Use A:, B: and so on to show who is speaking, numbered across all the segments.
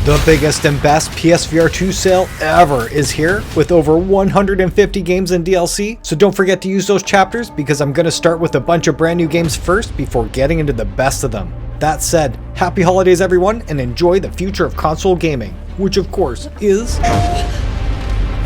A: The biggest and best PSVR2 sale ever is here with over 150 games and DLC, so don't forget to use those chapters because I'm going to start with a bunch of brand new games first before getting into the best of them. That said, happy holidays everyone and enjoy the future of console gaming, which of course is...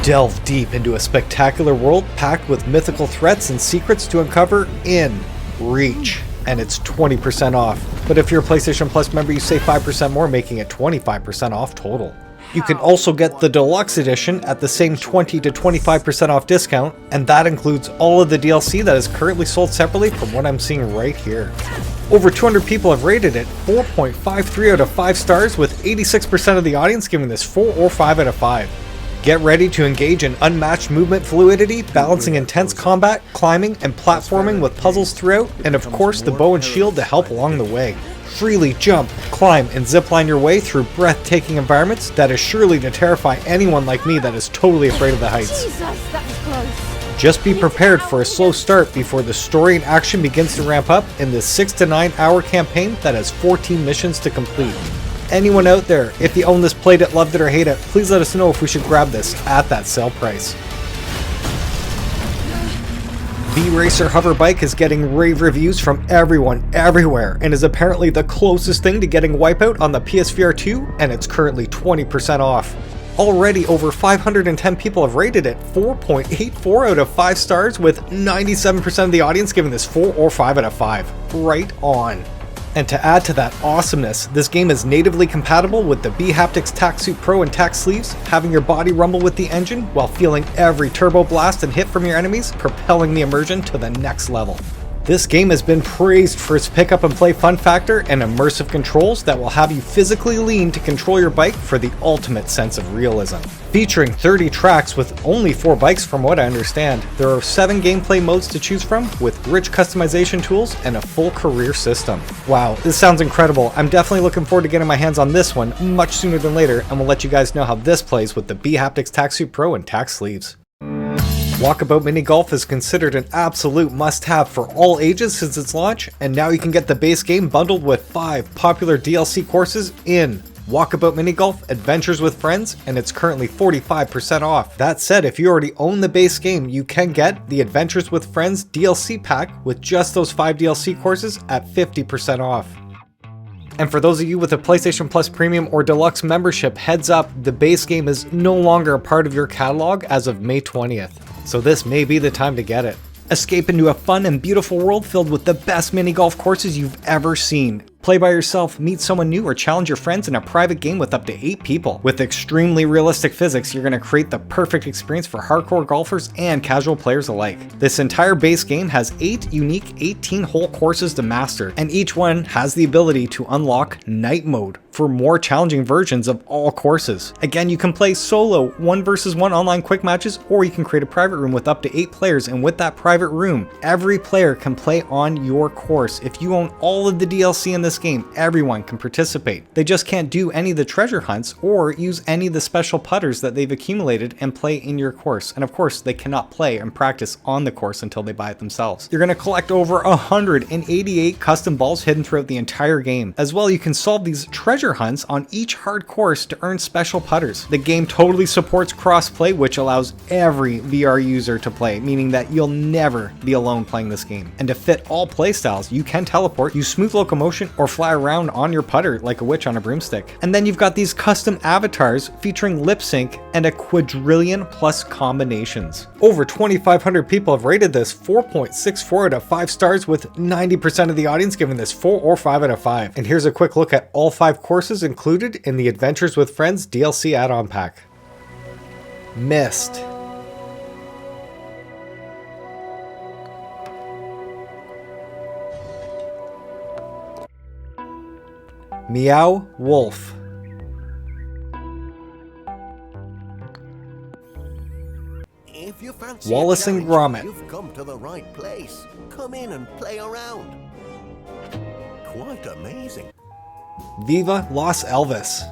A: Delve deep into a spectacular world packed with mythical threats and secrets to uncover in Reach. And it's 20% off. But if you're a PlayStation Plus member, you save 5% more, making it 25% off total. You can also get the Deluxe edition at the same 20 to 25% off discount, and that includes all of the DLC that is currently sold separately from what I'm seeing right here. Over 200 people have rated it 4.53 out of 5 stars, with 86% of the audience giving this 4 or 5 out of 5. Get ready to engage in unmatched movement fluidity, balancing intense combat, climbing, and platforming with puzzles throughout, and of course the bow and shield to help along the way. Freely jump, climb, and zipline your way through breathtaking environments that is surely to terrify anyone like me that is totally afraid of the heights.
B: Jesus, that was close.
A: Just be prepared for a slow start before the story and action begins to ramp up in this 6 to 9 hour campaign that has 14 missions to complete. Anyone out there, if you own this, played it, loved it, or hate it, please let us know if we should grab this at that sale price. Vracer Hoverbike is getting rave reviews from everyone, everywhere, and is apparently the closest thing to getting Wipeout on the PSVR 2, and it's currently 20% off. Already over 510 people have rated it 4.84 out of 5 stars, with 97% of the audience giving this 4 or 5 out of 5. Right on. And to add to that awesomeness, this game is natively compatible with the bHaptics Tracksuit Pro and Tack Sleeves, having your body rumble with the engine while feeling every turbo blast and hit from your enemies, propelling the immersion to the next level. This game has been praised for its pick up and play fun factor and immersive controls that will have you physically lean to control your bike for the ultimate sense of realism. Featuring 30 tracks with only 4 bikes from what I understand, there are 7 gameplay modes to choose from with rich customization tools and a full career system. Wow, this sounds incredible. I'm definitely looking forward to getting my hands on this one much sooner than later, and we'll let you guys know how this plays with the bHaptics Tracksuit Pro and Tack Sleeves. Walkabout Mini Golf is considered an absolute must-have for all ages since its launch, and now you can get the base game bundled with 5 popular DLC courses in Walkabout Mini Golf Adventures with Friends, and it's currently 45% off. That said, if you already own the base game, you can get the Adventures with Friends DLC pack with just those 5 DLC courses at 50% off. And for those of you with a PlayStation Plus Premium or Deluxe membership, heads up, the base game is no longer a part of your catalog as of May 20th. So this may be the time to get it. Escape into a fun and beautiful world filled with the best mini golf courses you've ever seen. Play by yourself, meet someone new, or challenge your friends in a private game with up to 8 people. With extremely realistic physics, you're going to create the perfect experience for hardcore golfers and casual players alike. This entire base game has 8 unique 18-hole courses to master, and each one has the ability to unlock Night Mode for more challenging versions of all courses. Again, you can play solo 1 versus 1 online quick matches, or you can create a private room with up to 8 players, and with that private room, every player can play on your course. If you own all of the DLC in this game, everyone can participate. They just can't do any of the treasure hunts or use any of the special putters that they've accumulated and play in your course. And of course, they cannot play and practice on the course until they buy it themselves. You're going to collect over 188 custom balls hidden throughout the entire game. As well, you can solve these treasure hunts on each hard course to earn special putters. The game totally supports cross-play, which allows every VR user to play, meaning that you'll never be alone playing this game. And to fit all playstyles, you can teleport, use smooth locomotion, or fly around on your putter like a witch on a broomstick. And then you've got these custom avatars featuring lip sync and a quadrillion plus combinations. Over 2,500 people have rated this 4.64 out of 5 stars, with 90% of the audience giving this 4 or 5 out of 5. And here's a quick look at all 5 courses included in the Adventures with Friends DLC add-on pack. Mist. Meow Wolf.
C: If you fancy
A: Wallace and Gromit.
C: You've come to the right place. Come in and play around. Quite amazing.
A: Viva Los Elvis.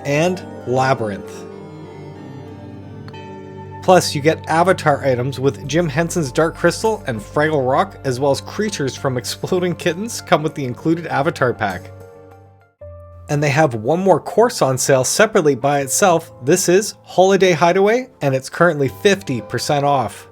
A: And Labyrinth. Plus, you get avatar items with Jim Henson's Dark Crystal and Fraggle Rock, as well as creatures from Exploding Kittens come with the included avatar pack. And they have one more course on sale separately by itself. This is Holiday Hideaway, and it's currently 50% off.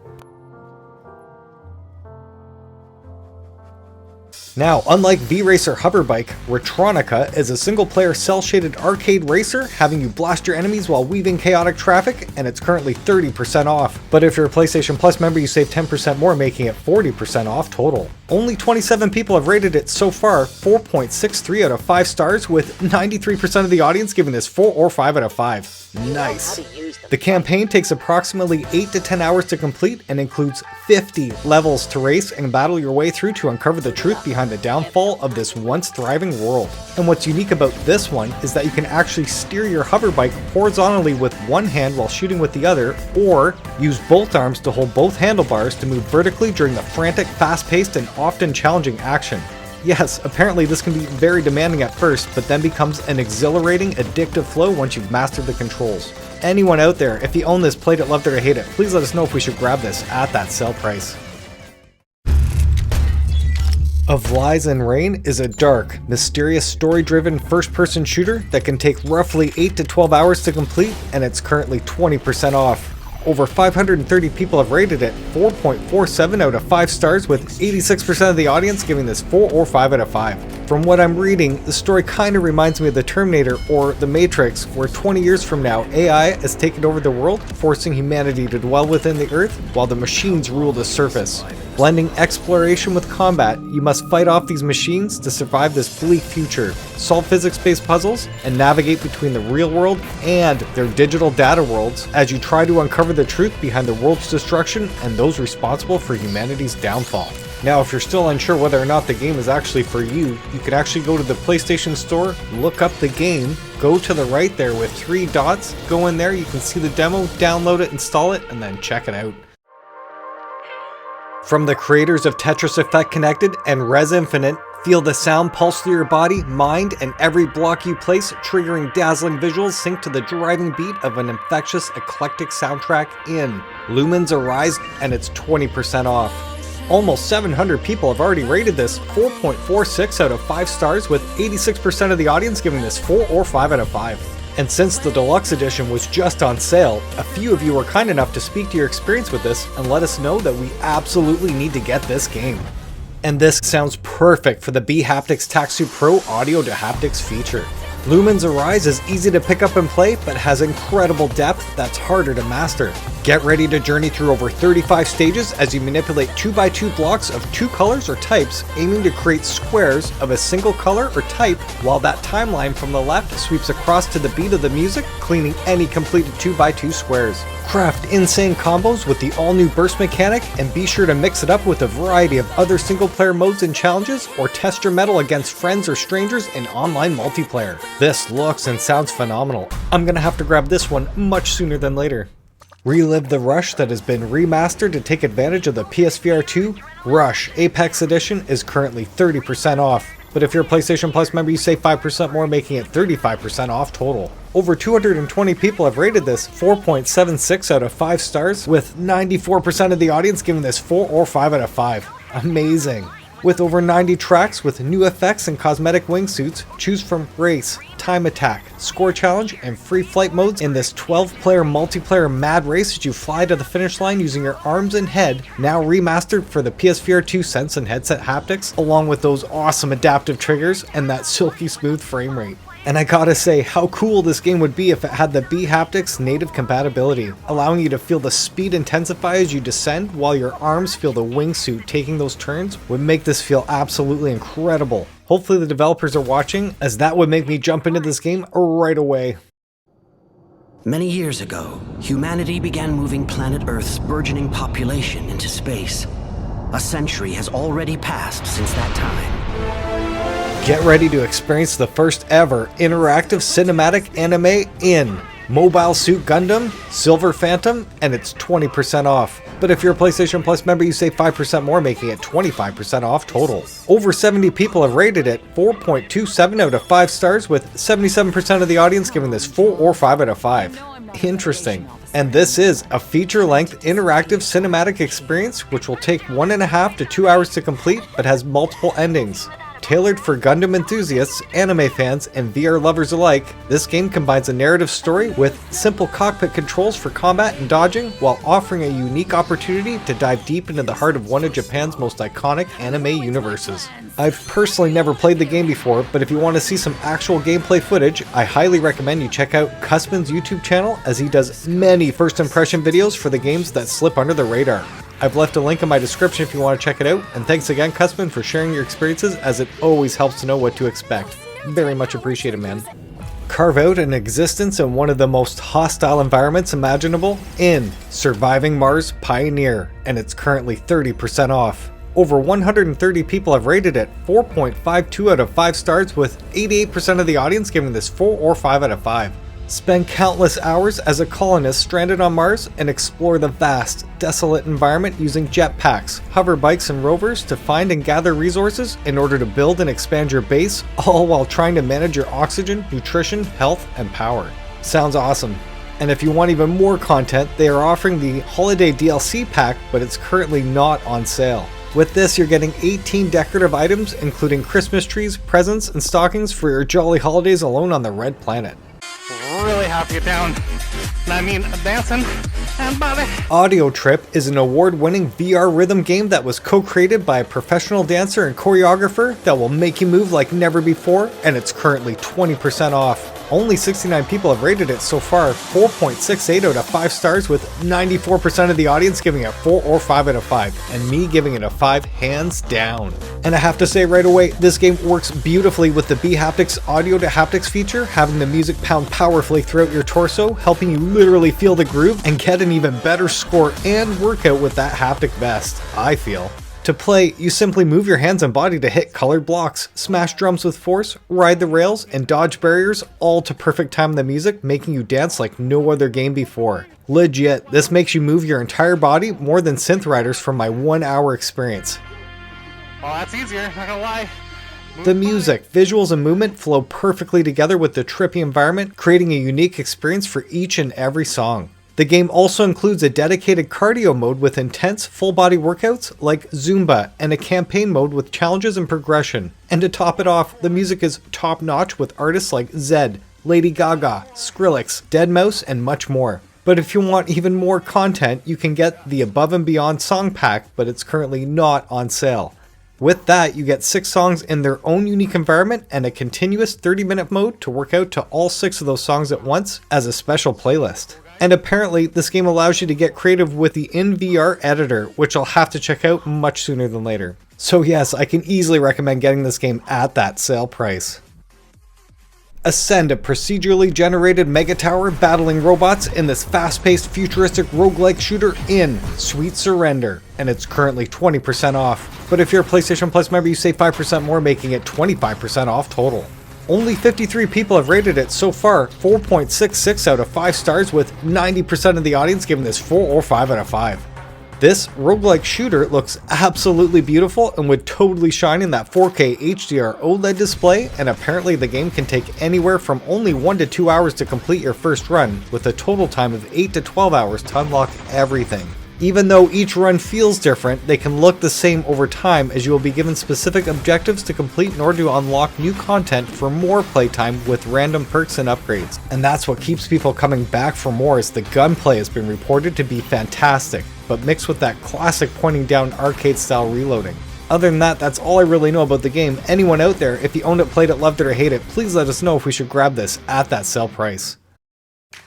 A: Now, unlike Vracer Hoverbike, Retronika is a single-player cel-shaded arcade racer having you blast your enemies while weaving chaotic traffic, and it's currently 30% off. But if you're a PlayStation Plus member, you save 10% more, making it 40% off total. Only 27 people have rated it so far, 4.63 out of 5 stars, with 93% of the audience giving this 4 or 5 out of 5. Nice. The campaign takes approximately 8 to 10 hours to complete and includes 50 levels to race and battle your way through to uncover the truth behind the downfall of this once thriving world. And what's unique about this one is that you can actually steer your hoverbike horizontally with one hand while shooting with the other, or use both arms to hold both handlebars to move vertically during the frantic, fast-paced, and often challenging action. Yes, apparently this can be very demanding at first, but then becomes an exhilarating, addictive flow once you've mastered the controls. Anyone out there, if you own this, played it, loved it, or hate it, please let us know if we should grab this at that sale price. Of Lies and Rain is a dark, mysterious, story-driven first-person shooter that can take roughly 8 to 12 hours to complete, and it's currently 20% off. Over 530 people have rated it, 4.47 out of 5 stars, with 86% of the audience giving this 4 or 5 out of 5. From what I'm reading, the story kinda reminds me of The Terminator or The Matrix, where 20 years from now, AI has taken over the world, forcing humanity to dwell within the Earth, while the machines rule the surface. Blending exploration with combat, you must fight off these machines to survive this bleak future, solve physics-based puzzles, and navigate between the real world and their digital data worlds as you try to uncover the truth behind the world's destruction and those responsible for humanity's downfall. Now, if you're still unsure whether or not the game is actually for you, you can actually go to the PlayStation Store, look up the game, go to the right there with 3 dots, go in there, you can see the demo, download it, install it, and then check it out. From the creators of Tetris Effect Connected and Rez Infinite, feel the sound pulse through your body, mind, and every block you place, triggering dazzling visuals sync to the driving beat of an infectious, eclectic soundtrack in Lumines Arise, and it's 20% off. Almost 700 people have already rated this, 4.46 out of 5 stars, with 86% of the audience giving this 4 or 5 out of 5. And since the Deluxe Edition was just on sale, a few of you were kind enough to speak to your experience with this and let us know that we absolutely need to get this game. And this sounds perfect for the bHaptics Taxu Pro Audio-to-Haptics feature. Lumines Arise is easy to pick up and play, but has incredible depth that's harder to master. Get ready to journey through over 35 stages as you manipulate 2x2 blocks of 2 colors or types, aiming to create squares of a single color or type, while that timeline from the left sweeps across to the beat of the music, cleaning any completed 2x2 squares. Craft insane combos with the all-new burst mechanic, and be sure to mix it up with a variety of other single-player modes and challenges, or test your mettle against friends or strangers in online multiplayer. This looks and sounds phenomenal. I'm gonna have to grab this one much sooner than later. Relive the Rush that has been remastered to take advantage of the PSVR2. Rush Apex Edition is currently 30% off. But if you're a PlayStation Plus member, you save 5% more, making it 35% off total. Over 220 people have rated this, 4.76 out of 5 stars, with 94% of the audience giving this 4 or 5 out of 5. Amazing. With over 90 tracks with new effects and cosmetic wingsuits, choose from Race, Time Attack, Score Challenge, and Free Flight modes in this 12-player multiplayer mad race as you fly to the finish line using your arms and head, now remastered for the PSVR2 Sense and headset haptics, along with those awesome adaptive triggers and that silky smooth frame rate. And I gotta say, how cool this game would be if it had the bHaptics native compatibility, allowing you to feel the speed intensify as you descend while your arms feel the wingsuit taking those turns would make this feel absolutely incredible. Hopefully the developers are watching, as that would make me jump into this game right away.
D: Many years ago, humanity began moving planet Earth's burgeoning population into space. A century has already passed since that time.
A: Get ready to experience the first ever interactive cinematic anime in Mobile Suit Gundam, Silver Phantom, and it's 20% off. But if you're a PlayStation Plus member, you save 5% more, making it 25% off total. Over 70 people have rated it, 4.27 out of 5 stars, with 77% of the audience giving this 4 or 5 out of 5. Interesting. And this is a feature-length interactive cinematic experience which will take 1.5 to 2 hours to complete, but has multiple endings. Tailored for Gundam enthusiasts, anime fans, and VR lovers alike, this game combines a narrative story with simple cockpit controls for combat and dodging, while offering a unique opportunity to dive deep into the heart of one of Japan's most iconic anime universes. I've personally never played the game before, but if you want to see some actual gameplay footage, I highly recommend you check out cusman's YouTube channel, as he does many first impression videos for the games that slip under the radar. I've left a link in my description if you want to check it out, and thanks again, Cusman, for sharing your experiences, as it always helps to know what to expect. Very much appreciated, man. Carve out an existence in one of the most hostile environments imaginable in Surviving Mars Pioneer, and it's currently 30% off. Over 130 people have rated it 4.52 out of 5 stars, with 88% of the audience giving this 4 or 5 out of 5. Spend countless hours as a colonist stranded on Mars and explore the vast, desolate environment using jetpacks, hoverbikes, and rovers to find and gather resources in order to build and expand your base, all while trying to manage your oxygen, nutrition, health, and power. Sounds awesome. And if you want even more content, they are offering the Holiday DLC pack, but it's currently not on sale. With this, you're getting 18 decorative items, including Christmas trees, presents, and stockings for your jolly holidays alone on the Red Planet.
E: Really have to get down. I mean, dancing and body.
A: Audio Trip is an award-winning VR rhythm game that was co-created by a professional dancer and choreographer that will make you move like never before, and it's currently 20% off. Only 69 people have rated it so far, 4.68 out of 5 stars, with 94% of the audience giving it 4 or 5 out of 5, and me giving it a 5 hands down. And I have to say right away, this game works beautifully with the bHaptics Audio-to-Haptics feature, having the music pound powerfully throughout your torso, helping you literally feel the groove and get an even better score and workout with that haptic vest, I feel. To play, you simply move your hands and body to hit colored blocks, smash drums with force, ride the rails, and dodge barriers, all to perfect time the music, making you dance like no other game before. Legit, this makes you move your entire body more than Synth Riders from my 1 hour experience.
E: Well, that's easier, not gonna lie.
A: The music, visuals, and movement flow perfectly together with the trippy environment, creating a unique experience for each and every song. The game also includes a dedicated cardio mode with intense full-body workouts like Zumba, and a campaign mode with challenges and progression. And to top it off, the music is top-notch with artists like Zedd, Lady Gaga, Skrillex, deadmau5, and much more. But if you want even more content, you can get the Above and Beyond song pack, but it's currently not on sale. With that, you get 6 songs in their own unique environment and a continuous 30-minute mode to work out to all 6 of those songs at once as a special playlist. And apparently, this game allows you to get creative with the in-VR editor, which I'll have to check out much sooner than later. So yes, I can easily recommend getting this game at that sale price. Ascend, a procedurally generated mega tower battling robots in this fast-paced futuristic roguelike shooter in Sweet Surrender, and it's currently 20% off. But if you're a PlayStation Plus member, you save 5% more, making it 25% off total. Only 53 people have rated it so far, 4.66 out of 5 stars, with 90% of the audience giving this 4 or 5 out of 5. This roguelike shooter looks absolutely beautiful and would totally shine in that 4K HDR OLED display, and apparently the game can take anywhere from only 1 to 2 hours to complete your first run, with a total time of 8 to 12 hours to unlock everything. Even though each run feels different, they can look the same over time, as you will be given specific objectives to complete in order to unlock new content for more playtime with random perks and upgrades. And that's what keeps people coming back for more, as the gunplay has been reported to be fantastic, but mixed with that classic pointing down arcade style reloading. Other than that, that's all I really know about the game. Anyone out there, if you owned it, played it, loved it, or hate it, please let us know if we should grab this at that sale price.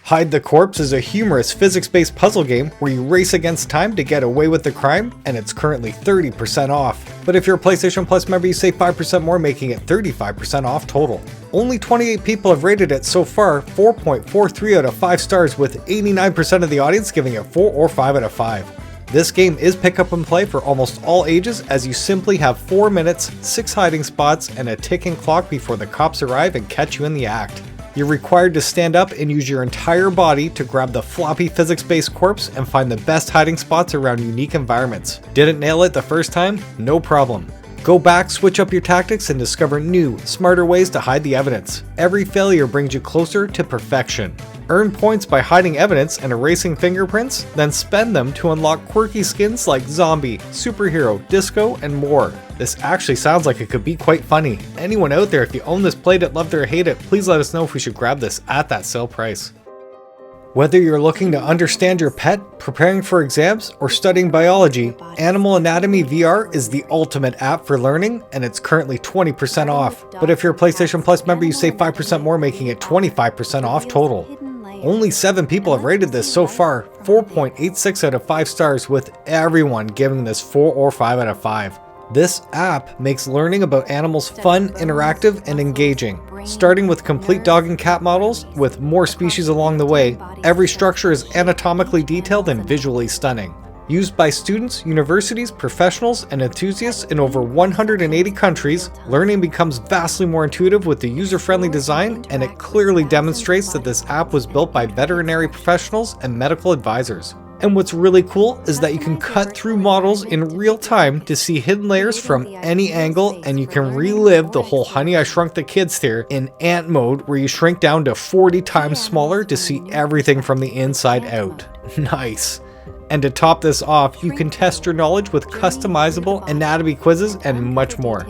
A: Hide the Corpse is a humorous physics-based puzzle game where you race against time to get away with the crime, and it's currently 30% off. But if you're a PlayStation Plus member, you save 5% more, making it 35% off total. Only 28 people have rated it so far, 4.43 out of 5 stars, with 89% of the audience giving it 4 or 5 out of 5. This game is pick up and play for almost all ages, as you simply have 4 minutes, 6 hiding spots, and a ticking clock before the cops arrive and catch you in the act. You're required to stand up and use your entire body to grab the floppy physics-based corpse and find the best hiding spots around unique environments. Didn't nail it the first time? No problem. Go back, switch up your tactics, and discover new, smarter ways to hide the evidence. Every failure brings you closer to perfection. Earn points by hiding evidence and erasing fingerprints, then spend them to unlock quirky skins like zombie, superhero, disco, and more. This actually sounds like it could be quite funny. Anyone out there, if you own this, played it, loved it, or hate it, please let us know if we should grab this at that sale price. Whether you're looking to understand your pet, preparing for exams, or studying biology, Animal Anatomy VR is the ultimate app for learning, and it's currently 20% off. But if you're a PlayStation Plus member, you save 5% more, making it 25% off total. Only 7 people have rated this so far, 4.86 out of 5 stars, with everyone giving this 4 or 5 out of 5. This app makes learning about animals fun, interactive, and engaging. Starting with complete dog and cat models, with more species along the way, every structure is anatomically detailed and visually stunning. Used by students, universities, professionals, and enthusiasts in over 180 countries, learning becomes vastly more intuitive with the user-friendly design, and it clearly demonstrates that this app was built by veterinary professionals and medical advisors. And what's really cool is that you can cut through models in real time to see hidden layers from any angle, and you can relive the whole Honey I Shrunk the Kids theory in ant mode, where you shrink down to 40 times smaller to see everything from the inside out. Nice. And to top this off, you can test your knowledge with customizable anatomy quizzes and much more.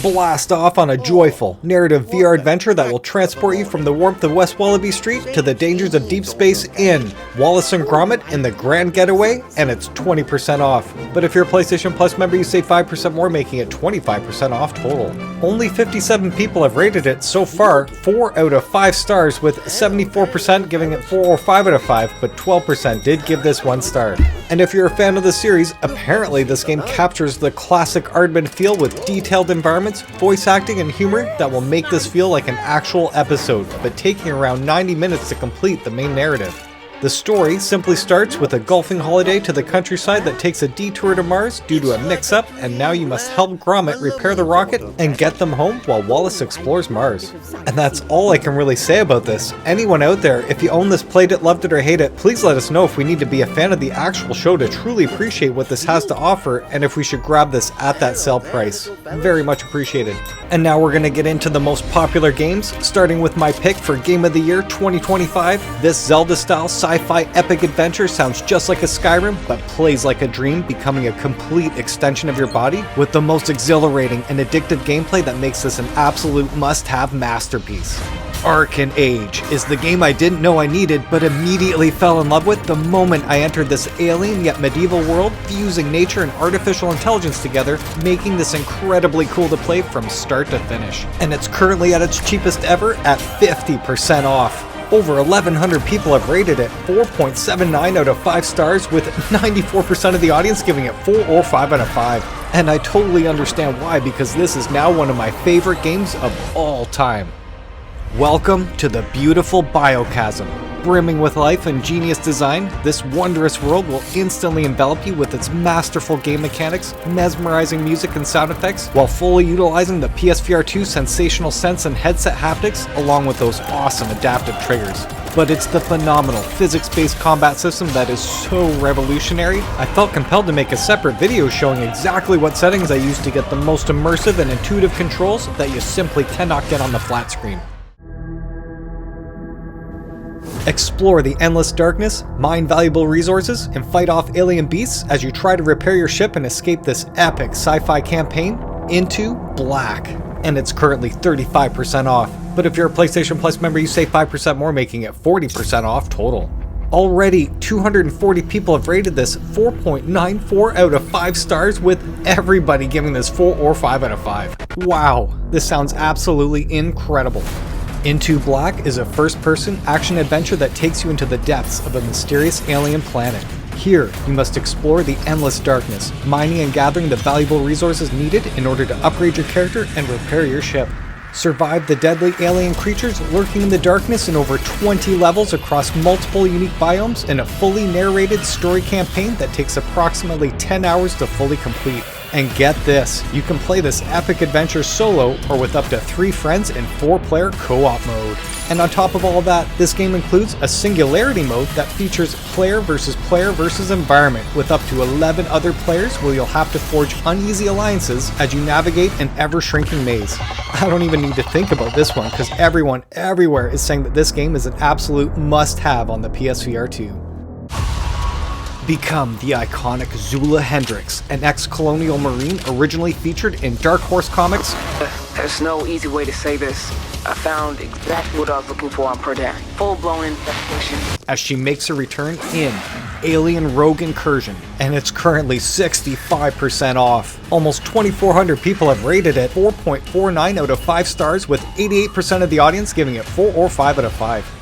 A: Blast off on a joyful, narrative VR adventure that will transport you from the warmth of West Wallaby Street to the dangers of Deep Space in Wallace and Gromit in the Grand Getaway, and it's 20% off. But if you're a PlayStation Plus member, you save 5% more, making it 25% off total. Only 57 people have rated it so far, 4 out of 5 stars, with 74% giving it 4 or 5 out of 5, but 12% did give this 1 star. And if you're a fan of the series, apparently this game captures the classic Aardman feel with detailed environments, voice acting, and humor that will make this feel like an actual episode, but taking around 90 minutes to complete the main narrative. The story simply starts with a golfing holiday to the countryside that takes a detour to Mars due to a mix-up, and now you must help Gromit repair the rocket and get them home while Wallace explores Mars. And that's all I can really say about this. Anyone out there, if you own this, played it, loved it, or hate it, please let us know if we need to be a fan of the actual show to truly appreciate what this has to offer, and if we should grab this at that sale price. Very much appreciated. And now we're going to get into the most popular games, starting with my pick for Game of the Year 2025. This Zelda-style sci-fi epic adventure sounds just like a Skyrim, but plays like a dream, becoming a complete extension of your body with the most exhilarating and addictive gameplay that makes this an absolute must-have masterpiece. Arken Age is the game I didn't know I needed, but immediately fell in love with the moment I entered this alien yet medieval world, fusing nature and artificial intelligence together, making this incredibly cool to play from start to finish. And it's currently at its cheapest ever at 50% off. Over 1,100 people have rated it, 4.79 out of 5 stars, with 94% of the audience giving it 4 or 5 out of 5. And I totally understand why, because this is now one of my favorite games of all time. Welcome to the beautiful Biochasm. Brimming with life and genius design, this wondrous world will instantly envelop you with its masterful game mechanics, mesmerizing music and sound effects, while fully utilizing the PSVR2 sensational sense and headset haptics, along with those awesome adaptive triggers. But it's the phenomenal physics-based combat system that is so revolutionary, I felt compelled to make a separate video showing exactly what settings I used to get the most immersive and intuitive controls that you simply cannot get on the flat screen. Explore the endless darkness, mine valuable resources, and fight off alien beasts as you try to repair your ship and escape this epic sci-fi campaign into Black. And it's currently 35% off. But if you're a PlayStation Plus member, you save 5% more, making it 40% off total. Already, 240 people have rated this 4.94 out of 5 stars, with everybody giving this 4 or 5 out of 5. Wow, this sounds absolutely incredible. Into Black is a first-person action-adventure that takes you into the depths of a mysterious alien planet. Here, you must explore the endless darkness, mining and gathering the valuable resources needed in order to upgrade your character and repair your ship. Survive the deadly alien creatures lurking in the darkness in over 20 levels across multiple unique biomes in a fully narrated story campaign that takes approximately 10 hours to fully complete. And get this, you can play this epic adventure solo or with up to 3 friends in 4-player co-op mode. And on top of all of that, this game includes a singularity mode that features player versus environment with up to 11 other players where you'll have to forge uneasy alliances as you navigate an ever-shrinking maze. I don't even need to think about this one because everyone everywhere is saying that this game is an absolute must-have on the PSVR 2. Become the iconic Zula Hendrix, an ex-colonial marine originally featured in Dark Horse Comics.
F: There's no easy way to say this. I found exactly what I was looking for on Perdan. Full-blown infestation.
A: As she makes her return in Alien Rogue Incursion, and it's currently 65% off. Almost 2,400 people have rated it 4.49 out of 5 stars, with 88% of the audience giving it 4 or 5 out of 5.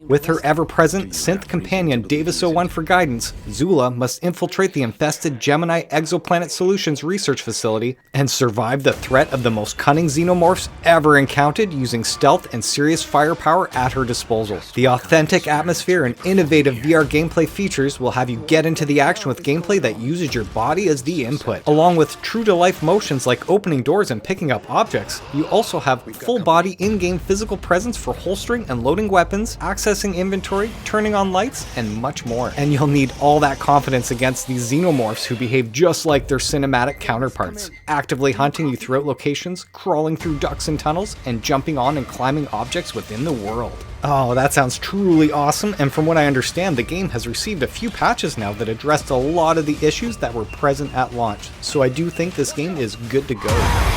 A: With her ever-present synth companion Davis-01 for guidance, Zula must infiltrate the infested Gemini Exoplanet Solutions research facility and survive the threat of the most cunning xenomorphs ever encountered using stealth and serious firepower at her disposal. The authentic atmosphere and innovative VR gameplay features will have you get into the action with gameplay that uses your body as the input. Along with true-to-life motions like opening doors and picking up objects, you also have full-body in-game physical presence for holstering and loading weapons, accessing inventory, turning on lights, and much more. And you'll need all that confidence against these xenomorphs who behave just like their cinematic counterparts, actively hunting you throughout locations, crawling through ducts and tunnels, and jumping on and climbing objects within the world. Oh, that sounds truly awesome, and from what I understand, the game has received a few patches now that addressed a lot of the issues that were present at launch, so I do think this game is good to go.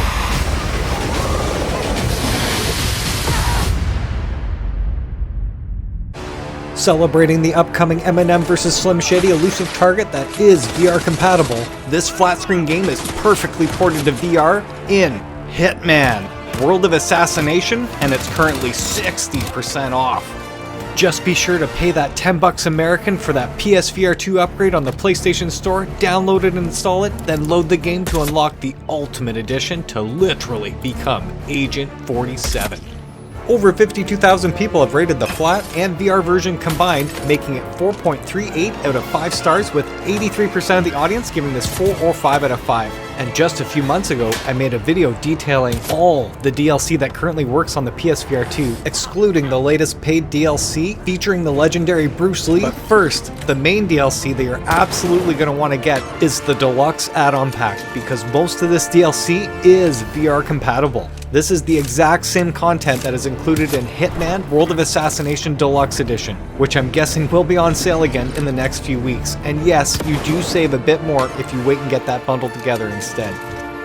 A: Celebrating the upcoming Eminem vs Slim Shady elusive target that is VR compatible, this flat screen game is perfectly ported to VR in Hitman: World of Assassination, and it's currently 60% off. Just be sure to pay that $10 American for that PSVR 2 upgrade on the PlayStation Store, download it and install it, then load the game to unlock the Ultimate Edition to literally become Agent 47. Over 52,000 people have rated the flat and VR version combined, making it 4.38 out of 5 stars, with 83% of the audience giving this 4 or 5 out of 5. And just a few months ago, I made a video detailing all the DLC that currently works on the PSVR 2, excluding the latest paid DLC featuring the legendary Bruce Lee. But first, the main DLC that you're absolutely going to want to get is the Deluxe add-on pack, because most of this DLC is VR compatible. This is the exact same content that is included in Hitman: World of Assassination Deluxe Edition, which I'm guessing will be on sale again in the next few weeks. And yes, you do save a bit more if you wait and get that bundle together instead.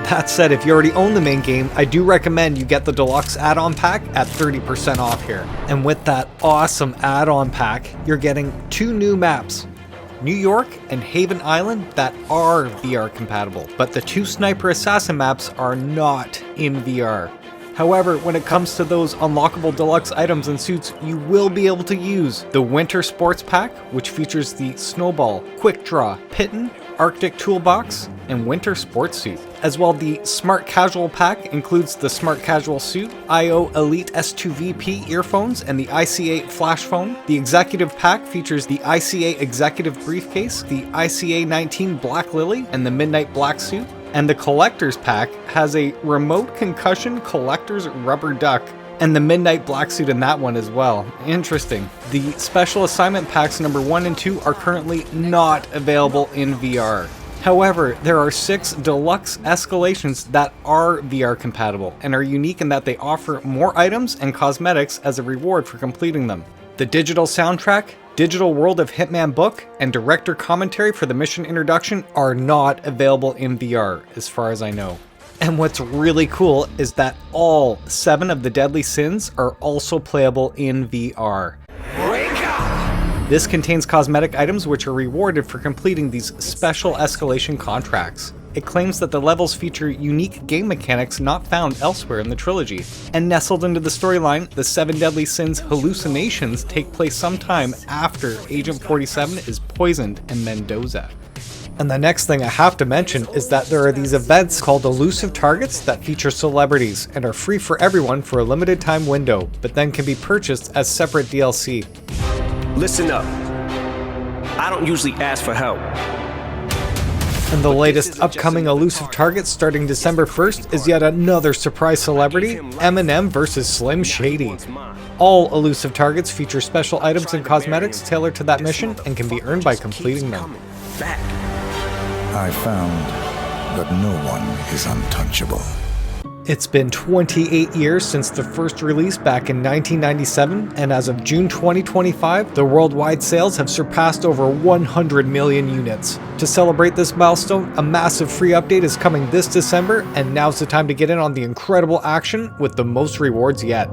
A: That said, if you already own the main game, I do recommend you get the Deluxe add-on pack at 30% off here. And with that awesome add-on pack, you're getting 2 new maps, New York and Haven Island, that are VR compatible, but the 2 Sniper Assassin maps are not in VR. However, when it comes to those unlockable deluxe items and suits, you will be able to use the Winter Sports Pack, which features the Snowball, Quick Draw, Pitten, Arctic Toolbox, and Winter Sports Suit. As well, the Smart Casual Pack includes the Smart Casual Suit, IO Elite S2VP earphones, and the ICA Flash Phone. The Executive Pack features the ICA Executive Briefcase, the ICA 19 Black Lily, and the Midnight Black Suit. And the Collector's Pack has a Remote Concussion Collector's Rubber Duck, and the Midnight Black Suit in that one as well. Interesting. The Special Assignment Packs number 1 and 2 are currently not available in VR. However, there are 6 deluxe escalations that are VR compatible and are unique in that they offer more items and cosmetics as a reward for completing them. The digital soundtrack, digital World of Hitman book, and director commentary for the mission introduction are not available in VR, as far as I know. And what's really cool is that all 7 of the deadly sins are also playable in VR. This contains cosmetic items which are rewarded for completing these special escalation contracts. It claims that the levels feature unique game mechanics not found elsewhere in the trilogy. And nestled into the storyline, the 7 Deadly Sins hallucinations take place sometime after Agent 47 is poisoned in Mendoza. And the next thing I have to mention is that there are these events called elusive targets that feature celebrities and are free for everyone for a limited time window, but then can be purchased as separate DLC.
G: Listen up. I don't usually ask for help.
A: And the latest upcoming elusive target starting December 1st is yet another surprise celebrity, Eminem vs Slim Shady. All elusive targets feature special items and cosmetics tailored to that mission and can be earned by completing them.
G: I found that no one is untouchable.
A: It's been 28 years since the first release back in 1997, and as of June 2025, the worldwide sales have surpassed over 100 million units. To celebrate this milestone, a massive free update is coming this December, and now's the time to get in on the incredible action with the most rewards yet.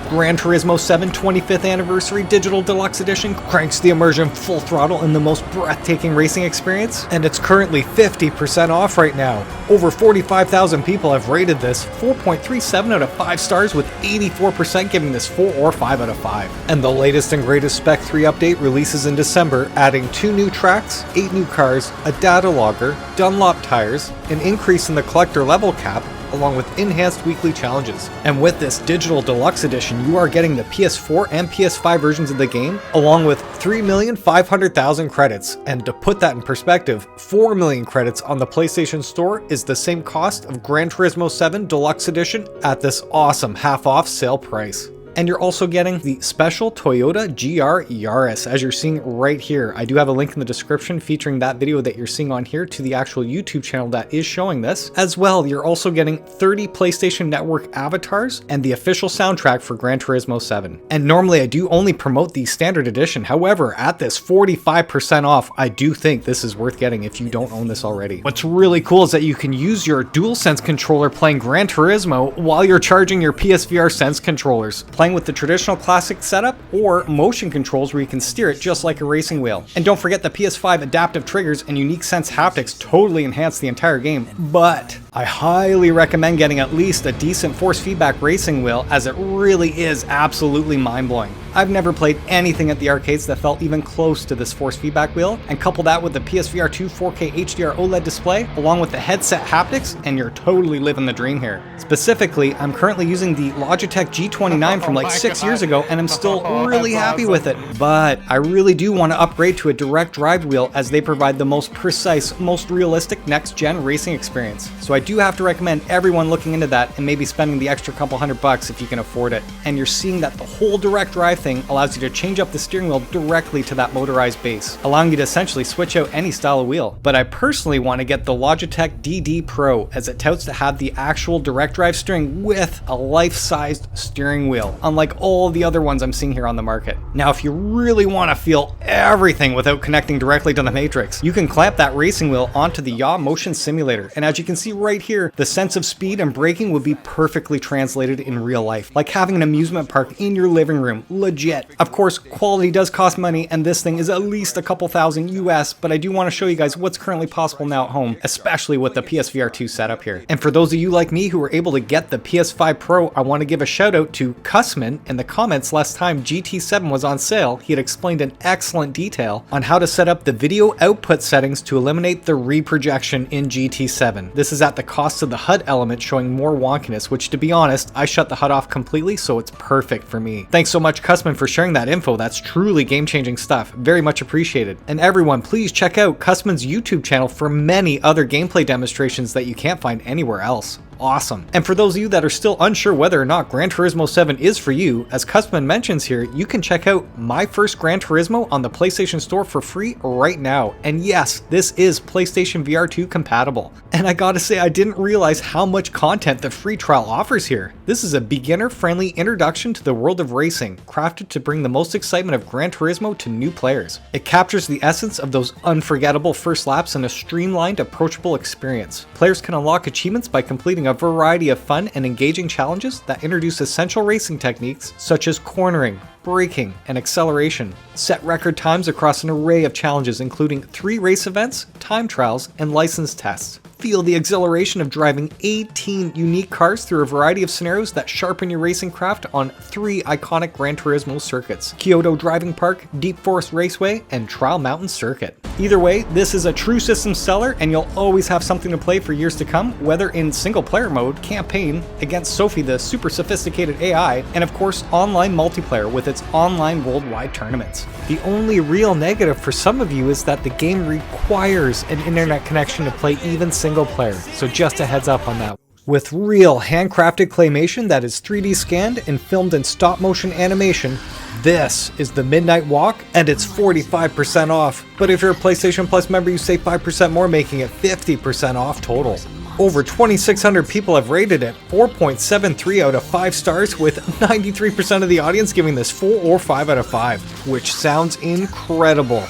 A: Gran Turismo 7 25th Anniversary Digital Deluxe Edition cranks the immersion full throttle in the most breathtaking racing experience, and it's currently 50% off right now. Over 45,000 people have rated this, 4.37 out of 5 stars, with 84% giving this 4 or 5 out of 5. And the latest and greatest Spec 3 update releases in December, adding 2 new tracks, 8 new cars, a data logger, Dunlop tires, an increase in the collector level cap, along with enhanced weekly challenges. And with this Digital Deluxe Edition, you are getting the PS4 and PS5 versions of the game, along with 3,500,000 credits. And to put that in perspective, 4 million credits on the PlayStation Store is the same cost of Gran Turismo 7 Deluxe Edition at this awesome half-off sale price. And you're also getting the special Toyota GR Yaris, as you're seeing right here. I do have a link in the description featuring that video that you're seeing on here to the actual YouTube channel that is showing this. As well, you're also getting 30 PlayStation Network avatars and the official soundtrack for Gran Turismo 7. And normally I do only promote the standard edition. However, at this 45% off, I do think this is worth getting if you don't own this already. What's really cool is that you can use your DualSense controller playing Gran Turismo while you're charging your PSVR Sense controllers, playing with the traditional classic setup or motion controls where you can steer it just like a racing wheel. And don't forget the PS5 adaptive triggers and unique sense haptics totally enhance the entire game, but I highly recommend getting at least a decent force feedback racing wheel, as it really is absolutely mind-blowing. I've never played anything at the arcades that felt even close to this force feedback wheel, and couple that with the PSVR2 4K HDR OLED display, along with the headset haptics, and you're totally living the dream here. Specifically, I'm currently using the Logitech G29 from like 6 years ago, and I'm still really happy with it. But I really do want to upgrade to a direct drive wheel, as they provide the most precise, most realistic next-gen racing experience. So I do have to recommend everyone looking into that and maybe spending the extra couple $100 if you can afford it. And you're seeing that the whole direct drive thing allows you to change up the steering wheel directly to that motorized base, allowing you to essentially switch out any style of wheel. But I personally want to get the Logitech DD Pro, as it touts to have the actual direct drive steering with a life-sized steering wheel, unlike all the other ones I'm seeing here on the market. Now, if you really want to feel everything without connecting directly to the Matrix, you can clamp that racing wheel onto the Yaw Motion Simulator, and as you can see right here, the sense of speed and braking would be perfectly translated in real life, like having an amusement park in your living room. Legit. Of course, quality does cost money, and this thing is at least a couple thousand US, but I do want to show you guys what's currently possible now at home, especially with the PSVR2 setup here. And for those of you like me who were able to get the PS5 Pro, I want to give a shout out to Cusman in the comments. Last time GT7 was on sale, he had explained in excellent detail on how to set up the video output settings to eliminate the reprojection in GT7. This is at the cost of the HUD element showing more wonkiness, which, to be honest, I shut the HUD off completely, so it's perfect for me. Thanks so much, Cusman, for sharing that info. That's truly game-changing stuff. Very much appreciated. And everyone, please check out Cusman's YouTube channel for many other gameplay demonstrations that you can't find anywhere else. Awesome. And for those of you that are still unsure whether or not Gran Turismo 7 is for you, as Cusman mentions here, you can check out My First Gran Turismo on the PlayStation Store for free right now. And yes, this is PlayStation VR2 compatible. And I gotta say, I didn't realize how much content the free trial offers here. This is a beginner-friendly introduction to the world of racing, crafted to bring the most excitement of Gran Turismo to new players. It captures the essence of those unforgettable first laps in a streamlined, approachable experience. Players can unlock achievements by completing a variety of fun and engaging challenges that introduce essential racing techniques such as cornering, braking, and acceleration. Set record times across an array of challenges, including 3 race events, time trials, and license tests. Feel the exhilaration of driving 18 unique cars through a variety of scenarios that sharpen your racing craft on 3 iconic Gran Turismo circuits: Kyoto Driving Park, Deep Forest Raceway, and Trial Mountain Circuit. Either way, this is a true system seller, and you'll always have something to play for years to come, whether in single player mode, campaign, against Sophie the super sophisticated AI, and of course online multiplayer with its online worldwide tournaments. The only real negative for some of you is that the game requires an internet connection to play even single player, so just a heads up on that. With real handcrafted claymation that is 3D scanned and filmed in stop motion animation, this is the Midnight Walk, and it's 45% off. But if you're a PlayStation Plus member, you save 5% more, making it 50% off total. Over 2,600 people have rated it 4.73 out of 5 stars, with 93% of the audience giving this 4 or 5 out of 5, which sounds incredible.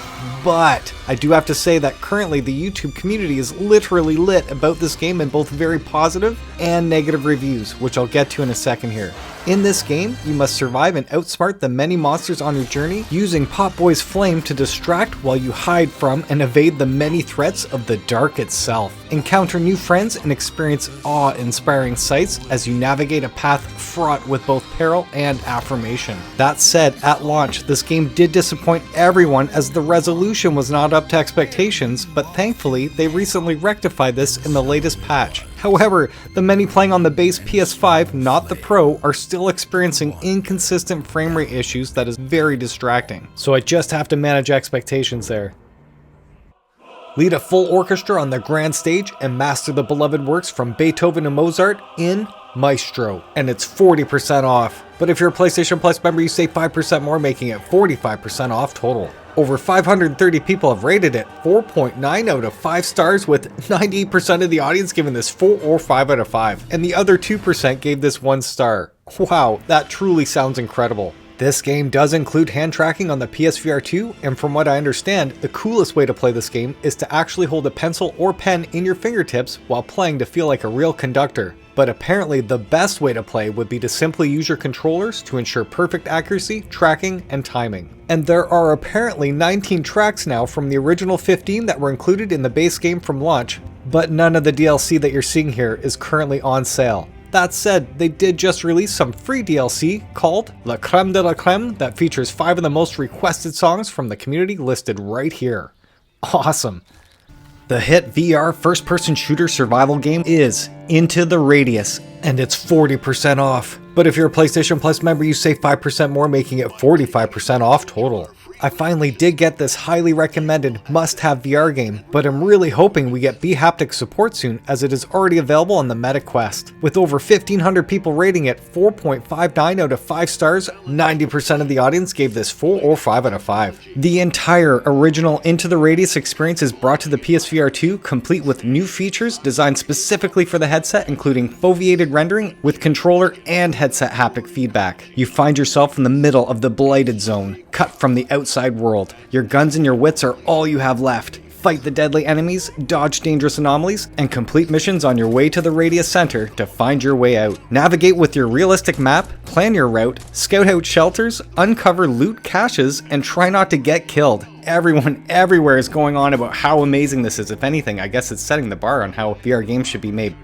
A: But I do have to say that currently the YouTube community is literally lit about this game in both very positive and negative reviews, which I'll get to in a second here. In this game, you must survive and outsmart the many monsters on your journey, using Pop Boy's flame to distract while you hide from and evade the many threats of the dark itself. Encounter new friends and experience awe-inspiring sights as you navigate a path fraught with both peril and affirmation. That said, at launch, this game did disappoint everyone as the resolution was not up to expectations, but thankfully they recently rectified this in the latest patch. However, the many playing on the base PS5, not the Pro, are still experiencing inconsistent frame rate issues that is very distracting. So I just have to manage expectations there. Lead a full orchestra on the grand stage and master the beloved works from Beethoven and Mozart in Maestro, and it's 40% off. But if you're a PlayStation Plus member, you save 5% more, making it 45% off total. Over 530 people have rated it 4.9 out of 5 stars, with 98% of the audience giving this 4 or 5 out of 5, and the other 2% gave this 1 star. Wow, that truly sounds incredible. This game does include hand tracking on the PSVR 2, and from what I understand, the coolest way to play this game is to actually hold a pencil or pen in your fingertips while playing to feel like a real conductor. But apparently the best way to play would be to simply use your controllers to ensure perfect accuracy, tracking, and timing. And there are apparently 19 tracks now from the original 15 that were included in the base game from launch, but none of the DLC that you're seeing here is currently on sale. That said, they did just release some free DLC called La Creme de la Creme that features 5 of the most requested songs from the community listed right here. Awesome. The hit VR first-person shooter survival game is Into the Radius, and it's 40% off. But if you're a PlayStation Plus member, you save 5% more, making it 45% off total. I finally did get this highly recommended must-have VR game, but I'm really hoping we get bHaptics support soon, as it is already available on the Meta Quest. With over 1,500 people rating it 4.59 out of 5 stars, 90% of the audience gave this 4 or 5 out of 5. The entire original Into the Radius experience is brought to the PSVR 2, complete with new features designed specifically for the headset, including foveated rendering with controller and headset haptic feedback. You find yourself in the middle of the Blighted Zone, cut from the outside world. Your guns and your wits are all you have left. Fight the deadly enemies, dodge dangerous anomalies, and complete missions on your way to the Radius Center to find your way out. Navigate with your realistic map, plan your route, scout out shelters, uncover loot caches, and try not to get killed. Everyone everywhere is going on about how amazing this is. If anything, I guess it's setting the bar on how VR games should be made.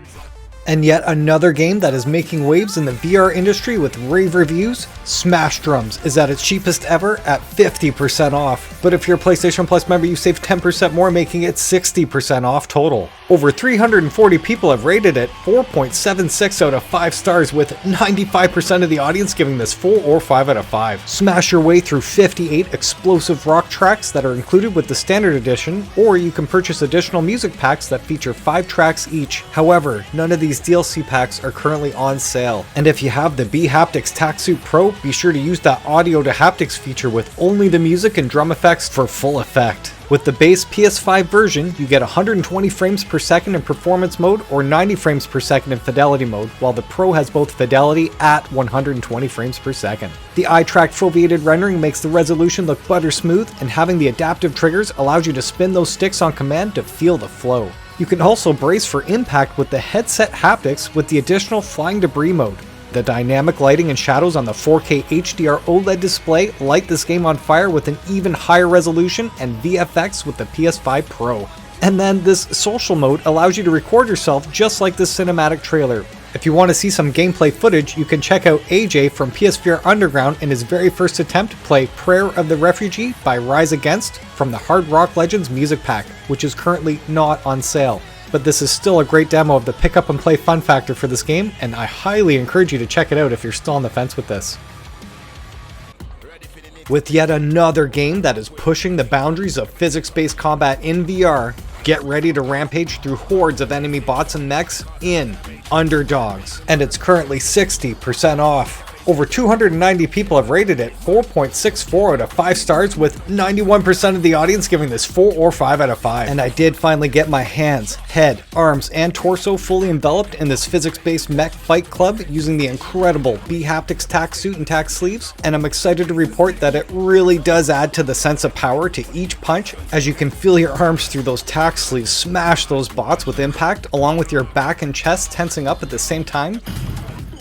A: And yet another game that is making waves in the VR industry with rave reviews, Smash Drums, is at its cheapest ever at 50% off. But if you're a PlayStation Plus member, you save 10% more, making it 60% off total. Over 340 people have rated it 4.76 out of 5 stars, with 95% of the audience giving this 4 or 5 out of 5. Smash your way through 58 explosive rock tracks that are included with the standard edition, or you can purchase additional music packs that feature 5 tracks each. However, none of these DLC packs are currently on sale. And if you have the bHaptics TacSuit Pro, be sure to use that Audio-to-Haptics feature with only the music and drum effects for full effect. With the base PS5 version, you get 120 frames per second in performance mode or 90 frames per second in fidelity mode, while the Pro has both fidelity at 120 frames per second. The eye-tracked foveated rendering makes the resolution look butter smooth, and having the adaptive triggers allows you to spin those sticks on command to feel the flow. You can also brace for impact with the headset haptics with the additional flying debris mode. The dynamic lighting and shadows on the 4K HDR OLED display light this game on fire with an even higher resolution and VFX with the PS5 Pro. And then this social mode allows you to record yourself just like this cinematic trailer. If you want to see some gameplay footage, you can check out AJ from PSVR Underground in his very first attempt to play Prayer of the Refugee by Rise Against from the Hard Rock Legends music pack, which is currently not on sale. But this is still a great demo of the pick up and play fun factor for this game, and I highly encourage you to check it out if you're still on the fence with this. With yet another game that is pushing the boundaries of physics-based combat in VR, get ready to rampage through hordes of enemy bots and mechs in Underdogs, and it's currently 60% off. Over 290 people have rated it 4.64 out of 5 stars, with 91% of the audience giving this 4 or 5 out of 5. And I did finally get my hands, head, arms, and torso fully enveloped in this physics-based mech fight club using the incredible bHaptics tack suit and tack sleeves, and I'm excited to report that it really does add to the sense of power to each punch, as you can feel your arms through those tack sleeves smash those bots with impact, along with your back and chest tensing up at the same time.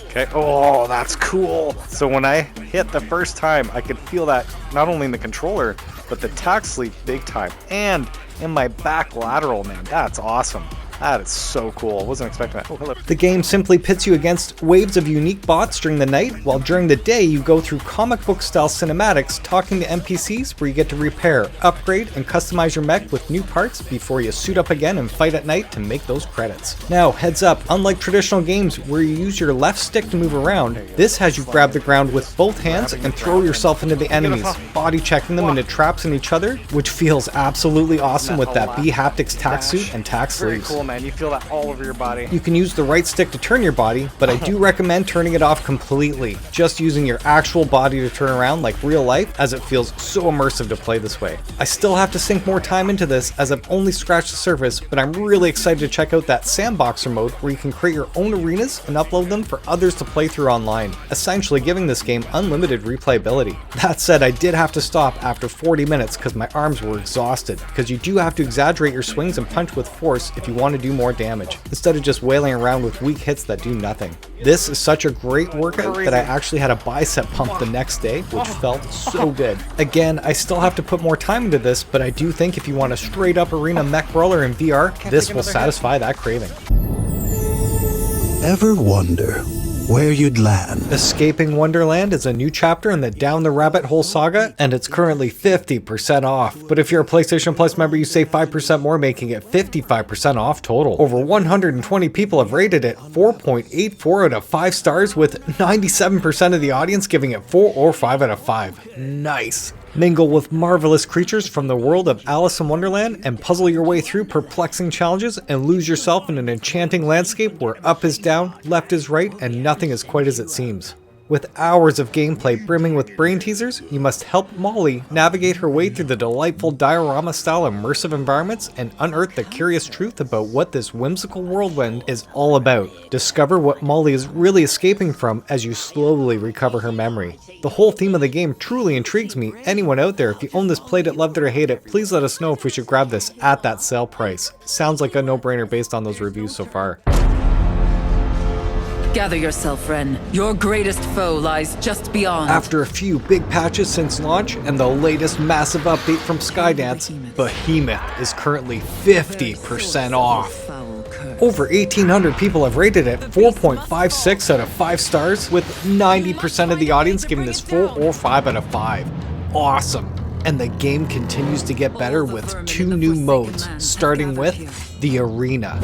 E: Okay, oh, that's cool. So when I hit the first time, I could feel that not only in the controller, but the tack sleeve big time. And in my back lateral, man, that's awesome. That is so cool. Wasn't expecting that. Oh, hello.
A: The game simply pits you against waves of unique bots during the night, while during the day you go through comic book style cinematics talking to NPCs where you get to repair, upgrade, and customize your mech with new parts before you suit up again and fight at night to make those credits. Now, heads up, unlike traditional games where you use your left stick to move around, this has you grab the ground with both hands and throw yourself into the enemies, body checking them into traps in each other, which feels absolutely awesome with that bHaptics tack suit and tack sleeves.
E: Very cool, man. You feel that all over your body.
A: You can use the right stick to turn your body, but I do recommend turning it off completely, just using your actual body to turn around like real life, as it feels so immersive to play this way. I still have to sink more time into this as I've only scratched the surface, but I'm really excited to check out that sandboxer mode where you can create your own arenas and upload them for others to play through online, essentially giving this game unlimited replayability. That said, I did have to stop after 40 minutes because my arms were exhausted, because you do have to exaggerate your swings and punch with force if you want to do more damage, instead of just wailing around with weak hits that do nothing. This is such a great workout that I actually had a bicep pump the next day, which felt so good. Again, I still have to put more time into this, but I do think if you want a straight up arena mech brawler in VR, this will satisfy that craving.
G: Ever wonder where you'd land?
A: Escaping Wonderland is a new chapter in the Down the Rabbit Hole saga, and it's currently 50% off. But if you're a PlayStation Plus member, you save 5% more, making it 55% off total. Over 120 people have rated it 4.84 out of 5 stars, with 97% of the audience giving it 4 or 5 out of 5. Nice. Mingle with marvelous creatures from the world of Alice in Wonderland and puzzle your way through perplexing challenges and lose yourself in an enchanting landscape where up is down, left is right, and nothing is quite as it seems. With hours of gameplay brimming with brain teasers, you must help Molly navigate her way through the delightful diorama-style immersive environments and unearth the curious truth about what this whimsical whirlwind is all about. Discover what Molly is really escaping from as you slowly recover her memory. The whole theme of the game truly intrigues me. Anyone out there, if you own this, played it, loved it, or hate it, please let us know if we should grab this at that sale price. Sounds like a no-brainer based on those reviews so far.
H: Gather yourself, Ren. Your greatest foe lies just beyond.
A: After a few big patches since launch and the latest massive update from Skydance, Behemoth is currently 50% off. Over 1,800 people have rated it 4.56 out of 5 stars, with 90% of the audience giving this 4 or 5 out of 5. Awesome. And the game continues to get better with 2 new modes, starting with the Arena.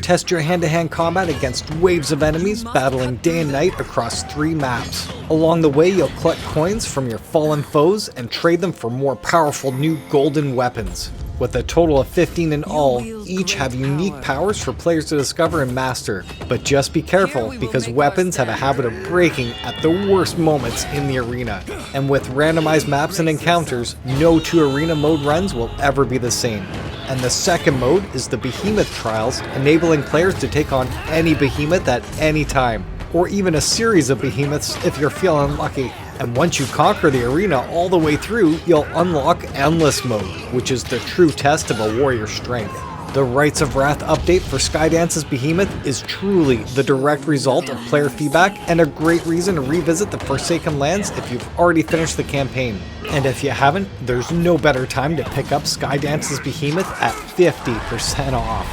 A: Test your hand-to-hand combat against waves of enemies battling day and night across 3 maps. Along the way, you'll collect coins from your fallen foes and trade them for more powerful new golden weapons. With a total of 15 in all, each have unique powers for players to discover and master. But just be careful, because weapons have a habit of breaking at the worst moments in the arena. And with randomized maps and encounters, no 2 arena mode runs will ever be the same. And the second mode is the Behemoth Trials, enabling players to take on any behemoth at any time, or even a series of behemoths if you're feeling lucky. And once you conquer the arena all the way through, you'll unlock Endless Mode, which is the true test of a warrior's strength. The Rites of Wrath update for Skydance's Behemoth is truly the direct result of player feedback and a great reason to revisit the Forsaken Lands if you've already finished the campaign. And if you haven't, there's no better time to pick up Skydance's Behemoth at 50% off.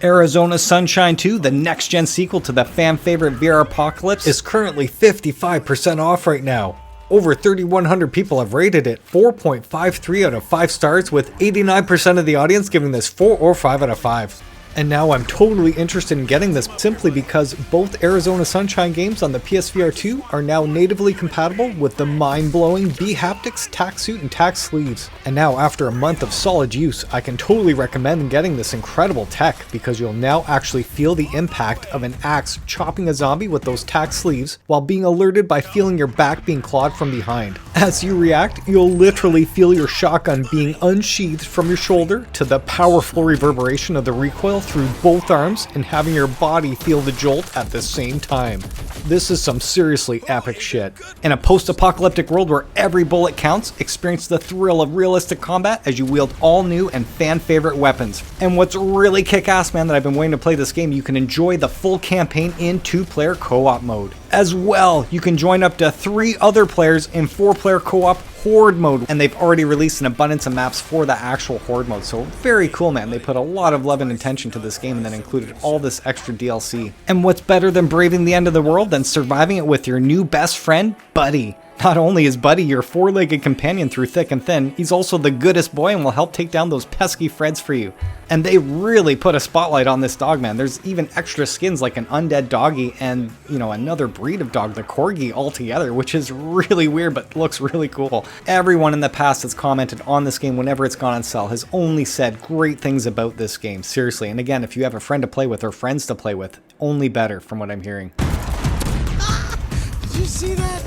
A: Arizona Sunshine 2, the next-gen sequel to the fan-favorite VR apocalypse, is currently 55% off right now. Over 3,100 people have rated it 4.53 out of 5 stars, with 89% of the audience giving this 4 or 5 out of 5. And now I'm totally interested in getting this simply because both Arizona Sunshine games on the PSVR 2 are now natively compatible with the mind-blowing bHaptics tack suit and tack sleeves. And now after a month of solid use, I can totally recommend getting this incredible tech because you'll now actually feel the impact of an axe chopping a zombie with those tack sleeves while being alerted by feeling your back being clawed from behind. As you react, you'll literally feel your shotgun being unsheathed from your shoulder to the powerful reverberation of the recoil through both arms and having your body feel the jolt at the same time. This is some seriously epic shit. In a post-apocalyptic world where every bullet counts, experience the thrill of realistic combat as you wield all new and fan-favorite weapons. And what's really kick-ass, man, that I've been waiting to play this game, you can enjoy the full campaign in 2-player co-op mode. As well, you can join up to 3 other players in 4-player co-op Horde mode, and they've already released an abundance of maps for the actual Horde mode, so very cool, man. They put a lot of love and attention to this game and then included all this extra DLC. And what's better than braving the end of the world than surviving it with your new best friend, Buddy? Not only is Buddy your 4-legged companion through thick and thin, he's also the goodest boy and will help take down those pesky Freds for you. And they really put a spotlight on this dog, man. There's even extra skins like an undead doggy and, you know, another breed of dog, the Corgi, altogether, which is really weird but looks really cool. Everyone in the past that's commented on this game whenever it's gone on sale has only said great things about this game, seriously. And again, if you have a friend to play with or friends to play with, only better from what I'm hearing.
C: Did you see that?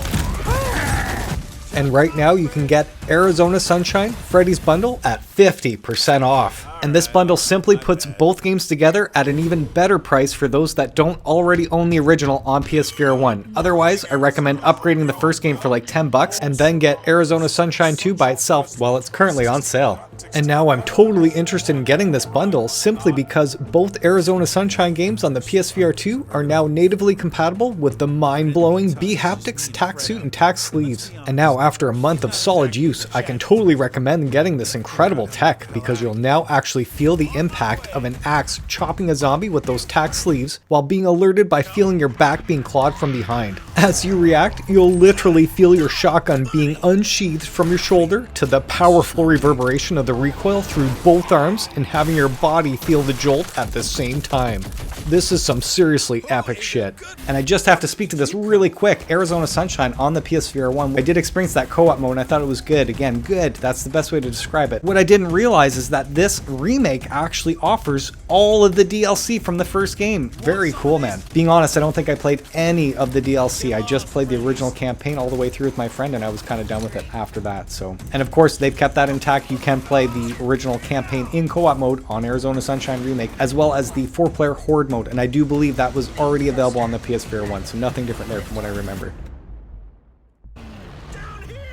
A: And right now you can get Arizona Sunshine Freddy's Bundle at 50% off. And this bundle simply puts both games together at an even better price for those that don't already own the original on PSVR 1. Otherwise, I recommend upgrading the first game for like $10 and then get Arizona Sunshine 2 by itself while it's currently on sale. And now I'm totally interested in getting this bundle simply because both Arizona Sunshine games on the PSVR 2 are now natively compatible with the mind-blowing bHaptics tack suit and tack sleeves. And now after a month of solid use, I can totally recommend getting this incredible tech because you'll now actually feel the impact of an axe chopping a zombie with those tack sleeves while being alerted by feeling your back being clawed from behind. As you react, you'll literally feel your shotgun being unsheathed from your shoulder to the powerful reverberation of the recoil through both arms and having your body feel the jolt at the same time. This is some seriously epic shit. And I just have to speak to this really quick. Arizona Sunshine on the PSVR 1. I did experience that co-op mode and I thought it was good. Again, good. That's the best way to describe it. What I didn't realize is that this remake actually offers all of the DLC from the first game. Very cool, man. Being honest, I don't think I played any of the DLC. I just played the original campaign all the way through with my friend and I was kind of done with it after that. So, and of course, they've kept that intact. You can play the original campaign in co-op mode on Arizona Sunshine Remake, as well as the 4-player Horde mode. And I do believe that was already available on the PSVR 1, so nothing different there from what I remember.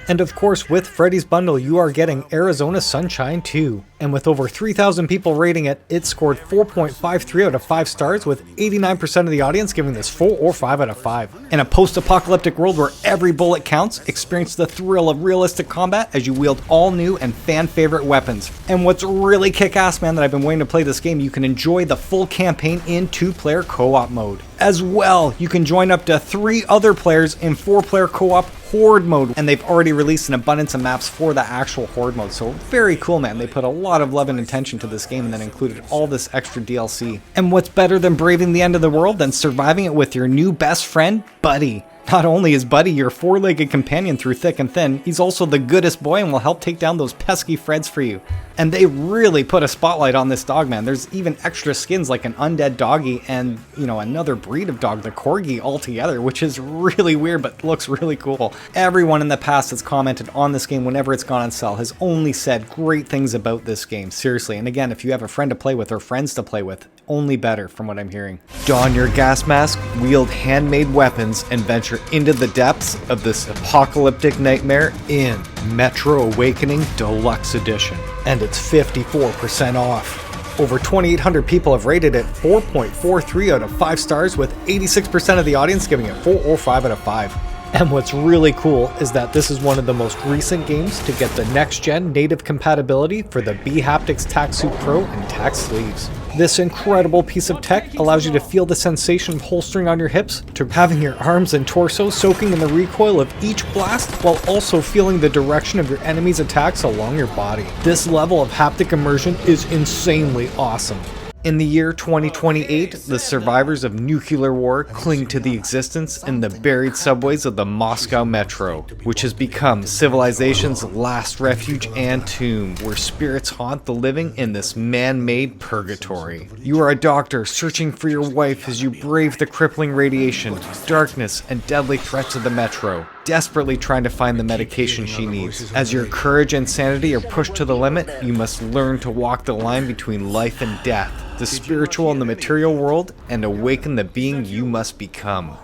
A: And of course, with Freddy's Bundle, you are getting Arizona Sunshine 2. And with over 3,000 people rating it, it scored 4.53 out of 5 stars, with 89% of the audience giving this 4 or 5 out of 5. In a post-apocalyptic world where every bullet counts, experience the thrill of realistic combat as you wield all new and fan-favorite weapons. And what's really kick-ass, man, that I've been waiting to play this game, you can enjoy the full campaign in 2-player co-op mode. As well, you can join up to 3 other players in 4-player co-op Horde mode, and they've already released an abundance of maps for the actual Horde mode, so very cool, man. They put a lot of love and attention to this game and then included all this extra DLC. And what's better than braving the end of the world than surviving it with your new best friend, Buddy? Not only is Buddy your 4-legged companion through thick and thin, he's also the goodest boy and will help take down those pesky Freds for you. And they really put a spotlight on this dog, man. There's even extra skins like an undead doggy and, you know, another breed of dog, the Corgi, altogether, which is really weird but looks really cool. Everyone in the past that's commented on this game whenever it's gone on sale has only said great things about this game, seriously. And again, if you have a friend to play with or friends to play with, only better from what I'm hearing. Don your gas mask, wield handmade weapons, and venture into the depths of this apocalyptic nightmare in Metro Awakening Deluxe Edition. And it's 54% off. Over 2,800 people have rated it 4.43 out of 5 stars, with 86% of the audience giving it 4 or 5 out of 5. And what's really cool is that this is one of the most recent games to get the next-gen native compatibility for the bHaptics Tack Suit Pro and Tack Sleeves. This incredible piece of tech allows you to feel the sensation of holstering on your hips, to having your arms and torso soaking in the recoil of each blast, while also feeling the direction of your enemy's attacks along your body. This level of haptic immersion is insanely awesome. In the year 2028, the survivors of nuclear war cling to the existence in the buried subways of the Moscow Metro, which has become civilization's last refuge and tomb, where spirits haunt the living in this man-made purgatory. You are a doctor searching for your wife as you brave the crippling radiation, darkness, and deadly threats of the Metro, desperately trying to find the medication she needs. As your courage and sanity are pushed to the limit, you must learn to walk the line between life and death, the spiritual and the material world, and awaken the being you must become.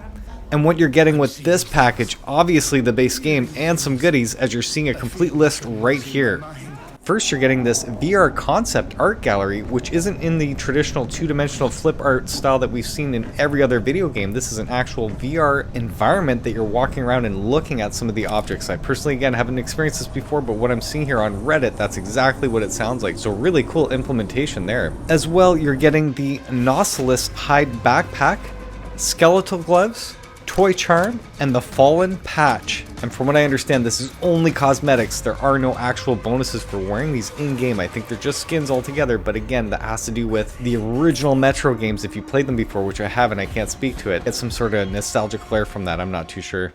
A: And what you're getting with this package, obviously the base game and some goodies, as you're seeing a complete list right here. First, you're getting this VR concept art gallery, which isn't in the traditional two-dimensional flip art style that we've seen in every other video game. This is an actual VR environment that you're walking around and looking at some of the objects. I personally, again, haven't experienced this before, but what I'm seeing here on Reddit, that's exactly what it sounds like. So really cool implementation there. As well, you're getting the Nautilus hide backpack, skeletal gloves, toy charm, and the fallen patch. And from what I understand, this is only cosmetics. There are no actual bonuses for wearing these in-game. I think they're just skins altogether, but again, that has to do with the original Metro games. If you played them before, which I haven't, I can't speak to it. Get some sort of nostalgic flair from that, I'm not too sure.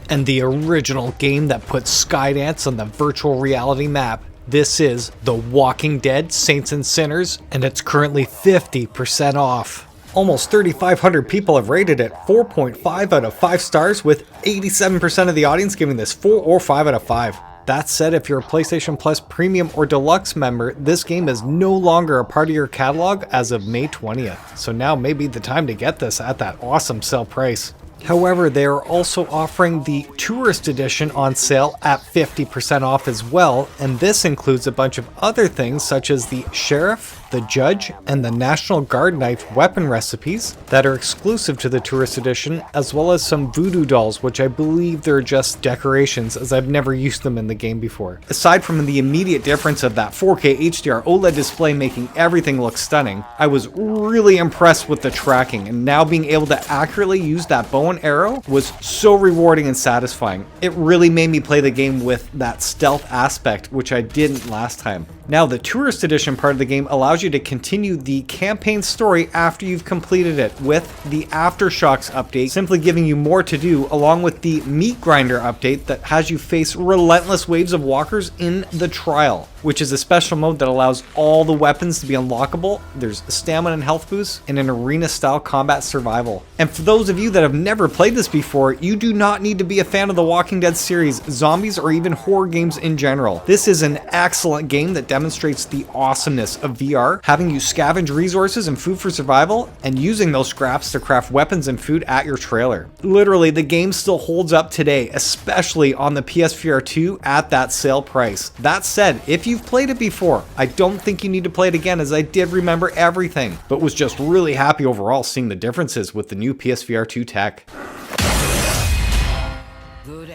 A: And the original game that put Skydance on the virtual reality map. This is The Walking Dead Saints and Sinners, and it's currently 50% off. Almost 3,500 people have rated it 4.5 out of 5 stars, with 87% of the audience giving this 4 or 5 out of 5. That said, if you're a PlayStation Plus Premium or Deluxe member, this game is no longer a part of your catalog as of May 20th. So now may be the time to get this at that awesome sale price. However, they are also offering the Tourist Edition on sale at 50% off as well, and this includes a bunch of other things such as the Sheriff, the Judge, and the National Guard knife weapon recipes that are exclusive to the Tourist Edition, as well as some voodoo dolls, which I believe they're just decorations, as I've never used them in the game before. Aside from the immediate difference of that 4K HDR OLED display making everything look stunning, I was really impressed with the tracking, and now being able to accurately use that bow and arrow was so rewarding and satisfying. It really made me play the game with that stealth aspect, which I didn't last time. Now, the Tourist Edition part of the game allows you to continue the campaign story after you've completed it, with the Aftershocks update simply giving you more to do, along with the Meat Grinder update that has you face relentless waves of walkers in the Trial, which is a special mode that allows all the weapons to be unlockable. There's stamina and health boosts, and an arena-style combat survival. And for those of you that have never played this before, you do not need to be a fan of the Walking Dead series, zombies, or even horror games in general. This is an excellent game that demonstrates the awesomeness of VR, having you scavenge resources and food for survival, and using those scraps to craft weapons and food at your trailer. Literally, the game still holds up today, especially on the PSVR2 at that sale price. That said, if you've played it before, I don't think you need to play it again, as I did remember everything, but was just really happy overall seeing the differences with the new PSVR2 tech.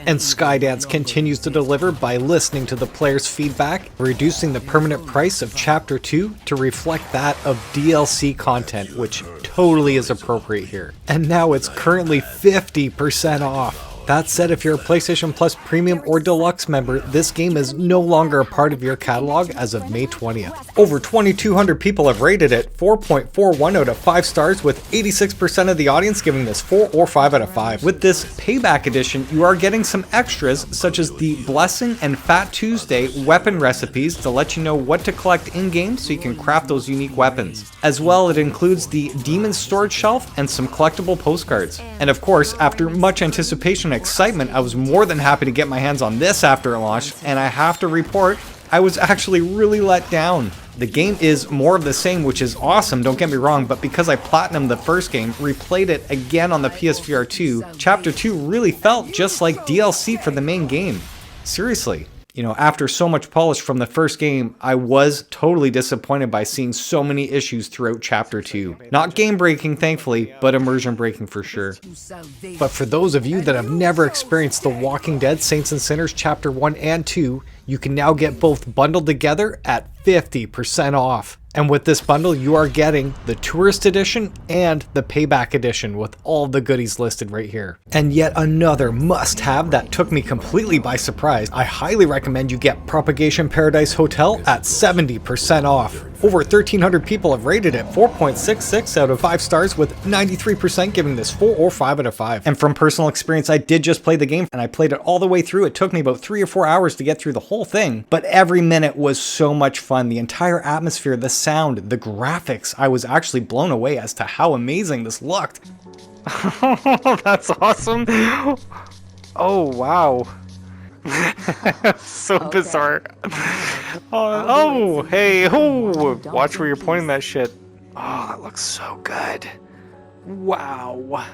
A: And Skydance continues to deliver by listening to the players' feedback, reducing the permanent price of Chapter 2 to reflect that of DLC content, which totally is appropriate here. And now it's currently 50% off. That said, if you're a PlayStation Plus Premium or Deluxe member, this game is no longer a part of your catalog as of May 20th. Over 2,200 people have rated it 4.41 out of 5 stars, with 86% of the audience giving this 4 or 5 out of 5. With this Payback Edition, you are getting some extras such as the Blessing and Fat Tuesday weapon recipes to let you know what to collect in-game so you can craft those unique weapons. As well, it includes the Demon Storage Shelf and some collectible postcards. And of course, after much anticipation and excitement, I was more than happy to get my hands on this after it launched, and I have to report, I was actually really let down. The game is more of the same, which is awesome, don't get me wrong, but because I platinumed the first game, replayed it again on the PSVR2, Chapter 2 really felt just like DLC for the main game. Seriously. You know, after so much polish from the first game, I was totally disappointed by seeing so many issues throughout Chapter 2. Not game-breaking, thankfully, but immersion-breaking for sure. But for those of you that have never experienced The Walking Dead Saints and Sinners Chapter 1 and 2, you can now get both bundled together at 50% off. And with this bundle, you are getting the Tourist Edition and the Payback Edition with all the goodies listed right here. And yet another must-have that took me completely by surprise. I highly recommend you get Propagation Paradise Hotel at 70% off. Over 1,300 people have rated it 4.66 out of 5 stars, with 93% giving this 4 or 5 out of 5. And from personal experience, I did just play the game and I played it all the way through. It took me about 3 or 4 hours to get through the whole thing, but every minute was so much fun. The entire atmosphere, the sound, the graphics, I was actually blown away as to how amazing this looked.
E: That's awesome. Oh, wow. So bizarre. Oh, hey, oh, watch where you're pointing that shit. Oh, that looks so good. Wow.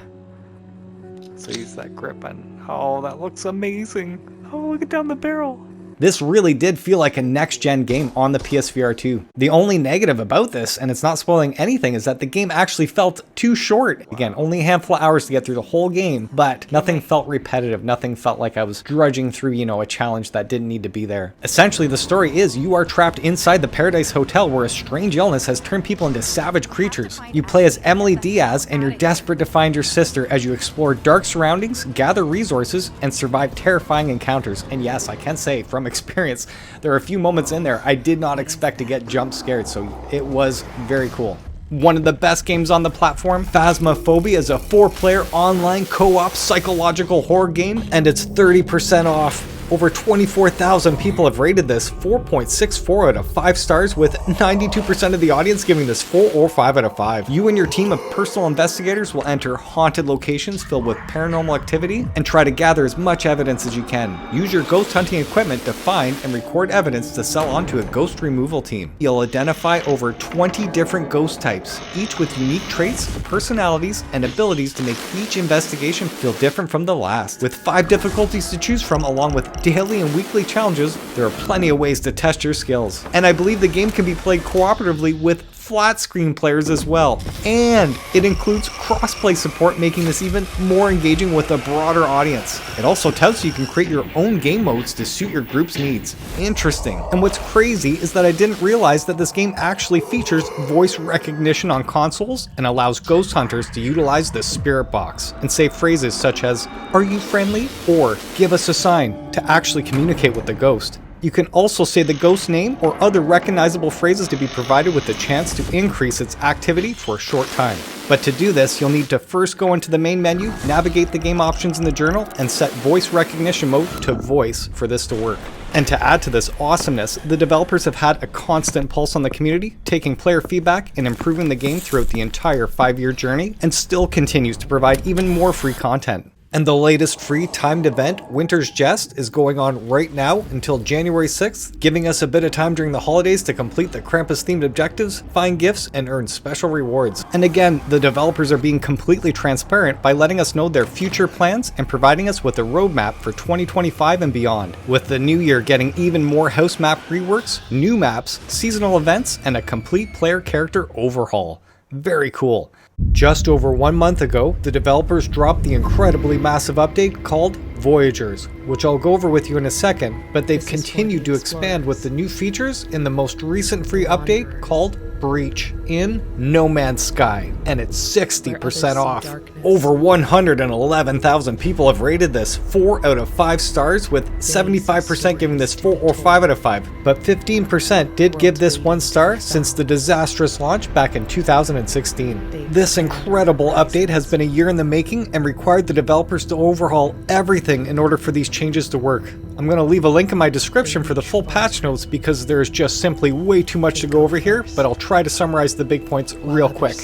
E: So use that grip and oh, that looks amazing. Oh, look at down the barrel.
A: This really did feel like a next-gen game on the PSVR 2. The only negative about this, and it's not spoiling anything, is that the game actually felt too short. Again, only a handful of hours to get through the whole game, but nothing felt repetitive. Nothing felt like I was drudging through, you know, a challenge that didn't need to be there. Essentially, the story is you are trapped inside the Paradise Hotel where a strange illness has turned people into savage creatures. You play as Emily Diaz, and you're desperate to find your sister as you explore dark surroundings, gather resources, and survive terrifying encounters. And yes, I can say, from experience, there are a few moments in there I did not expect to get jump scared, so it was very cool. One of the best games on the platform, Phasmophobia, is a 4-player online co-op psychological horror game, and it's 30% off. Over 24,000 people have rated this 4.64 out of 5 stars, with 92% of the audience giving this 4 or 5 out of 5. You and your team of personal investigators will enter haunted locations filled with paranormal activity and try to gather as much evidence as you can. Use your ghost hunting equipment to find and record evidence to sell onto a ghost removal team. You'll identify over 20 different ghost types, each with unique traits, personalities, and abilities to make each investigation feel different from the last. With 5 difficulties to choose from, along with daily and weekly challenges, there are plenty of ways to test your skills. And I believe the game can be played cooperatively with flat screen players as well. And it includes crossplay support, making this even more engaging with a broader audience. It also tells you can create your own game modes to suit your group's needs. Interesting. And what's crazy is that I didn't realize that this game actually features voice recognition on consoles and allows ghost hunters to utilize the spirit box and say phrases such as, "Are you friendly?" or "Give us a sign," to actually communicate with the ghost. You can also say the ghost name or other recognizable phrases to be provided with the chance to increase its activity for a short time. But to do this, you'll need to first go into the main menu, navigate the game options in the journal, and set voice recognition mode to voice for this to work. And to add to this awesomeness, the developers have had a constant pulse on the community, taking player feedback and improving the game throughout the entire 5-year journey, and still continues to provide even more free content. And the latest free timed event, Winter's Jest, is going on right now until January 6th, giving us a bit of time during the holidays to complete the Krampus-themed objectives, find gifts, and earn special rewards. And again, the developers are being completely transparent by letting us know their future plans and providing us with a roadmap for 2025 and beyond, with the new year getting even more house map reworks, new maps, seasonal events, and a complete player character overhaul. Very cool. Just over 1 month ago, the developers dropped the incredibly massive update called Voyagers, which I'll go over with you in a second, but they've continued to expand with the new features in the most recent free update called Breach in No Man's Sky, and it's 60% off. Over 111,000 people have rated this 4 out of 5 stars, with 75% giving this 4 or 5 out of 5, but 15% did give this 1 star since the disastrous launch back in 2016. This incredible update has been a year in the making and required the developers to overhaul everything in order for these changes to work. I'm going to leave a link in my description for the full patch notes because there's just simply way too much to go over here, but I'll try to summarize the big points real quick.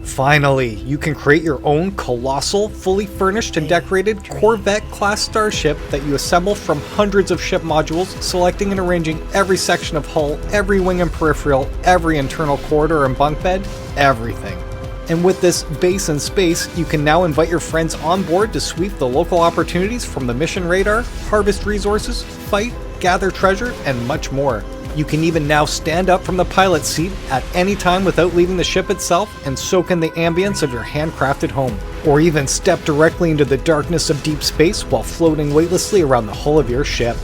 A: Finally, you can create your own colossal, fully furnished and decorated Corvette-class starship that you assemble from hundreds of ship modules, selecting and arranging every section of hull, every wing and peripheral, every internal corridor and bunk bed, everything. And with this base in space, you can now invite your friends on board to sweep the local opportunities from the mission radar, harvest resources, fight, gather treasure, and much more. You can even now stand up from the pilot's seat at any time without leaving the ship itself and soak in the ambience of your handcrafted home. Or even step directly into the darkness of deep space while floating weightlessly around the hull of your ship.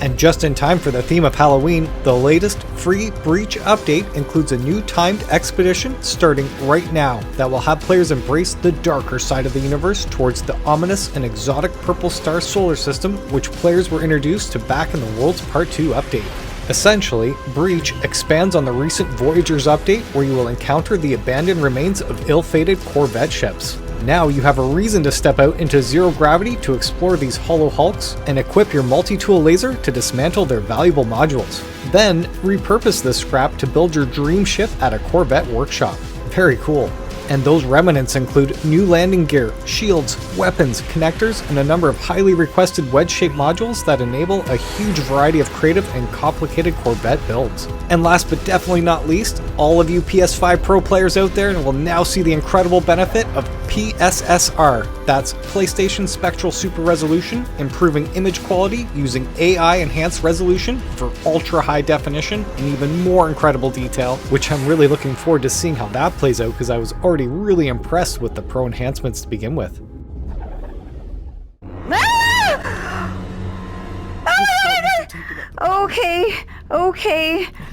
A: And just in time for the theme of Halloween, the latest free Breach update includes a new timed expedition starting right now that will have players embrace the darker side of the universe towards the ominous and exotic purple star solar system, which players were introduced to back in the World's Part 2 update. Essentially, Breach expands on the recent Voyagers update where you will encounter the abandoned remains of ill-fated Corvette ships. Now you have a reason to step out into zero gravity to explore these hollow hulks and equip your multi-tool laser to dismantle their valuable modules. Then repurpose this scrap to build your dream ship at a Corvette workshop. Very cool. And those remnants include new landing gear, shields, weapons, connectors, and a number of highly requested wedge-shaped modules that enable a huge variety of creative and complicated Corvette builds. And last but definitely not least, all of you PS5 Pro players out there will now see the incredible benefit of PSSR. That's PlayStation Spectral Super Resolution, improving image quality using AI-enhanced resolution for ultra-high definition and even more incredible detail, which I'm really looking forward to seeing how that plays out because I was already really impressed with the Pro enhancements to begin with.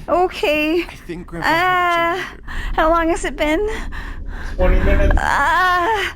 B: Okay. How long has it been?
A: 20 minutes.
B: Why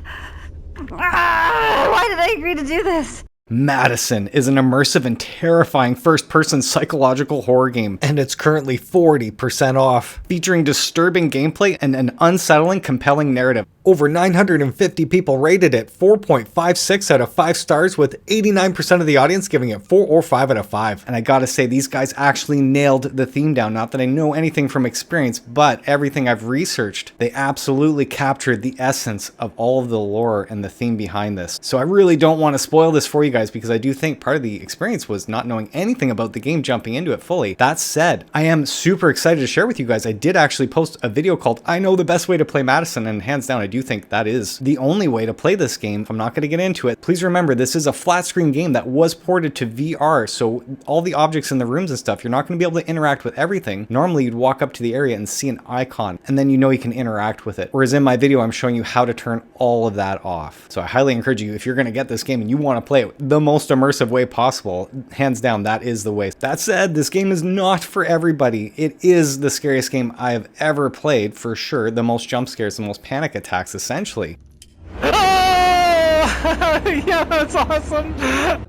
B: did I agree to do this?
A: MADiSON is an immersive and terrifying first-person psychological horror game, and it's currently 40% off, featuring disturbing gameplay and an unsettling, compelling narrative. Over 950 people rated it 4.56 out of 5 stars, with 89% of the audience giving it 4 or 5 out of 5. And I gotta say, these guys actually nailed the theme down. Not that I know anything from experience, but everything I've researched, they absolutely captured the essence of all of the lore and the theme behind this. So I really don't want to spoil this for you guys, because I do think part of the experience was not knowing anything about the game, jumping into it fully. That said, I am super excited to share with you guys. I did actually post a video called I Know the Best Way to Play MADiSON, and hands down, I do think that is the only way to play this game. I'm not going to get into it. Please remember, this is a flat screen game that was ported to VR, so all the objects in the rooms and stuff, you're not going to be able to interact with everything. Normally, you'd walk up to the area and see an icon, and then you know you can interact with it. Whereas in my video, I'm showing you how to turn all of that off. So I highly encourage you, if you're going to get this game and you want to play it the most immersive way possible, hands down, that is the way. That said, this game is not for everybody. It is the scariest game I have ever played, for sure. The most jump scares, the most panic attacks, essentially.
E: Oh! Yeah, that's awesome! Yeah,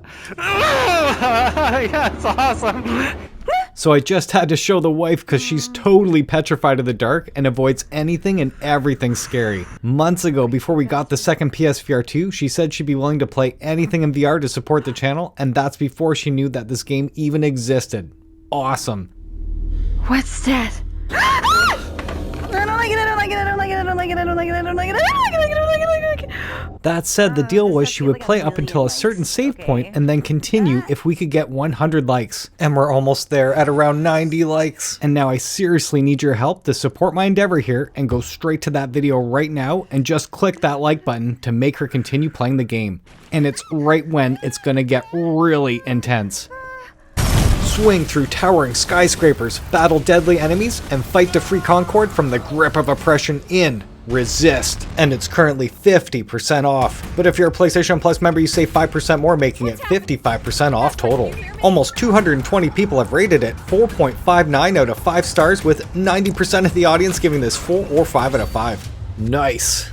E: that's awesome!
A: So I just had to show the wife because she's totally petrified of the dark and avoids anything and everything scary. Months ago, before we got the second PSVR 2, she said she'd be willing to play anything in VR to support the channel, and that's before she knew that this game even existed. Awesome.
B: What's that? I don't like it.
A: That said, the deal was she would play up until a certain save point and then continue if we could get 100 likes. And we're almost there at around 90 likes. And now I seriously need your help to support my endeavor here and go straight to that video right now and just click that like button to make her continue playing the game. And it's right when it's gonna get really intense. Swing through towering skyscrapers, battle deadly enemies, and fight to free Concord from the grip of oppression in Resist. And it's currently 50% off. But if you're a PlayStation Plus member, you save 5% more, making it 55% off total. Almost 220 people have rated it 4.59 out of 5 stars, with 90% of the audience giving this 4 or 5 out of 5. Nice.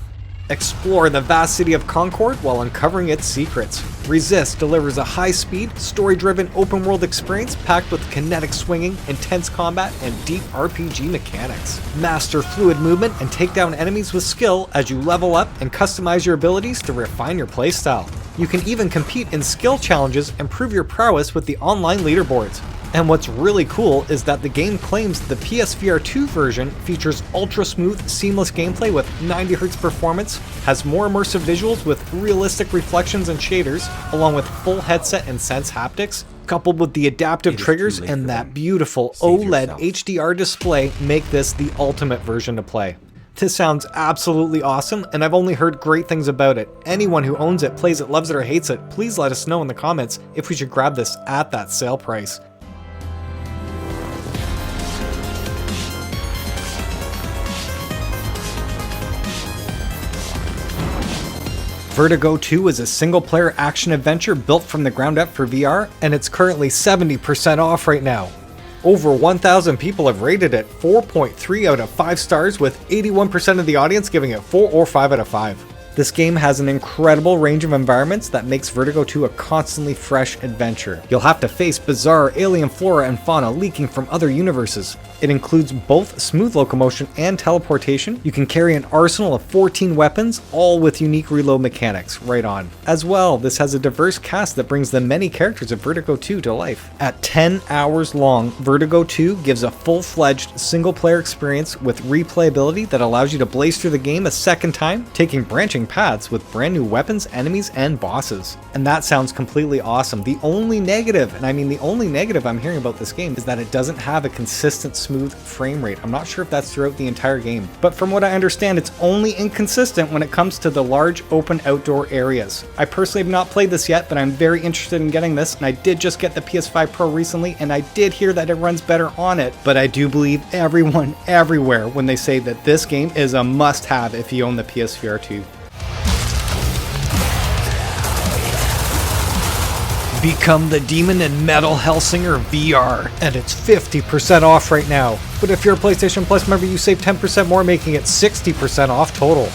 A: Explore the vast city of Concord while uncovering its secrets. Resist delivers a high-speed, story-driven open-world experience packed with kinetic swinging, intense combat, and deep RPG mechanics. Master fluid movement and take down enemies with skill as you level up and customize your abilities to refine your playstyle. You can even compete in skill challenges and prove your prowess with the online leaderboards. And what's really cool is that the game claims the PSVR 2 version features ultra-smooth, seamless gameplay with 90Hz performance, has more immersive visuals with realistic reflections and shaders, along with full headset and sense haptics, coupled with the adaptive triggers and that beautiful OLED HDR display, make this the ultimate version to play. This sounds absolutely awesome, and I've only heard great things about it. Anyone who owns it, plays it, loves it, or hates it, please let us know in the comments if we should grab this at that sale price. Vertigo 2 is a single-player action-adventure built from the ground up for VR, and it's currently 70% off right now. Over 1,000 people have rated it 4.3 out of 5 stars, with 81% of the audience giving it 4 or 5 out of 5. This game has an incredible range of environments that makes Vertigo 2 a constantly fresh adventure. You'll have to face bizarre alien flora and fauna leaking from other universes. It includes both smooth locomotion and teleportation. You can carry an arsenal of 14 weapons, all with unique reload mechanics. Right on. As well, this has a diverse cast that brings the many characters of Vertigo 2 to life. At 10 hours long, Vertigo 2 gives a full-fledged single-player experience with replayability that allows you to blaze through the game a second time, taking branching paths with brand new weapons, enemies, and bosses. And that sounds completely awesome. The only negative, and I mean the only negative I'm hearing about this game, is that it doesn't have a consistent smooth frame rate. I'm not sure if that's throughout the entire game, but from what I understand, it's only inconsistent when it comes to the large open outdoor areas. I personally have not played this yet, but I'm very interested in getting this, and I did just get the PS5 Pro recently, and I did hear that it runs better on it, but I do believe everyone everywhere when they say that this game is a must-have if you own the PSVR 2. Become the demon in Metal Hellsinger VR, and it's 50% off right now. But if you're a PlayStation Plus member, you save 10% more, making it 60% off total.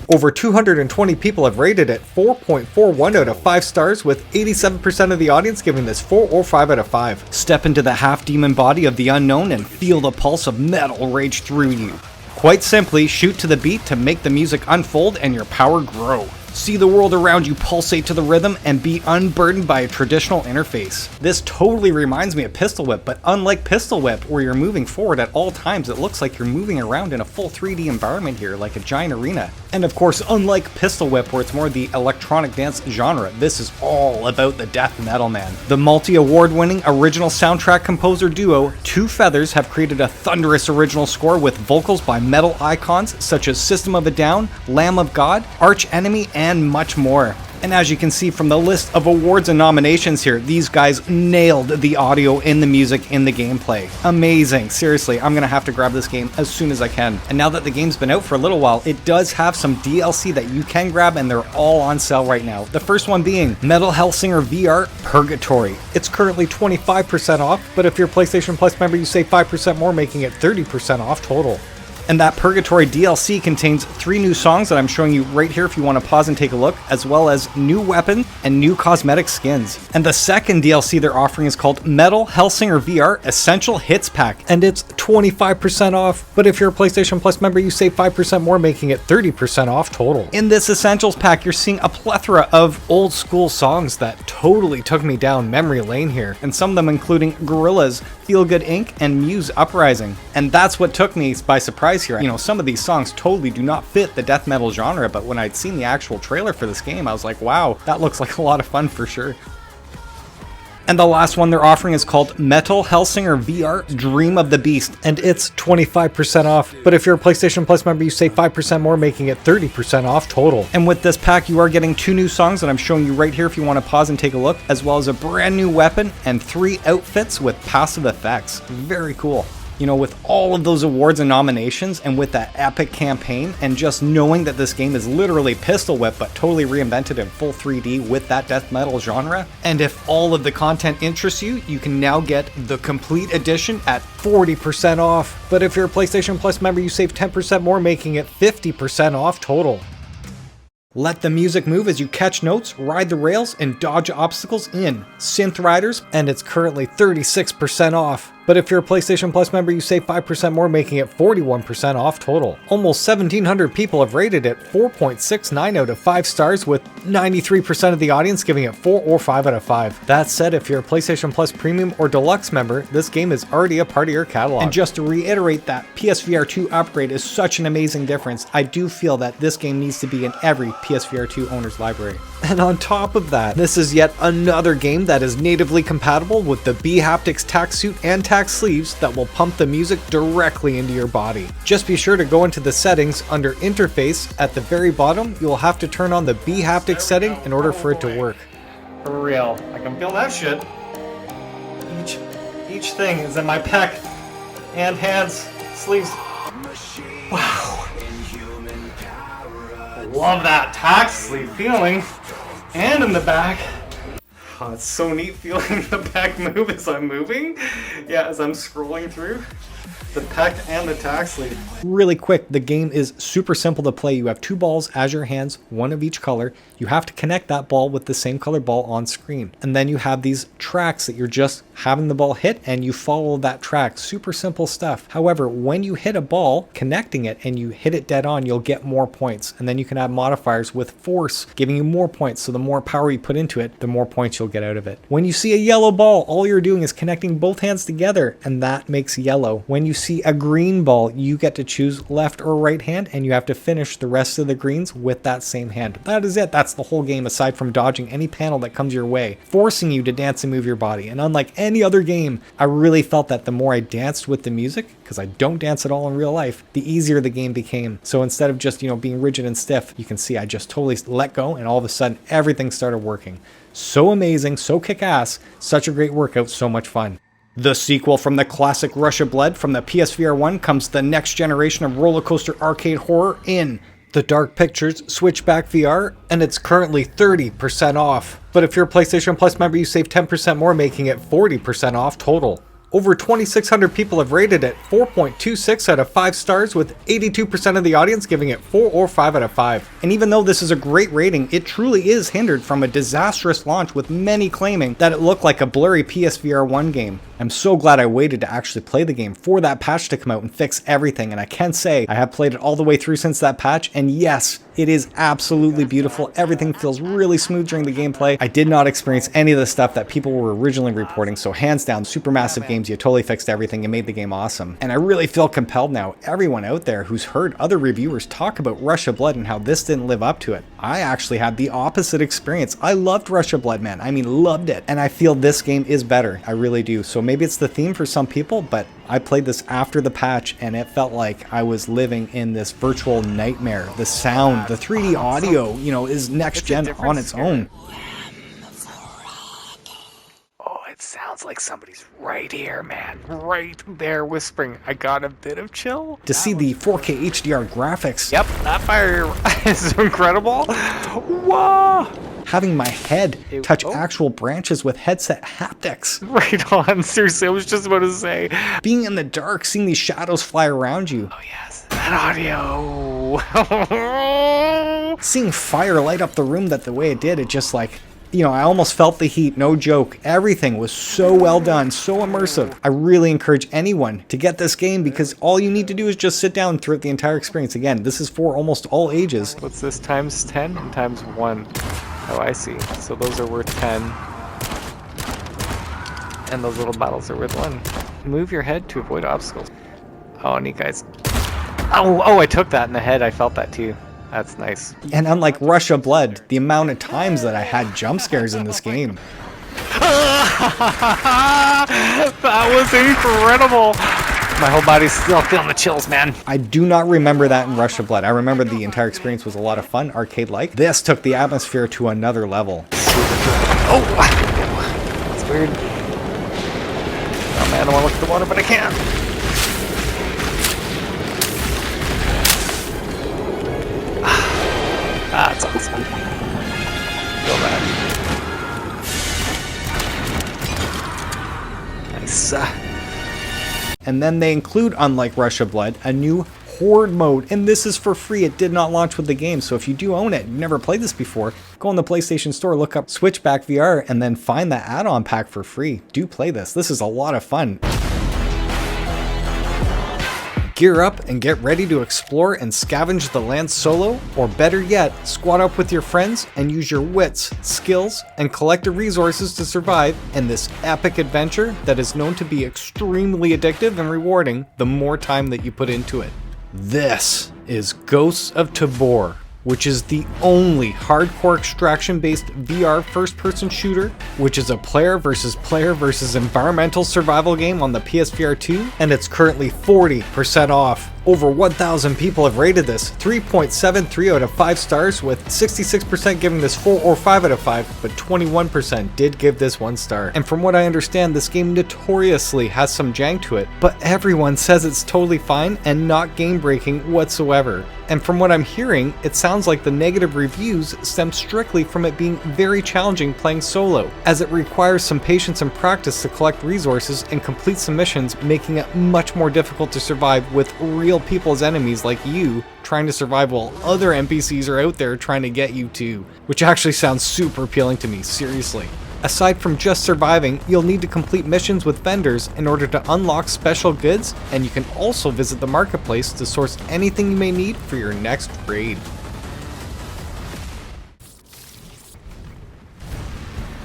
A: Over 220 people have rated it 4.41 out of 5 stars, with 87% of the audience giving this 4 or 5 out of 5. Step into the half-demon body of the unknown and feel the pulse of metal rage through you. Quite simply, shoot to the beat to make the music unfold and your power grow. See the world around you pulsate to the rhythm and be unburdened by a traditional interface. This totally reminds me of Pistol Whip, but unlike Pistol Whip, where you're moving forward at all times, it looks like you're moving around in a full 3D environment here, like a giant arena. And of course, unlike Pistol Whip, where it's more the electronic dance genre, this is all about the death metal, man. The multi-award-winning original soundtrack composer duo, Two Feathers, have created a thunderous original score with vocals by metal icons such as System of a Down, Lamb of God, Arch Enemy, and much more. And as you can see from the list of awards and nominations here, these guys nailed the audio in the music in the gameplay. Amazing. Seriously, I'm gonna have to grab this game as soon as I can. And now that the game's been out for a little while, it does have some DLC that you can grab, and they're all on sale right now. The first one being Metal Hellsinger VR Purgatory. It's currently 25% off, but if you're a PlayStation Plus member, you save 5% more, making it 30% off total. And that Purgatory DLC contains 3 new songs that I'm showing you right here if you want to pause and take a look, as well as new weapons and new cosmetic skins. And the second DLC they're offering is called Metal Hellsinger VR Essential Hits Pack, and it's 25% off, but if you're a PlayStation Plus member, you save 5% more, making it 30% off total. In this Essentials pack, you're seeing a plethora of old school songs that totally took me down memory lane here, and some of them including Gorillaz, Feel Good Inc., and Muse Uprising. And that's what took me by surprise here. You know, some of these songs totally do not fit the death metal genre, but when I'd seen the actual trailer for this game, I was like, wow, that looks like a lot of fun for sure. And the last one they're offering is called Metal Hellsinger VR Dream of the Beast, and it's 25% off. But if you're a PlayStation Plus member, you save 5% more, making it 30% off total. And with this pack, you are getting 2 new songs that I'm showing you right here if you want to pause and take a look, as well as a brand new weapon and 3 outfits with passive effects. Very cool. You know, with all of those awards and nominations, and with that epic campaign, and just knowing that this game is literally Pistol Whip but totally reinvented in full 3D with that death metal genre, and if all of the content interests you, you can now get the complete edition at 40% off. But if you're a PlayStation Plus member, you save 10% more, making it 50% off total. Let the music move as you catch notes, ride the rails, and dodge obstacles in Synth Riders, and it's currently 36% off. But if you're a PlayStation Plus member, you save 5% more, making it 41% off total. Almost 1,700 people have rated it 4.69 out of 5 stars, with 93% of the audience giving it 4 or 5 out of 5. That said, if you're a PlayStation Plus Premium or Deluxe member, this game is already a part of your catalog. And just to reiterate, that PSVR 2 upgrade is such an amazing difference. I do feel that this game needs to be in every PSVR 2 owner's library. And on top of that, this is yet another game that is natively compatible with the bHaptics tack suit and tack sleeves that will pump the music directly into your body. Just be sure to go into the settings under interface. At the very bottom, you will have to turn on the bHaptics setting in order for it to work.
E: For real, I can feel that shit. Each thing is in my pec and hands, sleeves. Wow. love that tax sleeve feeling. And in the back. Oh, it's so neat feeling the back move as I'm moving. Yeah, as I'm scrolling through. The peck and the tax sleeve.
A: Really quick, the game is super simple to play. You have 2 balls as your hands, 1 of each color. You have to connect that ball with the same color ball on screen. And then you have these tracks that you're just having the ball hit and you follow that track. Super simple stuff. However, when you hit a ball, connecting it and you hit it dead on, you'll get more points. And then you can add modifiers with force, giving you more points. So the more power you put into it, the more points you'll get out of it. When you see a yellow ball, all you're doing is connecting both hands together and that makes yellow. When you see a green ball, you get to choose left or right hand and you have to finish the rest of the greens with that same hand. That is it. That's the whole game, aside from dodging any panel that comes your way, forcing you to dance and move your body. And unlike any other game, I really felt that the more I danced with the music, because I don't dance at all in real life, the easier the game became. So instead of just, being rigid and stiff, you can see I just totally let go and all of a sudden everything started working. So amazing, so kick-ass, such a great workout, so much fun. The sequel from the classic Rush of Blood from the PSVR 1 comes the next generation of roller coaster arcade horror in The Dark Pictures Switchback VR, and it's currently 30% off. But if you're a PlayStation Plus member, you save 10% more, making it 40% off total. Over 2,600 people have rated it 4.26 out of 5 stars, with 82% of the audience giving it 4 or 5 out of 5. And even though this is a great rating, it truly is hindered from a disastrous launch, with many claiming that it looked like a blurry PSVR 1 game. I'm so glad I waited to actually play the game for that patch to come out and fix everything, and I can say I have played it all the way through since that patch, and yes, it is absolutely beautiful. Everything feels really smooth during the gameplay. I did not experience any of the stuff that people were originally reporting, so hands down, Supermassive Games, you totally fixed everything and made the game awesome. And I really feel compelled now, everyone out there who's heard other reviewers talk about Rush of Blood and how this didn't live up to it, I actually had the opposite experience. I loved Rush of Blood, man. I mean, loved it. And I feel this game is better. I really do. So maybe it's the theme for some people, but I played this after the patch and it felt like I was living in this virtual nightmare. The sound, the 3D audio, is next gen on its own.
E: Oh, it sounds like somebody's right here, man. Right there whispering. I got a bit of chill.
A: To see the 4K HDR graphics.
E: Yep, that fire is incredible. Whoa!
A: Having my head touch actual branches with headset haptics.
E: Right on, seriously, I was just about to say.
A: Being in the dark, seeing these shadows fly around you.
E: Oh yes, that audio.
A: Seeing fire light up the room the way it did, it just I almost felt the heat, no joke. Everything was so well done, so immersive. I really encourage anyone to get this game because all you need to do is just sit down throughout the entire experience. Again, this is for almost all ages.
E: What's this, times 10 and times 1? Oh, I see. So those are worth 10. And those little bottles are worth 1. Move your head to avoid obstacles. Oh, neat, guys. Oh, I took that in the head. I felt that too. That's nice.
A: And unlike Rush of Blood, the amount of times that I had jump scares in this game.
E: That was incredible. My whole body's still feeling the chills, man.
A: I do not remember that in Rush of Blood. I remember the entire experience was a lot of fun, arcade-like. This took the atmosphere to another level.
E: Oh, that's weird. Oh man, I want to look at the water, but I can't. That's awesome. Feel that. Nice.
A: And then they include, unlike Rush of Blood, a new Horde mode, and this is for free. It did not launch with the game, so if you do own it, you've never played this before, go on the PlayStation Store, look up Switchback VR, and then find that add-on pack for free. Do play this. This is a lot of fun. Gear up and get ready to explore and scavenge the land solo, or better yet, squad up with your friends and use your wits, skills, and collective resources to survive in this epic adventure that is known to be extremely addictive and rewarding the more time that you put into it. This is Ghosts of Tabor, which is the only hardcore extraction-based VR first-person shooter, which is a player versus environmental survival game on the PSVR 2, and it's currently 40% off. Over 1,000 people have rated this, 3.73 out of 5 stars, with 66% giving this 4 or 5 out of 5, but 21% did give this 1 star. And from what I understand, this game notoriously has some jank to it, but everyone says it's totally fine and not game-breaking whatsoever. And from what I'm hearing, it sounds like the negative reviews stem strictly from it being very challenging playing solo, as it requires some patience and practice to collect resources and complete some missions, making it much more difficult to survive with real people as enemies like you trying to survive while other NPCs are out there trying to get you too, which actually sounds super appealing to me, seriously. Aside from just surviving, you'll need to complete missions with vendors in order to unlock special goods, and you can also visit the marketplace to source anything you may need for your next raid.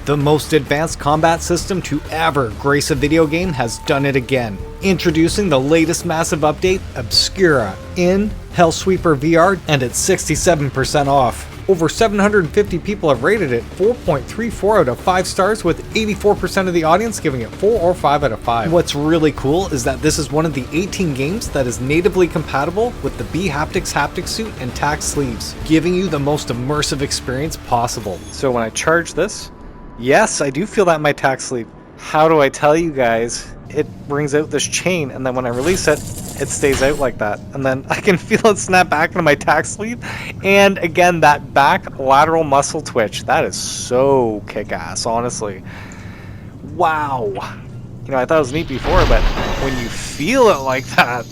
A: The most advanced combat system to ever grace a video game has done it again. Introducing the latest massive update, Obscura, in Hellsweeper VR, and it's 67% off. Over 750 people have rated it, 4.34 out of 5 stars, with 84% of the audience giving it 4 or 5 out of 5. What's really cool is that this is one of the 18 games that is natively compatible with the bHaptics haptic suit and tack sleeves, giving you the most immersive experience possible.
E: So when I charge this, yes, I do feel that in my tack sleeve. How do I tell you guys? It brings out this chain, and then when I release it, it stays out like that. And then I can feel it snap back into my tack sleeve. And again, that back lateral muscle twitch, that is so kick-ass, honestly. Wow. You know, I thought it was neat before, but when you feel it like that,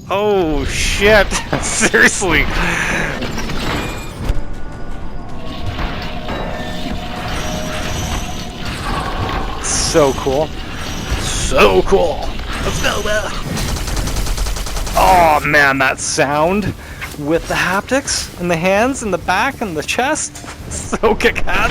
E: oh shit, seriously. So cool. So cool. Let's go, man. Oh man, that sound with the haptics and the hands and the back and the chest. So kick-ass.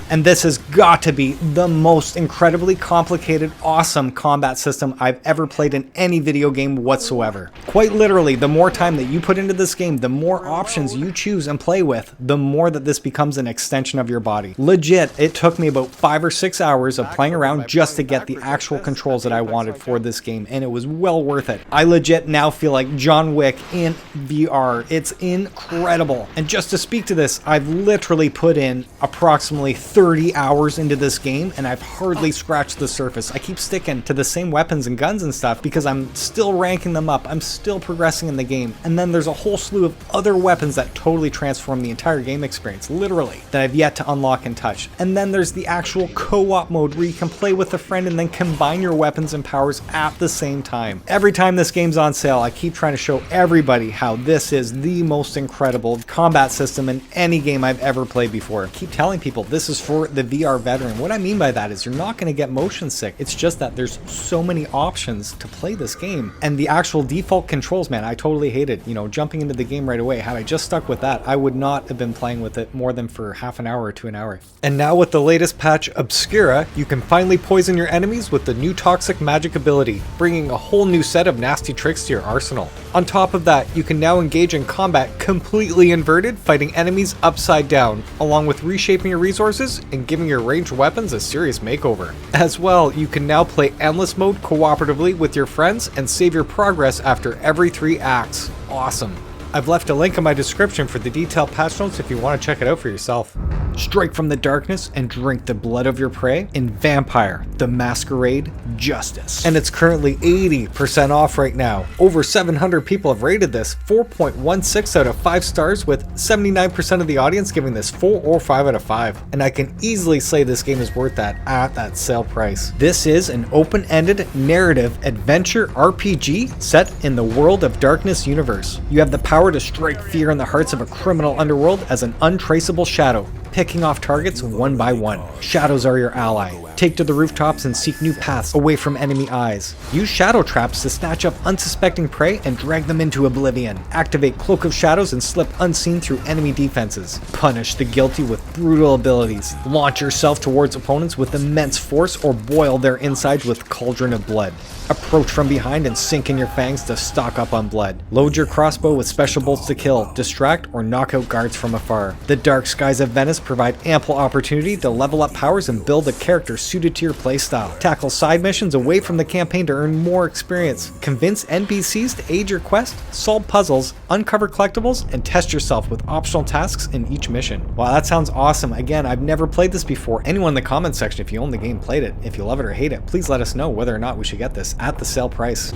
A: And this has got to be the most incredibly complicated, awesome combat system I've ever played in any video game whatsoever. Quite literally, the more time that you put into this game, the more options you choose and play with, the more that this becomes an extension of your body. Legit, it took me about 5 or 6 hours of playing around just to get the actual controls that I wanted for this game, and it was well worth it. I legit now feel like John Wick in VR. It's incredible. And just to speak to this, I've literally put in approximately 30 hours into this game, and I've hardly scratched the surface. I keep sticking to the same weapons and guns and stuff because I'm still ranking them up. I'm still progressing in the game. And then there's a whole slew of other weapons that totally transform the entire game experience, literally, that I've yet to unlock and touch. And then there's the actual co-op mode where you can play with a friend and then combine your weapons and powers at the same time. Every time this game's on sale, I keep trying to show everybody how this is the most incredible combat system in any game I've ever played before. I keep telling people this is for the VR veteran. What I mean by that is you're not going to get motion sick. It's just that there's so many options to play this game. And the actual default controls, man, I totally hated. You know, jumping into the game right away. Had I just stuck with that, I would not have been playing with it more than for half an hour to an hour. And now with the latest patch, Obscura, you can finally poison your enemies with the new toxic magic ability, bringing a whole new set of nasty tricks to your arsenal. On top of that, you can now engage in combat completely inverted, fighting enemies upside down, along with reshaping your resources and giving your ranged weapons a serious makeover. As well, you can now play endless mode cooperatively with your friends and save your progress after every 3 acts. Awesome. I've left a link in my description for the detailed patch notes if you want to check it out for yourself. Strike from the darkness and drink the blood of your prey in Vampire: The Masquerade Justice. And it's currently 80% off right now. Over 700 people have rated this, 4.16 out of 5 stars, with 79% of the audience giving this 4 or 5 out of 5. And I can easily say this game is worth that at that sale price. This is an open-ended narrative adventure RPG set in the World of Darkness universe. You have the power to strike fear in the hearts of a criminal underworld as an untraceable shadow, picking off targets one by one. Shadows are your ally. Take to the rooftops and seek new paths away from enemy eyes. Use shadow traps to snatch up unsuspecting prey and drag them into oblivion. Activate Cloak of Shadows and slip unseen through enemy defenses. Punish the guilty with brutal abilities. Launch yourself towards opponents with immense force or boil their insides with Cauldron of Blood. Approach from behind and sink in your fangs to stock up on blood. Load your crossbow with special bolts to kill, distract, or knock out guards from afar. The dark skies of Venice provide ample opportunity to level up powers and build a character suited to your playstyle. Tackle side missions away from the campaign to earn more experience. Convince NPCs to aid your quest, solve puzzles, uncover collectibles, and test yourself with optional tasks in each mission. Wow, that sounds awesome. Again, I've never played this before. Anyone in the comments section, if you own the game, played it. If you love it or hate it, please let us know whether or not we should get this at the sale price.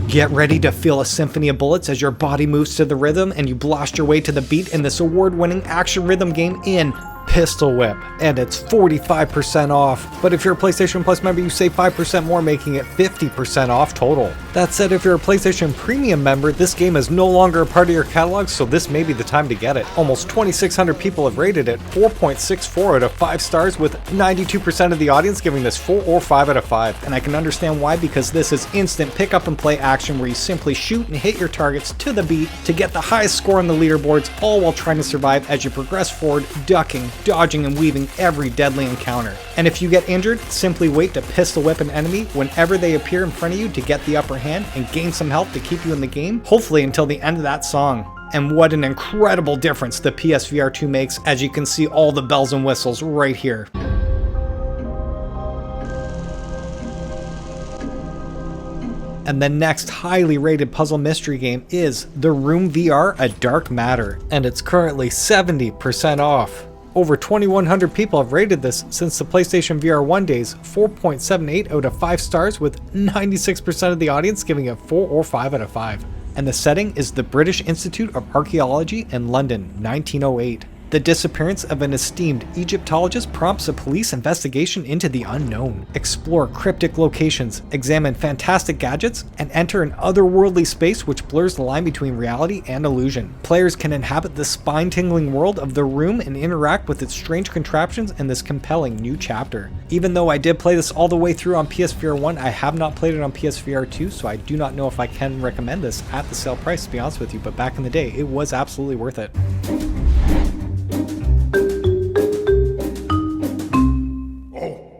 A: Get ready to feel a symphony of bullets as your body moves to the rhythm and you blast your way to the beat in this award-winning action rhythm game in Pistol Whip, and it's 45% off. But if you're a PlayStation Plus member, you save 5% more, making it 50% off total. That said, if you're a PlayStation Premium member, this game is no longer a part of your catalog, so this may be the time to get it. Almost 2,600 people have rated it 4.64 out of 5 stars, with 92% of the audience giving this 4 or 5 out of 5. And I can understand why, because this is instant pick up and play action where you simply shoot and hit your targets to the beat to get the highest score on the leaderboards, all while trying to survive as you progress forward, ducking, dodging and weaving every deadly encounter. And if you get injured, simply wait to pistol whip an enemy whenever they appear in front of you to get the upper hand and gain some health to keep you in the game, hopefully until the end of that song. And what an incredible difference the PSVR2 makes, as you can see all the bells and whistles right here. And the next highly rated puzzle mystery game is The Room VR: A Dark Matter, and it's currently 70% off. Over 2,100 people have rated this since the PlayStation VR 1 days, 4.78 out of 5 stars, with 96% of the audience giving it 4 or 5 out of 5. And the setting is the British Institute of Archaeology in London, 1908. The disappearance of an esteemed Egyptologist prompts a police investigation into the unknown. Explore cryptic locations, examine fantastic gadgets, and enter an otherworldly space which blurs the line between reality and illusion. Players can inhabit the spine-tingling world of The Room and interact with its strange contraptions in this compelling new chapter. Even though I did play this all the way through on PSVR 1, I have not played it on PSVR 2, so I do not know if I can recommend this at the sale price, to be honest with you, but back in the day, it was absolutely worth it.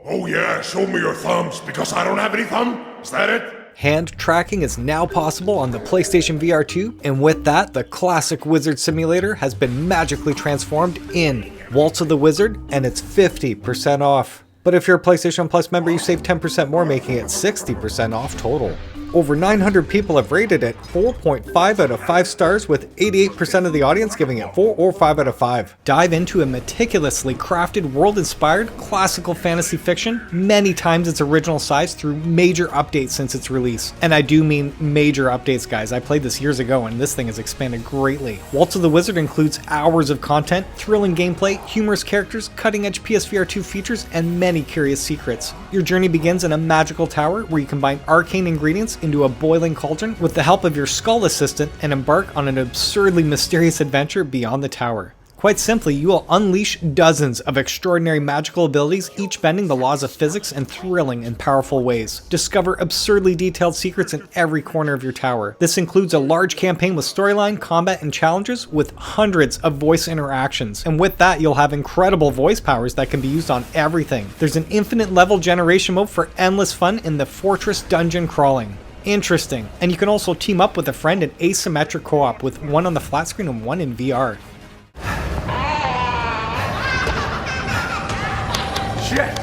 I: Oh yeah, show me your thumbs, because I don't have any thumb? Is that it?
A: Hand tracking is now possible on the PlayStation VR 2, and with that, the classic Wizard Simulator has been magically transformed in Waltz of the Wizard, and it's 50% off. But if you're a PlayStation Plus member, you save 10% more, making it 60% off total. Over 900 people have rated it 4.5 out of 5 stars, with 88% of the audience giving it 4 or 5 out of 5. Dive into a meticulously crafted, world-inspired, classical fantasy fiction many times its original size through major updates since its release. And I do mean major updates, guys. I played this years ago and this thing has expanded greatly. Waltz of the Wizard includes hours of content, thrilling gameplay, humorous characters, cutting-edge PSVR 2 features, and many curious secrets. Your journey begins in a magical tower where you combine arcane ingredients into a boiling cauldron with the help of your skull assistant and embark on an absurdly mysterious adventure beyond the tower. Quite simply, you will unleash dozens of extraordinary magical abilities, each bending the laws of physics in thrilling and powerful ways. Discover absurdly detailed secrets in every corner of your tower. This includes a large campaign with storyline, combat, and challenges with hundreds of voice interactions. And with that, you'll have incredible voice powers that can be used on everything. There's an infinite level generation mode for endless fun in the Fortress dungeon crawling. Interesting. And you can also team up with a friend in asymmetric co-op, with one on the flat screen and one in VR.
I: Shit!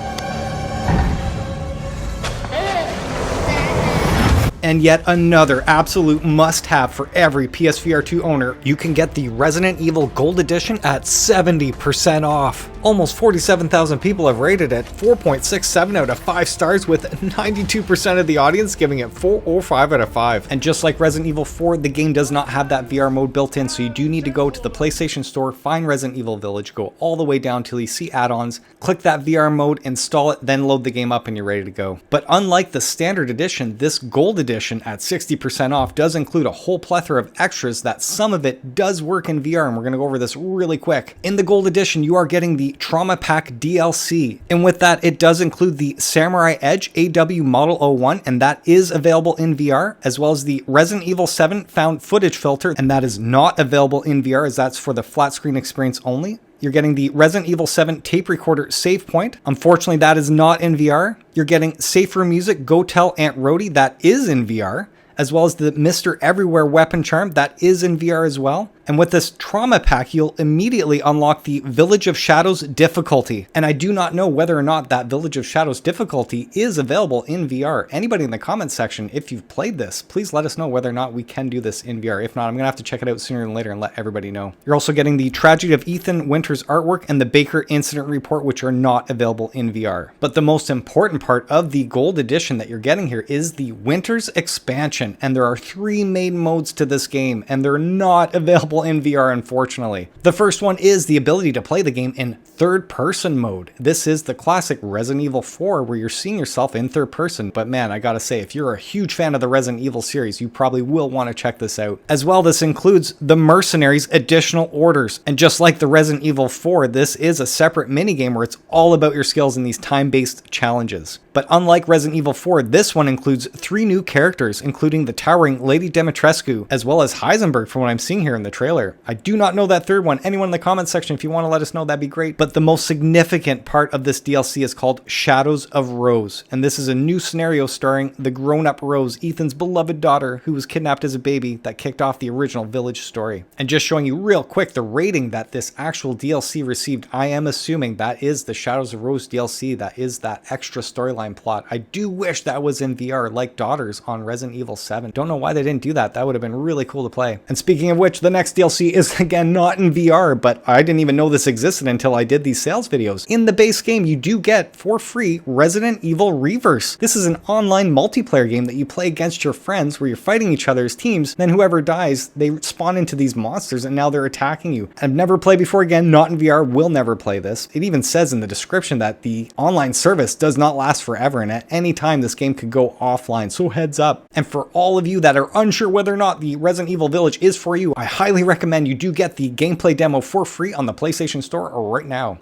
A: And yet another absolute must-have for every PSVR 2 owner, you can get the Resident Evil Gold Edition at 70% off. Almost 47,000 people have rated it 4.67 out of 5 stars, with 92% of the audience giving it 4 or 5 out of 5. And just like Resident Evil 4, the game does not have that VR mode built in, so you do need to go to the PlayStation Store, find Resident Evil Village, go all the way down till you see add-ons, click that VR mode, install it, then load the game up and you're ready to go. But unlike the standard edition, this Gold Edition at 60% off does include a whole plethora of extras that some of it does work in VR, and we're going to go over this really quick. In the Gold Edition, you are getting the Trauma Pack DLC, and with that, it does include the Samurai Edge AW Model 01, and that is available in VR, as well as the Resident Evil 7 found footage filter, and that is not available in VR, as that's for the flat screen experience only. You're getting the Resident Evil 7 tape recorder save point. Unfortunately, that is not in VR. You're getting Safe Room Music Go Tell Aunt Rhody, that is in VR, as well as the Mr. Everywhere weapon charm, that is in VR as well. And with this trauma pack, you'll immediately unlock the Village of Shadows difficulty. And I do not know whether or not that Village of Shadows difficulty is available in VR. Anybody in the comments section, if you've played this, please let us know whether or not we can do this in VR. If not, I'm gonna have to check it out sooner than later and let everybody know. You're also getting the Tragedy of Ethan Winters artwork and the Baker Incident Report, which are not available in VR. But the most important part of the gold edition that you're getting here is the Winters expansion, and there are 3 main modes to this game, and they're not available in VR, unfortunately. The first one is the ability to play the game in third-person mode. This is the classic Resident Evil 4, where you're seeing yourself in third person, but man, I gotta say, if you're a huge fan of the Resident Evil series, you probably will want to check this out. As well, this includes the Mercenaries additional orders, and just like the Resident Evil 4, this is a separate minigame where it's all about your skills in these time-based challenges. But unlike Resident Evil 4, this one includes 3 new characters, including the towering Lady Dimitrescu, as well as Heisenberg from what I'm seeing here in the trailer. I do not know that third one. Anyone in the comments section, if you want to let us know, that'd be great. But the most significant part of this DLC is called Shadows of Rose, and this is a new scenario starring the grown-up Rose, Ethan's beloved daughter, who was kidnapped as a baby, that kicked off the original Village story. And just showing you real quick the rating that this actual DLC received, I am assuming that is the Shadows of Rose DLC, that is that extra storyline plot. I do wish that was in VR like Daughters on Resident Evil 7. Don't know why they didn't do that. That would have been really cool to play. And speaking of which, the next DLC is again not in VR, but I didn't even know this existed until I did these sales videos. In the base game, you do get for free Resident Evil Reverse. This is an online multiplayer game that you play against your friends where you're fighting each other as teams. Then whoever dies, they spawn into these monsters and now they're attacking you. I've never played before, again, not in VR, will never play this. It even says in the description that the online service does not last forever, and at any time this game could go offline, so heads up. And for all of you that are unsure whether or not the Resident Evil Village is for you, I highly recommend you do get the gameplay demo for free on the PlayStation Store right now.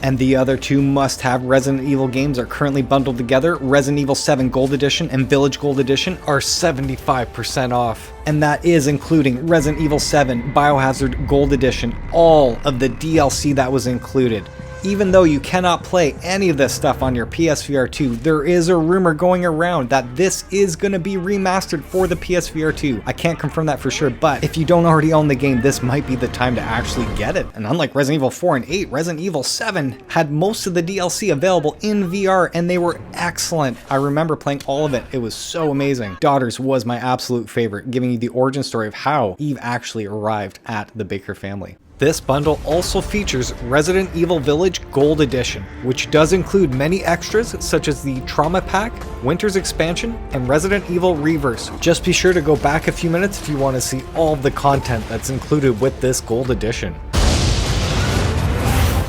A: And the other 2 must-have Resident Evil games are currently bundled together. Resident Evil 7 Gold Edition and Village Gold Edition are 75% off. And that is including Resident Evil 7 Biohazard Gold Edition, all of the DLC that was included. Even though you cannot play any of this stuff on your PSVR 2, there is a rumor going around that this is going to be remastered for the PSVR 2. I can't confirm that for sure, but if you don't already own the game, this might be the time to actually get it. And unlike Resident Evil 4 and 8, Resident Evil 7 had most of the DLC available in VR, and they were excellent. I remember playing all of it. It was so amazing. Daughters was my absolute favorite, giving you the origin story of how Eve actually arrived at the Baker family. This bundle also features Resident Evil Village Gold Edition, which does include many extras such as the Trauma Pack, Winter's Expansion, and Resident Evil Reverse. Just be sure to go back a few minutes if you want to see all of the content that's included with this Gold Edition.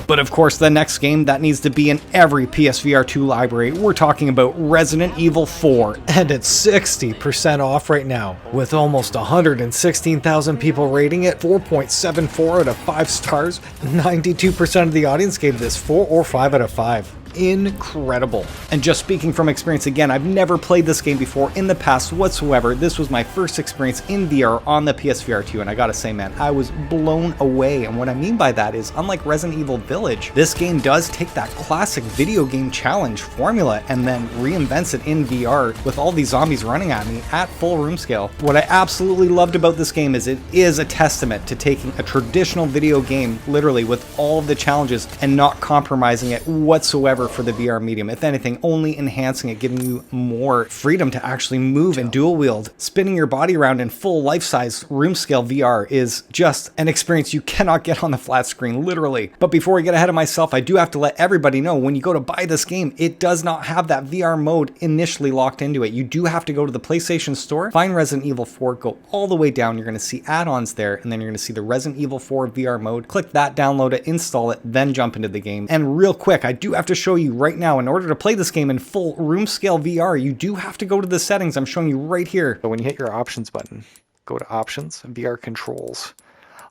A: But of course, the next game that needs to be in every PSVR 2 library, we're talking about Resident Evil 4, and it's 60% off right now. With almost 116,000 people rating it, 4.74 out of 5 stars, 92% of the audience gave this 4 or 5 out of 5. Incredible. And just speaking from experience again, I've never played this game before in the past whatsoever. This was my first experience in VR on the PSVR 2, and I gotta say, man, I was blown away. And what I mean by that is, unlike Resident Evil Village, this game does take that classic video game challenge formula and then reinvents it in VR with all these zombies running at me at full room scale. What I absolutely loved about this game is it is a testament to taking a traditional video game, literally with all of the challenges, and not compromising it whatsoever for the VR medium. If anything, only enhancing it, giving you more freedom to actually move and dual wield. Spinning your body around in full life-size room scale VR is just an experience you cannot get on the flat screen, literally. But before I get ahead of myself, I do have to let everybody know, when you go to buy this game, it does not have that VR mode initially locked into it. You do have to go to the PlayStation Store, find Resident Evil 4, go all the way down, you're going to see add-ons there, and then you're going to see the Resident Evil 4 VR mode. Click that, download it, install it, then jump into the game. And real quick, I do have to show you right now, in order to play this game in full room scale VR, you do have to go to the settings I'm showing you right here.
E: So when you hit your options button, go to options, VR controls,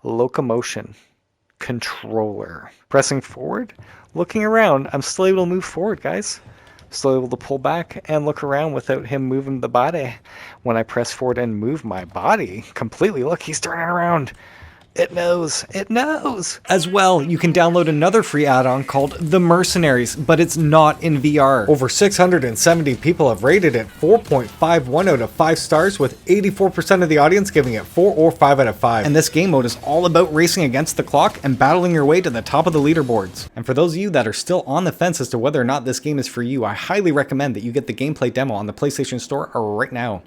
E: locomotion, controller. Pressing forward, looking around, I'm still able to move forward, guys. Still able to pull back and look around without him moving the body. When I press forward and move my body completely, look, he's turning around. It knows. It knows.
A: As well, you can download another free add-on called The Mercenaries, but it's not in VR. Over 670 people have rated it 4.51 out of 5 stars, with 84% of the audience giving it 4 or 5 out of 5. And this game mode is all about racing against the clock and battling your way to the top of the leaderboards. And for those of you that are still on the fence as to whether or not this game is for you, I highly recommend that you get the gameplay demo on the PlayStation Store right now.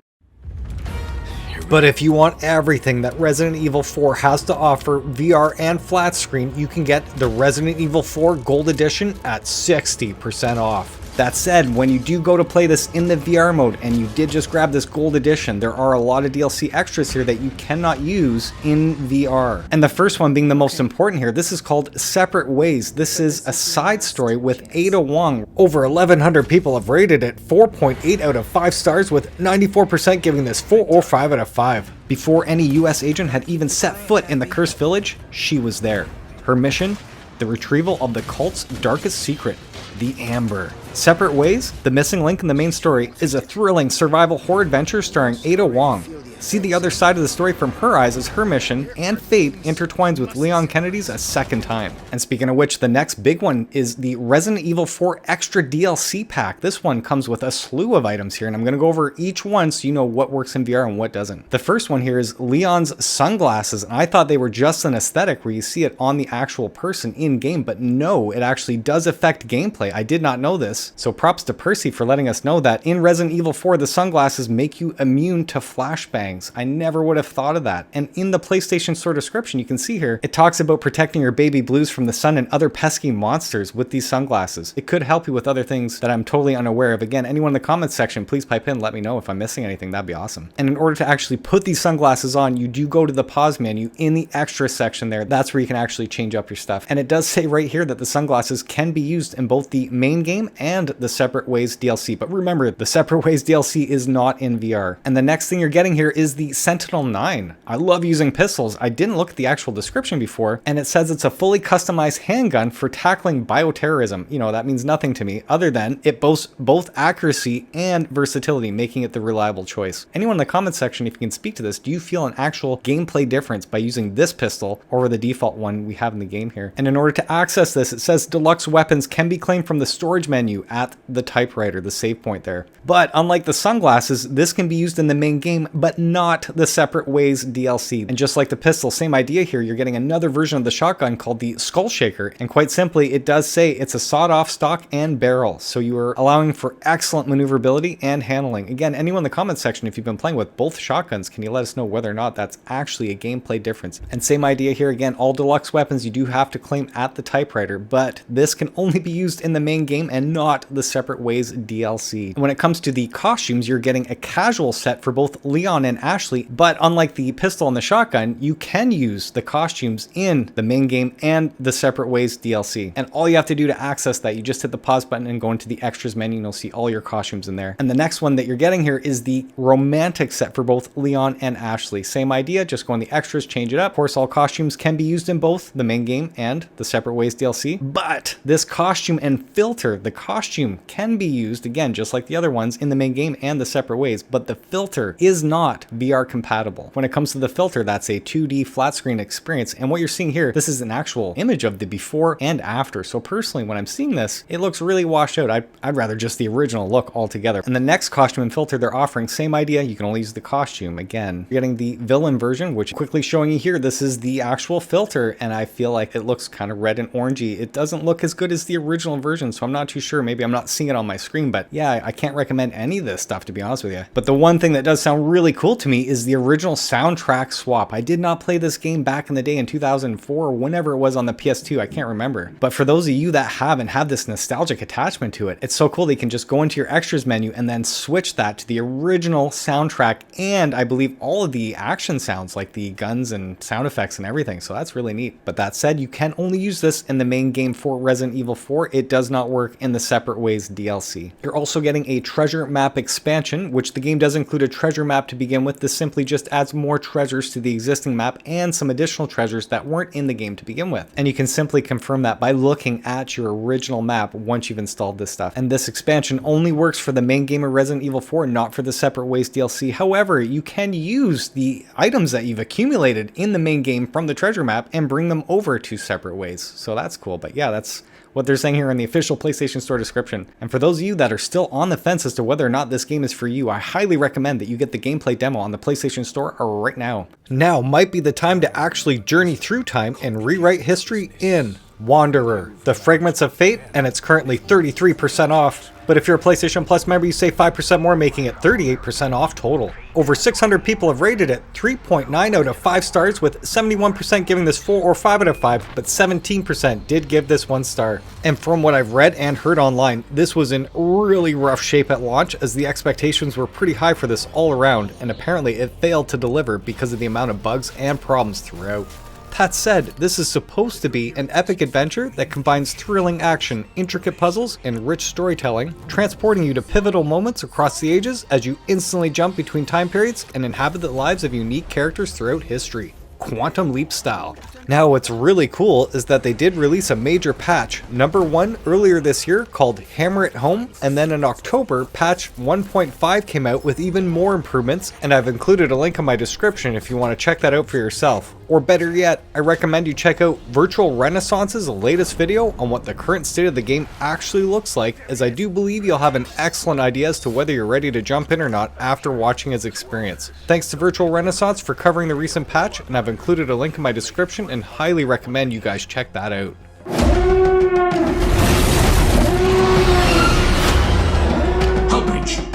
A: But if you want everything that Resident Evil 4 has to offer, VR and flat screen, you can get the Resident Evil 4 Gold Edition at 60% off. That said, when you do go to play this in the VR mode and you did just grab this Gold Edition, there are a lot of DLC extras here that you cannot use in VR. And the first one being the most important here, this is called Separate Ways. This is a side story with Ada Wong. Over 1,100 people have rated it 4.8 out of 5 stars, with 94% giving this 4 or 5 out of 5. Before any US agent had even set foot in the Cursed Village, she was there. Her mission? The retrieval of the cult's darkest secret, the Amber. Separate Ways, the missing link in the main story, is a thrilling survival horror adventure starring Ada Wong. See the other side of the story from her eyes as her mission and fate intertwines with Leon Kennedy's a second time. And speaking of which, the next big one is the Resident Evil 4 Extra DLC pack. This one comes with a slew of items here, and I'm going to go over each one so you know what works in VR and what doesn't. The first one here is Leon's sunglasses, and I thought they were just an aesthetic where you see it on the actual person in-game, but no, it actually does affect gameplay. I did not know this, so props to Percy for letting us know that in Resident Evil 4, the sunglasses make you immune to flashbangs. I never would have thought of that. And in the PlayStation Store description, you can see here, it talks about protecting your baby blues from the sun and other pesky monsters with these sunglasses. It could help you with other things that I'm totally unaware of. Again, anyone in the comments section, please pipe in, let me know if I'm missing anything. That'd be awesome. And in order to actually put these sunglasses on, you do go to the pause menu in the extra section there. That's where you can actually change up your stuff. And it does say right here that the sunglasses can be used in both the main game and the Separate Ways DLC. But remember, the Separate Ways DLC is not in VR. And the next thing you're getting here is the Sentinel-9. I love using pistols. I didn't look at the actual description before, and it says it's a fully customized handgun for tackling bioterrorism. You know, that means nothing to me, other than it boasts both accuracy and versatility, making it the reliable choice. Anyone in the comments section, if you can speak to this, do you feel an actual gameplay difference by using this pistol over the default one we have in the game here? And in order to access this, it says deluxe weapons can be claimed from the storage menu at the typewriter, the save point there. But unlike the sunglasses, this can be used in the main game, but not the Separate Ways DLC. And just like the pistol, same idea here, you're getting another version of the shotgun called the Skull Shaker. And quite simply, it does say it's a sawed-off stock and barrel, so you are allowing for excellent maneuverability and handling. Again, anyone in the comments section, if you've been playing with both shotguns, can you let us know whether or not that's actually a gameplay difference? And same idea here, again, all deluxe weapons you do have to claim at the typewriter, but this can only be used in the main game and not the Separate Ways DLC. And when it comes to the costumes, you're getting a casual set for both Leon and Ashley, but unlike the pistol and the shotgun, you can use the costumes in the main game and the Separate Ways DLC. And all you have to do to access that, you just hit the pause button and go into the extras menu and you'll see all your costumes in there. And the next one that you're getting here is the romantic set for both Leon and Ashley. Same idea, just go in the extras, change it up. Of course, all costumes can be used in both the main game and the Separate Ways DLC, but this costume and filter, the costume can be used, again, just like the other ones, in the main game and the Separate Ways, but the filter is not VR compatible. When it comes to the filter, that's a 2D flat screen experience, and what you're seeing here, this is an actual image of the before and after. So personally, when I'm seeing this, it looks really washed out. I'd rather just the original look altogether. And the next costume and filter they're offering, same idea, you can only use the costume. Again, you're getting the villain version, which quickly showing you here, this is the actual filter, and I feel like it looks kind of red and orangey. It doesn't look as good as the original version, so I'm not too sure. Maybe I'm not seeing it on my screen, but yeah, I can't recommend any of this stuff, to be honest with you. But the one thing that does sound really cool to me is the original soundtrack swap. I did not play this game back in the day in 2004 or whenever it was on the PS2, I can't remember. But for those of you that have and have this nostalgic attachment to it, it's so cool that you can just go into your extras menu and then switch that to the original soundtrack, and I believe all of the action sounds, like the guns and sound effects and everything, so that's really neat. But that said, you can only use this in the main game for Resident Evil 4. It does not work in the Separate Ways DLC. You're also getting a treasure map expansion, which the game does include a treasure map to begin begin with, this simply just adds more treasures to the existing map and some additional treasures that weren't in the game to begin with. And you can simply confirm that by looking at your original map once you've installed this stuff. And this expansion only works for the main game of Resident Evil 4, not for the Separate Ways DLC. However, you can use the items that you've accumulated in the main game from the treasure map and bring them over to Separate Ways. So that's cool. But yeah, that's what they're saying here in the official PlayStation Store description. And for those of you that are still on the fence as to whether or not this game is for you, I highly recommend that you get the gameplay demo on the PlayStation Store right now. Now might be the time to actually journey through time and rewrite history in Wanderer, the Fragments of Fate, and it's currently 33% off. But if you're a PlayStation Plus member, you save 5% more, making it 38% off total. Over 600 people have rated it 3.9 out of 5 stars, with 71% giving this 4 or 5 out of 5, but 17% did give this 1 star. And from what I've read and heard online, this was in really rough shape at launch, as the expectations were pretty high for this all around, and apparently it failed to deliver because of the amount of bugs and problems throughout. That said, this is supposed to be an epic adventure that combines thrilling action, intricate puzzles, and rich storytelling, transporting you to pivotal moments across the ages as you instantly jump between time periods and inhabit the lives of unique characters throughout history. Quantum Leap style. Now what's really cool is that they did release a major patch, number 1, earlier this year called Hammer It Home, and then in October, patch 1.5 came out with even more improvements, and I've included a link in my description if you want to check that out for yourself. Or better yet, I recommend you check out Virtual Renaissance's latest video on what the current state of the game actually looks like, as I do believe you'll have an excellent idea as to whether you're ready to jump in or not after watching his experience. Thanks to Virtual Renaissance for covering the recent patch, and I've included a link in my description and highly recommend you guys check that out.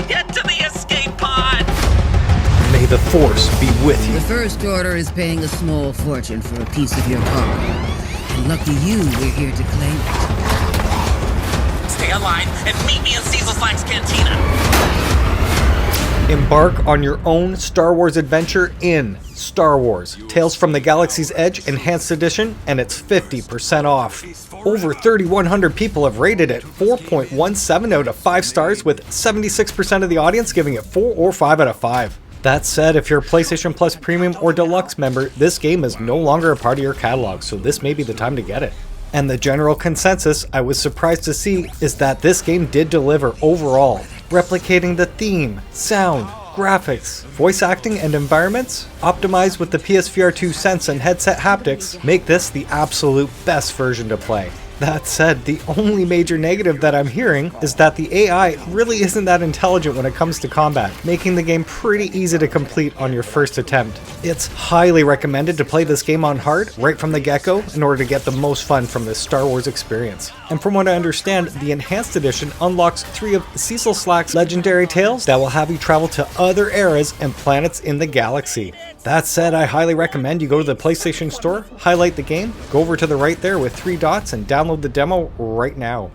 J: Get to the escape pod!
A: May the Force be with you.
K: The First Order is paying a small fortune for a piece of your car. And lucky you, we're here to claim it.
J: Stay alive and meet me in Cecil Slack's cantina!
A: Embark on your own Star Wars adventure in Star Wars Tales from the Galaxy's Edge Enhanced Edition, and it's 50% off. Over 3,100 people have rated it 4.17 out of 5 stars, with 76% of the audience giving it 4 or 5 out of 5. That said, if you're a PlayStation Plus Premium or Deluxe member, this game is no longer a part of your catalog, so this may be the time to get it. And the general consensus I was surprised to see is that this game did deliver overall, replicating the theme, sound, graphics, voice acting, and environments, optimized with the PSVR2 Sense and headset haptics, make this the absolute best version to play. That said, the only major negative that I'm hearing is that the AI really isn't that intelligent when it comes to combat, making the game pretty easy to complete on your first attempt. It's highly recommended to play this game on hard right from the get-go in order to get the most fun from this Star Wars experience. And from what I understand, the Enhanced Edition unlocks 3 of Cecil Slack's legendary tales that will have you travel to other eras and planets in the galaxy. That said, I highly recommend you go to the PlayStation Store, highlight the game, go over to the right there with 3 dots, and download the demo right now.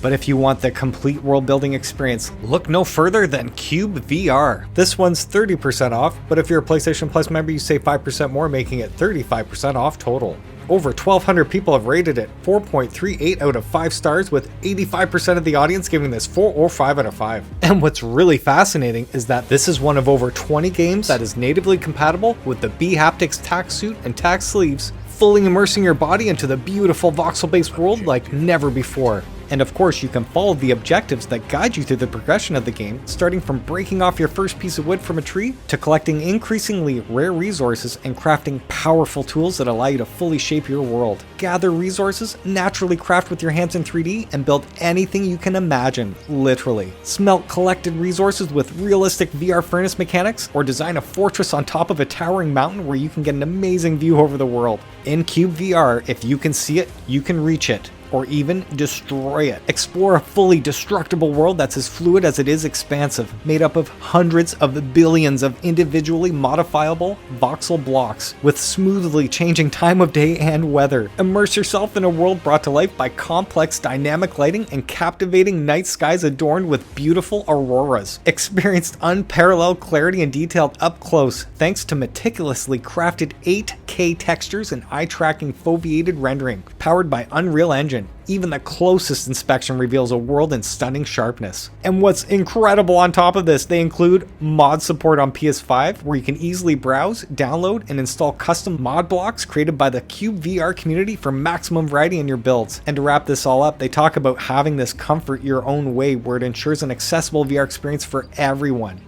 A: But if you want the complete world building experience, look no further than Cube VR. This one's 30% off, but if you're a PlayStation Plus member, you save 5% more, making it 35% off total. Over 1,200 people have rated it 4.38 out of 5 stars, with 85% of the audience giving this 4 or 5 out of 5. And what's really fascinating is that this is one of over 20 games that is natively compatible with the bHaptics tack suit and tack sleeves, fully immersing your body into the beautiful voxel-based world like never before. And of course, you can follow the objectives that guide you through the progression of the game, starting from breaking off your first piece of wood from a tree, to collecting increasingly rare resources and crafting powerful tools that allow you to fully shape your world. Gather resources, naturally craft with your hands in 3D, and build anything you can imagine, literally. Smelt collected resources with realistic VR furnace mechanics, or design a fortress on top of a towering mountain where you can get an amazing view over the world. In Cube VR, if you can see it, you can reach it, or even destroy it. Explore a fully destructible world that's as fluid as it is expansive, made up of hundreds of billions of individually modifiable voxel blocks, with smoothly changing time of day and weather. Immerse yourself in a world brought to life by complex dynamic lighting and captivating night skies adorned with beautiful auroras. Experience unparalleled clarity and detail up close, thanks to meticulously crafted 8K textures and eye-tracking foveated rendering, powered by Unreal Engine. precision. Even the closest inspection reveals a world in stunning sharpness. And what's incredible on top of this, they include mod support on PS5, where you can easily browse, download, and install custom mod blocks created by the Cube VR community for maximum variety in your builds. And to wrap this all up, they talk about having this comfort your own way, where it ensures an accessible VR experience for everyone.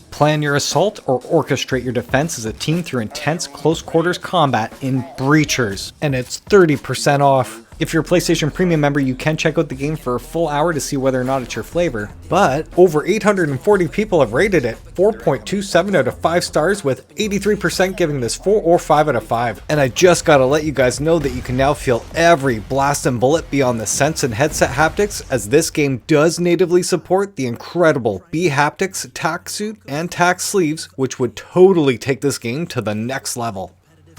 A: Plan your assault or orchestrate your defense as a team through intense close quarters combat in Breachers, and it's 30% off. If you're a PlayStation Premium member, you can check out the game for a full hour to see whether or not it's your flavor. But over 840 people have rated it 4.27 out of 5 stars, with 83% giving this 4 or 5 out of 5. And I just gotta let you guys know that you can now feel every blast and bullet beyond the sense and headset haptics, as this game does natively support the incredible bHaptics tack suit and tack sleeves, which would totally take this game to the next level.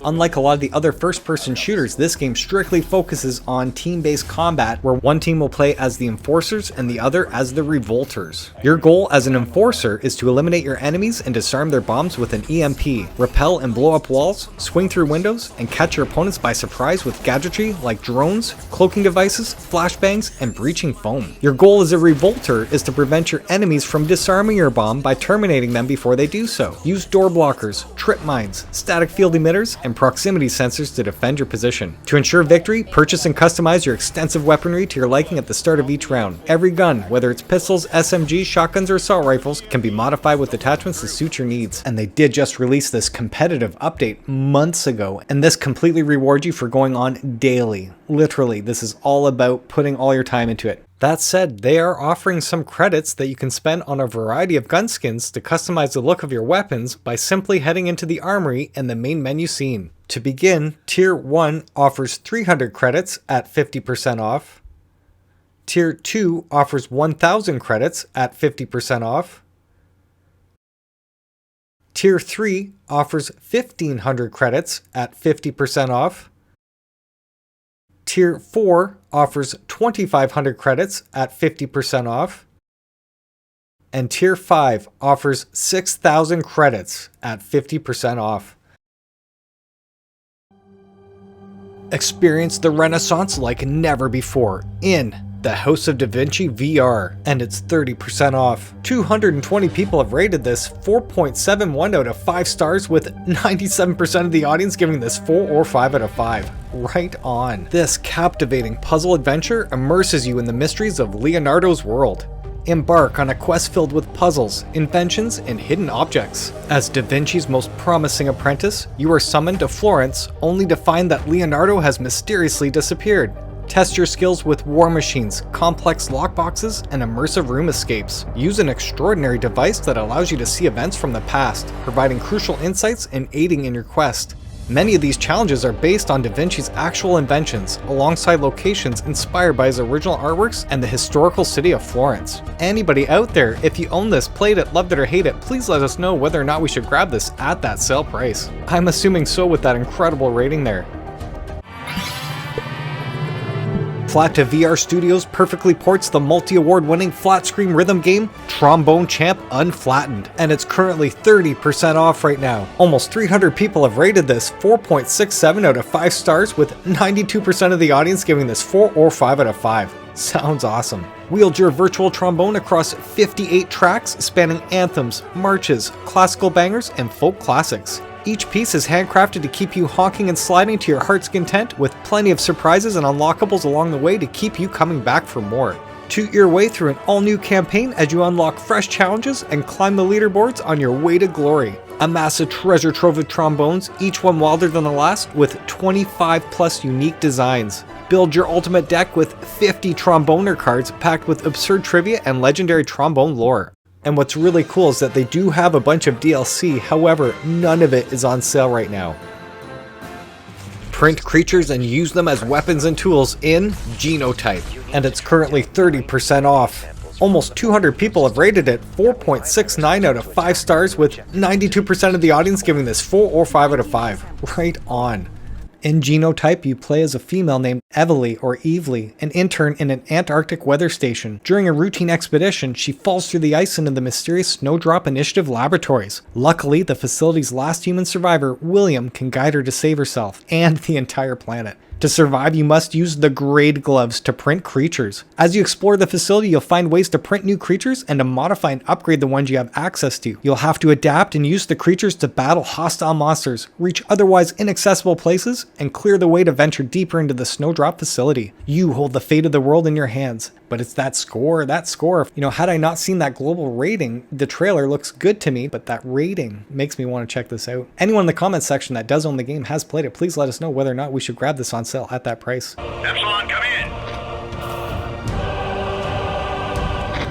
A: Unlike a lot of the other first-person shooters, this game strictly focuses on team-based combat, where one team will play as the Enforcers and the other as the Revolters. Your goal as an Enforcer is to eliminate your enemies and disarm their bombs with an EMP, repel and blow up walls, swing through windows, and catch your opponents by surprise with gadgetry like drones, cloaking devices, flashbangs, and breaching foam. Your goal as a Revolter is to prevent your enemies from disarming your bomb by terminating them before they do so. Use door blockers, trip mines, static field emitters, and proximity sensors to defend your position. To ensure victory, purchase and customize your extensive weaponry to your liking at the start of each round. Every gun, whether it's pistols, SMGs, shotguns, or assault rifles, can be modified with attachments to suit your needs. And they did just release this competitive update months ago, and this completely rewards you for going on daily. Literally, this is all about putting all your time into it. That said, they are offering some credits that you can spend on a variety of gun skins to customize the look of your weapons by simply heading into the armory in the main menu scene. To begin, Tier 1 offers 300 credits at 50% off. Tier 2 offers 1,000 credits at 50% off. Tier 3 offers 1,500 credits at 50% off. Tier 4 offers 2,500 credits at 50% off. And Tier 5 offers 6,000 credits at 50% off. Experience the Renaissance like never before in the House of Da Vinci VR, and it's 30% off. 220 people have rated this 4.71 out of 5 stars, with 97% of the audience giving this 4 or 5 out of 5. Right on. This captivating puzzle adventure immerses you in the mysteries of Leonardo's world. Embark on a quest filled with puzzles, inventions, and hidden objects. As Da Vinci's most promising apprentice, you are summoned to Florence, only to find that Leonardo has mysteriously disappeared. Test your skills with war machines, complex lockboxes, and immersive room escapes. Use an extraordinary device that allows you to see events from the past, providing crucial insights and aiding in your quest. Many of these challenges are based on Da Vinci's actual inventions, alongside locations inspired by his original artworks and the historical city of Florence. Anybody out there, if you own this, played it, loved it, or hate it, please let us know whether or not we should grab this at that sale price. I'm assuming so with that incredible rating there. Flat to VR Studios perfectly ports the multi-award winning flat screen rhythm game Trombone Champ Unflattened, and it's currently 30% off right now. Almost 300 people have rated this 4.67 out of 5 stars, with 92% of the audience giving this 4 or 5 out of 5. Sounds awesome. Wield your virtual trombone across 58 tracks spanning anthems, marches, classical bangers, and folk classics. Each piece is handcrafted to keep you honking and sliding to your heart's content, with plenty of surprises and unlockables along the way to keep you coming back for more. Toot your way through an all-new campaign as you unlock fresh challenges and climb the leaderboards on your way to glory. Amass a treasure trove of trombones, each one wilder than the last, with 25 plus unique designs. Build your ultimate deck with 50 tromboner cards packed with absurd trivia and legendary trombone lore. And what's really cool is that they do have a bunch of DLC, however, none of it is on sale right now. Print creatures and use them as weapons and tools in Genotype, and it's currently 30% off. Almost 200 people have rated it 4.69 out of 5 stars, with 92% of the audience giving this 4 or 5 out of 5. Right on. In Genotype, you play as a female named Evely or Evely, an intern in an Antarctic weather station. During a routine expedition, she falls through the ice into the mysterious Snowdrop Initiative laboratories. Luckily, the facility's last human survivor, William, can guide her to save herself and the entire planet. To survive, you must use the grade gloves to print creatures. As you explore the facility, you'll find ways to print new creatures and to modify and upgrade the ones you have access to. You'll have to adapt and use the creatures to battle hostile monsters, reach otherwise inaccessible places, and clear the way to venture deeper into the Snowdrop facility. You hold the fate of the world in your hands. But it's that score. You know, had I not seen that global rating, the trailer looks good to me, but that rating makes me want to check this out. Anyone in the comments section that does own the game, has played it, please let us know whether or not we should grab this on sale at that price.
L: Epsilon, come in.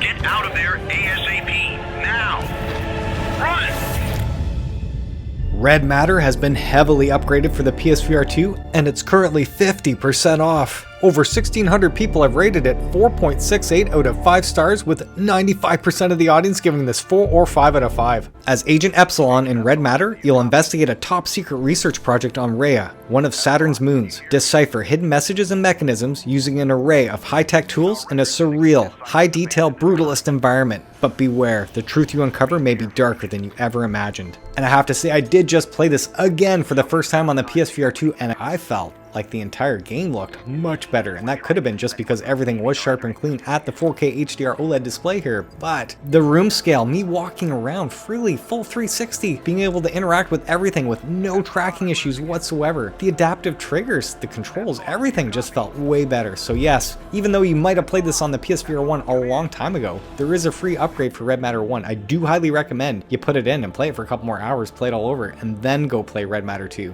L: Get out of there ASAP. Now. Run!
A: Red Matter has been heavily upgraded for the PSVR 2, and it's currently 50% off. Over 1,600 people have rated it 4.68 out of 5 stars, with 95% of the audience giving this 4 or 5 out of 5. As Agent Epsilon in Red Matter, you'll investigate a top-secret research project on Rhea, one of Saturn's moons, decipher hidden messages and mechanisms using an array of high-tech tools in a surreal, high-detail, brutalist environment. But beware, the truth you uncover may be darker than you ever imagined. And I have to say, I did just play this again for the first time on the PSVR 2, and I felt like the entire game looked much better, and that could have been just because everything was sharp and clean at the 4K HDR OLED display here. But the room scale, me walking around freely, full 360, being able to interact with everything with no tracking issues whatsoever, the adaptive triggers, the controls, everything just felt way better. So yes, even though you might have played this on the PSVR 1 a long time ago, there is a free upgrade for Red Matter 1. I do highly recommend you put it in and play it for a couple more hours, play it all over, and then go play Red Matter 2.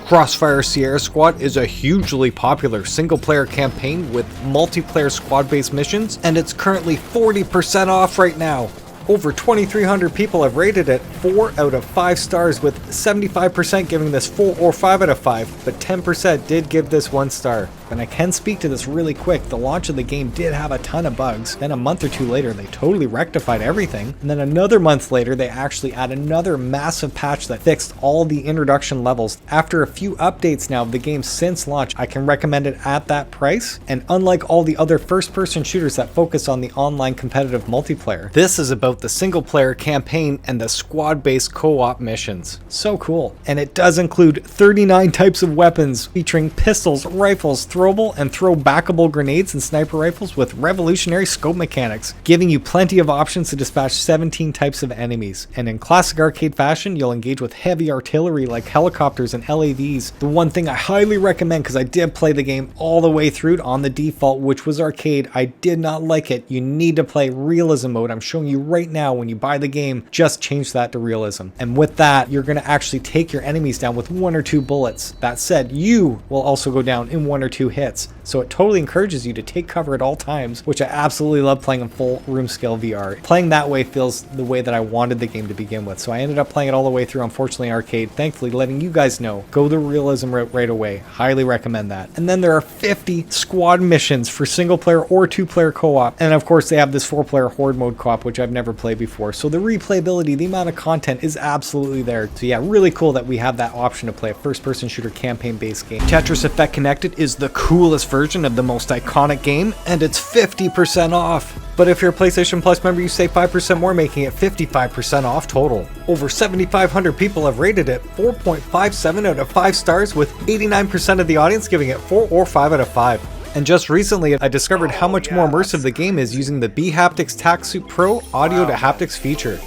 A: Crossfire Sierra Squad is a hugely popular single-player campaign with multiplayer squad-based missions, and it's currently 40% off right now. Over 2,300 people have rated it 4 out of 5 stars, with 75% giving this 4 or 5 out of 5, but 10% did give this 1 star. And I can speak to this really quick. The launch of the game did have a ton of bugs. Then a month or two later, they totally rectified everything. And then another month later, they actually add another massive patch that fixed all the introduction levels. After a few updates now of the game since launch, I can recommend it at that price. And unlike all the other first-person shooters that focus on the online competitive multiplayer, this is about the single-player campaign and the squad-based co-op missions. So cool. And it does include 39 types of weapons, featuring pistols, rifles, throwable and throw-backable grenades and sniper rifles with revolutionary scope mechanics, giving you plenty of options to dispatch 17 types of enemies. And in classic arcade fashion, you'll engage with heavy artillery like helicopters and LAVs. The one thing I highly recommend, because I did play the game all the way through on the default, which was arcade, I did not like it. You need to play realism mode. I'm showing you right now when you buy the game, just change that to realism. And with that, you're going to actually take your enemies down with 1 or 2 bullets. That said, you will also go down in 1 or 2 hits. So it totally encourages you to take cover at all times, which I absolutely love playing in full room scale VR. Playing that way feels the way that I wanted the game to begin with. So I ended up playing it all the way through, unfortunately arcade, thankfully letting you guys know, go the realism route right away. Highly recommend that. And then there are 50 squad missions for single player or 2-player co-op. And of course they have this 4-player horde mode co-op, which I've never played before. So the replayability, the amount of content is absolutely there. So yeah, really cool that we have that option to play a first-person shooter campaign-based game. Tetris Effect Connected is the coolest version of the most iconic game, and it's 50% off. But if you're a PlayStation Plus member, you save 5% more, making it 55% off total. Over 7,500 people have rated it 4.57 out of 5 stars, with 89% of the audience giving it 4 or 5 out of 5. And just recently, I discovered how much more immersive the game is using the bHaptics TacSuit Pro Audio-to-Haptics feature.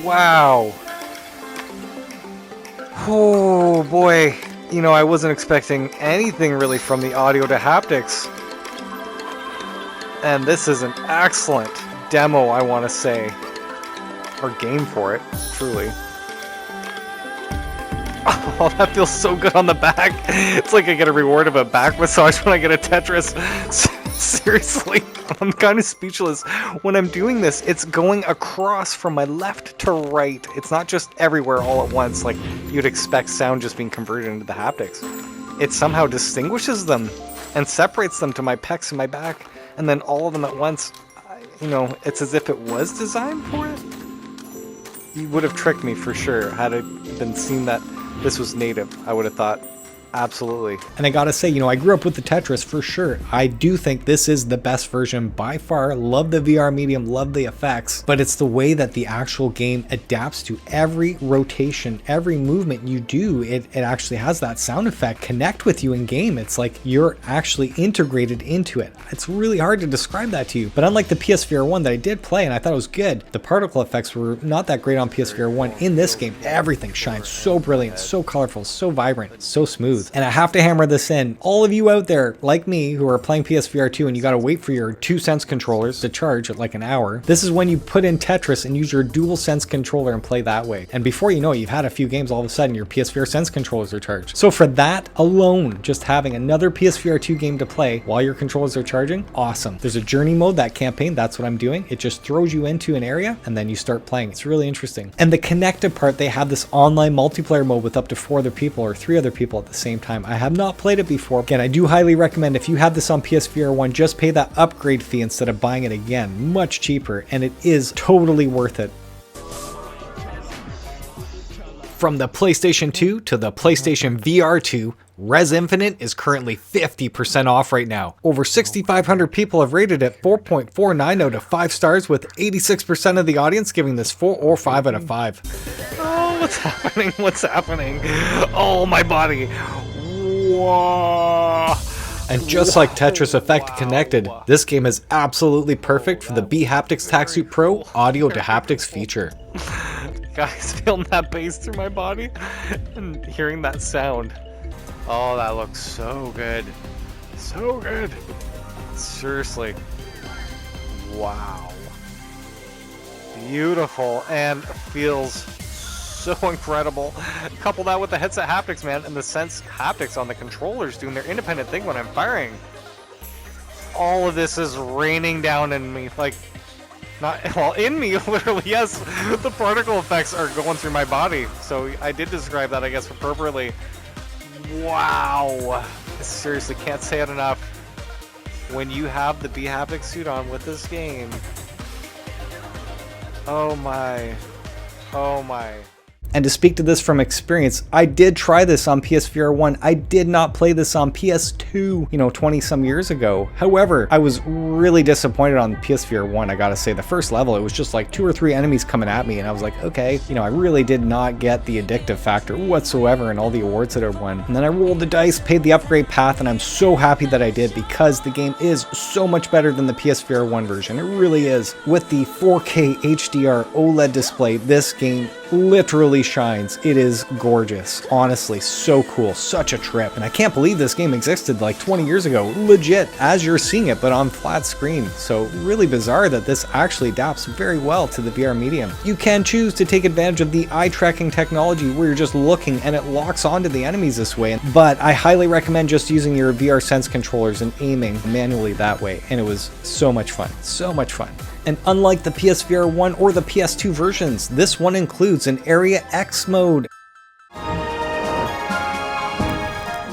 E: Wow. Oh boy. You know, I wasn't expecting anything really from the Audio-to-Haptics. And this is an excellent demo, I want to say. Or game for it, truly. Oh, that feels so good on the back. It's like I get a reward of a back massage when I get a Tetris. Seriously, I'm kind of speechless. When I'm doing this, it's going across from my left to right. It's not just everywhere all at once like you'd expect sound just being converted into the haptics. It somehow distinguishes them and separates them to my pecs and my back, and then all of them at once. You know, it's as if it was designed for it. You would have tricked me for sure had it been seen that this was native. I would have thought, Absolutely.
A: And I gotta say, I grew up with the Tetris for sure. I do think this is the best version by far. Love the VR medium, love the effects, but it's the way that the actual game adapts to every rotation, every movement you do. It actually has that sound effect connect with you in game. It's like you're actually integrated into it. It's really hard to describe that to you. But unlike the PSVR 1 that I did play and I thought it was good, the particle effects were not that great on PSVR 1. In this game, everything shines so brilliant, so colorful, so vibrant, so smooth. And I have to hammer this in. All of you out there, like me, who are playing PSVR 2 and you gotta wait for your DualSense controllers to charge at like an hour, this is when you put in Tetris and use your DualSense controller and play that way. And before you know it, you've had a few games, all of a sudden your PSVR Sense controllers are charged. So for that alone, just having another PSVR 2 game to play while your controllers are charging, awesome. There's a journey mode, that campaign, that's what I'm doing. It just throws you into an area and then you start playing. It's really interesting. And the connected part, they have this online multiplayer mode with up to 4 other people or 3 other people at the same time. I have not played it before. Again, I do highly recommend if you have this on PSVR 1, just pay that upgrade fee instead of buying it again. Much cheaper, and it is totally worth it. From the PlayStation 2 to the PlayStation VR 2, Rez Infinite is currently 50% off right now. Over 6,500 people have rated it 4.49 out of 5 stars, with 86% of the audience giving this 4 or 5 out of 5.
E: Oh, what's happening? What's happening? Oh, my body. Whoa.
A: And just like Tetris Effect Connected, this game is absolutely perfect for the bHaptics TacSuit Pro Audio-to-Haptics feature.
E: Guys, feeling that bass through my body and hearing that sound. Oh, that looks so good. So good. Seriously. Wow. Beautiful and feels so incredible. Couple that with the headset haptics, man, and the sense haptics on the controllers doing their independent thing when I'm firing. All of this is raining down in me, like, not, well, in me, literally, yes. The particle effects are going through my body, so I did describe that, I guess, appropriately. Wow. I seriously can't say it enough. When you have the bHaptics suit on with this game, oh my. Oh my.
A: And to speak to this from experience, I did try this on PSVR 1. I did not play this on PS2, 20 some years ago. However, I was really disappointed on PSVR 1, I gotta say. The first level, it was just like 2 or 3 enemies coming at me, and I was like, okay, I really did not get the addictive factor whatsoever and all the awards that it won. And then I rolled the dice, paid the upgrade path, and I'm so happy that I did, because the game is so much better than the PSVR 1 version. It really is. With the 4K HDR OLED display, this game literally shines. It is gorgeous. Honestly, so cool. Such a trip. And I can't believe this game existed like 20 years ago. Legit, as you're seeing it, but on flat screen. So really bizarre that this actually adapts very well to the VR medium. You can choose to take advantage of the eye tracking technology where you're just looking and it locks onto the enemies this way. But I highly recommend just using your VR Sense controllers and aiming manually that way. And it was so much fun. So much fun. And unlike the PSVR 1 or the PS2 versions, this one includes an Area X mode.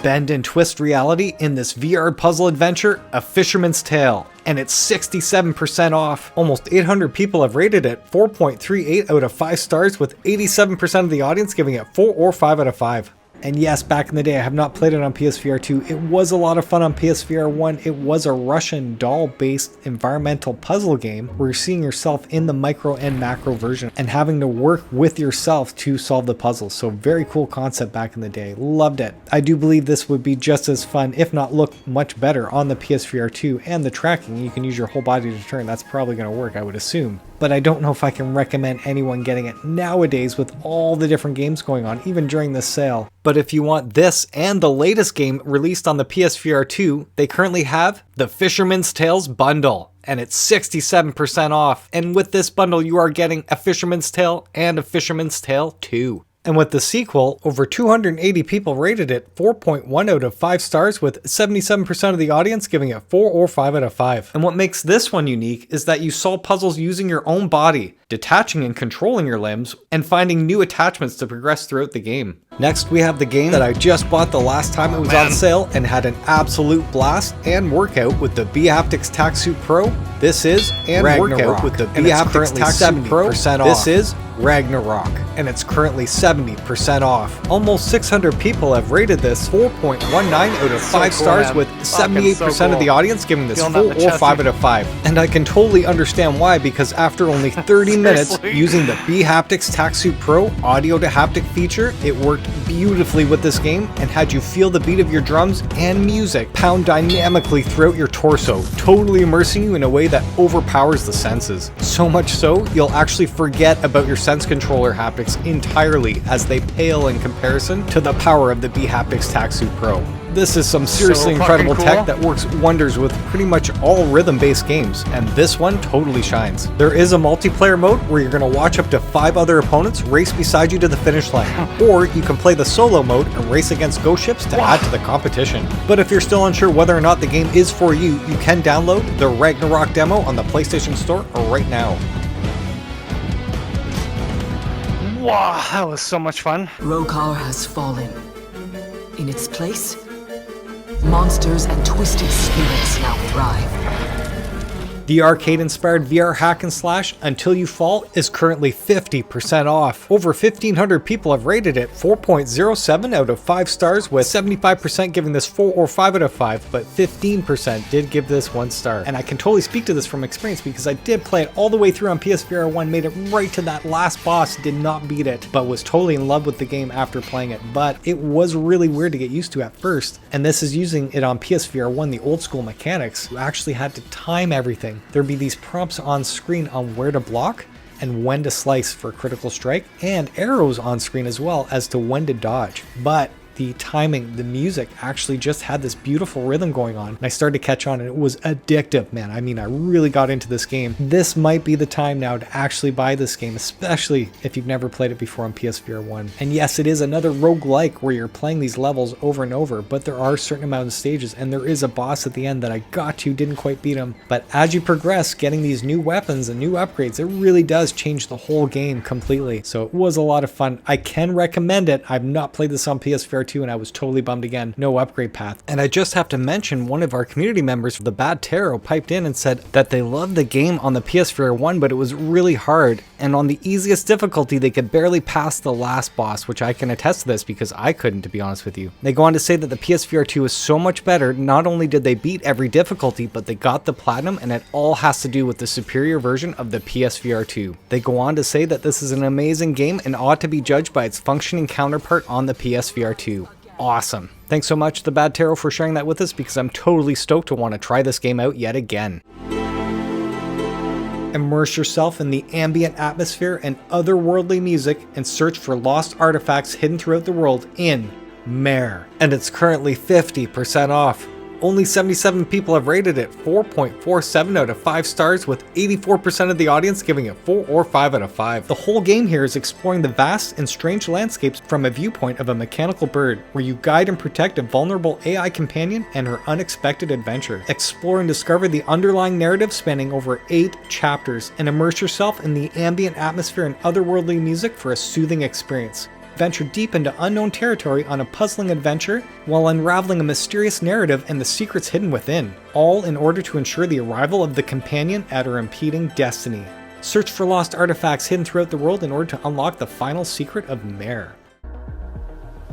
A: Bend and twist reality in this VR puzzle adventure, A Fisherman's Tale. And it's 67% off. Almost 800 people have rated it 4.38 out of 5 stars, with 87% of the audience giving it 4 or 5 out of 5. And yes, back in the day, I have not played it on PSVR 2. It was a lot of fun on PSVR 1. It was a Russian doll-based environmental puzzle game where you're seeing yourself in the micro and macro version and having to work with yourself to solve the puzzle. So very cool concept back in the day. Loved it. I do believe this would be just as fun, if not look much better, on the PSVR 2, and the tracking. You can use your whole body to turn. That's probably going to work, I would assume. But I don't know if I can recommend anyone getting it nowadays with all the different games going on, even during this sale. But if you want this and the latest game released on the PSVR 2, they currently have the Fisherman's Tales Bundle, and it's 67% off. And with this bundle, you are getting A Fisherman's Tale and A Fisherman's Tale 2. And with the sequel, over 280 people rated it 4.1 out of 5 stars, with 77% of the audience giving it 4 or 5 out of 5. And what makes this one unique is that you solve puzzles using your own body, detaching and controlling your limbs, and finding new attachments to progress throughout the game. Next, we have the game that I just bought the last time it was on sale and had an absolute blast and workout with the bHaptics Taxsuit Pro. This is Workout with the bHaptics Taxsuit Pro. This is Ragnarok, and it's currently 70% off. Almost 600 people have rated this 4.19 out of 5 stars, with 78% of the audience giving this 4 or 5 out of 5. And I can totally understand why, because after only 30 minutes using the bHaptics Taxsuit Pro Audio-to-Haptic feature, it worked beautifully with this game and had you feel the beat of your drums and music pound dynamically throughout your torso, totally immersing you in a way that overpowers the senses. So much so, you'll actually forget about your sense controller haptics entirely, as they pale in comparison to the power of the bHaptics Taxsuit Pro. This is some seriously incredible tech that works wonders with pretty much all rhythm-based games, and this one totally shines. There is a multiplayer mode where you're going to watch up to 5 other opponents race beside you to the finish line, or you can play the solo mode and race against ghost ships to add to the competition. But if you're still unsure whether or not the game is for you, you can download the Ragnarok demo on the PlayStation Store right now.
E: Wow, that was so much fun.
M: Rokar has fallen. In its place, monsters and twisted spirits now thrive.
A: The arcade-inspired VR hack and slash Until You Fall is currently 50% off. Over 1,500 people have rated it 4.07 out of 5 stars, with 75% giving this 4 or 5 out of 5, but 15% did give this 1 star. And I can totally speak to this from experience because I did play it all the way through on PSVR 1, made it right to that last boss, did not beat it, but was totally in love with the game after playing it. But it was really weird to get used to at first, and this is using it on PSVR 1, the old school mechanics. You actually had to time everything. There'd be these prompts on screen on where to block and when to slice for critical strike, and arrows on screen as well as to when to dodge. But the timing, the music actually just had this beautiful rhythm going on, and I started to catch on, and it was addictive, man. I mean, I really got into this game. This might be the time now to actually buy this game, especially if you've never played it before on PSVR 1. And yes, it is another roguelike where you're playing these levels over and over, but there are certain amount of stages, and there is a boss at the end that I got to, didn't quite beat him. But as you progress, getting these new weapons and new upgrades, it really does change the whole game completely. So it was a lot of fun. I can recommend it. I've not played this on PSVR 2, and I was totally bummed again. No upgrade path. And I just have to mention, one of our community members, the Bad Tarot, piped in and said that they loved the game on the PSVR 1, but it was really hard. And on the easiest difficulty, they could barely pass the last boss, which I can attest to this because I couldn't, to be honest with you. They go on to say that the PSVR 2 is so much better. Not only did they beat every difficulty, but they got the platinum, and it all has to do with the superior version of the PSVR 2. They go on to say that this is an amazing game and ought to be judged by its functioning counterpart on the PSVR 2. Awesome. Thanks so much to the Bad Tarot for sharing that with us, because I'm totally stoked to want to try this game out yet again. Immerse yourself in the ambient atmosphere and otherworldly music and search for lost artifacts hidden throughout the world in Mare. And it's currently 50% off. Only 77 people have rated it 4.47 out of 5 stars, with 84% of the audience giving it 4 or 5 out of 5. The whole game here is exploring the vast and strange landscapes from a viewpoint of a mechanical bird, where you guide and protect a vulnerable AI companion and her unexpected adventure. Explore and discover the underlying narrative spanning over 8 chapters, and immerse yourself in the ambient atmosphere and otherworldly music for a soothing experience. Venture deep into unknown territory on a puzzling adventure while unraveling a mysterious narrative and the secrets hidden within, all in order to ensure the arrival of the companion at her impending destiny. Search for lost artifacts hidden throughout the world in order to unlock the final secret of Mare.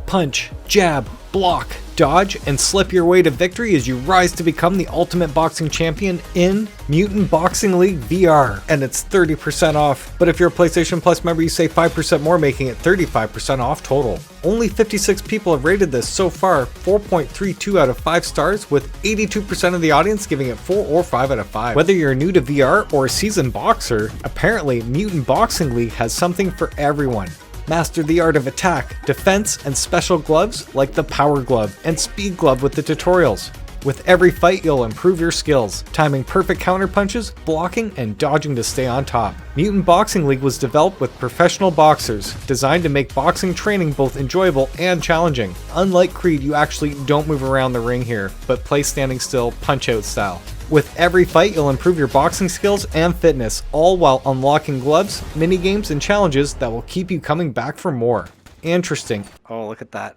A: Punch, jab, block, dodge, and slip your way to victory as you rise to become the ultimate boxing champion in Mutant Boxing League VR, and it's 30% off. But if you're a PlayStation Plus member, you save 5% more, making it 35% off total. Only 56 people have rated this so far, 4.32 out of 5 stars, with 82% of the audience giving it 4 or 5 out of 5. Whether you're new to VR or a seasoned boxer, apparently Mutant Boxing League has something for everyone. Master the art of attack, defense, and special gloves like the Power Glove and Speed Glove with the tutorials. With every fight, you'll improve your skills, timing perfect counter punches, blocking, and dodging to stay on top. Mutant Boxing League was developed with professional boxers, designed to make boxing training both enjoyable and challenging. Unlike Creed, you actually don't move around the ring here, but play standing still, punch-out style. With every fight, you'll improve your boxing skills and fitness, all while unlocking gloves, mini-games, and challenges that will keep you coming back for more. Interesting.
E: Oh, look at that.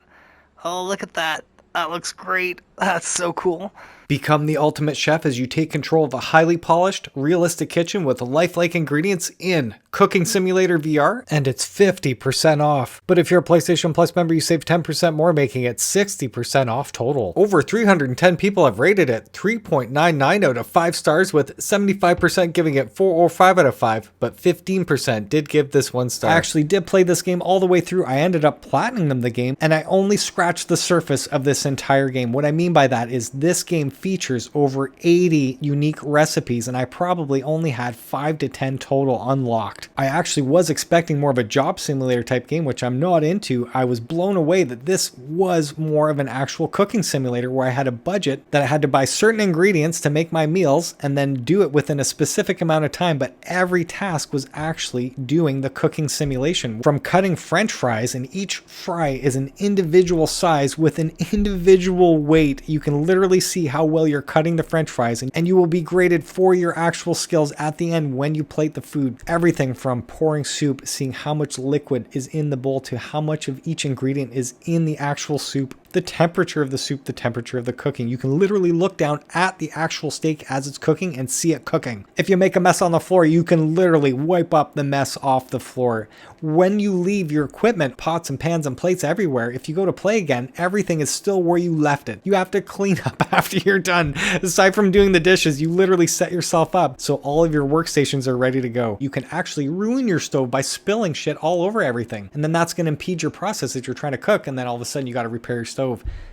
E: Oh, look at that. That looks great. That's so cool.
A: Become the ultimate chef as you take control of a highly polished, realistic kitchen with lifelike ingredients in Cooking Simulator VR, and it's 50% off. But if you're a PlayStation Plus member, you save 10% more, making it 60% off total. Over 310 people have rated it 3.99 out of 5 stars, with 75% giving it 4 or 5 out of 5, but 15% did give this 1 star. I actually did play this game all the way through. I ended up platinum the game, and I only scratched the surface of this entire game. What I mean by that is this game features over 80 unique recipes, and I probably only had 5 to 10 total unlocked. I actually was expecting more of a job simulator type game, which I'm not into. I was blown away that this was more of an actual cooking simulator where I had a budget that I had to buy certain ingredients to make my meals and then do it within a specific amount of time, but every task was actually doing the cooking simulation. From cutting French fries, and each fry is an individual size with an individual weight. You can literally see how well you're cutting the French fries, and you will be graded for your actual skills at the end when you plate the food. Everything from pouring soup, seeing how much liquid is in the bowl, to how much of each ingredient is in the actual soup, the temperature of the soup, the temperature of the cooking. You can literally look down at the actual steak as it's cooking and see it cooking. If you make a mess on the floor, you can literally wipe up the mess off the floor. When you leave your equipment, pots and pans and plates everywhere, if you go to play again, everything is still where you left it. You have to clean up after you're done. Aside from doing the dishes, you literally set yourself up so all of your workstations are ready to go. You can actually ruin your stove by spilling shit all over everything, and then that's going to impede your process as you're trying to cook, and then all of a sudden you got to repair your stove.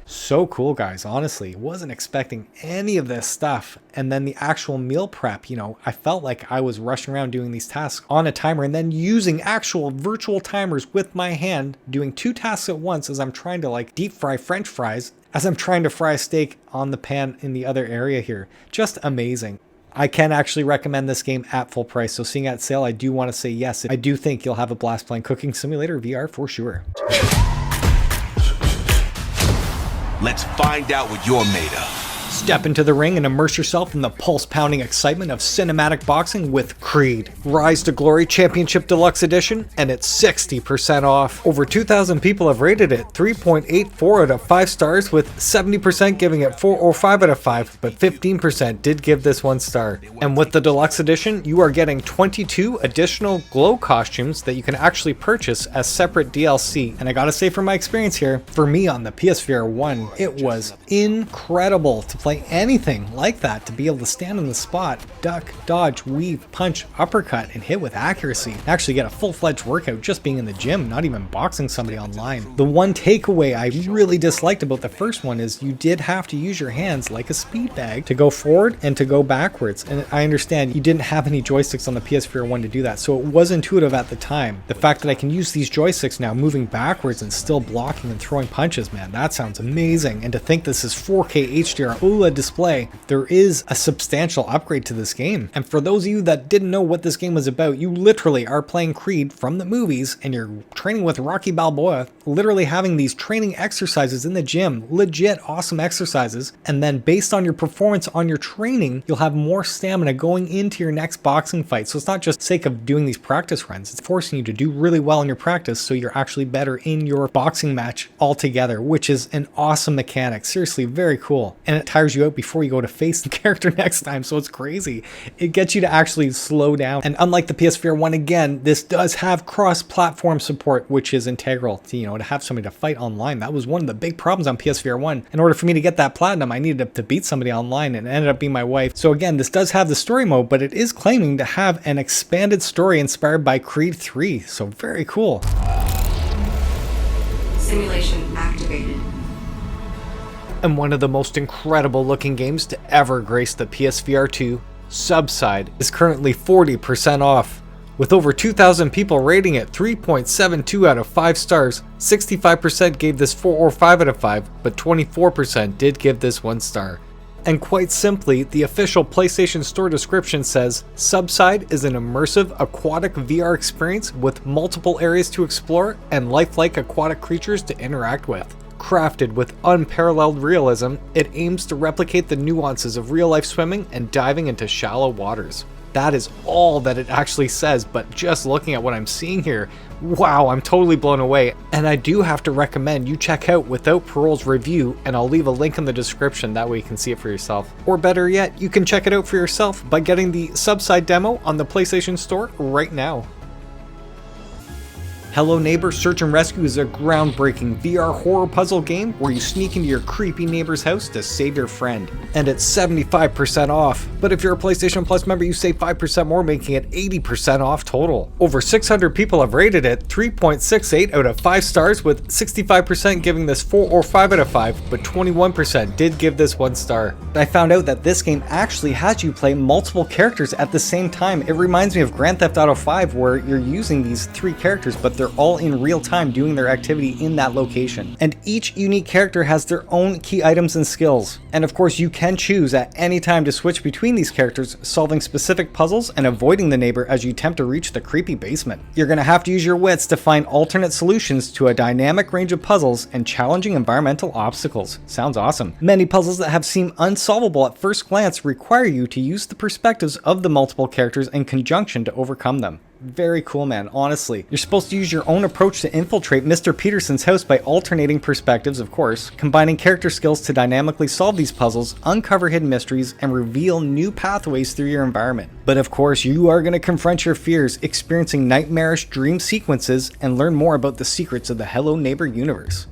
A: So cool, guys. Honestly, wasn't expecting any of this stuff. And then the actual meal prep, you know, I felt like I was rushing around doing these tasks on a timer and then using actual virtual timers with my hand, doing 2 tasks at once as I'm trying to like deep fry French fries, as I'm trying to fry a steak on the pan in the other area here. Just amazing. I can actually recommend this game at full price. So seeing at sale, I do want to say yes. I do think you'll have a blast playing Cooking Simulator VR for sure.
N: Let's find out what you're made of.
A: Step into the ring and immerse yourself in the pulse-pounding excitement of cinematic boxing with Creed. Rise to Glory Championship Deluxe Edition, and it's 60% off. Over 2,000 people have rated it 3.84 out of 5 stars, with 70% giving it 4 or 5 out of 5, but 15% did give this 1 star. And with the Deluxe Edition, you are getting 22 additional glow costumes that you can actually purchase as separate DLC. And I gotta say, from my experience here, for me on the PSVR 1, it was incredible to play anything like that, to be able to stand in the spot, duck, dodge, weave, punch, uppercut, and hit with accuracy. Actually get a full-fledged workout just being in the gym, not even boxing somebody online. The one takeaway I really disliked about the first one is you did have to use your hands like a speed bag to go forward and to go backwards. And I understand you didn't have any joysticks on the PSVR 1 to do that, so it was intuitive at the time. The fact that I can use these joysticks now moving backwards and still blocking and throwing punches, man, that sounds amazing. And to think this is 4K HDR OLED display, there is a substantial upgrade to this game. And for those of you that didn't know what this game was about, you literally are playing Creed from the movies and you're training with Rocky Balboa, literally having these training exercises in the gym, legit awesome exercises, and then based on your performance on your training, you'll have more stamina going into your next boxing fight. So it's not just sake of doing these practice runs, it's forcing you to do really well in your practice so you're actually better in your boxing match altogether, which is an awesome mechanic. Seriously, very cool. And it tires you out before you go to face the character next time, so it's crazy. It gets you to actually slow down. And unlike the PSVR 1, again, this does have cross-platform support, which is integral to, you know, to have somebody to fight online. That was one of the big problems on PSVR 1. In order for me to get that platinum, I needed to beat somebody online, and it ended up being my wife. So again, this does have the story mode, but it is claiming to have an expanded story inspired by Creed 3, so very cool.
O: Simulation activated.
A: And one of the most incredible looking games to ever grace the PSVR 2, Subside, is currently 40% off. With over 2,000 people rating it 3.72 out of 5 stars, 65% gave this 4 or 5 out of 5, but 24% did give this 1 star. And quite simply, the official PlayStation Store description says, Subside is an immersive aquatic VR experience with multiple areas to explore and lifelike aquatic creatures to interact with. Crafted with unparalleled realism, it aims to replicate the nuances of real-life swimming and diving into shallow waters. That is all that it actually says, but just looking at what I'm seeing here, wow, I'm totally blown away. And I do have to recommend you check out Without Parole's review, and I'll leave a link in the description, that way you can see it for yourself. Or better yet, you can check it out for yourself by getting the Subside demo on the PlayStation Store right now. Hello Neighbor Search and Rescue is a groundbreaking VR horror puzzle game where you sneak into your creepy neighbor's house to save your friend. And it's 75% off. But if you're a PlayStation Plus member, you save 5% more, making it 80% off total. Over 600 people have rated it 3.68 out of 5 stars, with 65% giving this 4 or 5 out of 5, but 21% did give this 1 star. I found out that this game actually has you play multiple characters at the same time. It reminds me of Grand Theft Auto 5, where you're using these 3 characters, but they're all in real time doing their activity in that location. And each unique character has their own key items and skills. And of course you can choose at any time to switch between these characters, solving specific puzzles and avoiding the neighbor as you attempt to reach the creepy basement. You're gonna have to use your wits to find alternate solutions to a dynamic range of puzzles and challenging environmental obstacles. Sounds awesome. Many puzzles that have seemed unsolvable at first glance require you to use the perspectives of the multiple characters in conjunction to overcome them. Very cool, man, honestly. You're supposed to use your own approach to infiltrate Mr. Peterson's house by alternating perspectives, of course, combining character skills to dynamically solve these puzzles, uncover hidden mysteries, and reveal new pathways through your environment. But of course, you are going to confront your fears, experiencing nightmarish dream sequences, and learn more about the secrets of the Hello Neighbor universe.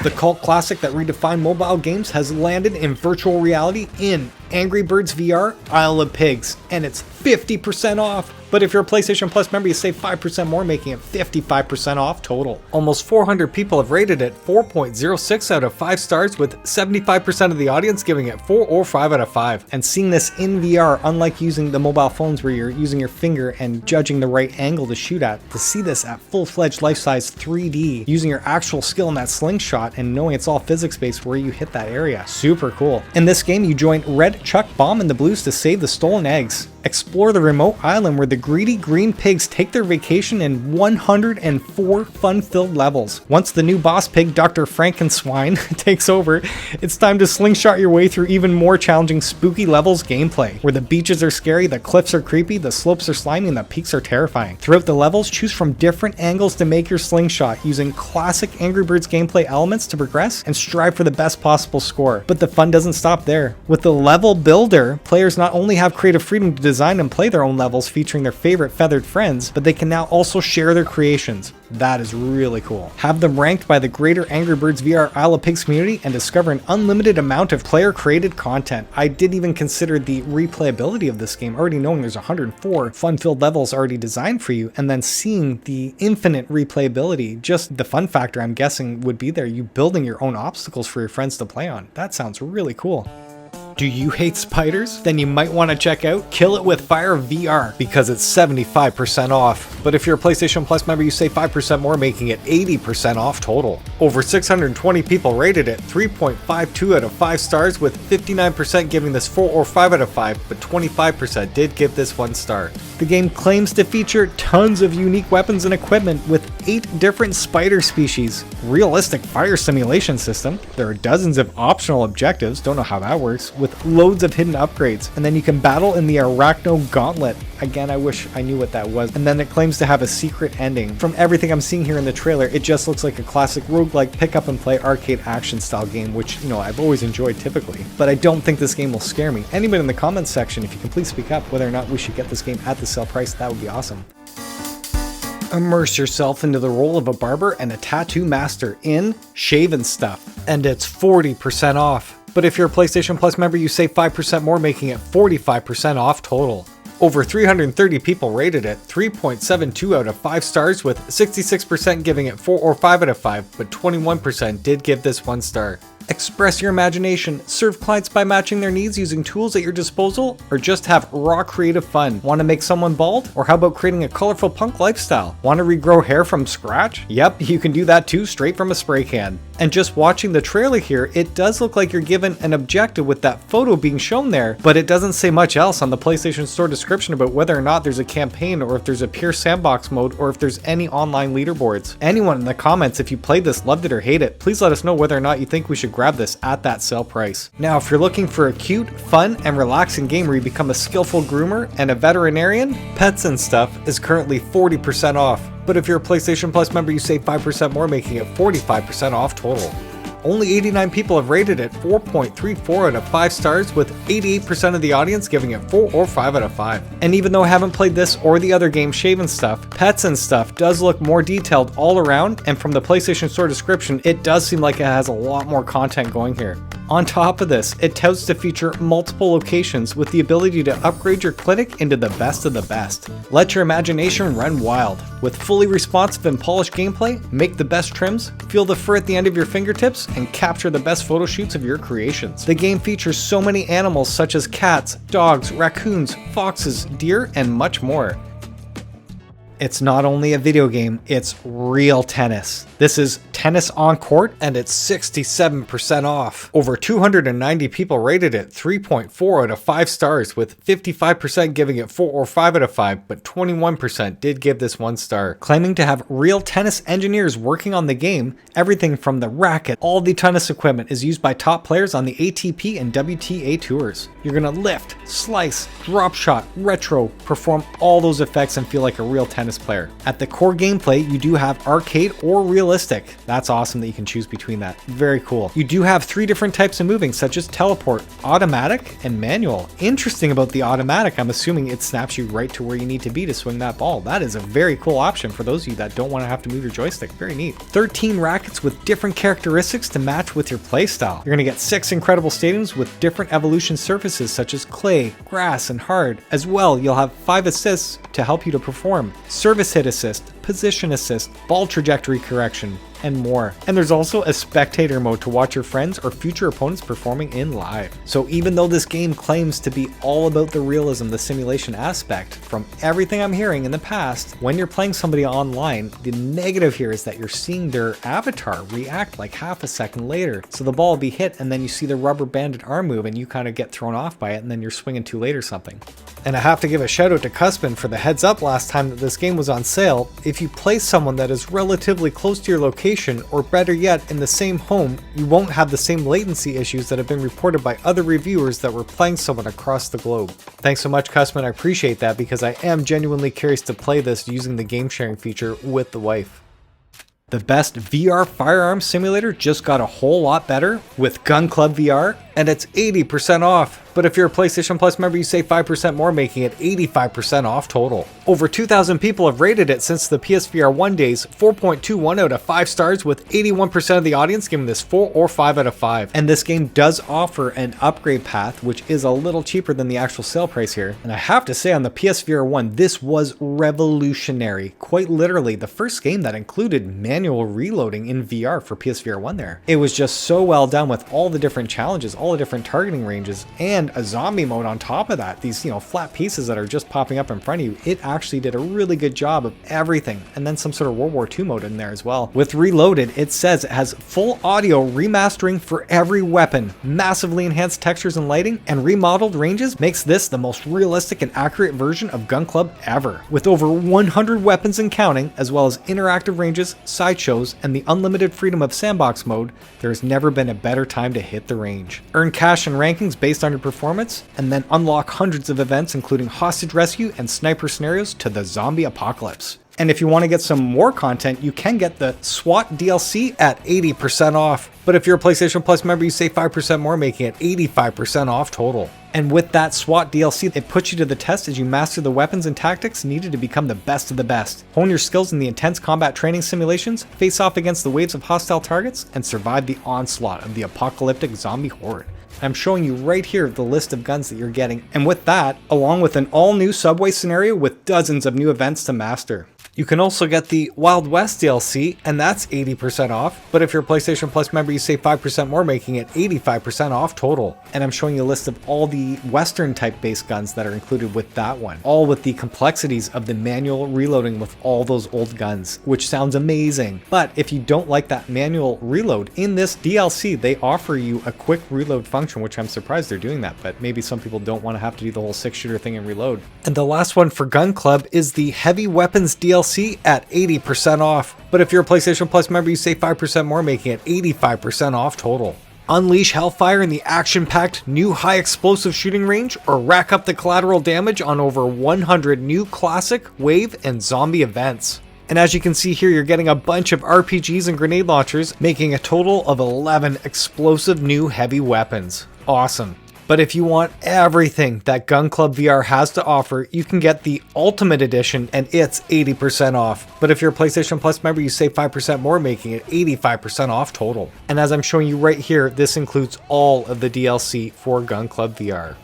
A: The cult classic that redefined mobile games has landed in virtual reality in Angry Birds VR Isle of Pigs, and it's 50% off. But if you're a PlayStation Plus member, you save 5% more, making it 55% off total. Almost 400 people have rated it 4.06 out of 5 stars, with 75% of the audience giving it 4 or 5 out of 5. And seeing this in VR, unlike using the mobile phones where you're using your finger and judging the right angle to shoot at, to see this at full-fledged life-size 3D, using your actual skill in that slingshot and knowing it's all physics-based where you hit that area. Super cool. In this game, you join Red, Chuck, Bomb, and the Blues to save the stolen eggs. Explore the remote island where the greedy green pigs take their vacation in 104 fun-filled levels. Once the new boss pig, Dr. Frankenswine, takes over, it's time to slingshot your way through even more challenging spooky levels gameplay, where the beaches are scary, the cliffs are creepy, the slopes are slimy, and the peaks are terrifying. Throughout the levels, choose from different angles to make your slingshot, using classic Angry Birds gameplay elements to progress and strive for the best possible score. But the fun doesn't stop there. With the level builder, players not only have creative freedom to design and play their own levels featuring their favorite feathered friends, but they can now also share their creations. That is really cool. Have them ranked by the greater Angry Birds VR Isle of Pigs community and discover an unlimited amount of player-created content. I didn't even consider the replayability of this game, already knowing there's 104 fun-filled levels already designed for you, and then seeing the infinite replayability. Just the fun factor, I'm guessing, would be there, you building your own obstacles for your friends to play on. That sounds really cool. Do you hate spiders? Then you might want to check out Kill It With Fire VR, because it's 75% off. But if you're a PlayStation Plus member, you save 5% more, making it 80% off total. Over 620 people rated it 3.52 out of 5 stars, with 59% giving this 4 or 5 out of 5, but 25% did give this 1 star. The game claims to feature tons of unique weapons and equipment, with 8 different spider species, realistic fire simulation system, there are dozens of optional objectives, don't know how that works, with loads of hidden upgrades, and then you can battle in the Arachno Gauntlet. Again, I wish I knew what that was. And then it claims to have a secret ending. From everything I'm seeing here in the trailer, it just looks like a classic roguelike pick up and play arcade action style game, which, you know, I've always enjoyed typically. But I don't think this game will scare me. Anybody in the comments section, if you can please speak up whether or not we should get this game at the sale price, that would be awesome. Immerse yourself into the role of a barber and a tattoo master in Shaven Stuff, and it's 40% off. But if you're a PlayStation Plus member, you save 5% more, making it 45% off total. Over 330 people rated it 3.72 out of 5 stars, with 66% giving it 4 or 5 out of 5, but 21% did give this 1 star. Express your imagination, serve clients by matching their needs using tools at your disposal, or just have raw creative fun. Want to make someone bald? Or how about creating a colorful punk lifestyle? Want to regrow hair from scratch? Yep, you can do that too, straight from a spray can. And just watching the trailer here, it does look like you're given an objective with that photo being shown there, but it doesn't say much else on the PlayStation Store description about whether or not there's a campaign, or if there's a pure sandbox mode, or if there's any online leaderboards. Anyone in the comments, if you played this, loved it or hate it, please let us know whether or not you think we should grab this at that sale price. Now, if you're looking for a cute, fun, and relaxing game where you become a skillful groomer and a veterinarian, Pets and Stuff is currently 40% off. But if you're a PlayStation Plus member, you save 5% more, making it 45% off total. Only 89 people have rated it 4.34 out of 5 stars, with 88% of the audience giving it 4 or 5 out of 5. And even though I haven't played this or the other game Shave and Stuff, Pets and Stuff does look more detailed all around, and from the PlayStation Store description, it does seem like it has a lot more content going here. On top of this, it touts to feature multiple locations with the ability to upgrade your clinic into the best of the best. Let your imagination run wild. With fully responsive and polished gameplay, make the best trims, feel the fur at the end of your fingertips, and capture the best photo shoots of your creations. The game features so many animals such as cats, dogs, raccoons, foxes, deer, and much more. It's not only a video game, it's real tennis. This is Tennis on Court, and it's 67% off. Over 290 people rated it 3.4 out of 5 stars, with 55% giving it 4 or 5 out of 5, but 21% did give this 1 star. Claiming to have real tennis engineers working on the game, everything from the racket, all the tennis equipment is used by top players on the ATP and WTA tours. You're gonna lift, slice, drop shot, retro, perform all those effects and feel like a real tennis player. At the core gameplay, you do have arcade or realistic. That's awesome that you can choose between that. Very cool. You do have 3 different types of moving, such as teleport, automatic, and manual. Interesting about the automatic, I'm assuming it snaps you right to where you need to be to swing that ball. That is a very cool option for those of you that don't want to have to move your joystick. Very neat. 13 rackets with different characteristics to match with your playstyle. You're going to get 6 incredible stadiums with different evolution surfaces such as clay, grass, and hard. As well, you'll have 5 assists to help you to perform. Service hit assist, position assist, ball trajectory correction, and more. And there's also a spectator mode to watch your friends or future opponents performing in live. So even though this game claims to be all about the realism, the simulation aspect, from everything I'm hearing in the past, when you're playing somebody online, the negative here is that you're seeing their avatar react like half a second later. So the ball will be hit and then you see the rubber banded arm move and you kind of get thrown off by it, and then you're swinging too late or something. And I have to give a shout out to Cusman for the heads up last time that this game was on sale. If you play someone that is relatively close to your location, or better yet, in the same home, you won't have the same latency issues that have been reported by other reviewers that were playing someone across the globe. Thanks so much, Cusman. I appreciate that because I am genuinely curious to play this using the game sharing feature with the wife. The best VR firearm simulator just got a whole lot better with Gun Club VR, and it's 80% off. But if you're a PlayStation Plus member, you save 5% more, making it 85% off total. Over 2,000 people have rated it since the PSVR 1 days, 4.21 out of 5 stars, with 81% of the audience giving this 4 or 5 out of 5. And this game does offer an upgrade path, which is a little cheaper than the actual sale price here. And I have to say, on the PSVR 1, this was revolutionary. Quite literally, the first game that included manual reloading in VR for PSVR 1 there. It was just so well done with all the different challenges, all the different targeting ranges, and a zombie mode on top of that. These, flat pieces that are just popping up in front of you. It actually did a really good job of everything. And then some sort of World War II mode in there as well. With Reloaded, it says it has full audio remastering for every weapon, massively enhanced textures and lighting, and remodeled ranges makes this the most realistic and accurate version of Gun Club ever. With over 100 weapons and counting, as well as interactive ranges, sideshows, and the unlimited freedom of sandbox mode, there has never been a better time to hit the range. Earn cash and rankings based on your performance, and then unlock hundreds of events including hostage rescue and sniper scenarios to the zombie apocalypse. And if you want to get some more content, you can get the SWAT DLC at 80% off. But if you're a PlayStation Plus member, you save 5% more, making it 85% off total. And with that SWAT DLC, it puts you to the test as you master the weapons and tactics needed to become the best of the best. Hone your skills in the intense combat training simulations, face off against the waves of hostile targets, and survive the onslaught of the apocalyptic zombie horde. I'm showing you right here the list of guns that you're getting, and with that, along with an all-new subway scenario with dozens of new events to master. You can also get the Wild West DLC, and that's 80% off, but if you're a PlayStation Plus member, you save 5% more, making it 85% off total. And I'm showing you a list of all the Western type based guns that are included with that one, all with the complexities of the manual reloading with all those old guns, which sounds amazing. But if you don't like that manual reload, in this DLC, they offer you a quick reload function, which I'm surprised they're doing that, but maybe some people don't want to have to do the whole 6-shooter thing and reload. And the last one for Gun Club is the Heavy Weapons DLC at 80% off. But if you're a PlayStation Plus member, you save 5% more, making it 85% off total. Unleash hellfire in the action-packed new high-explosive shooting range, or rack up the collateral damage on over 100 new classic, wave, and zombie events. And as you can see here, you're getting a bunch of RPGs and grenade launchers, making a total of 11 explosive new heavy weapons. Awesome. But if you want everything that Gun Club VR has to offer, you can get the Ultimate Edition, and it's 80% off. But if you're a PlayStation Plus member, you save 5% more, making it 85% off total. And as I'm showing you right here, this includes all of the DLC for Gun Club VR.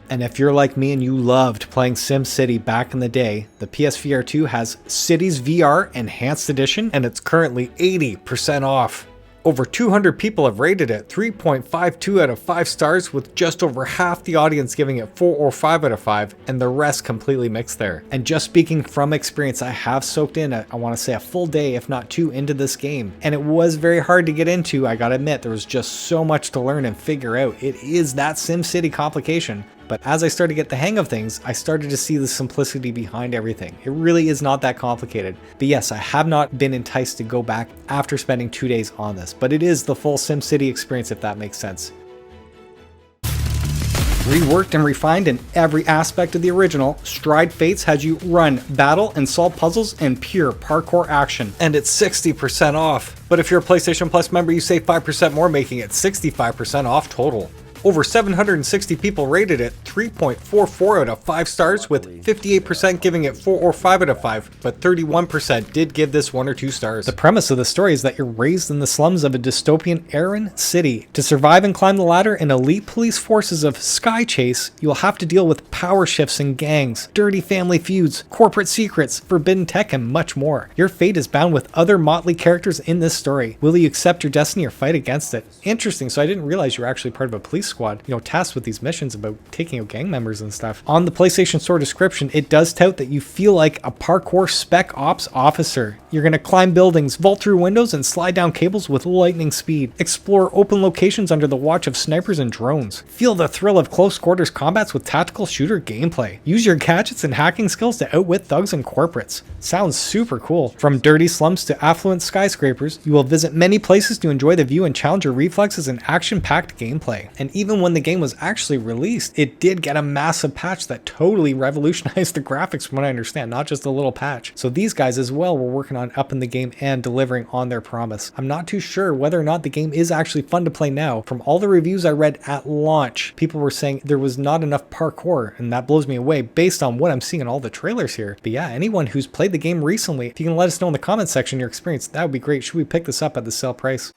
A: And if you're like me and you loved playing SimCity back in the day, the PSVR 2 has Cities VR Enhanced Edition, and it's currently 80% off. Over 200 people have rated it 3.52 out of 5 stars, with just over half the audience giving it 4 or 5 out of 5, and the rest completely mixed there. And just speaking from experience, I have soaked in, I want to say a full day, if not 2, into this game. And it was very hard to get into, I gotta admit. There was just so much to learn and figure out. It is that SimCity complication. But as I started to get the hang of things, I started to see the simplicity behind everything. It really is not that complicated. But yes, I have not been enticed to go back after spending 2 days on this, but it is the full SimCity experience, if that makes sense. Reworked and refined in every aspect of the original, Stride Fates has you run, battle, and solve puzzles in pure parkour action, and it's 60% off. But if you're a PlayStation Plus member, you save 5% more, making it 65% off total. Over 760 people rated it 3.44 out of 5 stars, with 58% giving it 4 or 5 out of 5, but 31% did give this 1 or 2 stars. The premise of the story is that you're raised in the slums of a dystopian Arken city. To survive and climb the ladder in elite police forces of Sky Chase, you'll have to deal with power shifts and gangs, dirty family feuds, corporate secrets, forbidden tech, and much more. Your fate is bound with other motley characters in this story. Will you accept your destiny or fight against it? Interesting, so I didn't realize you were actually part of a police squad, tasked with these missions about taking out gang members and stuff. On the PlayStation Store description, it does tout that you feel like a parkour spec ops officer. You're going to climb buildings, vault through windows, and slide down cables with lightning speed. Explore open locations under the watch of snipers and drones. Feel the thrill of close quarters combats with tactical shooter gameplay. Use your gadgets and hacking skills to outwit thugs and corporates. Sounds super cool. From dirty slums to affluent skyscrapers, you will visit many places to enjoy the view and challenge your reflexes in action-packed gameplay. And even when the game was actually released, it did get a massive patch that totally revolutionized the graphics, from what I understand, not just a little patch. So these guys as well were working on upping the game and delivering on their promise. I'm not too sure whether or not the game is actually fun to play now. From all the reviews I read at launch, people were saying there was not enough parkour, and that blows me away based on what I'm seeing in all the trailers here. But yeah, anyone who's played the game recently, if you can let us know in the comments section your experience, that would be great. Should we pick this up at the sale price?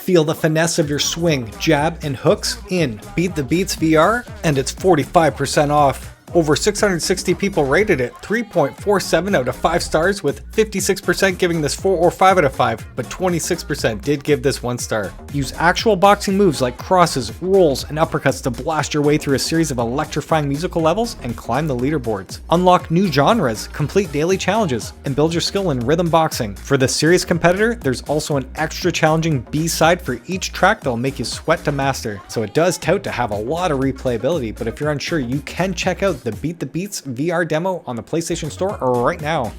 A: Feel the finesse of your swing, jab, and hooks in Beat the Beats VR, and it's 45% off. Over 660 people rated it 3.47 out of 5 stars, with 56% giving this 4 or 5 out of 5, but 26% did give this 1 star. Use actual boxing moves like crosses, rolls, and uppercuts to blast your way through a series of electrifying musical levels and climb the leaderboards. Unlock new genres, complete daily challenges, and build your skill in rhythm boxing. For the serious competitor, there's also an extra challenging B-side for each track that'll make you sweat to master. So it does tout to have a lot of replayability, but if you're unsure, you can check out the Beat the Beats VR demo on the PlayStation Store right now.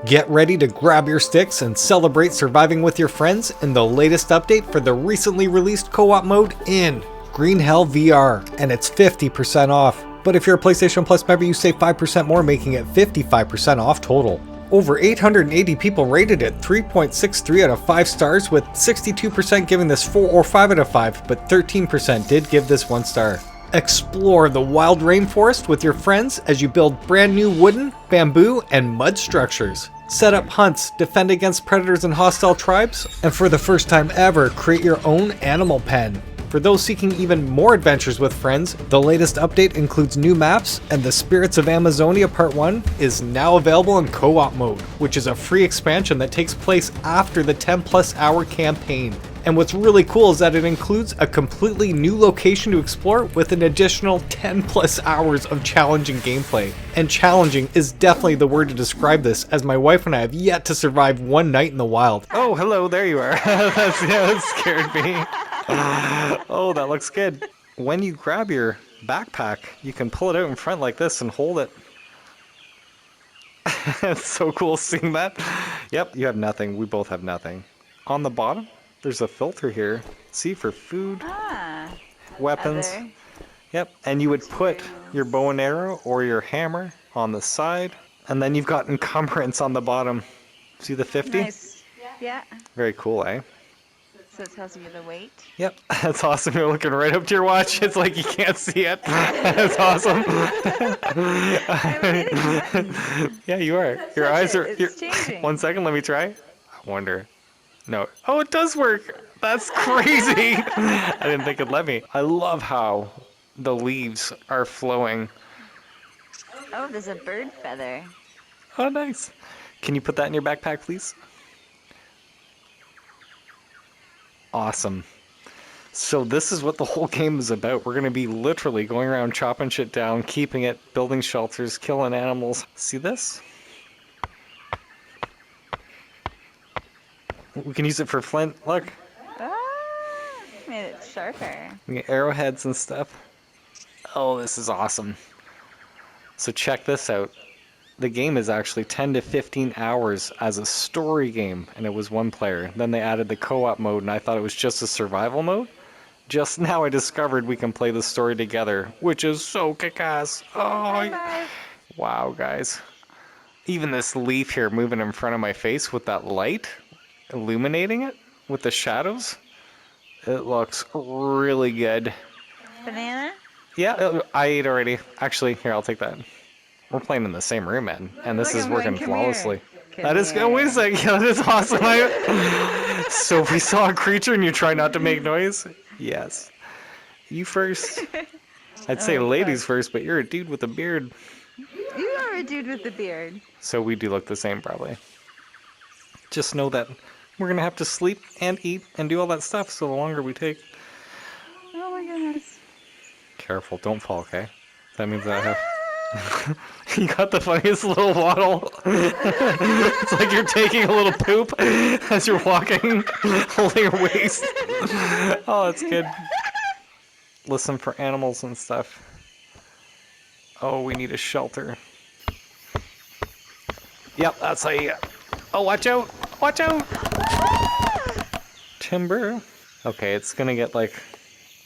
A: Get ready to grab your sticks and celebrate surviving with your friends in the latest update for the recently released co-op mode in Green Hell VR, and it's 50% off. But if you're a PlayStation Plus member, you save 5% more, making it 55% off total. Over 880 people rated it 3.63 out of 5 stars, with 62% giving this 4 or 5 out of 5, but 13% did give this 1 star. Explore the wild rainforest with your friends as you build brand new wooden, bamboo, and mud structures. Set up hunts, defend against predators and hostile tribes, and for the first time ever, create your own animal pen. For those seeking even more adventures with friends, the latest update includes new maps, and the Spirits of Amazonia Part 1 is now available in co-op mode, which is a free expansion that takes place after the 10+ hour campaign. And what's really cool is that it includes a completely new location to explore with an additional 10+ hours of challenging gameplay. And challenging is definitely the word to describe this, as my wife and I have yet to survive one night in the wild.
E: Oh, hello, there you are. that scared me. Oh, that looks good. When you grab your backpack, you can pull it out in front like this and hold it. It's so cool seeing that. Yep, you have nothing. We both have nothing. On the bottom, There's a filter here. See, for food, weapons.
B: Other.
E: Yep, and you would put your bow and arrow or your hammer on the side, and then you've got encumbrance on the bottom. See the 50?
B: Nice. Yeah.
E: Very cool, eh?
B: So it tells you the weight.
E: Yep, that's awesome. You're looking right up to your watch. It's like you can't see it. That's awesome. Yeah, you are. Your eyes are.
B: It's changing.
E: 1 second, let me try. I wonder. No. Oh, it does work. That's crazy. I didn't think it'd let me. I love how the leaves are flowing.
B: Oh, there's a bird feather.
E: Oh, nice. Can you put that in your backpack, please? Awesome. So this is what the whole game is about. We're going to be literally going around chopping shit down, keeping it, building shelters, killing animals. See this? We can use it for flint. Look.
B: Ah, made it sharper.
E: We get arrowheads and stuff. Oh, this is awesome. So check this out. The game is actually 10 to 15 hours as a story game, and it was one player. Then they added the co-op mode, and I thought it was just a survival mode. Just now I discovered we can play the story together, which is so kick-ass. Oh, wow, guys. Even this leaf here moving in front of my face with that light, illuminating it with the shadows, it looks really good.
B: Banana?
E: Yeah, I ate already. Actually, here, I'll take that. We're playing in the same room, man, and this is working flawlessly. That is good. Wait a second. Yeah, that is awesome. So if we saw a creature and you try not to make noise, yes. You first. I'd say ladies first, but you're a dude with a beard.
B: You are a dude with a beard.
E: So we do look the same, probably. Just know that we're gonna have to sleep and eat and do all that stuff. So the longer we take.
B: Oh my goodness.
E: Careful, don't fall, okay? That means that I have. You got the funniest little waddle. It's like you're taking a little poop as you're walking, holding your waist. Oh, that's good. Listen for animals and stuff. Oh, we need a shelter. Yep, that's how you... Oh, watch out! Watch out! Timber. Okay, it's gonna get like...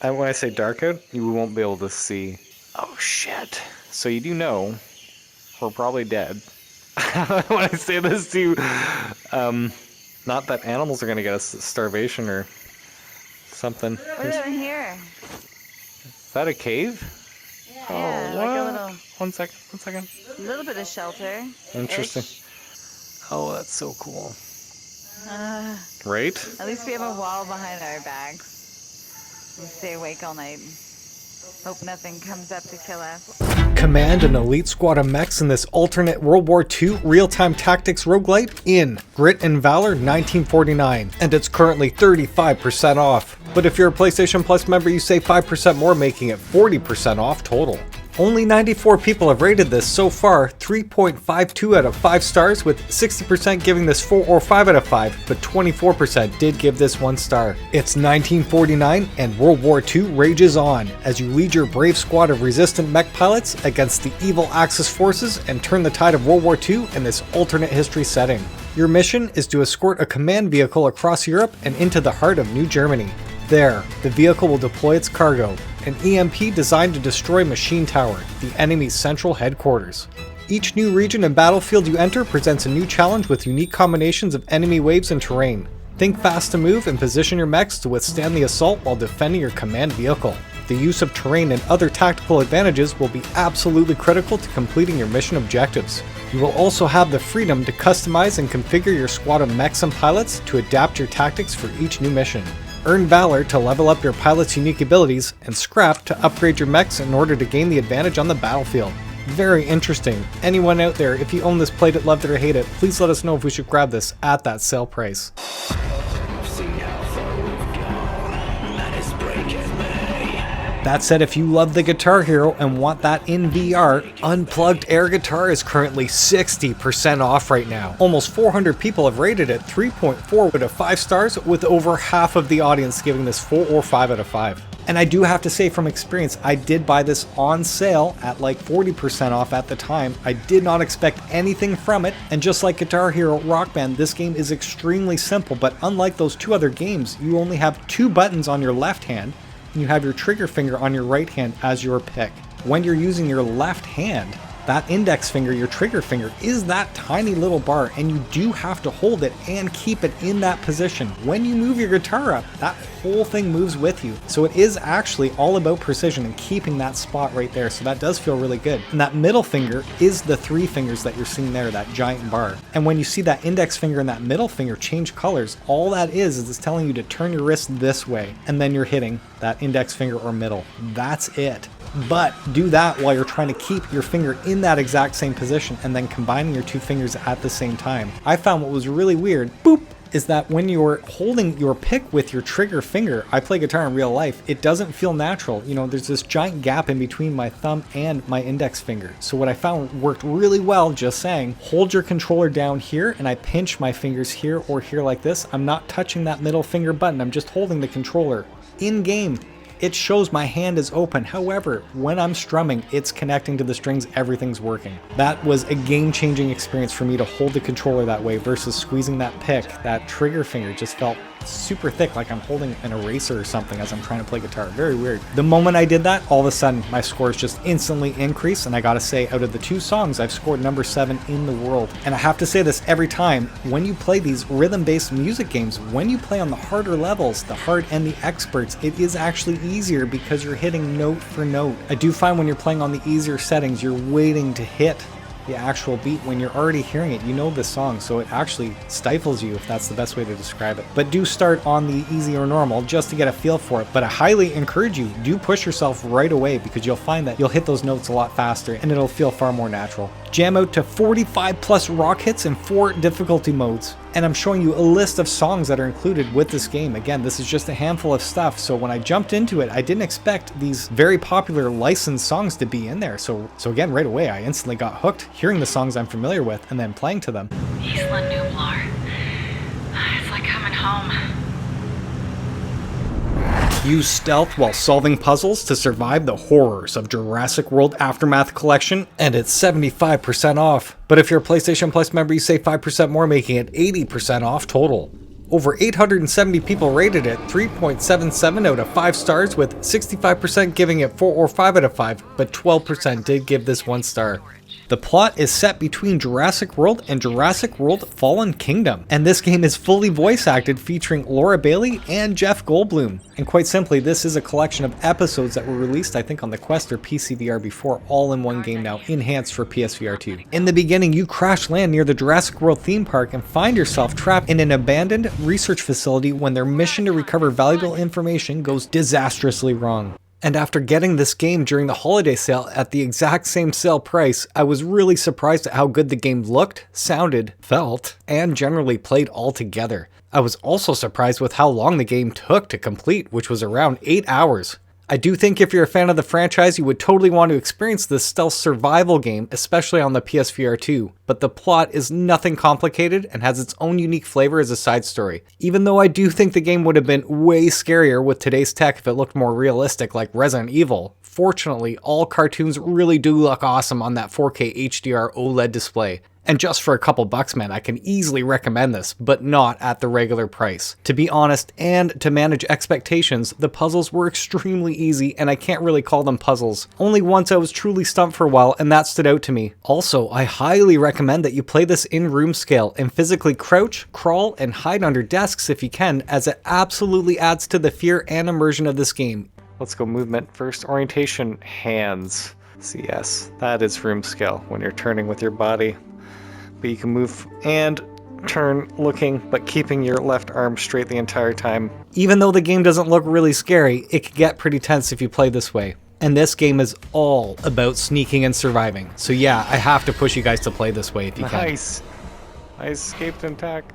E: And when I say dark out, you won't be able to see. Oh, shit. So you do know we're probably dead. When I say this to you, not that animals are going to get us starvation or something.
B: What is in here?
E: Is that a cave?
B: Yeah,
E: oh,
B: like a little...
E: 1 second, 1 second.
B: A little bit of shelter.
E: Interesting. Oh, that's so cool. Right?
B: At least we have a wall behind our backs. We stay awake all night. Hope nothing comes up to kill us.
A: Command an elite squad of mechs in this alternate World War II real-time tactics roguelite in Grit and Valor 1949, and it's currently 35% off. But if you're a PlayStation Plus member, you save 5% more, making it 40% off total. Only 94 people have rated this so far, 3.52 out of 5 stars, with 60% giving this 4 or 5 out of 5, but 24% did give this 1 star. It's 1949 and World War II rages on, as you lead your brave squad of resistant mech pilots against the evil Axis forces and turn the tide of World War II in this alternate history setting. Your mission is to escort a command vehicle across Europe and into the heart of New Germany. There, the vehicle will deploy its cargo, an EMP designed to destroy Machine Tower, the enemy's central headquarters. Each new region and battlefield you enter presents a new challenge with unique combinations of enemy waves and terrain. Think fast to move and position your mechs to withstand the assault while defending your command vehicle. The use of terrain and other tactical advantages will be absolutely critical to completing your mission objectives. You will also have the freedom to customize and configure your squad of mechs and pilots to adapt your tactics for each new mission. Earn Valor to level up your pilot's unique abilities, and Scrap to upgrade your mechs in order to gain the advantage on the battlefield. Very interesting. Anyone out there, if you own this, played it, loved it, or hate it, please let us know if we should grab this at that sale price. That said, if you love the Guitar Hero and want that in VR, Unplugged Air Guitar is currently 60% off right now. Almost 400 people have rated it 3.4 out of 5 stars, with over half of the audience giving this 4 or 5 out of 5. And I do have to say from experience, I did buy this on sale at like 40% off at the time. I did not expect anything from it, and just like Guitar Hero Rock Band, this game is extremely simple, but unlike those two other games, you only have 2 buttons on your left hand, and you have your trigger finger on your right hand as your pick. When you're using your left hand, that index finger, your trigger finger, is that tiny little bar, and you do have to hold it and keep it in that position. When you move your guitar up, that whole thing moves with you. So it is actually all about precision and keeping that spot right there. So that does feel really good. And that middle finger is the 3 fingers that you're seeing there, that giant bar. And when you see that index finger and that middle finger change colors, all that is it's telling you to turn your wrist this way, and then you're hitting that index finger or middle. That's it. But do that while you're trying to keep your finger in that exact same position and then combining your 2 fingers at the same time. I found what was really weird, is that when you're holding your pick with your trigger finger, I play guitar in real life, it doesn't feel natural. You know, there's this giant gap in between my thumb and my index finger. So what I found worked really well, just saying, hold your controller down here and I pinch my fingers here or here like this. I'm not touching that middle finger button, I'm just holding the controller. In game, it shows my hand is open. However, when I'm strumming, it's connecting to the strings, everything's working. That was a game-changing experience for me to hold the controller that way versus squeezing that pick. That trigger finger just felt super thick, like I'm holding an eraser or something as I'm trying to play guitar. Very weird. The moment I did that, all of a sudden my scores just instantly increased, and I gotta say, out of the 2 songs, I've scored number 7 in the world. And I have to say this every time, when you play these rhythm-based music games, when you play on the harder levels, the hard and the experts, it is actually easier because you're hitting note for note. I do find when you're playing on the easier settings, you're waiting to hit the actual beat when you're already hearing it. You know the song, so it actually stifles you, if that's the best way to describe it. But do start on the easy or normal just to get a feel for it. But I highly encourage you, do push yourself right away, because you'll find that you'll hit those notes a lot faster and it'll feel far more natural. Jam out to 45 plus rock hits in 4 difficulty modes. And I'm showing you a list of songs that are included with this game. Again, this is just a handful of stuff, so when I jumped into it, I didn't expect these very popular licensed songs to be in there. So again, right away, I instantly got hooked, hearing the songs I'm familiar with, and then playing to them.
P: Isla Nublar. It's like coming home.
A: Use stealth while solving puzzles to survive the horrors of Jurassic World Aftermath Collection, and it's 75% off. But if you're a PlayStation Plus member, you save 5% more, making it 80% off total. Over 870 people rated it 3.77 out of 5 stars, with 65% giving it 4 or 5 out of 5, but 12% did give this 1 star. The plot is set between Jurassic World and Jurassic World Fallen Kingdom, and this game is fully voice acted, featuring Laura Bailey and Jeff Goldblum. And quite simply, this is a collection of episodes that were released, I think, on the Quest or PCVR before, all in one game now, enhanced for PSVR2. In the beginning, you crash land near the Jurassic World theme park and find yourself trapped in an abandoned research facility when their mission to recover valuable information goes disastrously wrong. And after getting this game during the holiday sale at the exact same sale price, I was really surprised at how good the game looked, sounded, felt, and generally played all together. I was also surprised with how long the game took to complete, which was around 8 hours. I do think if you're a fan of the franchise, you would totally want to experience this stealth survival game, especially on the PSVR 2, but the plot is nothing complicated and has its own unique flavor as a side story. Even though I do think the game would have been way scarier with today's tech if it looked more realistic like Resident Evil, fortunately, all cartoons really do look awesome on that 4K HDR OLED display. And just for a couple bucks, man, I can easily recommend this, but not at the regular price. To be honest, and to manage expectations, the puzzles were extremely easy, and I can't really call them puzzles. Only once I was truly stumped for a while, and that stood out to me. Also, I highly recommend that you play this in room scale and physically crouch, crawl, and hide under desks if you can, as it absolutely adds to the fear and immersion of this game.
E: Let's go movement first. Orientation, hands. So yes, that is room scale when you're turning with your body. But you can move and turn looking, but keeping your left arm straight the entire time.
A: Even though the game doesn't look really scary, it can get pretty tense if you play this way. And this game is all about sneaking and surviving. So yeah, I have to push you guys to play this way if you can.
E: Nice. I escaped intact.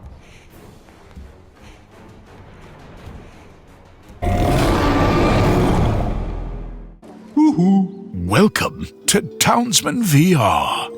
I: Woohoo! Welcome to Townsmen VR.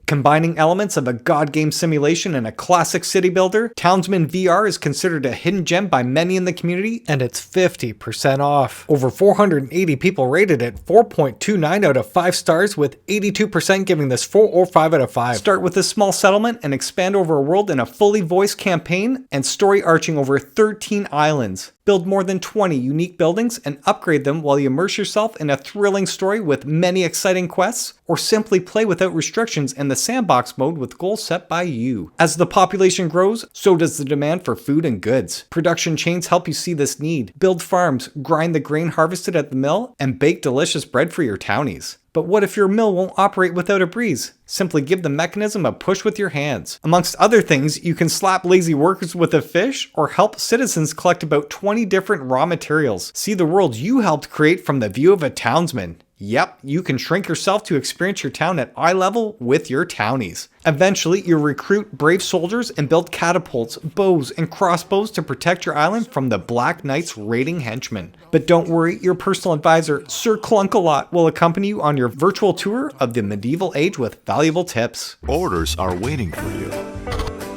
A: Combining elements of a god game simulation and a classic city builder, Townsmen VR is considered a hidden gem by many in the community, and it's 50% off. Over 480 people rated it 4.29 out of 5 stars, with 82% giving this 4 or 5 out of 5. Start with a small settlement and expand over a world in a fully voiced campaign and story arching over 13 islands. Build more than 20 unique buildings and upgrade them while you immerse yourself in a thrilling story with many exciting quests, or simply play without restrictions in the sandbox mode with goals set by you. As the population grows, so does the demand for food and goods. Production chains help you see this need. Build farms, grind the grain harvested at the mill, and bake delicious bread for your townies. But what if your mill won't operate without a breeze? Simply give the mechanism a push with your hands. Amongst other things, you can slap lazy workers with a fish or help citizens collect about 20 different raw materials. See the world you helped create from the view of a townsman. Yep, you can shrink yourself to experience your town at eye level with your townies. Eventually, you'll recruit brave soldiers and build catapults, bows, and crossbows to protect your island from the Black Knight's raiding henchmen. But don't worry, your personal advisor, Sir Clunkalot, will accompany you on your virtual tour of the medieval age with valuable tips.
Q: Orders are waiting for you.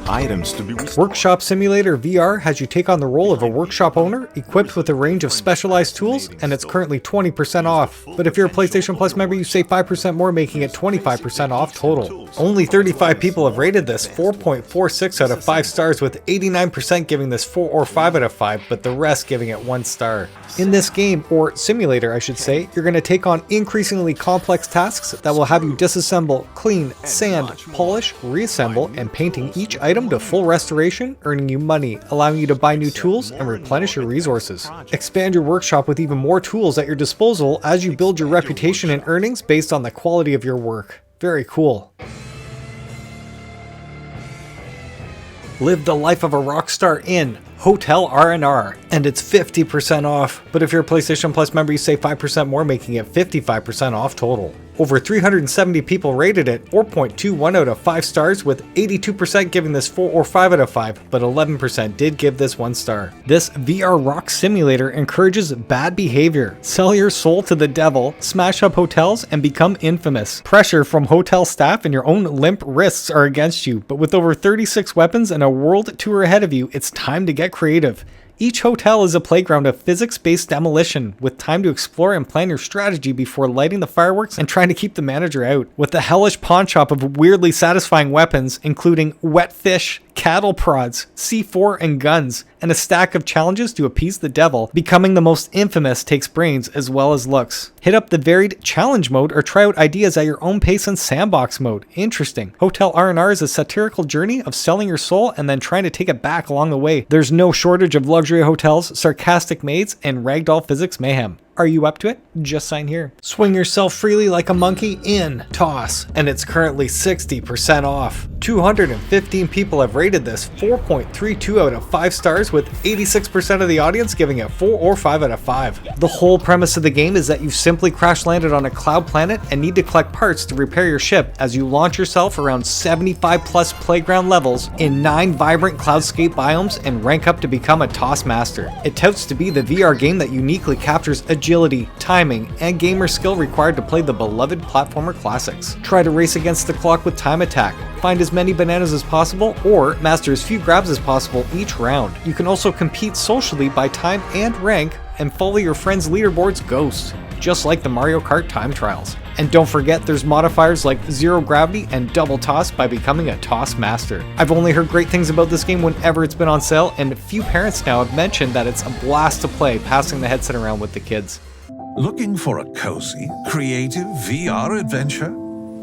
Q: Items to be
A: Workshop Simulator VR has you take on the role of a workshop owner, equipped with a range of specialized tools, and it's currently 20% off. But if you're a PlayStation Plus member, you save 5% more, making it 25% off total. Only 35 people have rated this 4.46 out of 5 stars, with 89% giving this 4 or 5 out of 5, but the rest giving it 1 star. In this game, or simulator I should say, you're going to take on increasingly complex tasks that will have you disassemble, clean, sand, polish, reassemble, and painting each item to full restoration, earning you money, allowing you to buy new tools and replenish your resources. Expand your workshop with even more tools at your disposal as you build your reputation and earnings based on the quality of your work. Very cool. Live the life of a rock star in Hotel R&R, and it's 50% off. But if you're a PlayStation Plus member, you save 5% more, making it 55% off total. Over 370 people rated it 4.21 out of 5 stars, with 82% giving this 4 or 5 out of 5, but 11% did give this 1 star. This VR rock simulator encourages bad behavior. Sell your soul to the devil, smash up hotels, and become infamous. Pressure from hotel staff and your own limp wrists are against you, but with over 36 weapons and a world tour ahead of you, it's time to get creative. Each hotel is a playground of physics-based demolition, with time to explore and plan your strategy before lighting the fireworks and trying to keep the manager out. With a hellish pawnshop of weirdly satisfying weapons, including wet fish, cattle prods, C4, and guns, and a stack of challenges to appease the devil, becoming the most infamous takes brains as well as looks. Hit up the varied challenge mode or try out ideas at your own pace in sandbox mode. Interesting. Hotel R&R is a satirical journey of selling your soul and then trying to take it back along the way. There's no shortage of luxury hotels, sarcastic maids, and ragdoll physics mayhem. Are you up to it? Just sign here. Swing yourself freely like a monkey in Toss, and it's currently 60% off. 215 people have rated this 4.32 out of 5 stars, with 86% of the audience giving it 4 or 5 out of 5. The whole premise of the game is that you've simply crash landed on a cloud planet and need to collect parts to repair your ship as you launch yourself around 75 plus playground levels in 9 vibrant cloudscape biomes and rank up to become a Toss Master. It touts to be the VR game that uniquely captures agility, timing, and gamer skill required to play the beloved platformer classics. Try to race against the clock with Time Attack, find as many bananas as possible, or master as few grabs as possible each round. You can also compete socially by time and rank, and follow your friend's leaderboard's ghost, just like the Mario Kart time trials. And don't forget, there's modifiers like zero gravity and double toss by becoming a Toss Master. I've only heard great things about this game whenever it's been on sale, and a few parents now have mentioned that it's a blast to play, passing the headset around with the kids.
R: Looking for a cozy, creative VR adventure?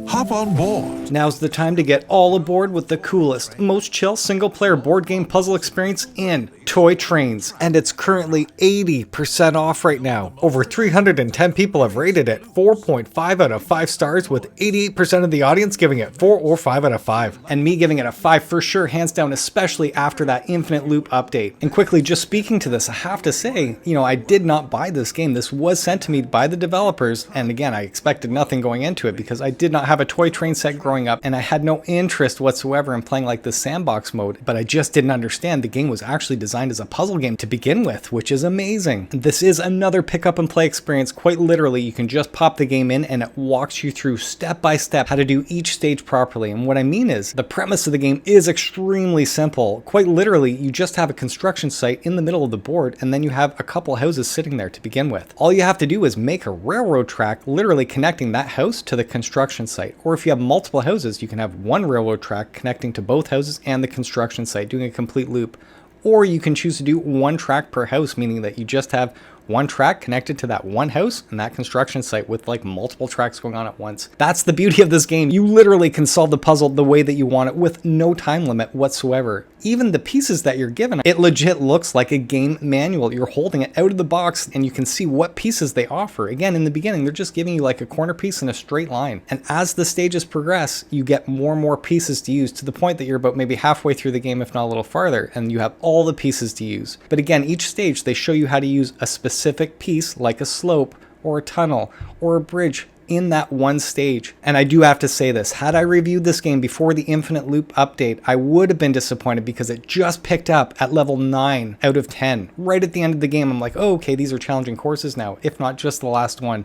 R: Hop on board.
A: Now's the time to get all aboard with the coolest, most chill single-player board game puzzle experience in Toy Trains, and it's currently 80% off right now. Over 310 people have rated it 4.5 out of 5 stars, with 88% of the audience giving it 4 or 5 out of 5, and me giving it a 5 for sure, hands down, especially after that Infinite Loop update. And quickly, just speaking to this, I have to say, I did not buy this game. This was sent to me by the developers, and again, I expected nothing going into it because I did not have have a toy train set growing up, and I had no interest whatsoever in playing like the sandbox mode, but I just didn't understand the game was actually designed as a puzzle game to begin with, which is amazing. This is another pick up and play experience. Quite literally, you can just pop the game in and it walks you through step by step how to do each stage properly. And what I mean is, the premise of the game is extremely simple. Quite literally, you just have a construction site in the middle of the board, and then you have a couple houses sitting there to begin with. All you have to do is make a railroad track literally connecting that house to the construction site. Or if you have multiple houses, you can have one railroad track connecting to both houses and the construction site, doing a complete loop. Or you can choose to do one track per house, meaning that you just have one track connected to that one house and that construction site with like multiple tracks going on at once. That's the beauty of this game. You literally can solve the puzzle the way that you want it with no time limit whatsoever. Even the pieces that you're given, it legit looks like a game manual. You're holding it out of the box and you can see what pieces they offer. Again, in the beginning, they're just giving you like a corner piece in a straight line. And as the stages progress, you get more and more pieces to use, to the point that you're about maybe halfway through the game, if not a little farther, and you have all the pieces to use. But again, each stage, they show you how to use a specific piece, like a slope or a tunnel or a bridge, in that one stage. And I do have to say this, had I reviewed this game before the Infinite Loop update, I would have been disappointed because it just picked up at level 9 out of 10. Right at the end of the game, I'm like, oh, okay, these are challenging courses now, if not just the last one.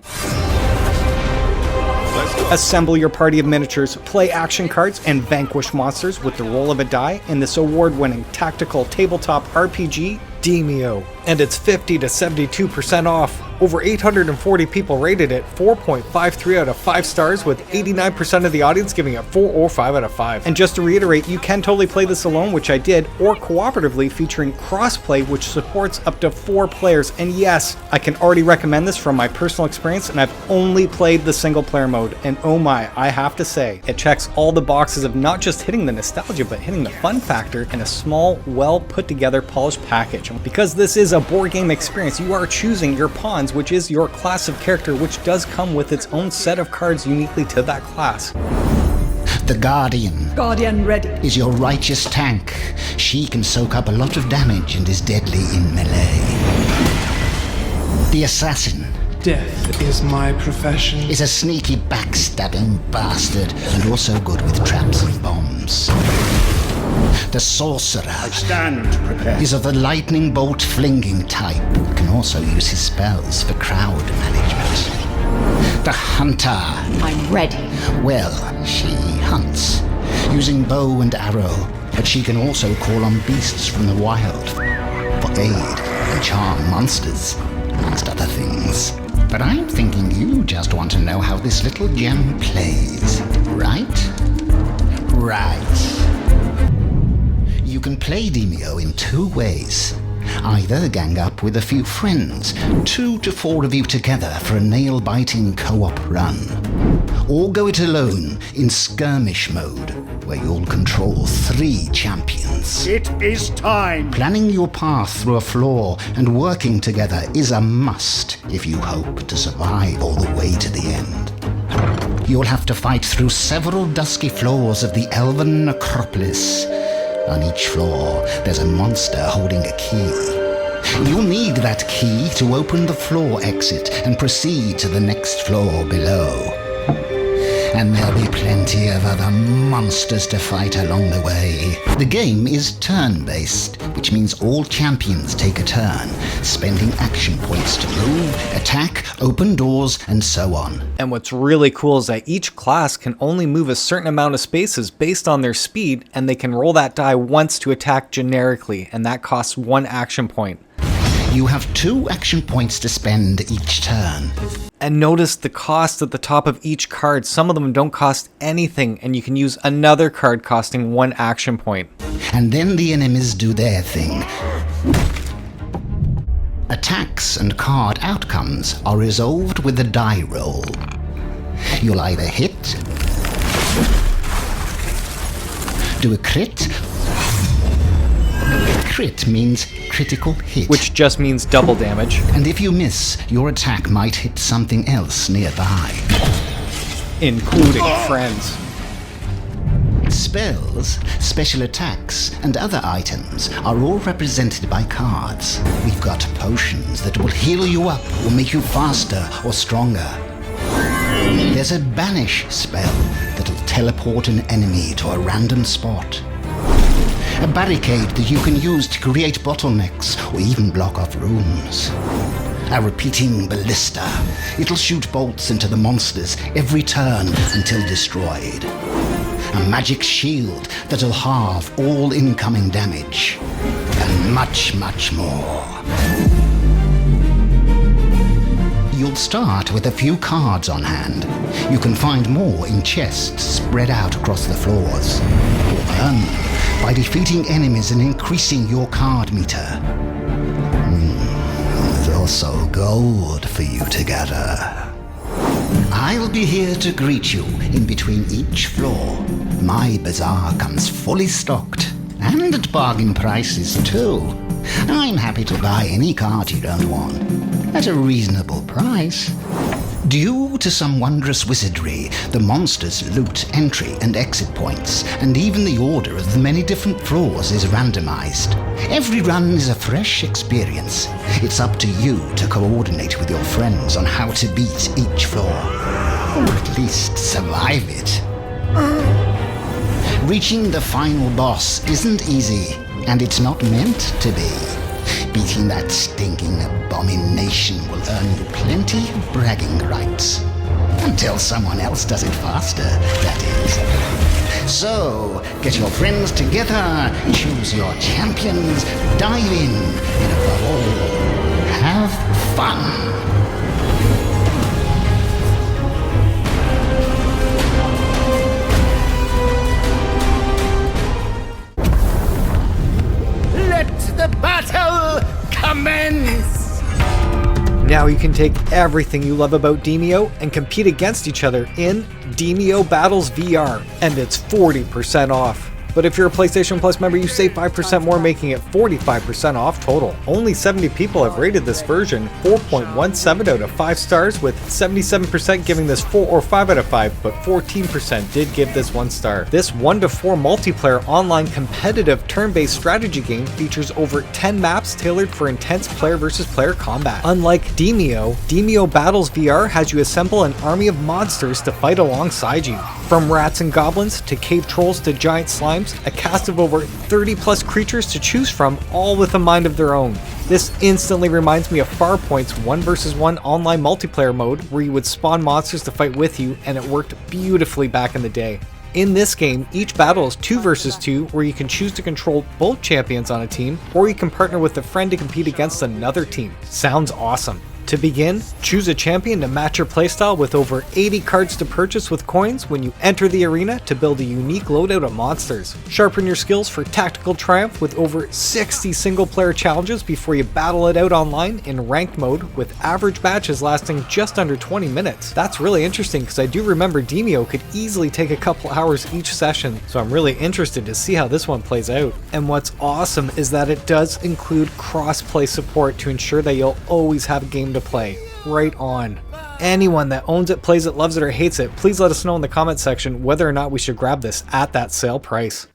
A: Assemble your party of miniatures, play action cards, and vanquish monsters with the roll of a die in this award-winning tactical tabletop RPG, Demeo. And it's 50 to 72% off. Over 840 people rated it 4.53 out of 5 stars, with 89% of the audience giving it 4 or 5 out of 5. And just to reiterate, you can totally play this alone, which I did, or cooperatively, featuring crossplay, which supports up to 4 players. And yes, I can already recommend this from my personal experience, and I've only played the single player mode, and oh my, I have to say, it checks all the boxes of not just hitting the nostalgia, but hitting the fun factor in a small, well put together, polished package. Because this is a board game experience, you are choosing your pawns, which is your class of character, which does come with its own set of cards uniquely to that class.
S: The Guardian ready, is your righteous tank. She can soak up a lot of damage and is deadly in melee. The Assassin,
T: death is my profession,
S: is a sneaky backstabbing bastard and also good with traps and bombs. The Sorcerer, I stand prepared, is of the lightning bolt flinging type, can also use his spells for crowd management. The Hunter, I'm ready. Well, she hunts, using bow and arrow, but she can also call on beasts from the wild for aid and charm monsters, amongst other things. But I'm thinking you just want to know how this little gem plays, right? Right. You can play Demeo in 2 ways. Either gang up with a few friends, 2 to 4 of you together for a nail-biting co-op run. Or go it alone in skirmish mode, where you'll control 3 champions.
U: It is time!
S: Planning your path through a floor and working together is a must if you hope to survive all the way to the end. You'll have to fight through several dusky floors of the Elven Necropolis. On each floor, there's a monster holding a key. You'll need that key to open the floor exit and proceed to the next floor below. And there'll be plenty of other monsters to fight along the way. The game is turn-based, which means all champions take a turn, spending action points to move, attack, open doors, and so on.
A: And what's really cool is that each class can only move a certain amount of spaces based on their speed, and they can roll that die once to attack generically, and that costs 1 action point.
S: You have 2 action points to spend each turn.
A: And notice the cost at the top of each card. Some of them don't cost anything, and you can use another card costing 1 action point.
S: And then the enemies do their thing. Attacks and card outcomes are resolved with a die roll. You'll either hit, do a crit. Crit means critical hit,
A: which just means double damage.
S: And if you miss, your attack might hit something else nearby,
A: including friends.
S: Spells, special attacks, and other items are all represented by cards. We've got potions that will heal you up or make you faster or stronger. there's a banish spell that'll teleport an enemy to a random spot. A barricade that you can use to create bottlenecks or even block off rooms. A repeating ballista. It'll shoot bolts into the monsters every turn until destroyed. A magic shield that'll halve all incoming damage. And much, much more. You'll start with a few cards on hand. You can find more in chests spread out across the floors. Or earn them by defeating enemies and increasing your card meter. There's also gold for you to gather. I'll be here to greet you in between each floor. My bazaar comes fully stocked, and at bargain prices too. I'm happy to buy any card you don't want, at a reasonable price. Due to some wondrous wizardry, the monsters loot entry and exit points, and even the order of the many different floors is randomized. Every run is a fresh experience. It's up to you to coordinate with your friends on how to beat each floor, or at least survive it. Reaching the final boss isn't easy, and it's not meant to be. Beating that stinking abomination will earn you plenty of bragging rights. Until someone else does it faster, that is. So, get your friends together, choose your champions, dive in, and above all, have fun. The battle commence!
A: Now you can take everything you love about Demeo and compete against each other in Demeo Battles VR, and it's 40% off. But if you're a PlayStation Plus member, you save 5% more, making it 45% off total. Only 70 people have rated this version, 4.17 out of 5 stars, with 77% giving this 4 or 5 out of 5, but 14% did give this 1 star. This 1-to-4 multiplayer online competitive turn-based strategy game features over 10 maps tailored for intense player versus player combat. Unlike Demeo, Demeo Battles VR has you assemble an army of monsters to fight alongside you. From rats and goblins to cave trolls to giant slimes, a cast of over 30 plus creatures to choose from, all with a mind of their own. This instantly reminds me of Farpoint's 1 vs 1 online multiplayer mode, where you would spawn monsters to fight with you, and it worked beautifully back in the day. In this game, each battle is 2 vs 2, where you can choose to control both champions on a team, or you can partner with a friend to compete against another team. Sounds awesome. To begin, choose a champion to match your playstyle with over 80 cards to purchase with coins when you enter the arena to build a unique loadout of monsters. Sharpen your skills for tactical triumph with over 60 single-player challenges before you battle it out online in ranked mode, with average matches lasting just under 20 minutes. That's really interesting because I do remember Demeo could easily take a couple hours each session, so I'm really interested to see how this one plays out. And what's awesome is that it does include cross-play support to ensure that you'll always have a game to play. Right on. Anyone that owns it, plays it, loves it, or hates it, please let us know in the comment section whether or not we should grab this at that sale price.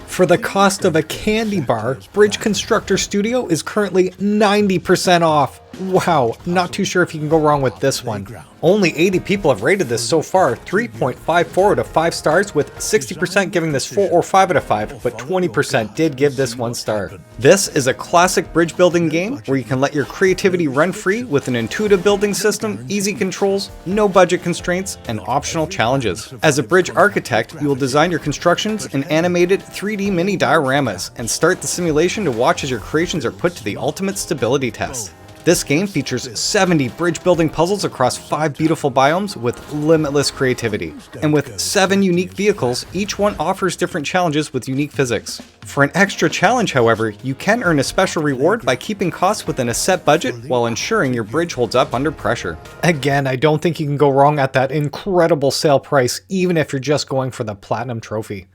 A: For the cost of a candy bar, Bridge Constructor Studio is currently 90% off. Wow, not too sure if you can go wrong with this one. Only 80 people have rated this so far, 3.54 out of 5 stars, with 60% giving this 4 or 5 out of 5, but 20% did give this 1 star. This is a classic bridge building game where you can let your creativity run free with an intuitive building system, easy controls, no budget constraints, and optional challenges. As a bridge architect, you will design your constructions in animated 3D mini dioramas and start the simulation to watch as your creations are put to the ultimate stability test. This game features 70 bridge building puzzles across 5 beautiful biomes with limitless creativity. And with 7 unique vehicles, each one offers different challenges with unique physics. For an extra challenge, however, you can earn a special reward by keeping costs within a set budget while ensuring your bridge holds up under pressure. Again, I don't think you can go wrong at that incredible sale price, even if you're just going for the platinum trophy.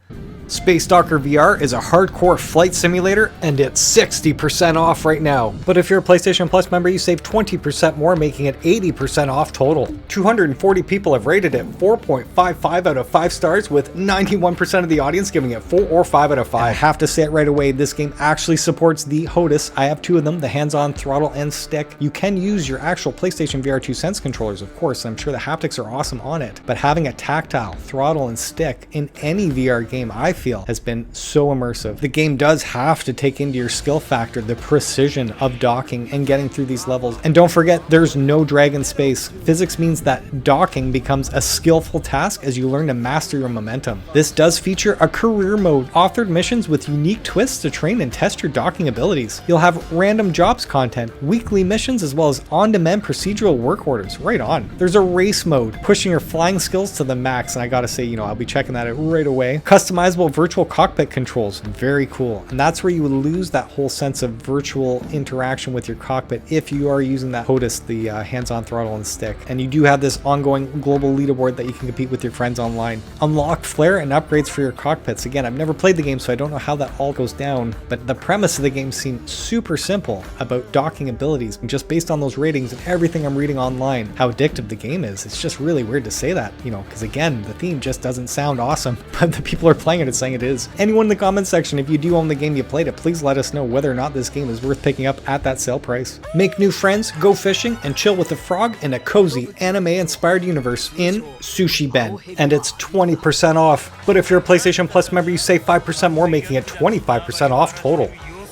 A: Space Docker VR is a hardcore flight simulator, and it's 60% off right now. But if you're a PlayStation Plus member, you save 20% more, making it 80% off total. 240 people have rated it 4.55 out of 5 stars, with 91% of the audience giving it 4 or 5 out of 5. And I have to say it right away, this game actually supports the HOTAS. I have 2 of them, the hands-on throttle and stick. You can use your actual PlayStation VR2 Sense controllers, of course, and I'm sure the haptics are awesome on it. But having a tactile throttle and stick in any VR game, I feel, has been so immersive. The game does have to take into your skill factor the precision of docking and getting through these levels. And don't forget, there's no drag in space. Physics means that docking becomes a skillful task as you learn to master your momentum. This does feature a career mode, authored missions with unique twists to train and test your docking abilities. You'll have random jobs content, weekly missions, as well as on-demand procedural work orders. Right on. There's a race mode, pushing your flying skills to the max, and I gotta say, I'll be checking that out right away. Customizable virtual cockpit controls, very cool. And that's where you lose that whole sense of virtual interaction with your cockpit if you are using that HOTAS, the hands-on throttle and stick. And you do have this ongoing global leaderboard that you can compete with your friends online. Unlocked flare and upgrades for your cockpits. Again, I've never played the game, so I don't know how that all goes down, but the premise of the game seems super simple about docking abilities, and just based on those ratings and everything I'm reading online, how addictive the game is. It's just really weird to say that, because again, the theme just doesn't sound awesome, but the people are playing it and saying it is. Anyone in the comment section, if you do own the game, you played it, please let us know whether or not this game is worth picking up at that sale price. Make new friends, go fishing, and chill with a frog in a cozy anime-inspired universe in Sushi Ben, and it's 20% off. But if you're a PlayStation Plus member, you save 5% more, making it 25% off total.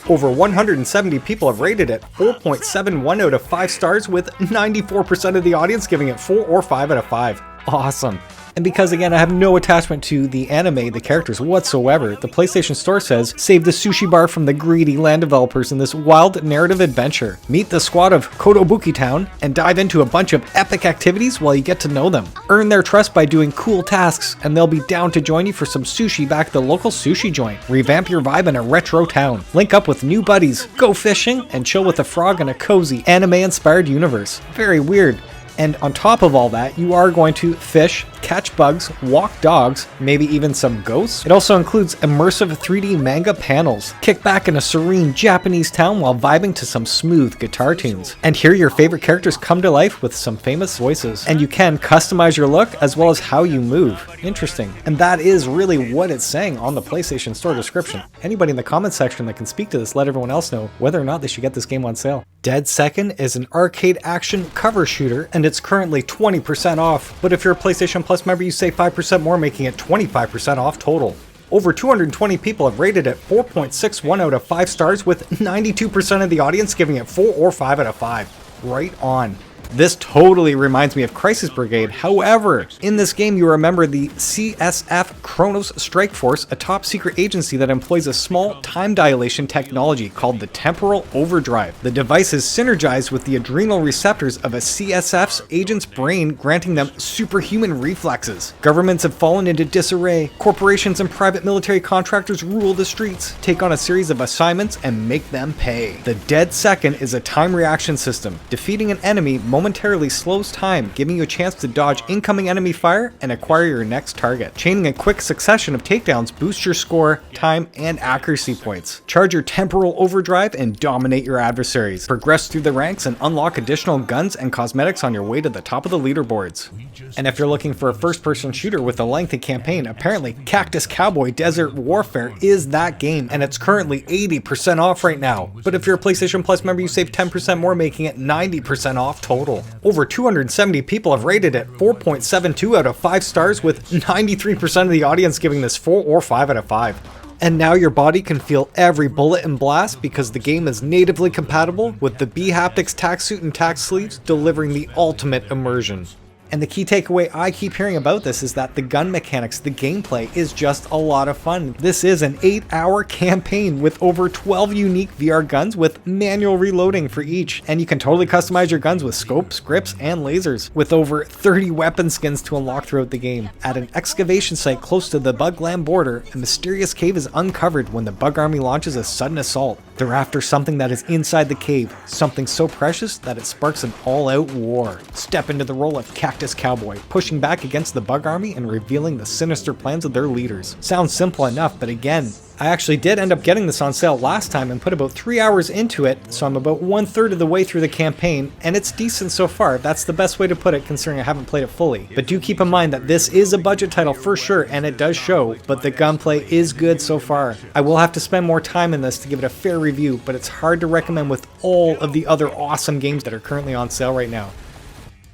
A: Over 170 people have rated it 4.71 out of 5 stars, with 94% of the audience giving it 4 or 5 out of 5. Awesome. And because again, I have no attachment to the anime, the characters whatsoever, the PlayStation Store says, save the sushi bar from the greedy land developers in this wild narrative adventure. Meet the squad of Kotobuki Town and dive into a bunch of epic activities while you get to know them. Earn their trust by doing cool tasks, and they'll be down to join you for some sushi back at the local sushi joint. Revamp your vibe in a retro town. Link up with new buddies, go fishing, and chill with a frog in a cozy anime-inspired universe. Very weird. And on top of all that, you are going to fish, catch bugs, walk dogs, maybe even some ghosts. It also includes immersive 3D manga panels. Kick back in a serene Japanese town while vibing to some smooth guitar tunes. And hear your favorite characters come to life with some famous voices. And you can customize your look as well as how you move. Interesting. And that is really what it's saying on the PlayStation Store description. Anybody in the comment section that can speak to this, let everyone else know whether or not they should get this game on sale. Dead Second is an arcade action cover shooter, and it's currently 20% off. But if you're a PlayStation Plus member, you save 5% more, making it 25% off total. Over 220 people have rated it 4.61 out of 5 stars, with 92% of the audience giving it 4 or 5 out of 5. Right on. This totally reminds me of Crisis Brigade. However, in this game you remember the CSF Kronos Strike Force, a top secret agency that employs a small time dilation technology called the temporal overdrive. The device is synergized with the adrenal receptors of a CSF's agent's brain, granting them superhuman reflexes. Governments have fallen into disarray. Corporations and private military contractors rule the streets, take on a series of assignments, and make them pay. The Dead Second is a time reaction system. Defeating an enemy momentarily slows time, giving you a chance to dodge incoming enemy fire and acquire your next target. Chaining a quick succession of takedowns boosts your score, time, and accuracy points. Charge your temporal overdrive and dominate your adversaries. Progress through the ranks and unlock additional guns and cosmetics on your way to the top of the leaderboards. And if you're looking for a first-person shooter with a lengthy campaign, apparently Cactus Cowboy Desert Warfare is that game, and it's currently 80% off right now. But if you're a PlayStation Plus member, you save 10% more, making it 90% off total. Over 270 people have rated it 4.72 out of 5 stars, with 93% of the audience giving this 4 or 5 out of 5. And now your body can feel every bullet and blast because the game is natively compatible with the bHaptics tack suit and tack sleeves, delivering the ultimate immersion. And the key takeaway I keep hearing about this is that the gun mechanics, the gameplay, is just a lot of fun. This is an 8-hour campaign with over 12 unique VR guns with manual reloading for each. And you can totally customize your guns with scopes, grips, and lasers, with over 30 weapon skins to unlock throughout the game. At an excavation site close to the Bugland border, a mysterious cave is uncovered when the Bug Army launches a sudden assault. They're after something that is inside the cave, something so precious that it sparks an all-out war. Step into the role of Cactus Cactus Cowboy, pushing back against the bug army and revealing the sinister plans of their leaders. Sounds simple enough, but again, I actually did end up getting this on sale last time and put about 3 hours into it, so I'm about 1/3 of the way through the campaign, and it's decent so far. That's the best way to put it considering I haven't played it fully. But do keep in mind that this is a budget title for sure, and it does show, but the gunplay is good so far. I will have to spend more time in this to give it a fair review, but it's hard to recommend with all of the other awesome games that are currently on sale right now.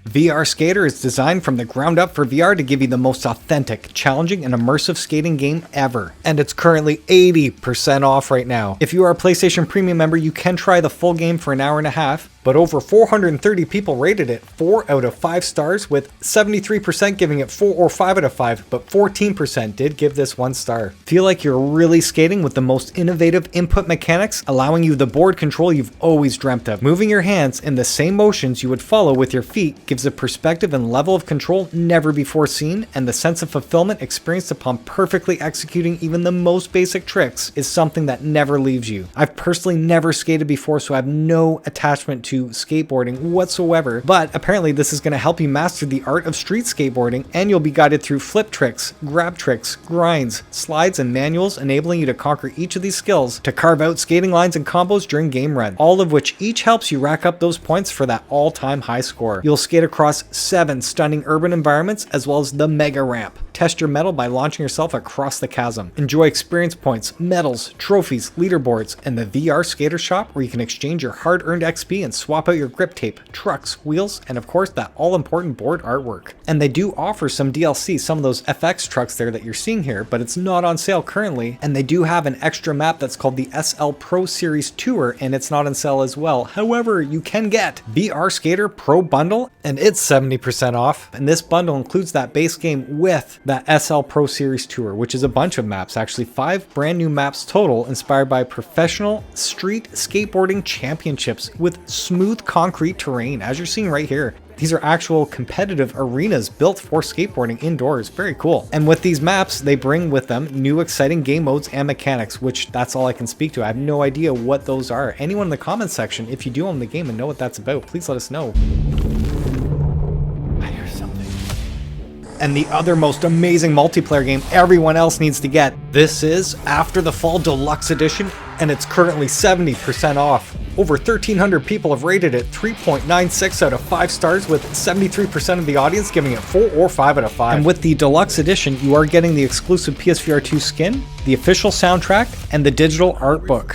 A: VR Skater is designed from the ground up for VR to give you the most authentic, challenging, and immersive skating game ever. And it's currently 80% off right now. If you are a PlayStation Premium member, you can try the full game for an hour and a half, but over 430 people rated it 4 out of 5 stars, with 73% giving it 4 or 5 out of 5, but 14% did give this 1 star. Feel like you're really skating with the most innovative input mechanics, allowing you the board control you've always dreamt of. Moving your hands in the same motions you would follow with your feet gives a perspective and level of control never before seen, and the sense of fulfillment experienced upon perfectly executing even the most basic tricks is something that never leaves you. I've personally never skated before, so I have no attachment to skateboarding whatsoever, but apparently this is going to help you master the art of street skateboarding, and you'll be guided through flip tricks, grab tricks, grinds, slides, and manuals, enabling you to conquer each of these skills to carve out skating lines and combos during game run, all of which each helps you rack up those points for that all-time high score. You'll skate across 7 stunning urban environments as well as the mega ramp. Test your mettle by launching yourself across the chasm. Enjoy experience points, medals, trophies, leaderboards, and the VR Skater Shop, where you can exchange your hard-earned XP and swap out your grip tape, trucks, wheels, and of course that all-important board artwork. And they do offer some DLC, some of those FX trucks there that you're seeing here, but it's not on sale currently, and they do have an extra map that's called the SL Pro Series Tour, and it's not on sale as well. However, you can get VR Skater Pro Bundle, and it's 70% off, and this bundle includes that base game with that SL Pro Series Tour, which is a bunch of maps, actually 5 brand new maps total, inspired by professional street skateboarding championships with smooth concrete terrain, as you're seeing right here. These are actual competitive arenas built for skateboarding indoors. Very cool. And with these maps, they bring with them new exciting game modes and mechanics, which that's all I can speak to. I have no idea what those are. Anyone in the comments section, if you do own the game and know what that's about, please let us know. And the other most amazing multiplayer game everyone else needs to get. This is After the Fall Deluxe Edition, and it's currently 70% off. Over 1,300 people have rated it 3.96 out of 5 stars, with 73% of the audience giving it 4 or 5 out of 5. And with the Deluxe Edition, you are getting the exclusive PSVR2 skin, the official soundtrack, and the digital art book.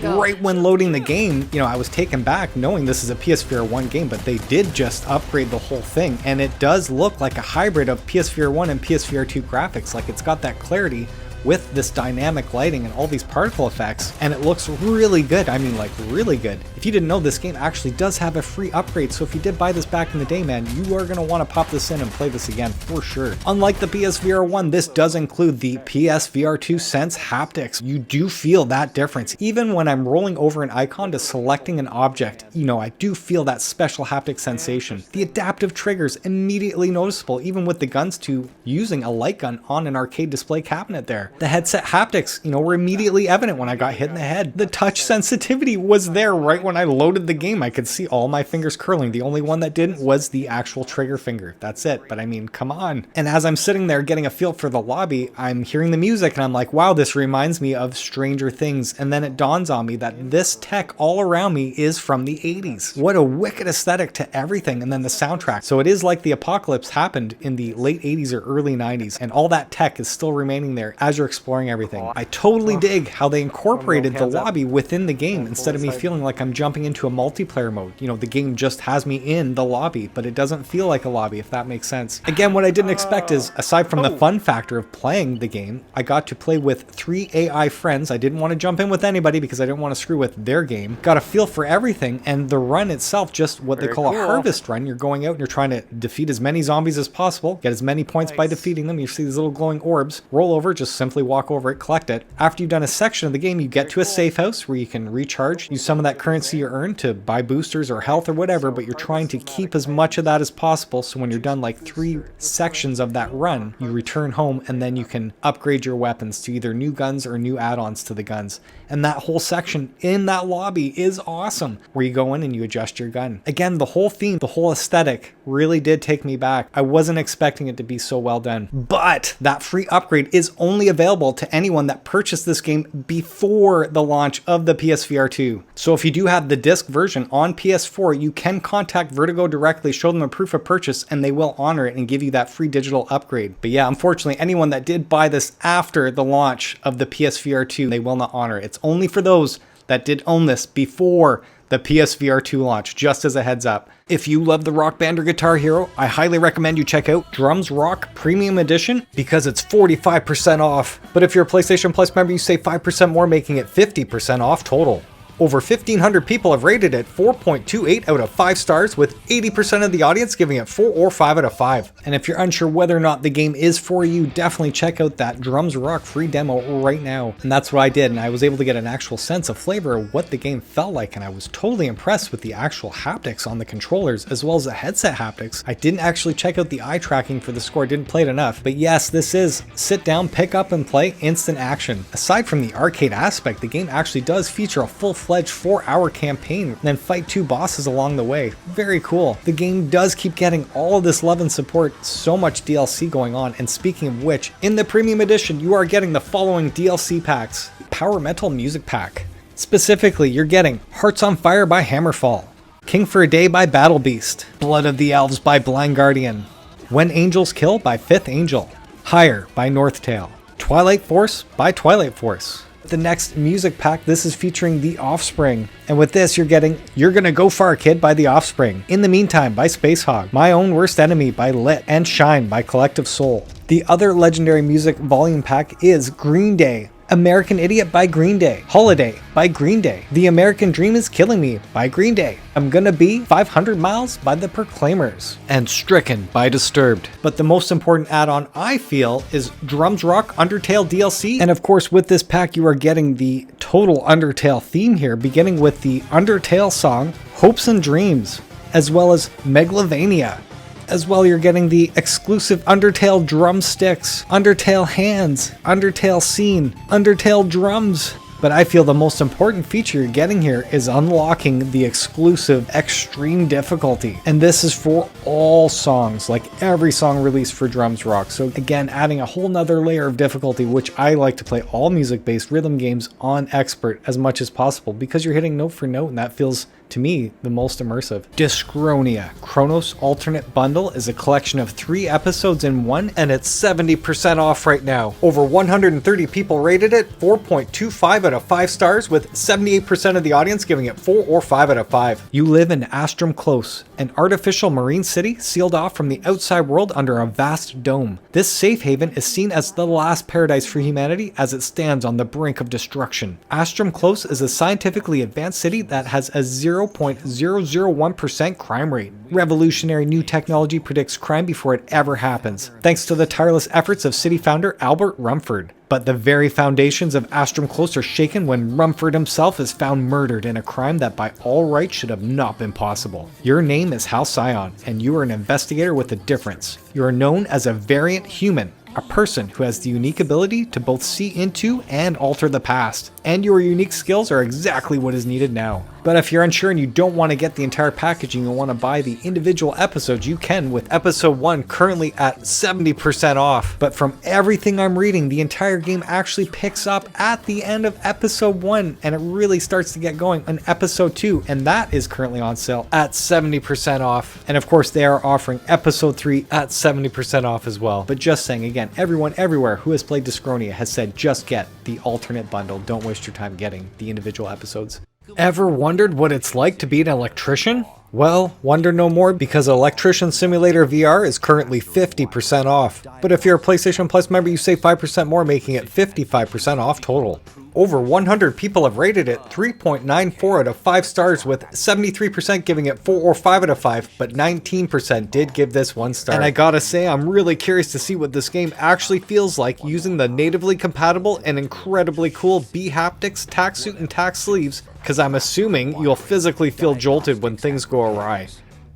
A: Right when loading the game, I was taken back knowing this is a PSVR1 game, but they did just upgrade the whole thing, and it does look like a hybrid of PSVR1 and PSVR2 graphics. Like, it's got that clarity with this dynamic lighting and all these particle effects, and it looks really good. I mean, like, really good. If you didn't know, this game actually does have a free upgrade, so if you did buy this back in the day, man, you are going to want to pop this in and play this again for sure. Unlike the PSVR1, this does include the PSVR2 Sense haptics. You do feel that difference. Even when I'm rolling over an icon to selecting an object, I do feel that special haptic sensation. The adaptive triggers immediately noticeable, even with the guns to using a light gun on an arcade display cabinet there. The headset haptics, were immediately evident when I got hit in the head. The touch sensitivity was there right when I loaded the game. I could see all my fingers curling. The only one that didn't was the actual trigger finger. That's it. But I mean, come on. And as I'm sitting there getting a feel for the lobby, I'm hearing the music and I'm like, wow, this reminds me of Stranger Things. And then it dawns on me that this tech all around me is from the 80s. What a wicked aesthetic to everything. And then the soundtrack. So it is like the apocalypse happened in the late 80s or early 90s. And all that tech is still remaining there as you're exploring everything. I totally dig how they incorporated the lobby within the game instead of me feeling like I'm jumping into a multiplayer mode. The game just has me in the lobby, but it doesn't feel like a lobby, if that makes sense. Again, what I didn't expect is, aside from the fun factor of playing the game, I got to play with 3 AI friends. I didn't want to jump in with anybody because I didn't want to screw with their game. Got a feel for everything, and the run itself, just what they call a harvest run. You're going out and you're trying to defeat as many zombies as possible, get as many points by defeating them. You see these little glowing orbs, roll over, just simply simply walk over it, collect it. After you've done a section of the game, you get to a safe house where you can recharge, use some of that currency you earned to buy boosters or health or whatever, but you're trying to keep as much of that as possible, so when you're done like 3 sections of that run, you return home and then you can upgrade your weapons to either new guns or new add-ons to the guns. And that whole section in that lobby is awesome, where you go in and you adjust your gun. Again, the whole theme, the whole aesthetic really did take me back. I wasn't expecting it to be so well done. But that free upgrade is only available to anyone that purchased this game before the launch of the PSVR 2. So if you do have the disc version on PS4, you can contact Vertigo directly, show them a proof of purchase, and they will honor it and give you that free digital upgrade. But yeah, unfortunately, anyone that did buy this after the launch of the PSVR 2, they will not honor it. It's only for those that did own this before the PSVR 2 launch, just as a heads up. If you love the Rock Band or Guitar Hero, I highly recommend you check out Drums Rock Premium Edition because it's 45% off. But if you're a PlayStation Plus member, you save 5% more, making it 50% off total. Over 1,500 people have rated it 4.28 out of 5 stars, with 80% of the audience giving it 4 or 5 out of 5. And if you're unsure whether or not the game is for you, definitely check out that Drums Rock free demo right now. And that's what I did, and I was able to get an actual sense of flavor of what the game felt like, and I was totally impressed with the actual haptics on the controllers as well as the headset haptics. I didn't actually check out the eye tracking for the score, didn't play it enough. But yes, this is sit down, pick up and play, instant action. Aside from the arcade aspect, the game actually does feature a full-fledged 4-hour campaign and then fight 2 bosses along the way. Very cool. The game does keep getting all of this love and support, so much DLC going on. And speaking of which, in the premium edition you are getting the following DLC packs. Power Metal Music Pack. Specifically, you're getting Hearts on Fire by Hammerfall, King for a Day by Battle Beast, Blood of the Elves by Blind Guardian, When Angels Kill by Fifth Angel, Higher by Northtail, Twilight Force by Twilight Force. The next music pack, this is featuring The Offspring, and with this you're getting You're Gonna Go Far Kid by The Offspring, In the Meantime by Spacehog, My Own Worst Enemy by Lit, and Shine by Collective Soul. The other legendary music volume pack is Green Day, American Idiot by Green Day, Holiday by Green Day, The American Dream Is Killing Me by Green Day, I'm Gonna Be 500 Miles by The Proclaimers, and Stricken by Disturbed. But the most important add-on, I feel, is Drums Rock Undertale DLC. And of course, with this pack you are getting the total Undertale theme here, beginning with the Undertale song Hopes and Dreams, as well as Megalovania. As well, you're getting the exclusive Undertale drumsticks, Undertale hands, Undertale scene, Undertale drums. But I feel the most important feature you're getting here is unlocking the exclusive extreme difficulty. And this is for all songs, like every song released for Drums Rock. So again, adding a whole nother layer of difficulty, which I like to play all music-based rhythm games on Expert as much as possible because you're hitting note for note, and that feels, to me, the most immersive. Discronia Chronos Alternate Bundle is a collection of 3 episodes in one, and it's 70% off right now. Over 130 people rated it 4.25 out of 5 stars, with 78% of the audience giving it 4 or 5 out of 5. You live in Astrum Close, an artificial marine city sealed off from the outside world under a vast dome. This safe haven is seen as the last paradise for humanity as it stands on the brink of destruction. Astrum Close is a scientifically advanced city that has a 0.001% crime rate. Revolutionary new technology predicts crime before it ever happens, thanks to the tireless efforts of city founder Albert Rumford. But the very foundations of Astrum Close are shaken when Rumford himself is found murdered in a crime that by all rights should have not been possible. Your name is Halcyon, and you are an investigator with a difference. You are known as a variant human, a person who has the unique ability to both see into and alter the past. And your unique skills are exactly what is needed now. But if you're unsure and you don't want to get the entire package and you want to buy the individual episodes, you can, with episode 1 currently at 70% off. But from everything I'm reading, the entire game actually picks up at the end of episode 1, and it really starts to get going on episode 2, and that is currently on sale at 70% off. And of course they are offering episode 3 at 70% off as well. But just saying, again, everyone everywhere who has played Discronia has said just get the alternate bundle. Don't waste your time getting the individual episodes. Ever wondered what it's like to be an electrician? Well, wonder no more, because Electrician Simulator VR is currently 50% off. But if you're a PlayStation Plus member, you save 5% more, making it 55% off total. Over 100 people have rated it 3.94 out of 5 stars, with 73% giving it 4 or 5 out of 5, but 19% did give this 1 star. And I gotta say, I'm really curious to see what this game actually feels like using the natively compatible and incredibly cool bHaptics tack suit and tack sleeves, because I'm assuming you'll physically feel jolted when things go awry.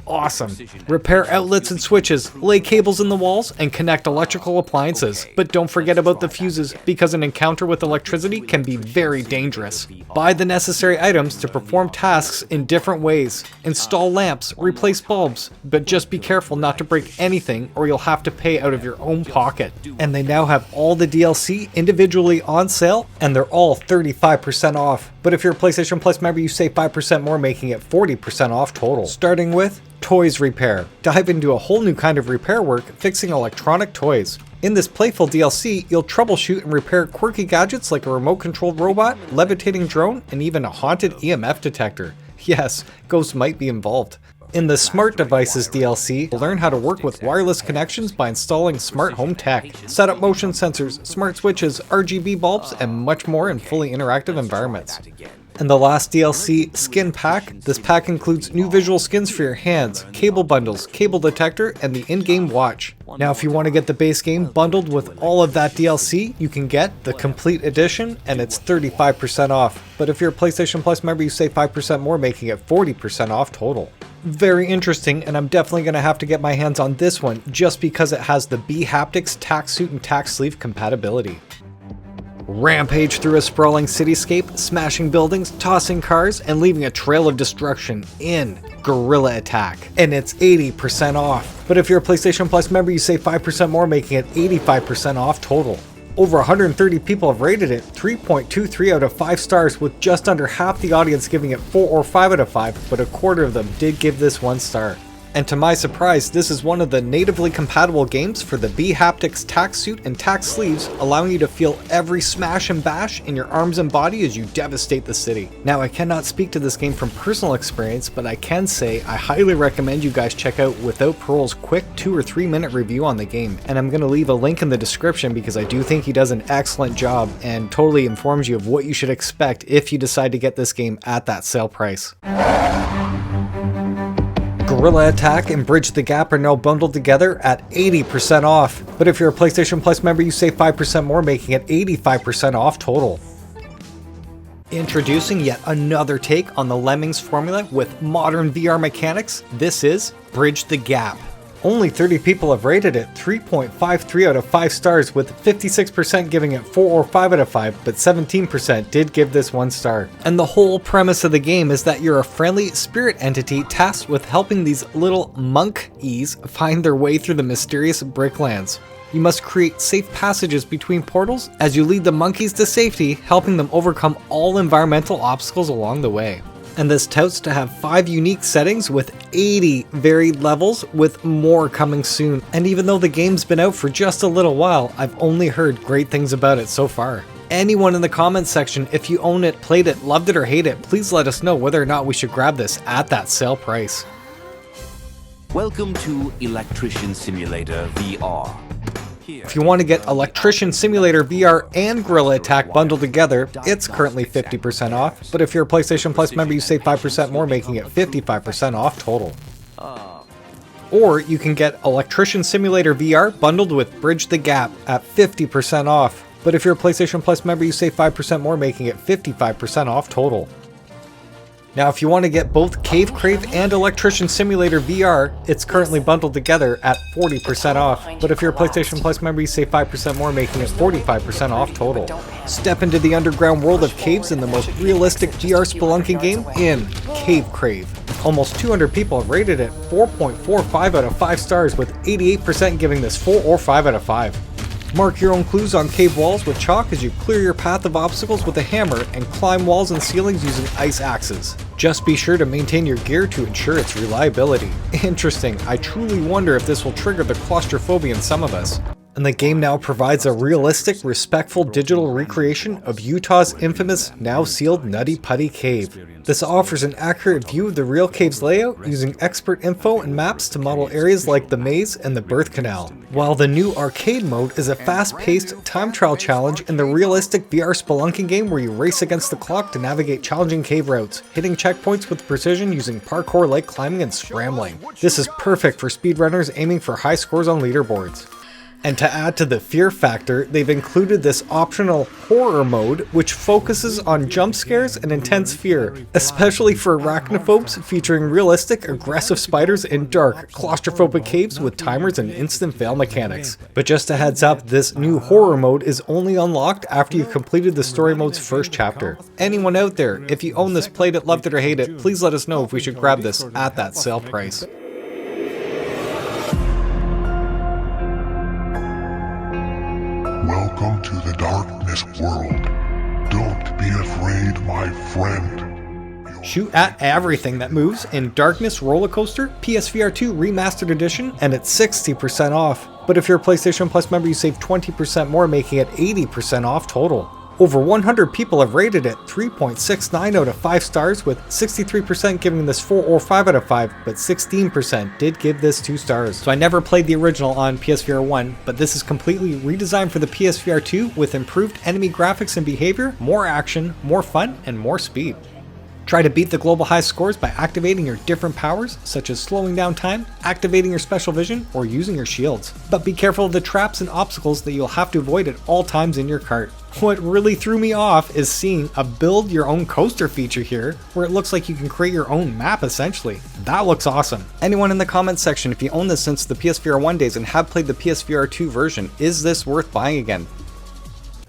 A: Awesome. Repair outlets and switches, lay cables in the walls, and connect electrical appliances. But don't forget about the fuses, because an encounter with electricity can be very dangerous. Buy the necessary items to perform tasks in different ways. Install lamps, replace bulbs, but just be careful not to break anything or you'll have to pay out of your own pocket. And they now have all the DLC individually on sale, and they're all 35% off. But if you're a PlayStation Plus member, you save 5% more, making it 40% off total. Starting with Toys Repair. Dive into a whole new kind of repair work, fixing electronic toys. In this playful DLC, you'll troubleshoot and repair quirky gadgets like a remote-controlled robot, levitating drone, and even a haunted EMF detector. Yes, ghosts might be involved. In the Smart Devices DLC, you'll learn how to work with wireless connections by installing smart home tech. Set up motion sensors, smart switches, RGB bulbs, and much more in fully interactive environments. And the last DLC, Skin Pack. This pack includes new visual skins for your hands, cable bundles, cable detector, and the in-game watch. Now if you want to get the base game bundled with all of that DLC, you can get the complete edition, and it's 35% off. But if you're a PlayStation Plus member, you save 5% more, making it 40% off total. Very interesting, and I'm definitely going to have to get my hands on this one just because it has the bHaptics tack suit and tack sleeve compatibility. Rampage through a sprawling cityscape, smashing buildings, tossing cars, and leaving a trail of destruction in Gorilla Attack. And it's 80% off. But if you're a PlayStation Plus member, you save 5% more, making it 85% off total. Over 130 people have rated it 3.23 out of 5 stars, with just under half the audience giving it 4 or 5 out of 5, but a quarter of them did give this 1 star. And to my surprise, this is one of the natively compatible games for the bHaptics tack suit and tack sleeves, allowing you to feel every smash and bash in your arms and body as you devastate the city. Now, I cannot speak to this game from personal experience, but I can say I highly recommend you guys check out Without Parole's quick 2 or 3 minute review on the game, and I'm going to leave a link in the description because I do think he does an excellent job and totally informs you of what you should expect if you decide to get this game at that sale price. Gorilla Attack and Bridge the Gap are now bundled together at 80% off. But if you're a PlayStation Plus member, you save 5% more, making it 85% off total. Introducing yet another take on the Lemmings formula with modern VR mechanics, this is Bridge the Gap. Only 30 people have rated it 3.53 out of 5 stars, with 56% giving it 4 or 5 out of 5, but 17% did give this 1 star. And the whole premise of the game is that you're a friendly spirit entity tasked with helping these little monkeys find their way through the mysterious Bricklands. You must create safe passages between portals as you lead the monkeys to safety, helping them overcome all environmental obstacles along the way. And this touts to have 5 unique settings with 80 varied levels, with more coming soon. And even though the game's been out for just a little while, I've only heard great things about it so far. Anyone in the comments section, if you own it, played it, loved it, or hate it, please let us know whether or not we should grab this at that sale price.
N: Welcome to Electrician Simulator VR.
A: If you want to get Electrician Simulator VR and Gorilla Attack bundled together, it's currently 50% off, but if you're a PlayStation Plus member, you save 5% more, making it 55% off total. Or you can get Electrician Simulator VR bundled with Bridge the Gap at 50% off, but if you're a PlayStation Plus member, you save 5% more, making it 55% off total. Now, if you want to get both Cave Crave and Electrician Simulator VR, it's currently bundled together at 40% off. But if you're a PlayStation Plus member, you save 5% more, making it 45% off total. Step into the underground world of caves in the most realistic VR spelunking game in Cave Crave. Almost 200 people have rated it 4.45 out of 5 stars, with 88% giving this 4 or 5 out of 5. Mark your own clues on cave walls with chalk as you clear your path of obstacles with a hammer and climb walls and ceilings using ice axes. Just be sure to maintain your gear to ensure its reliability. Interesting, I truly wonder if this will trigger the claustrophobia in some of us. And the game now provides a realistic, respectful digital recreation of Utah's infamous, now sealed Nutty Putty Cave. This offers an accurate view of the real cave's layout using expert info and maps to model areas like the maze and the birth canal. While the new arcade mode is a fast-paced time trial challenge in the realistic VR spelunking game where you race against the clock to navigate challenging cave routes, hitting checkpoints with precision using parkour-like climbing and scrambling. This is perfect for speedrunners aiming for high scores on leaderboards. And to add to the fear factor, they've included this optional horror mode, which focuses on jump scares and intense fear, especially for arachnophobes, featuring realistic, aggressive spiders in dark, claustrophobic caves with timers and instant fail mechanics. But just a heads up, this new horror mode is only unlocked after you've completed the story mode's first chapter. Anyone out there, if you own this, played it, loved it, or hate it, please let us know if we should grab this at that sale price.
I: Welcome to the darkness world. Don't be afraid, my friend.
A: Shoot at everything that moves in Darkness Roller Coaster PSVR2 Remastered Edition, and it's 60% off. But if you're a PlayStation Plus member, you save 20% more, making it 80% off total. Over 100 people have rated it 3.69 out of 5 stars, with 63% giving this 4 or 5 out of 5, but 16% did give this 2 stars. So I never played the original on PSVR 1, but this is completely redesigned for the PSVR 2 with improved enemy graphics and behavior, more action, more fun, and more speed. Try to beat the global high scores by activating your different powers, such as slowing down time, activating your special vision, or using your shields. But be careful of the traps and obstacles that you'll have to avoid at all times in your cart. What really threw me off is seeing a build your own coaster feature here, where it looks like you can create your own map essentially. That looks awesome. Anyone in the comments section, if you own this since the PSVR 1 days and have played the PSVR 2 version, is this worth buying again?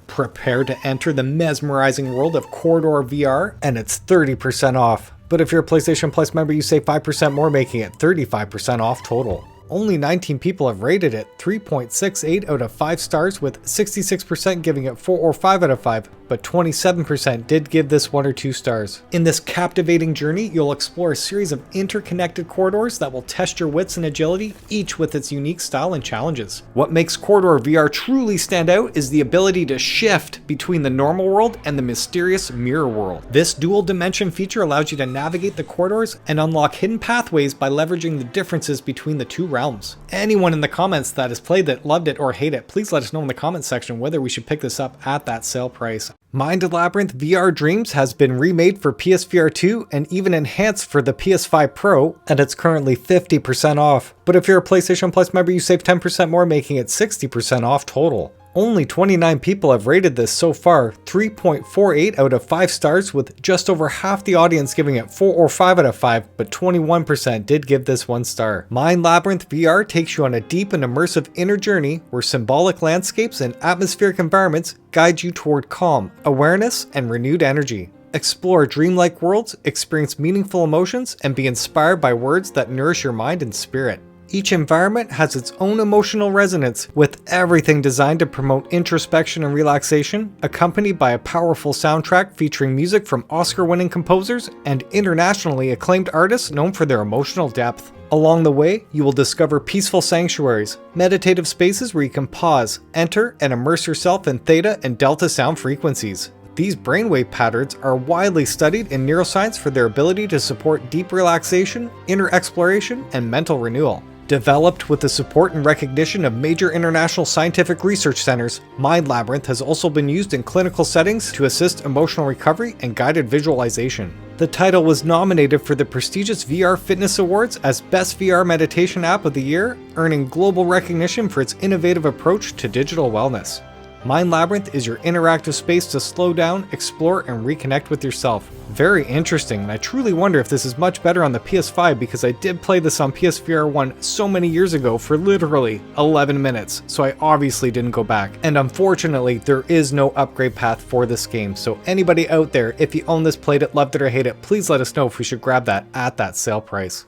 A: Prepare to enter the mesmerizing world of Corridor VR, and it's 30% off. But if you're a PlayStation Plus member, you save 5% more, making it 35% off total. Only 19 people have rated it 3.68 out of 5 stars, with 66% giving it 4 or 5 out of 5, but 27% did give this 1 or 2 stars. In this captivating journey, you'll explore a series of interconnected corridors that will test your wits and agility, each with its unique style and challenges. What makes Corridor VR truly stand out is the ability to shift between the normal world and the mysterious mirror world. This dual dimension feature allows you to navigate the corridors and unlock hidden pathways by leveraging the differences between the two realms. Anyone in the comments that has played it, loved it, or hate it, please let us know in the comments section whether we should pick this up at that sale price. Mind Labyrinth VR Dreams has been remade for PSVR 2 and even enhanced for the PS5 Pro, and it's currently 50% off. But if you're a PlayStation Plus member, you save 10% more, making it 60% off total. Only 29 people have rated this so far, 3.48 out of 5 stars, with just over half the audience giving it 4 or 5 out of 5, but 21% did give this 1 star. Mind Labyrinth VR takes you on a deep and immersive inner journey where symbolic landscapes and atmospheric environments guide you toward calm, awareness, and renewed energy. Explore dreamlike worlds, experience meaningful emotions, and be inspired by words that nourish your mind and spirit. Each environment has its own emotional resonance, with everything designed to promote introspection and relaxation, accompanied by a powerful soundtrack featuring music from Oscar-winning composers and internationally acclaimed artists known for their emotional depth. Along the way, you will discover peaceful sanctuaries, meditative spaces where you can pause, enter, and immerse yourself in theta and delta sound frequencies. These brainwave patterns are widely studied in neuroscience for their ability to support deep relaxation, inner exploration, and mental renewal. Developed with the support and recognition of major international scientific research centers, Mind Labyrinth has also been used in clinical settings to assist emotional recovery and guided visualization. The title was nominated for the prestigious VR Fitness Awards as Best VR Meditation App of the Year, earning global recognition for its innovative approach to digital wellness. Mind Labyrinth is your interactive space to slow down, explore, and reconnect with yourself. Very interesting, and I truly wonder if this is much better on the PS5 because I did play this on PSVR 1 so many years ago for literally 11 minutes, so I obviously didn't go back. And unfortunately, there is no upgrade path for this game, so anybody out there, if you own this, played it, loved it, or hate it, please let us know if we should grab that at that sale price.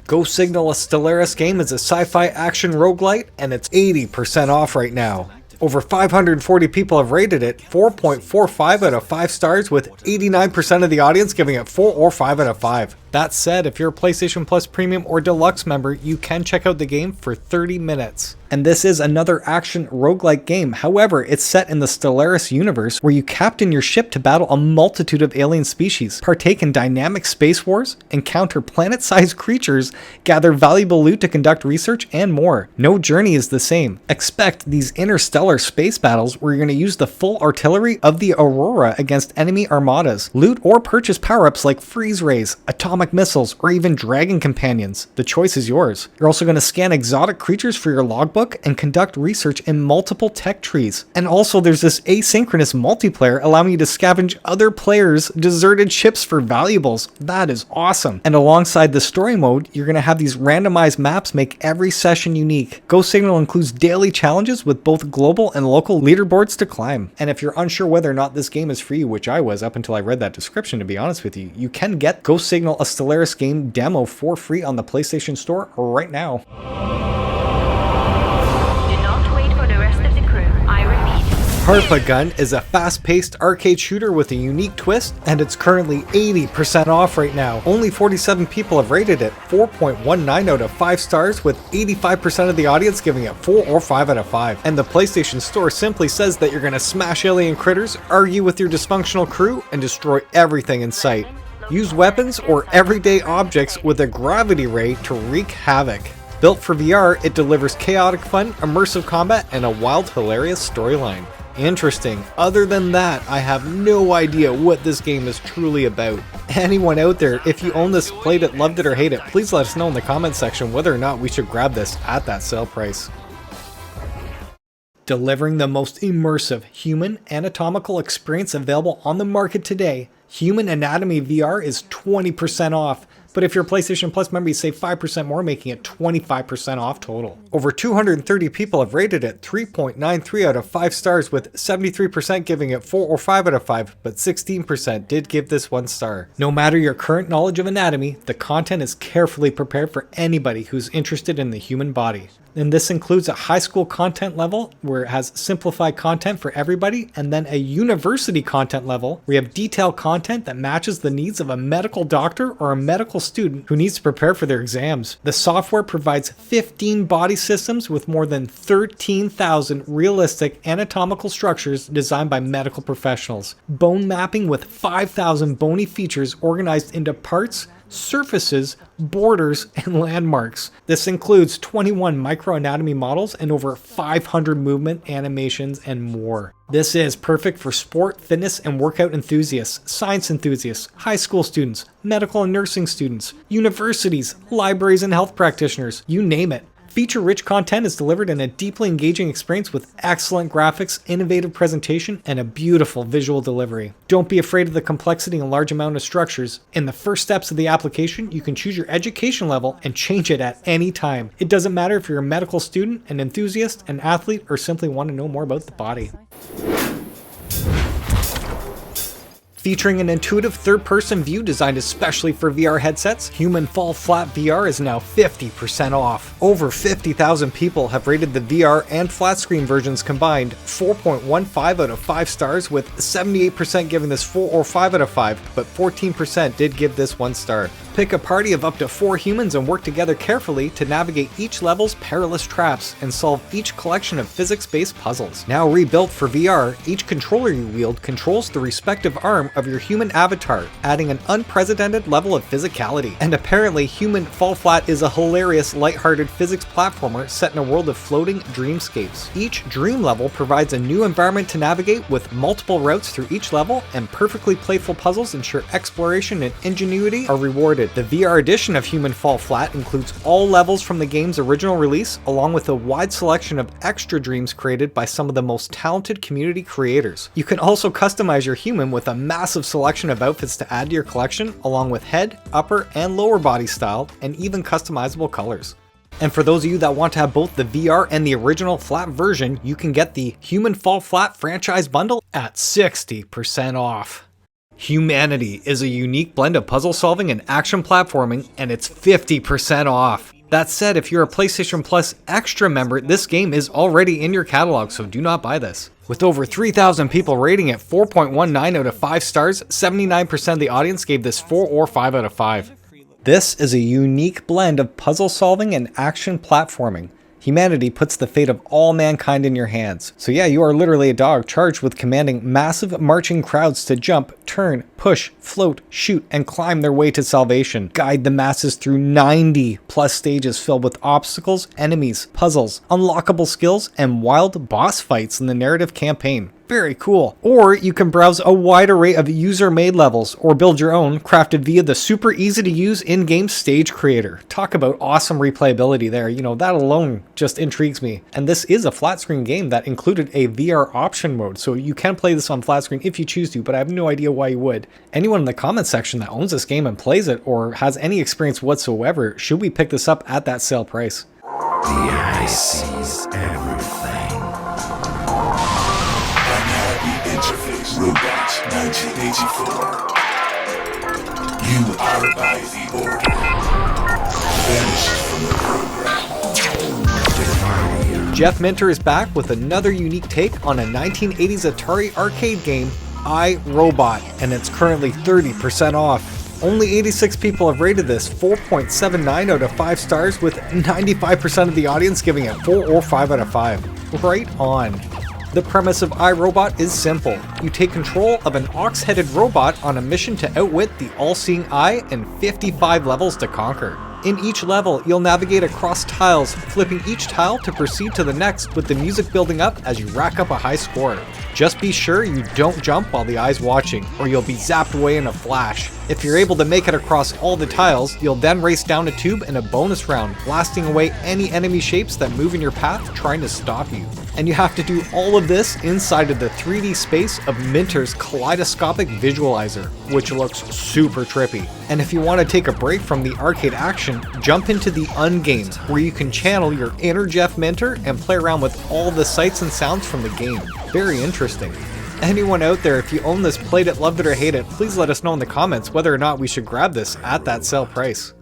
A: Go Signal, a Stellaris game, is a sci-fi action roguelite, and it's 80% off right now. Over 540 people have rated it 4.45 out of 5 stars, with 89% of the audience giving it 4 or 5 out of 5. That said, if you're a PlayStation Plus Premium or Deluxe member, you can check out the game for 30 minutes. And this is another action roguelike game. However, it's set in the Stellaris universe where you captain your ship to battle a multitude of alien species, partake in dynamic space wars, encounter planet-sized creatures, gather valuable loot to conduct research, and more. No journey is the same. Expect these interstellar space battles where you're going to use the full artillery of the Aurora against enemy armadas, loot or purchase power-ups like freeze rays, atomic missiles, or even dragon companions. The choice is yours. You're also going to scan exotic creatures for your logbook and conduct research in multiple tech trees. And also there's this asynchronous multiplayer allowing you to scavenge other players' deserted ships for valuables. That is awesome. And alongside the story mode, you're going to have these randomized maps make every session unique. Ghost Signal includes daily challenges with both global and local leaderboards to climb. And if you're unsure whether or not this game is for you, which I was up until I read that description to be honest with you, you can get Ghost Signal a Stellaris game demo for free on the PlayStation Store right now. Harpagun is a fast-paced arcade shooter with a unique twist, and it's currently 80% off right now. Only 47 people have rated it, 4.19 out of 5 stars, with 85% of the audience giving it 4 or 5 out of 5. And the PlayStation Store simply says that you're gonna smash alien critters, argue with your dysfunctional crew, and destroy everything in sight. Use weapons or everyday objects with a gravity ray to wreak havoc. Built for VR, it delivers chaotic fun, immersive combat, and a wild, hilarious storyline. Interesting. Other than that, I have no idea what this game is truly about. Anyone out there, if you own this, played it, loved it, or hate it, please let us know in the comment section whether or not we should grab this at that sale price. Delivering the most immersive human anatomical experience available on the market today, Human Anatomy VR is 20% off. But if you're a PlayStation Plus member, you save 5% more, making it 25% off total. Over 230 people have rated it 3.93 out of 5 stars, with 73% giving it 4 or 5 out of 5, but 16% did give this 1 star. No matter your current knowledge of anatomy, the content is carefully prepared for anybody who's interested in the human body. And this includes a high school content level where it has simplified content for everybody, and then a university content level where you have detailed content that matches the needs of a medical doctor or a medical student who needs to prepare for their exams. The software provides 15 body systems with more than 13,000 realistic anatomical structures designed by medical professionals. Bone mapping with 5,000 bony features organized into parts, surfaces, borders, and landmarks. This includes 21 microanatomy models and over 500 movement animations and more. This is perfect for sport, fitness, and workout enthusiasts, science enthusiasts, high school students, medical and nursing students, universities, libraries, and health practitioners, you name it. Feature-rich content is delivered in a deeply engaging experience with excellent graphics, innovative presentation, and a beautiful visual delivery. Don't be afraid of the complexity and large amount of structures. In the first steps of the application, you can choose your education level and change it at any time. It doesn't matter if you're a medical student, an enthusiast, an athlete, or simply want to know more about the body. Featuring an intuitive third-person view designed especially for VR headsets, Human Fall Flat VR is now 50% off. Over 50,000 people have rated the VR and flat screen versions combined 4.15 out of 5 stars, with 78% giving this 4 or 5 out of 5, but 14% did give this 1 star. Pick a party of up to 4 humans and work together carefully to navigate each level's perilous traps and solve each collection of physics-based puzzles. Now rebuilt for VR, each controller you wield controls the respective arm of your human avatar, adding an unprecedented level of physicality. And apparently, Human Fall Flat is a hilarious, lighthearted physics platformer set in a world of floating dreamscapes. Each dream level provides a new environment to navigate with multiple routes through each level, and perfectly playful puzzles ensure exploration and ingenuity are rewarded. The VR edition of Human Fall Flat includes all levels from the game's original release, along with a wide selection of extra dreams created by some of the most talented community creators. You can also customize your human with a massive selection of outfits to add to your collection, along with head, upper, and lower body style, and even customizable colors. And for those of you that want to have both the VR and the original flat version, you can get the Human Fall Flat franchise bundle at 60% off. Humanity is a unique blend of puzzle solving and action platforming, and it's 50% off. That said, if you're a PlayStation Plus Extra member, this game is already in your catalog, so do not buy this. With over 3,000 people rating it 4.19 out of 5 stars, 79% of the audience gave this 4 or 5 out of 5. This is a unique blend of puzzle solving and action platforming. Humanity puts the fate of all mankind in your hands. So yeah, you are literally a dog charged with commanding massive marching crowds to jump, turn, push, float, shoot, and climb their way to salvation. Guide the masses through 90 plus stages filled with obstacles, enemies, puzzles, unlockable skills, and wild boss fights in the narrative campaign. Very cool. Or you can browse a wide array of user-made levels or build your own, crafted via the super easy-to-use in-game stage creator. Talk about awesome replayability there. You know, that alone just intrigues me. And this is a flat-screen game that included a VR option mode, so you can play this on flat screen if you choose to, but I have no idea why you would. Anyone in the comment section that owns this game and plays it or has any experience whatsoever, should we pick this up at that sale price?
I: The eye sees everything. Interface Robots 1984. You are by the order. Vanished from the program.
A: Jeff Minter is back with another unique take on a 1980s Atari arcade game, iRobot, and it's currently 30% off. Only 86 people have rated this, 4.79 out of 5 stars, with 95% of the audience giving it 4 or 5 out of 5. Right on. The premise of iRobot is simple. You take control of an ox-headed robot on a mission to outwit the all-seeing eye and 55 levels to conquer. In each level, you'll navigate across tiles, flipping each tile to proceed to the next with the music building up as you rack up a high score. Just be sure you don't jump while the eye's watching, or you'll be zapped away in a flash. If you're able to make it across all the tiles, you'll then race down a tube in a bonus round, blasting away any enemy shapes that move in your path trying to stop you. And you have to do all of this inside of the 3D space of Minter's kaleidoscopic visualizer, which looks super trippy. And if you want to take a break from the arcade action, jump into the Ungame, where you can channel your inner Jeff Minter and play around with all the sights and sounds from the game. Very interesting. Anyone out there, if you own this, played it, loved it, or hate it, please let us know in the comments whether or not we should grab this at that sale price.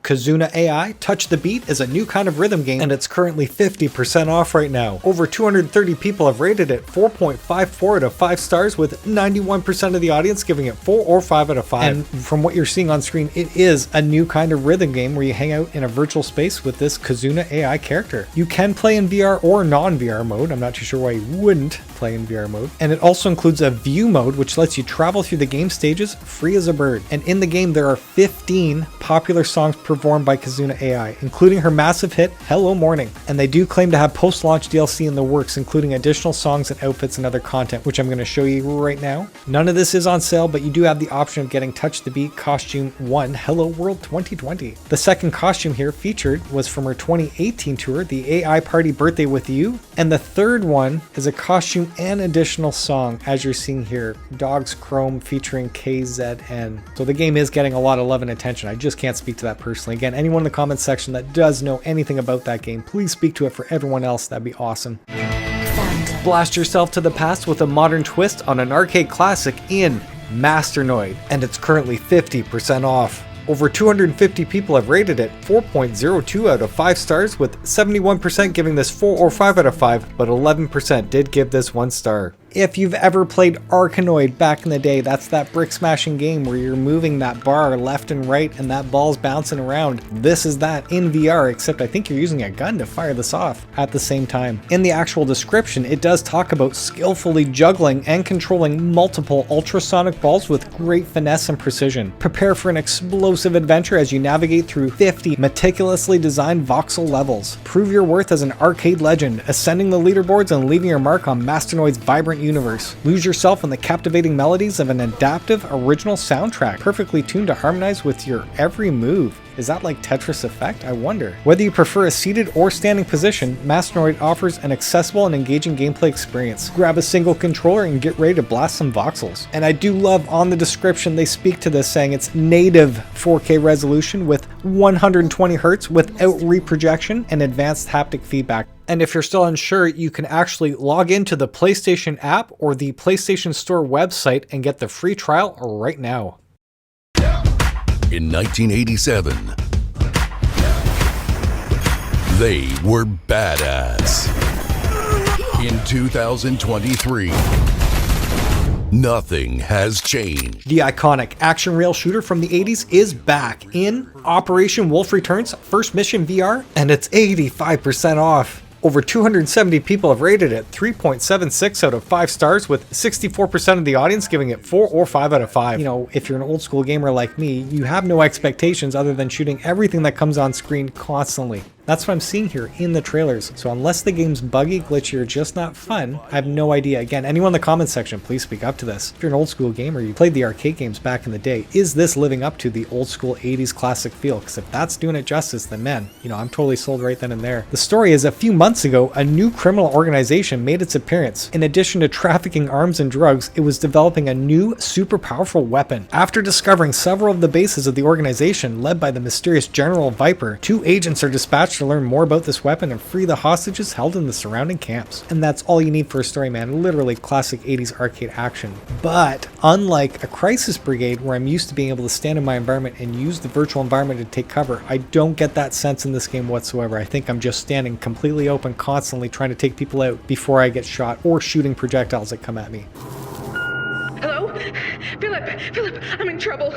A: Kazuna AI Touch the Beat is a new kind of rhythm game, and it's currently 50% off right now. Over 230 people have rated it 4.54 out of 5 stars, with 91% of the audience giving it 4 or 5 out of 5. And from what you're seeing on screen, it is a new kind of rhythm game where you hang out in a virtual space with this Kazuna AI character. You can play in VR or non-VR mode. I'm not too sure why you wouldn't play in VR mode. And it also includes a view mode, which lets you travel through the game stages free as a bird. And in the game, there are 15 popular songs performed by Kazuna AI, including her massive hit, Hello Morning. And they do claim to have post-launch DLC in the works, including additional songs and outfits and other content, which I'm going to show you right now. None of this is on sale, but you do have the option of getting Touch the Beat Costume 1 Hello World 2020. The second costume here featured was from her 2018 tour, the AI Party Birthday With You. And the third one is a costume and additional song, as you're seeing here, Dogs Chrome featuring KZN. So the game is getting a lot of love and attention. I just can't speak to that personally. Again, anyone in the comments section that does know anything about that game, please speak to it for everyone else. That'd be awesome. Blast yourself to the past with a modern twist on an arcade classic in Masternoid, and it's currently 50% off. Over 250 people have rated it 4.02 out of 5 stars, with 71% giving this 4 or 5 out of 5, but 11% did give this 1 star. If you've ever played Arkanoid back in the day, that's that brick smashing game where you're moving that bar left and right and that ball's bouncing around. This is that in VR, except I think you're using a gun to fire this off at the same time. In the actual description, it does talk about skillfully juggling and controlling multiple ultrasonic balls with great finesse and precision. Prepare for an explosive adventure as you navigate through 50 meticulously designed voxel levels. Prove your worth as an arcade legend, ascending the leaderboards and leaving your mark on Masternoid's vibrant universe. Lose yourself in the captivating melodies of an adaptive original soundtrack, perfectly tuned to harmonize with your every move. Is that like Tetris effect? I wonder. Whether you prefer a seated or standing position, Masternoid offers an accessible and engaging gameplay experience. Grab a single controller and get ready to blast some voxels. And I do love on the description they speak to this saying it's native 4K resolution with 120 Hz without reprojection and advanced haptic feedback. And if you're still unsure, you can actually log into the PlayStation app or the PlayStation Store website and get the free trial right now.
U: In 1987, they were badass. In 2023, Nothing has changed.
A: The iconic action rail shooter from the 80s is back in Operation Wolf Returns First Mission VR, and it's 85% off. Over 270 people have rated it 3.76 out of 5 stars, with 64% of the audience giving it 4 or 5 out of 5. You know, if you're an old school gamer like me, you have no expectations other than shooting everything that comes on screen constantly. That's what I'm seeing here in the trailers. So unless the game's buggy, glitchy, or just not fun, I have no idea. Again, anyone in the comments section, please speak up to this. If you're an old school gamer, you played the arcade games back in the day, is this living up to the old school 80s classic feel? Because if that's doing it justice, then man, you know, I'm totally sold right then and there. The story is, a few months ago, a new criminal organization made its appearance. In addition to trafficking arms and drugs, it was developing a new, super powerful weapon. After discovering several of the bases of the organization, led by the mysterious General Viper, 2 agents are dispatched to learn more about this weapon and free the hostages held in the surrounding camps. And that's all you need for a story, man. Literally classic 80s arcade action. But unlike a Crisis Brigade, where I'm used to being able to stand in my environment and use the virtual environment to take cover, I don't get that sense in this game whatsoever. I think I'm just standing completely open, constantly trying to take people out before I get shot, or shooting projectiles that come at me.
D: Hello? Philip, I'm in trouble.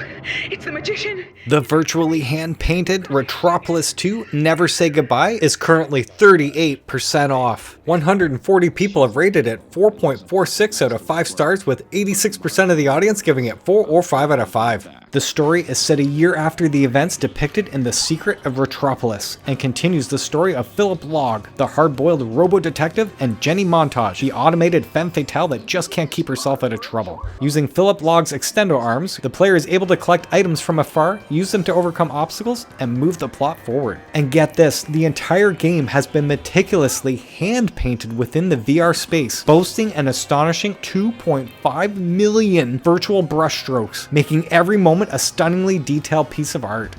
D: It's the magician.
A: The virtually hand-painted Retropolis 2 Never Say Goodbye is currently 38% off. 140 people have rated it 4.46 out of 5 stars, with 86% of the audience giving it 4 or 5 out of 5. The story is set a year after the events depicted in The Secret of Retropolis, and continues the story of Philip Logg, the hard-boiled robo-detective, and Jenny Montage, the automated femme fatale that just can't keep herself out of trouble. Using Philip Logg's extendo arms, the player is able to collect items from afar, use them to overcome obstacles, and move the plot forward. And get this, the entire game has been meticulously hand-painted within the VR space, boasting an astonishing 2.5 million virtual brushstrokes, making every moment a stunningly detailed piece of art.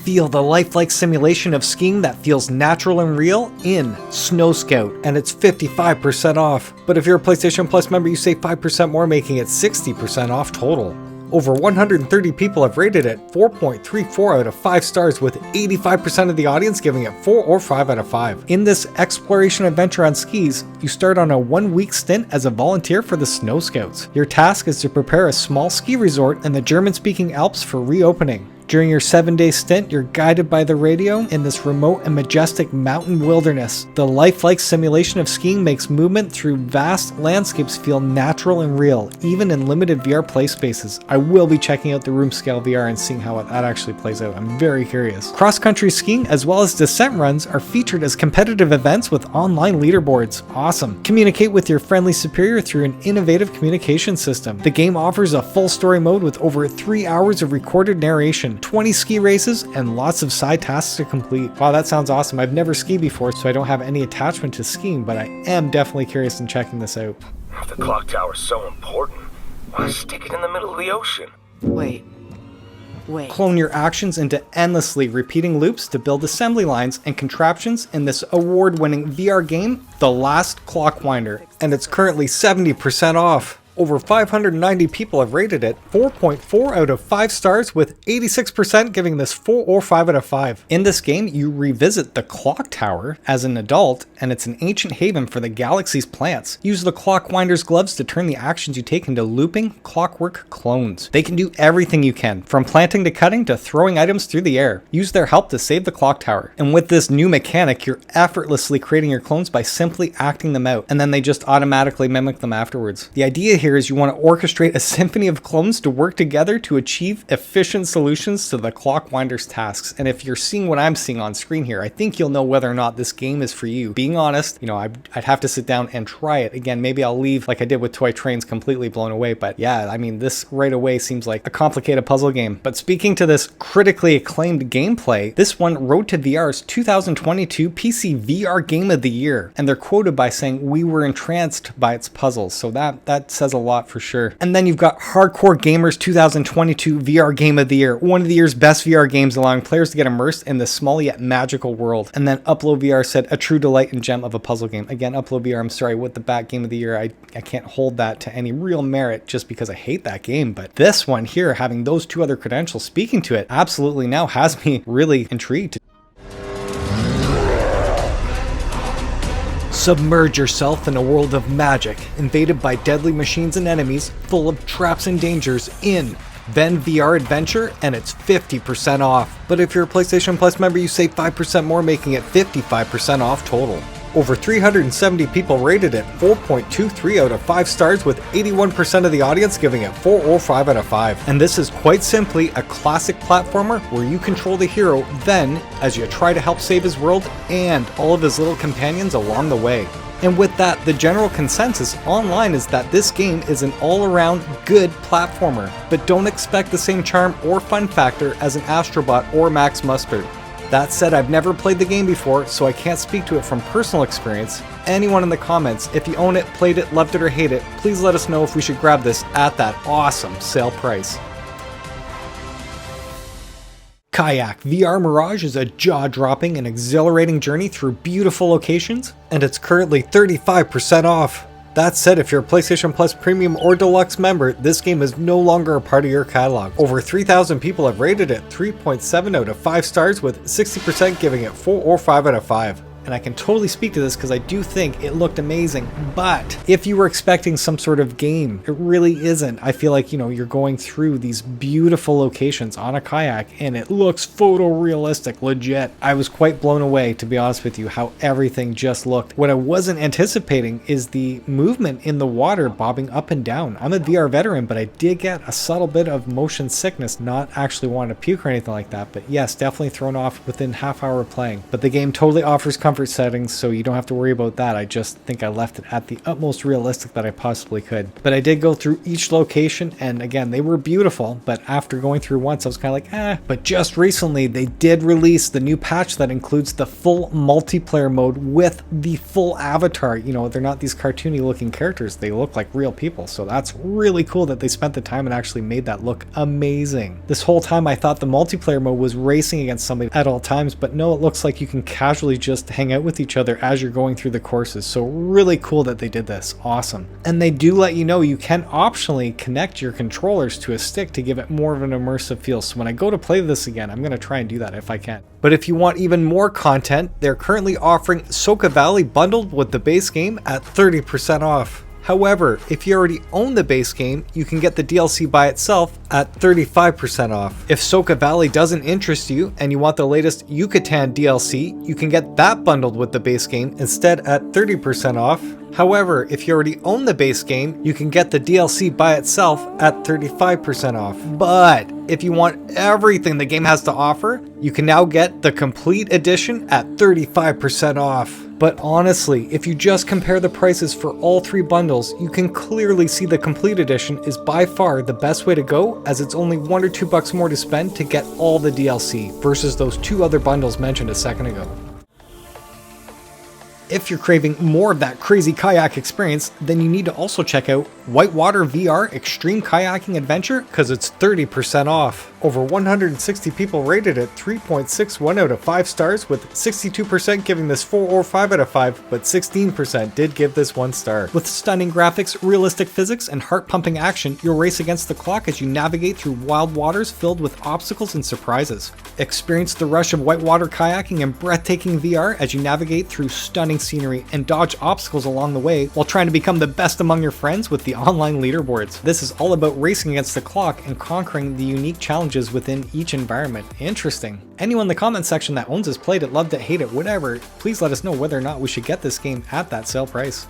A: Feel the lifelike simulation of skiing that feels natural and real in Snow Scout, and it's 55% off. But if you're a PlayStation Plus member, you save 5% more, making it 60% off total. Over 130 people have rated it 4.34 out of 5 stars, with 85% of the audience giving it 4 or 5 out of 5. In this exploration adventure on skis, you start on a 1-week stint as a volunteer for the Snow Scouts. Your task is to prepare a small ski resort in the German-speaking Alps for reopening. During your 7-day stint, you're guided by the radio in this remote and majestic mountain wilderness. The lifelike simulation of skiing makes movement through vast landscapes feel natural and real, even in limited VR play spaces. I will be checking out the room scale VR and seeing how that actually plays out. I'm very curious. Cross-country skiing as well as descent runs are featured as competitive events with online leaderboards. Awesome. Communicate with your friendly superior through an innovative communication system. The game offers a full story mode with over 3 hours of recorded narration, 20 ski races, and lots of side tasks to complete. Wow, that sounds awesome. I've never skied before, so I don't have any attachment to skiing, but I am definitely curious in checking this out.
V: If the clock tower's so important, why stick it in the middle of the ocean?
M: Wait.
A: Clone your actions into endlessly repeating loops to build assembly lines and contraptions in this award-winning VR game, The Last Clockwinder, and it's currently 70% off. Over 590 people have rated it 4.4 out of 5 stars, with 86% giving this 4 or 5 out of 5. In this game, you revisit the Clock Tower as an adult, and it's an ancient haven for the galaxy's plants. Use the Clockwinder's gloves to turn the actions you take into looping, clockwork clones. They can do everything you can, from planting to cutting to throwing items through the air. Use their help to save the Clock Tower. And with this new mechanic, you're effortlessly creating your clones by simply acting them out, and then they just automatically mimic them afterwards. The idea here is you want to orchestrate a symphony of clones to work together to achieve efficient solutions to the Clockwinder's tasks. And if you're seeing what I'm seeing on screen here, I think you'll know whether or not this game is for you. Being honest, you know, I'd have to sit down and try it. Again, maybe I'll leave like I did with Toy Trains completely blown away, but yeah, I mean, this right away seems like a complicated puzzle game. But speaking to this critically acclaimed gameplay, this one Road to VR's 2022 PC VR Game of the Year, and they're quoted by saying, "We were entranced by its puzzles." So that says a lot for sure. And then you've got Hardcore Gamer's 2022 VR Game of the Year, one of the year's best VR games, allowing players to get immersed in this small yet magical world. And then Upload VR said, "A true delight and gem of a puzzle game." Again, Upload VR, I'm sorry, with the Bat Game of the Year, I can't hold that to any real merit just because I hate that game. But this one here, having those 2 other credentials speaking to it, absolutely now has me really intrigued. Submerge yourself in a world of magic, invaded by deadly machines and enemies, full of traps and dangers in Then VR Adventure, and it's 50% off. But if you're a PlayStation Plus member, you save 5% more, making it 55% off total. Over 370 people rated it 4.23 out of 5 stars, with 81% of the audience giving it 4 or 5 out of 5. And this is quite simply a classic platformer where you control the hero then as you try to help save his world and all of his little companions along the way. And with that, the general consensus online is that this game is an all-around good platformer, but don't expect the same charm or fun factor as an Astrobot or Max Mustard. That said, I've never played the game before, so I can't speak to it from personal experience. Anyone in the comments, if you own it, played it, loved it, or hate it, please let us know if we should grab this at that awesome sale price. Kayak VR Mirage is a jaw-dropping and exhilarating journey through beautiful locations, and it's currently 35% off. That said, if you're a PlayStation Plus Premium or Deluxe member, this game is no longer a part of your catalog. Over 3,000 people have rated it 3.7 out of 5 stars, with 60% giving it 4 or 5 out of 5. And I can totally speak to this because I do think it looked amazing, but if you were expecting some sort of game, it really isn't. I feel like, you're going through these beautiful locations on a kayak and it looks photorealistic, legit. I was quite blown away, to be honest with you, how everything just looked. What I wasn't anticipating is the movement in the water bobbing up and down. I'm a VR veteran, but I did get a subtle bit of motion sickness, not actually wanting to puke or anything like that, but yes, definitely thrown off within half hour of playing. But the game totally offers comfort settings, so you don't have to worry about that. I just think I left it at the utmost realistic that I possibly could. But I did go through each location, and again, they were beautiful, but after going through once, I was kind of like, But just recently, they did release the new patch that includes the full multiplayer mode with the full avatar. They're not these cartoony looking characters. They look like real people, so that's really cool that they spent the time and actually made that look amazing. This whole time, I thought the multiplayer mode was racing against somebody at all times, but no, it looks like you can casually just hang out with each other as you're going through the courses. So really cool that they did this. Awesome. And they do let you know you can optionally connect your controllers to a stick to give it more of an immersive feel. So when I go to play this again, I'm going to try and do that if I can. But if you want even more content, they're currently offering Soka Valley bundled with the base game at 30% off. However, if you already own the base game, you can get the DLC by itself at 35% off. If Soka Valley doesn't interest you and you want the latest Yucatan DLC, you can get that bundled with the base game instead at 30% off. However, if you already own the base game, you can get the DLC by itself at 35% off. But if you want everything the game has to offer, you can now get the complete edition at 35% off. But honestly, if you just compare the prices for all 3 bundles, you can clearly see the complete edition is by far the best way to go, as it's only $1 or $2 more to spend to get all the DLC versus those 2 other bundles mentioned a second ago. If you're craving more of that crazy kayak experience, then you need to also check out Whitewater VR Extreme Kayaking Adventure, because it's 30% off. Over 160 people rated it 3.61 out of 5 stars, with 62% giving this 4 or 5 out of 5, but 16% did give this 1 star. With stunning graphics, realistic physics, and heart-pumping action, you'll race against the clock as you navigate through wild waters filled with obstacles and surprises. Experience the rush of whitewater kayaking and breathtaking VR as you navigate through stunning scenery and dodge obstacles along the way while trying to become the best among your friends with the online leaderboards. This is all about racing against the clock and conquering the unique challenges within each environment. Interesting. Anyone in the comment section that owns this, played it, loved it, hate it, whatever, please let us know whether or not we should get this game at that sale price.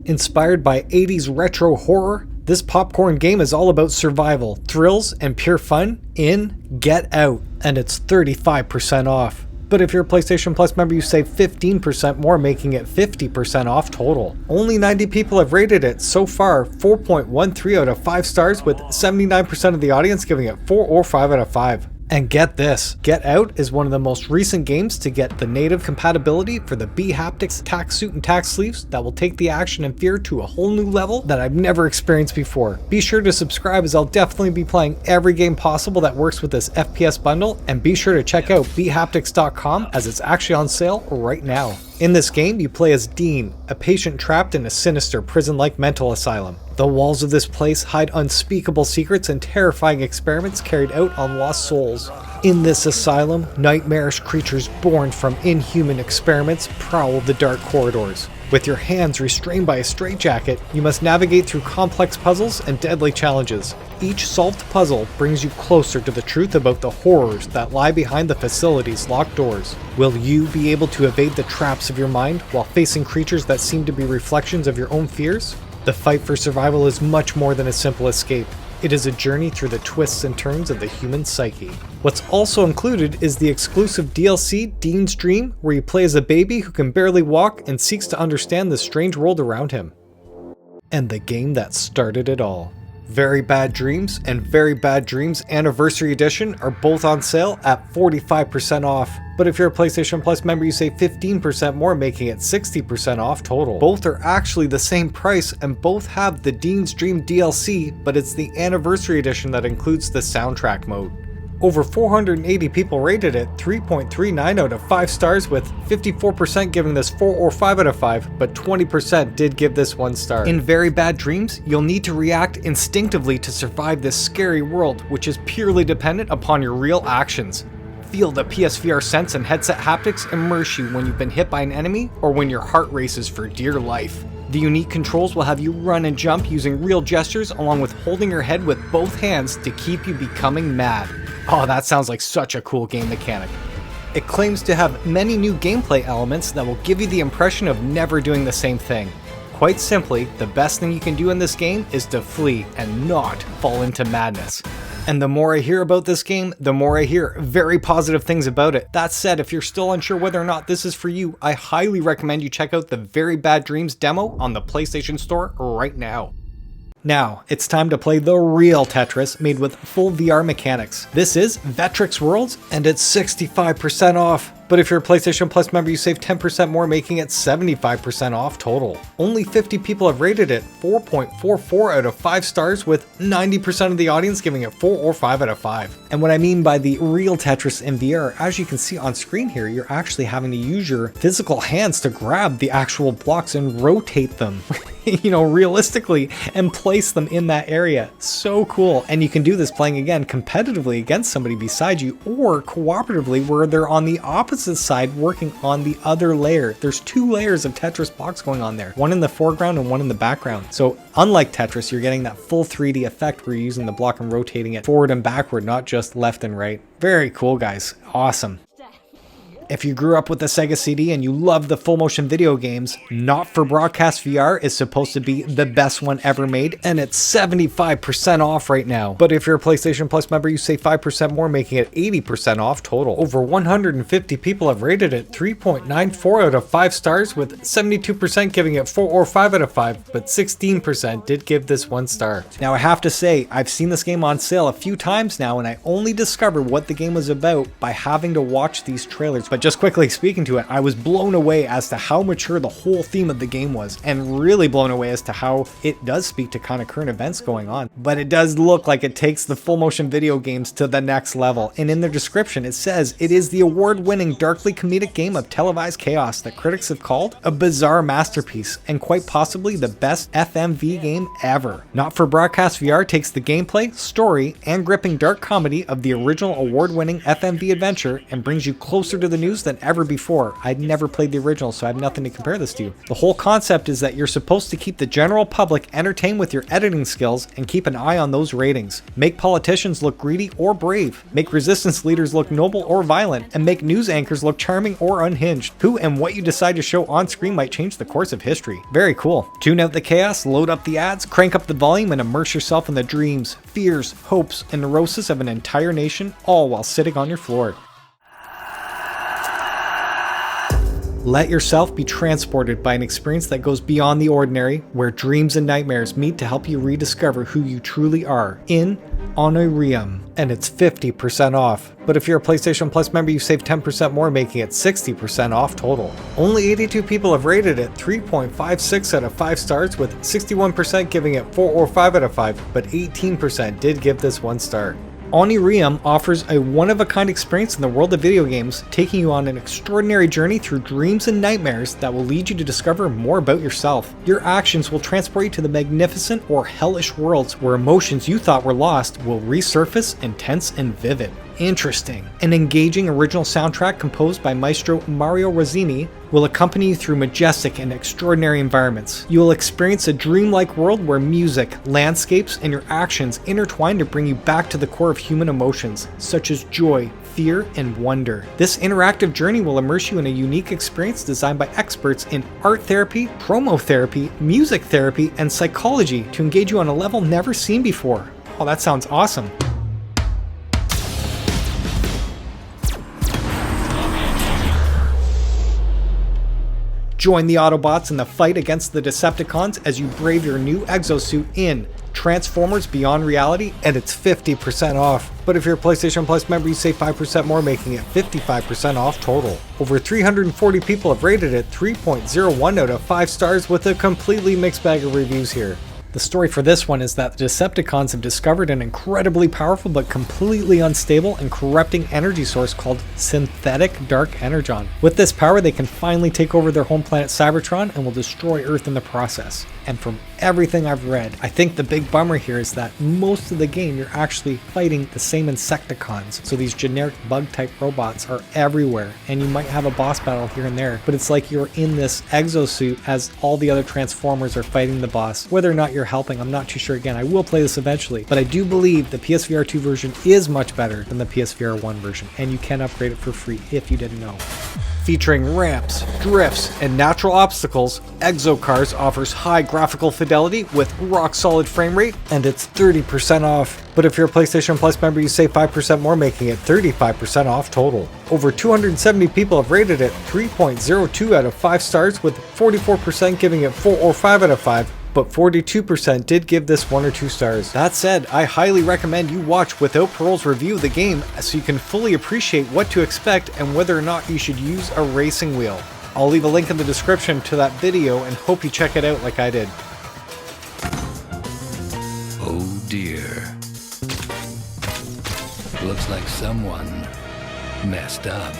A: Inspired by 80s retro horror, this popcorn game is all about survival, thrills, and pure fun in Get Out, and it's 35% off. But if you're a PlayStation Plus member, you save 15% more, making it 50% off total. Only 90 people have rated it so far, 4.13 out of 5 stars, with 79% of the audience giving it 4 or 5 out of 5. And get this, Get Out is one of the most recent games to get the native compatibility for the bHaptics tack suit and tack sleeves that will take the action and fear to a whole new level that I've never experienced before. Be sure to subscribe, as I'll definitely be playing every game possible that works with this FPS bundle, and be sure to check out bHaptics.com, as it's actually on sale right now. In this game, you play as Dean, a patient trapped in a sinister prison-like mental asylum. The walls of this place hide unspeakable secrets and terrifying experiments carried out on lost souls. In this asylum, nightmarish creatures born from inhuman experiments prowl the dark corridors. With your hands restrained by a straitjacket, you must navigate through complex puzzles and deadly challenges. Each solved puzzle brings you closer to the truth about the horrors that lie behind the facility's locked doors. Will you be able to evade the traps of your mind while facing creatures that seem to be reflections of your own fears? The fight for survival is much more than a simple escape. It is a journey through the twists and turns of the human psyche. What's also included is the exclusive DLC Dean's Dream, where you play as a baby who can barely walk and seeks to understand the strange world around him. And the game that started it all. Very Bad Dreams and Very Bad Dreams Anniversary Edition are both on sale at 45% off. But if you're a PlayStation Plus member, you save 15% more, making it 60% off total. Both are actually the same price and both have the Dean's Dream DLC, but it's the Anniversary Edition that includes the soundtrack mode. Over 480 people rated it 3.39 out of 5 stars, with 54% giving this 4 or 5 out of 5, but 20% did give this 1 star. In Very Bad Dreams, you'll need to react instinctively to survive this scary world, which is purely dependent upon your real actions. Feel the PSVR sense and headset haptics immerse you when you've been hit by an enemy or when your heart races for dear life. The unique controls will have you run and jump using real gestures, along with holding your head with both hands to keep you becoming mad. Oh, that sounds like such a cool game mechanic. It claims to have many new gameplay elements that will give you the impression of never doing the same thing. Quite simply, the best thing you can do in this game is to flee and not fall into madness. And the more I hear about this game, the more I hear very positive things about it. That said, if you're still unsure whether or not this is for you, I highly recommend you check out the Very Bad Dreams demo on the PlayStation Store right now. Now, it's time to play the real Tetris made with full VR mechanics. This is Vectrix Worlds, and it's 65% off. But if you're a PlayStation Plus member, you save 10% more, making it 75% off total. Only 50 people have rated it 4.44 out of 5 stars, with 90% of the audience giving it 4 or 5 out of 5. And what I mean by the real Tetris in VR, as you can see on screen here, you're actually having to use your physical hands to grab the actual blocks and rotate them, realistically, and place them in that area. So cool. And you can do this playing again competitively against somebody beside you, or cooperatively where they're on the opposite side working on the other layer. There's 2 layers of Tetris blocks going on there, one in the foreground and one in the background. So unlike Tetris, you're getting that full 3D effect where you're using the block and rotating it forward and backward, not just left and right. Very cool, guys. Awesome. If you grew up with the Sega CD and you love the full motion video games, Not for Broadcast VR is supposed to be the best one ever made, and it's 75% off right now. But if you're a PlayStation Plus member, you save 5% more, making it 80% off total. Over 150 people have rated it 3.94 out of 5 stars, with 72% giving it 4 or 5 out of 5, but 16% did give this 1 star. Now I have to say, I've seen this game on sale a few times now, and I only discovered what the game was about by having to watch these trailers. But just quickly speaking to it, I was blown away as to how mature the whole theme of the game was, and really blown away as to how it does speak to kind of current events going on. But it does look like it takes the full motion video games to the next level, and in their description it says it is the award-winning darkly comedic game of televised chaos that critics have called a bizarre masterpiece, and quite possibly the best FMV game ever. Not for Broadcast VR takes the gameplay, story, and gripping dark comedy of the original award-winning FMV adventure and brings you closer to the news than ever before. I'd never played the original, so I have nothing to compare this to. The whole concept is that you're supposed to keep the general public entertained with your editing skills and keep an eye on those ratings. Make politicians look greedy or brave. Make resistance leaders look noble or violent. And make news anchors look charming or unhinged. Who and what you decide to show on screen might change the course of history. Very cool. Tune out the chaos, load up the ads, crank up the volume, and immerse yourself in the dreams, fears, hopes, and neurosis of an entire nation, all while sitting on your floor. Let yourself be transported by an experience that goes beyond the ordinary, where dreams and nightmares meet to help you rediscover who you truly are in Audio-to-Haptics, and it's 50% off. But if you're a PlayStation Plus member, you save 10% more, making it 60% off total. Only 82 people have rated it 3.56 out of 5 stars, with 61% giving it 4 or 5 out of 5, but 18% did give this 1 star. Audio-to-Haptics offers a one-of-a-kind experience in the world of video games, taking you on an extraordinary journey through dreams and nightmares that will lead you to discover more about yourself. Your actions will transport you to the magnificent or hellish worlds where emotions you thought were lost will resurface intense and vivid. interesting. An engaging original soundtrack composed by Maestro Mario Razzini will accompany you through majestic and extraordinary environments. You will experience a dreamlike world where music, landscapes, and your actions intertwine to bring you back to the core of human emotions, such as joy, fear, and wonder. This interactive journey will immerse you in a unique experience designed by experts in art therapy, chromotherapy, music therapy, and psychology to engage you on a level never seen before. Oh, that sounds awesome. Join the Autobots in the fight against the Decepticons as you brave your new exosuit in Transformers Beyond Reality, and it's 50% off. But if you're a PlayStation Plus member, you save 5% more, making it 55% off total. Over 340 people have rated it 3.01 out of 5 stars with a completely mixed bag of reviews here. The story for this one is that the Decepticons have discovered an incredibly powerful but completely unstable and corrupting energy source called synthetic dark energon. With this power, they can finally take over their home planet Cybertron and will destroy Earth in the process. And from everything I've read, I think the big bummer here is that most of the game you're actually fighting the same Insecticons. So these generic bug type robots are everywhere, and you might have a boss battle here and there, but it's like you're in this exosuit as all the other Transformers are fighting the boss. Whether or not you're helping, I'm not too sure. Again, I will play this eventually, but I do believe the PSVR 2 version is much better than the PSVR 1 version, and you can upgrade it for free if you didn't know. Featuring ramps, drifts, and natural obstacles, EXOcars offers high graphical fidelity with rock-solid frame rate, and it's 30% off. But if you're a PlayStation Plus member, you save 5% more, making it 35% off total. Over 270 people have rated it 3.02 out of 5 stars, with 44% giving it 4 or 5 out of 5. But 42% did give this 1 or 2 stars. That said, I highly recommend you watch Without Parole's review of the game so you can fully appreciate what to expect and whether or not you should use a racing wheel. I'll leave a link in the description to that video and hope you check it out like I did.
F: Oh dear. Looks like someone messed up.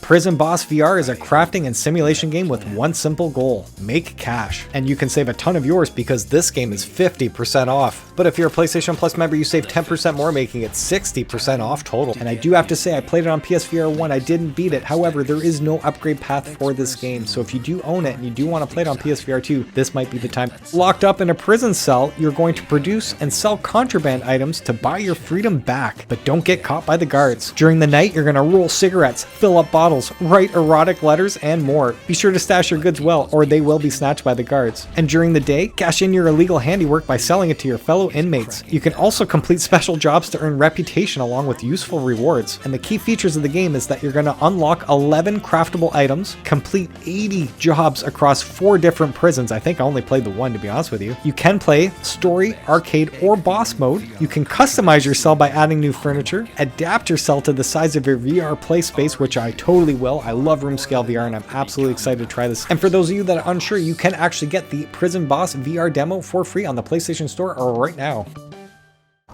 A: Prison Boss VR is a crafting and simulation game with one simple goal: make cash. And you can save a ton of yours because this game is 50% off. But if you're a PlayStation Plus member, you save 10% more, making it 60% off total. And I do have to say, I played it on PSVR 1, I didn't beat it. However, there is no upgrade path for this game. So if you do own it and you do want to play it on PSVR 2, this might be the time. Locked up in a prison cell, you're going to produce and sell contraband items to buy your freedom back. But don't get caught by the guards. During the night, you're going to roll cigarettes, fill up bottles, write erotic letters, and more. Be sure to stash your goods well, or they will be snatched by the guards. And during the day, cash in your illegal handiwork by selling it to your fellow inmates. You can also complete special jobs to earn reputation along with useful rewards. And the key features of the game is that you're going to unlock 11 craftable items, complete 80 jobs across 4 different prisons. I think I only played the one, to be honest with you. You can play story, arcade, or boss mode. You can customize your cell by adding new furniture, adapt your cell to the size of your VR play space, which I totally will. I love room scale VR and I'm absolutely excited to try this. And for those of you that are unsure, you can actually get the Prison Boss VR demo for free on the PlayStation Store right now.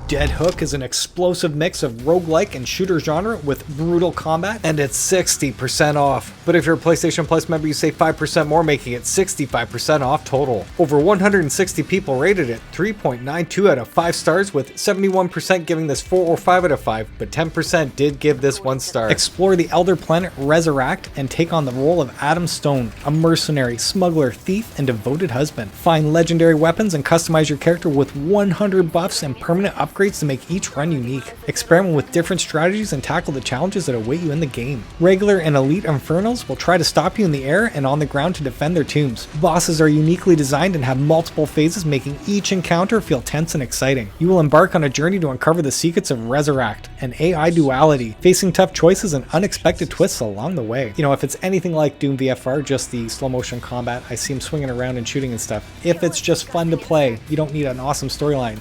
A: Dead Hook is an explosive mix of roguelike and shooter genre with brutal combat, and it's 60% off. But if you're a PlayStation Plus member, you save 5% more, making it 65% off total. Over 160 people rated it 3.92 out of 5 stars, with 71% giving this 4 or 5 out of 5, but 10% did give this 1 star. Explore the elder planet Resurrect and take on the role of Adam Stone, a mercenary, smuggler, thief, and devoted husband. Find legendary weapons and customize your character with 100 buffs and permanent upgrades to make each run unique. Experiment with different strategies and tackle the challenges that await you in the game. Regular and elite infernals will try to stop you in the air and on the ground to defend their tombs. Bosses are uniquely designed and have multiple phases, making each encounter feel tense and exciting. You will embark on a journey to uncover the secrets of Resurrect, an AI duality, facing tough choices and unexpected twists along the way. You know, if it's anything like Doom VFR, just the slow motion combat, I see him swinging around and shooting and stuff. If it's just fun to play, you don't need an awesome storyline.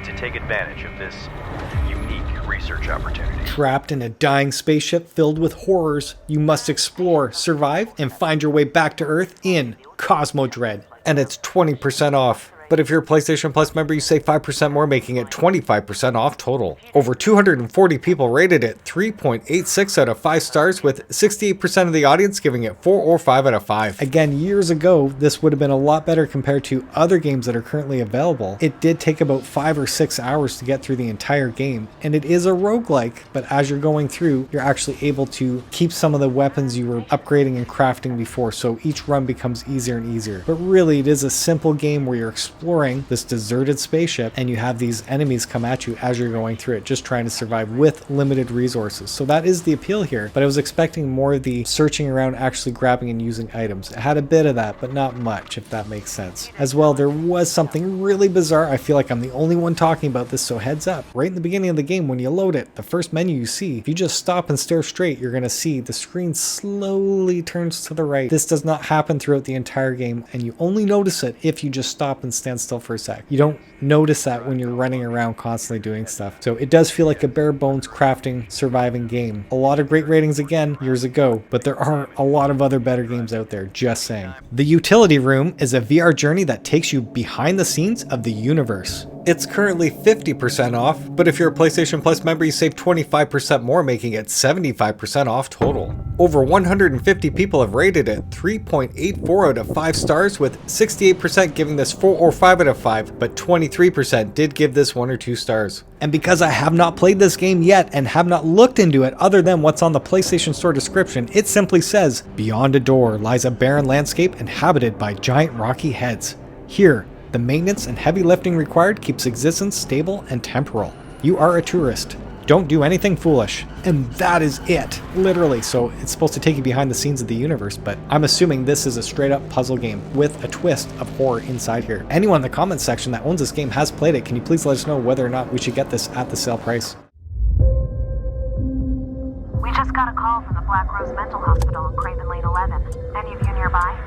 G: To take advantage of this unique research opportunity.
A: Trapped in a dying spaceship filled with horrors, you must explore, survive, and find your way back to Earth in Cosmo Dread. And it's 20% off. But if you're a PlayStation Plus member, you save 5% more, making it 25% off total. Over 240 people rated it 3.86 out of 5 stars, with 68% of the audience giving it 4 or 5 out of 5. Again, years ago, this would have been a lot better compared to other games that are currently available. It did take about 5 or 6 hours to get through the entire game, and it is a roguelike, but as you're going through, you're actually able to keep some of the weapons you were upgrading and crafting before, so each run becomes easier and easier. But really, it is a simple game where you're exploring this deserted spaceship, and you have these enemies come at you as you're going through it, just trying to survive with limited resources. So that is the appeal here, but I was expecting more of the searching around, actually grabbing and using items. It had a bit of that, but not much, if that makes sense. As well, there was something really bizarre. I feel like I'm the only one talking about this, so heads up. Right in the beginning of the game, when you load it, the first menu you see, if you just stop and stare straight, you're going to see the screen slowly turns to the right. This does not happen throughout the entire game, and you only notice it if you just stop and stand still for a sec. You don't notice that when you're running around constantly doing stuff. So it does feel like a bare bones crafting, surviving game. A lot of great ratings again years ago, but there are a lot of other better games out there, just saying. The Utility Room is a VR journey that takes you behind the scenes of the universe. It's currently 50% off, but if you're a PlayStation Plus member, you save 25% more, making it 75% off total. Over 150 people have rated it 3.84 out of 5 stars, with 68% giving this 4 or 5 out of 5, but 23% did give this 1 or 2 stars. And because I have not played this game yet and have not looked into it other than what's on the PlayStation Store description, it simply says, "Beyond a door lies a barren landscape inhabited by giant rocky heads. Here, the maintenance and heavy lifting required keeps existence stable and temporal. You are a tourist. Don't do anything foolish." And that is it, literally. So it's supposed to take you behind the scenes of the universe, but I'm assuming this is a straight up puzzle game with a twist of horror inside here. Anyone in the comments section that owns this game has played it. Can you please let us know whether or not we should get this at the sale price?
C: We just got a call from the Black Rose Mental Hospital in Craven Lane 11. Any of you nearby?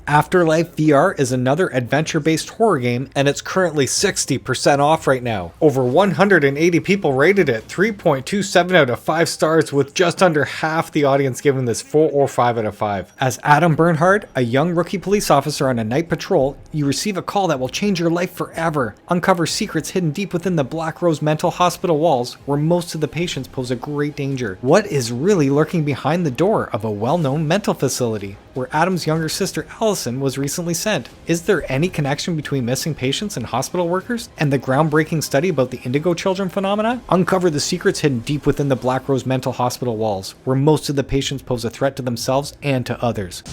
A: Afterlife VR is another adventure-based horror game, and it's currently 60% off right now. Over 180 people rated it 3.27 out of 5 stars, with just under half the audience giving this 4 or 5 out of 5. As Adam Bernhard, a young rookie police officer on a night patrol, you receive a call that will change your life forever. Uncover secrets hidden deep within the Black Rose Mental Hospital walls, where most of the patients pose a great danger. What is really lurking behind the door of a well-known mental facility, where Adam's younger sister Allison was recently sent? Is there any connection between missing patients and hospital workers, and the groundbreaking study about the Indigo Children phenomena? Uncover the secrets hidden deep within the Black Rose Mental Hospital walls, where most of the patients pose a threat to themselves and to others.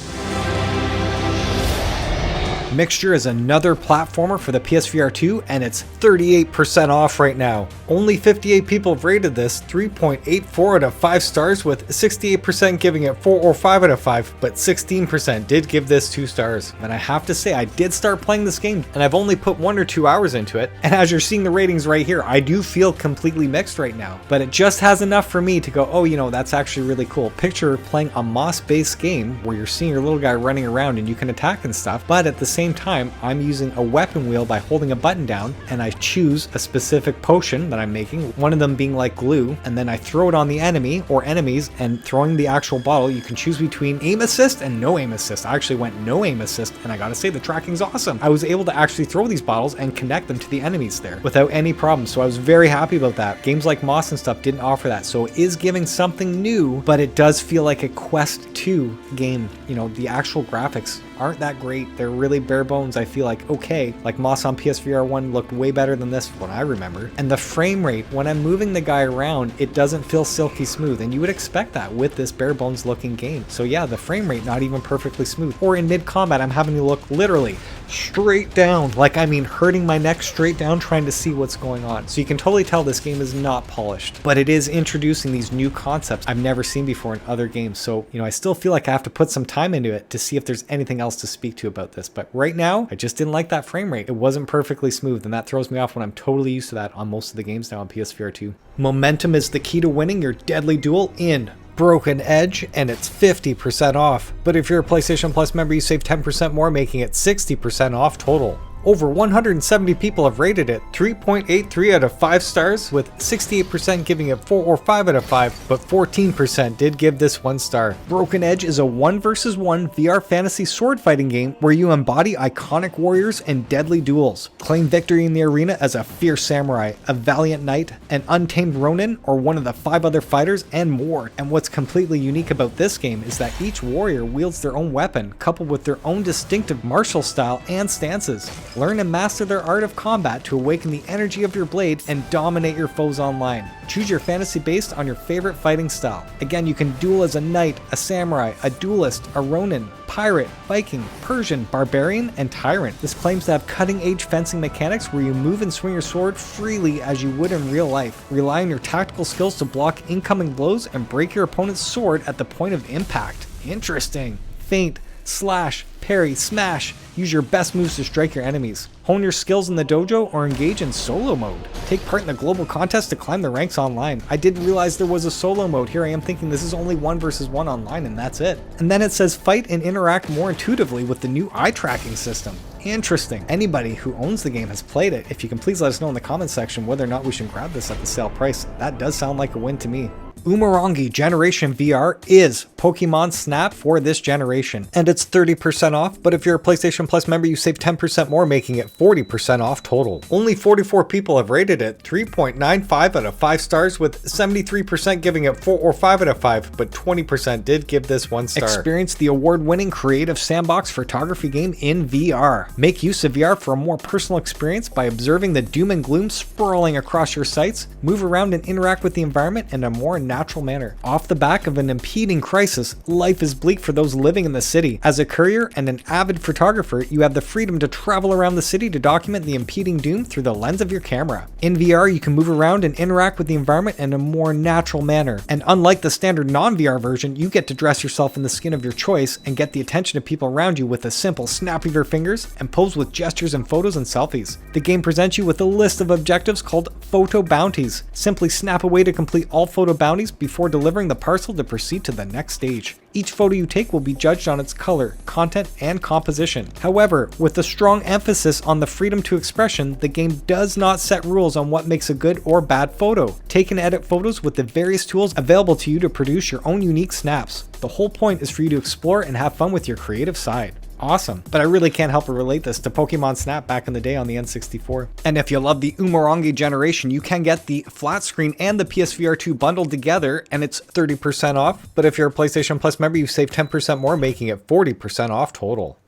A: Mixture is another platformer for the PSVR 2, and it's 38% off right now. Only 58 people have rated this 3.84 out of 5 stars, with 68% giving it 4 or 5 out of 5, but 16% did give this 2 stars. And I have to say, I did start playing this game, and I've only put 1 or 2 hours into it, and as you're seeing the ratings right here, I do feel completely mixed right now. But it just has enough for me to go, oh, you know, that's actually really cool. Picture playing a moss-based game where you're seeing your little guy running around and you can attack and stuff, but at the same time, I'm using a weapon wheel by holding a button down, and I choose a specific potion that I'm making, one of them being like glue, and then I throw it on the enemy or enemies, and throwing the actual bottle, you can choose between aim assist and no aim assist. I actually went no aim assist, and I gotta say, the tracking's awesome. I was able to actually throw these bottles and connect them to the enemies there without any problem, so I was very happy about that. Games like Moss and stuff didn't offer that, so it is giving something new, but it does feel like a Quest 2 game. You know, the actual graphics aren't that great. They're really bare bones. I feel like, okay, like Moss on PSVR 1 looked way better than this, what I remember. And the frame rate, when I'm moving the guy around, it doesn't feel silky smooth, and you would expect that with this bare bones looking game. So yeah, the frame rate not even perfectly smooth. Or in mid combat, I'm having to look literally straight down, like I mean hurting my neck straight down trying to see what's going on. So you can totally tell this game is not polished, but it is introducing these new concepts I've never seen before in other games. So, you know, I still feel like I have to put some time into it to see if there's anything else to speak to about this. But right now, I just didn't like that frame rate. It wasn't perfectly smooth, and that throws me off when I'm totally used to that on most of the games now on PSVR 2. Momentum is the key to winning your deadly duel in Broken Edge, and it's 50% off. But if you're a PlayStation Plus member, you save 10% more, making it 60% off total. Over 170 people have rated it 3.83 out of 5 stars, with 68% giving it 4 or 5 out of 5, but 14% did give this 1 star. Broken Edge is a 1 vs 1 VR fantasy sword fighting game where you embody iconic warriors and deadly duels. Claim victory in the arena as a fierce samurai, a valiant knight, an untamed ronin, or one of the 5 other fighters, and more. And what's completely unique about this game is that each warrior wields their own weapon, coupled with their own distinctive martial style and stances. Learn and master their art of combat to awaken the energy of your blade and dominate your foes online. Choose your fantasy based on your favorite fighting style. Again, you can duel as a knight, a samurai, a duelist, a ronin, pirate, Viking, Persian, barbarian, and tyrant. This claims to have cutting-edge fencing mechanics where you move and swing your sword freely as you would in real life. Rely on your tactical skills to block incoming blows and break your opponent's sword at the point of impact. Interesting. Feint, slash, parry, smash. Use your best moves to strike your enemies. Hone your skills in the dojo or engage in solo mode. Take part in the global contest to climb the ranks online. I didn't realize there was a solo mode. Here I am thinking this is only 1 vs 1 online and that's it. And then it says fight and interact more intuitively with the new eye tracking system. Interesting. Anybody who owns the game has played it. If you can please let us know in the comments section whether or not we should grab this at the sale price. That does sound like a win to me. Umurangi Generation VR is Pokemon Snap for this generation, and it's 30% off, but if you're a PlayStation Plus member, you save 10% more, making it 40% off total. Only 44 people have rated it 3.95 out of 5 stars, with 73% giving it 4 or 5 out of 5, but 20% did give this 1 star. Experience the award-winning creative sandbox photography game in VR. Make use of VR for a more personal experience by observing the doom and gloom sprawling across your sights, move around and interact with the environment in a more natural manner. Off the back of an impending crisis, life is bleak for those living in the city. As a courier and an avid photographer, you have the freedom to travel around the city to document the impending doom through the lens of your camera. In VR, you can move around and interact with the environment in a more natural manner. And unlike the standard non-VR version, you get to dress yourself in the skin of your choice and get the attention of people around you with a simple snap of your fingers and pose with gestures and photos and selfies. The game presents you with a list of objectives called photo bounties. Simply snap away to complete all photo bounties before delivering the parcel to proceed to the next stage. Each photo you take will be judged on its color, content, and composition. However, with a strong emphasis on the freedom to expression, the game does not set rules on what makes a good or bad photo. Take and edit photos with the various tools available to you to produce your own unique snaps. The whole point is for you to explore and have fun with your creative side. Awesome, but I really can't help but relate this to Pokemon Snap back in the day on the N64. And if you love the Umurangi generation, you can get the flat screen and the PSVR2 bundle together, and it's 30% off. But if you're a PlayStation Plus member, you save 10% more, making it 40% off total.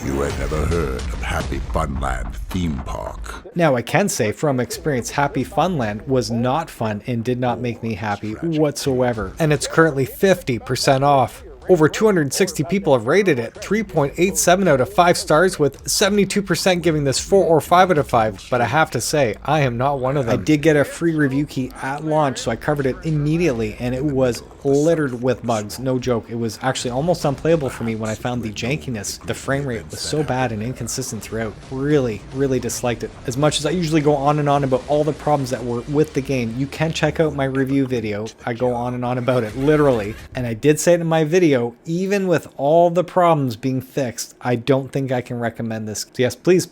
Q: You had never heard of Happy Funland Theme Park.
A: Now I can say from experience, Happy Funland was not fun and did not make me happy whatsoever. And it's currently 50% off. Over 260 people have rated it 3.87 out of 5 stars, with 72% giving this 4 or 5 out of 5, but I have to say, I am not one of them. I did get a free review key at launch, so I covered it immediately, and it was littered with bugs, no joke. It was actually almost unplayable for me when I found the jankiness. The frame rate was so bad and inconsistent throughout. Really disliked it. As much as I usually go on and on about all the problems that were with the game, you can check out my review video. I go on and on about it, literally, and I did say it in my video, even with all the problems being fixed, I don't think I can recommend this. So yes, please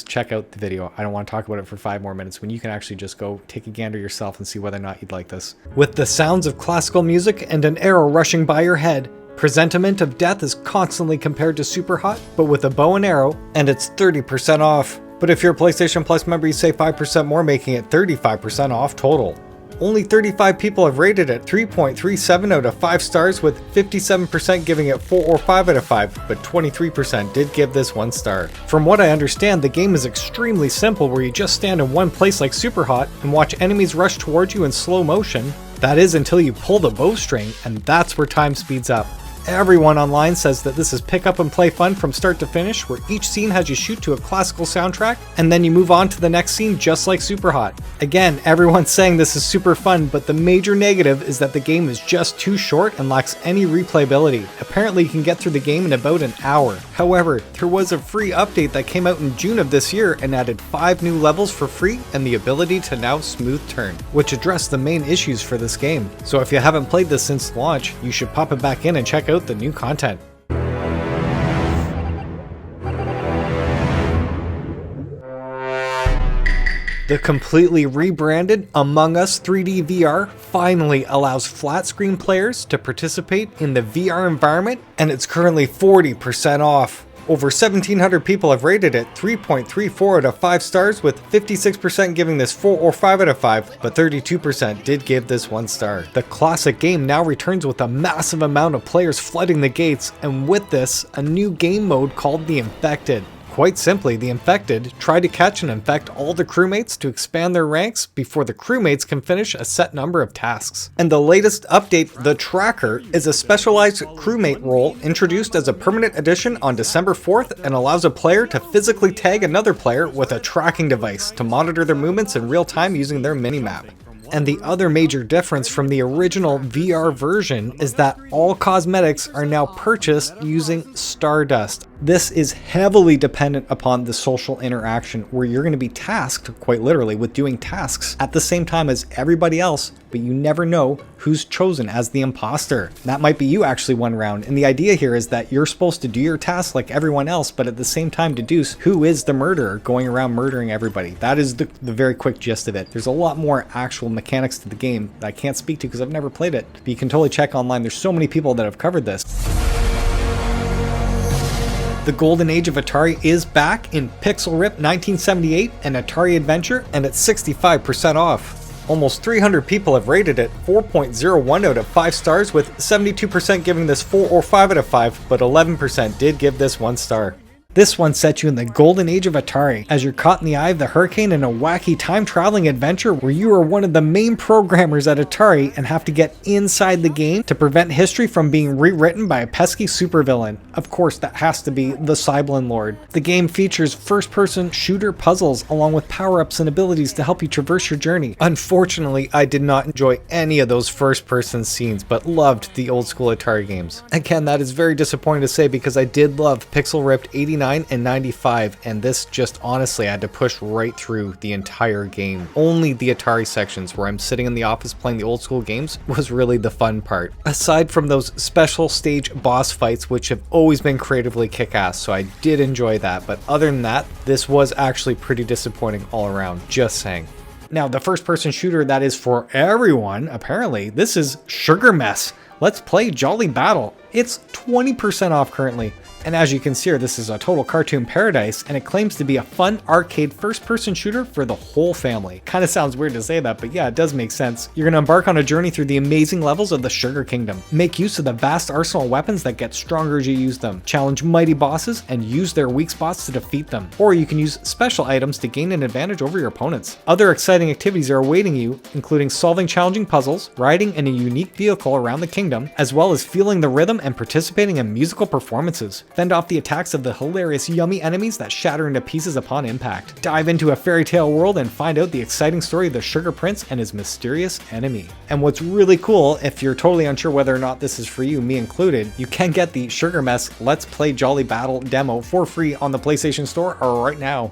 A: check out the video. I don't want to talk about it for 5 more minutes when you can actually just go take a gander yourself and see whether or not you'd like this. With the sounds of classical music and an arrow rushing by your head, Presentiment of Death is constantly compared to Superhot, but with a bow and arrow, and it's 30% off. But if you're a PlayStation Plus member, you save 5% more, making it 35% off total. Only 35 people have rated it 3.37 out of 5 stars, with 57% giving it 4 or 5 out of 5, but 23% did give this 1 star. From what I understand, the game is extremely simple, where you just stand in one place like Superhot and watch enemies rush towards you in slow motion. That is until you pull the bowstring, and that's where time speeds up. Everyone online says that this is pick up and play fun from start to finish, where each scene has you shoot to a classical soundtrack, and then you move on to the next scene just like Superhot. Again, everyone's saying this is super fun, but the major negative is that the game is just too short and lacks any replayability. Apparently you can get through the game in about an hour. However, there was a free update that came out in June of this year and added 5 new levels for free and the ability to now smooth turn, which addressed the main issues for this game. So if you haven't played this since launch, you should pop it back in and check out the new content. The completely rebranded Among Us 3D VR finally allows flat screen players to participate in the VR environment, and it's currently 40% off. Over 1,700 people have rated it 3.34 out of 5 stars, with 56% giving this 4 or 5 out of 5, but 32% did give this 1 star. The classic game now returns with a massive amount of players flooding the gates, and with this, a new game mode called the Infected. Quite simply, the Infected try to catch and infect all the crewmates to expand their ranks before the crewmates can finish a set number of tasks. And the latest update, the Tracker, is a specialized crewmate role introduced as a permanent addition on December 4th and allows a player to physically tag another player with a tracking device to monitor their movements in real time using their minimap. And the other major difference from the original VR version is that all cosmetics are now purchased using Stardust. This is heavily dependent upon the social interaction, where you're going to be tasked, quite literally, with doing tasks at the same time as everybody else, but you never know who's chosen as the imposter. That might be you actually one round, and the idea here is that you're supposed to do your tasks like everyone else, but at the same time deduce who is the murderer going around murdering everybody. That is the very quick gist of it. There's a lot more actual mechanics to the game that I can't speak to because I've never played it, but you can totally check online. There's so many people that have covered this. The golden age of Atari is back in Pixel Rip 1978 and Atari Adventure, and it's 65% off. Almost 300 people have rated it 4.01 out of 5 stars, with 72% giving this 4 or 5 out of 5, but 11% did give this 1 star. This one sets you in the golden age of Atari, as you're caught in the eye of the hurricane in a wacky time-traveling adventure where you are one of the main programmers at Atari and have to get inside the game to prevent history from being rewritten by a pesky supervillain. Of course, that has to be the Cyblin Lord. The game features first-person shooter puzzles along with power-ups and abilities to help you traverse your journey. Unfortunately, I did not enjoy any of those first-person scenes, but loved the old-school Atari games. Again, that is very disappointing to say because I did love Pixel Ripped 89 and 95, and this just honestly I had to push right through the entire game. Only the Atari sections where I'm sitting in the office playing the old school games was really the fun part. Aside from those special stage boss fights, which have always been creatively kick-ass, so I did enjoy that, but other than that, this was actually pretty disappointing all around, just saying. Now, the first-person shooter that is for everyone, apparently, this is Sugar Mess. Let's play Jolly Battle. It's 20% off currently. And as you can see here, this is a total cartoon paradise, and it claims to be a fun arcade first-person shooter for the whole family. Kind of sounds weird to say that, but yeah, it does make sense. You're going to embark on a journey through the amazing levels of the Sugar Kingdom. Make use of the vast arsenal of weapons that get stronger as you use them. Challenge mighty bosses and use their weak spots to defeat them. Or you can use special items to gain an advantage over your opponents. Other exciting activities are awaiting you, including solving challenging puzzles, riding in a unique vehicle around the kingdom, as well as feeling the rhythm and participating in musical performances. Fend off the attacks of the hilarious yummy enemies that shatter into pieces upon impact. Dive into a fairy tale world and find out the exciting story of the Sugar Prince and his mysterious enemy. And what's really cool, if you're totally unsure whether or not this is for you, me included, you can get the Sugar Mess Let's Play Jolly Battle demo for free on the PlayStation Store right now.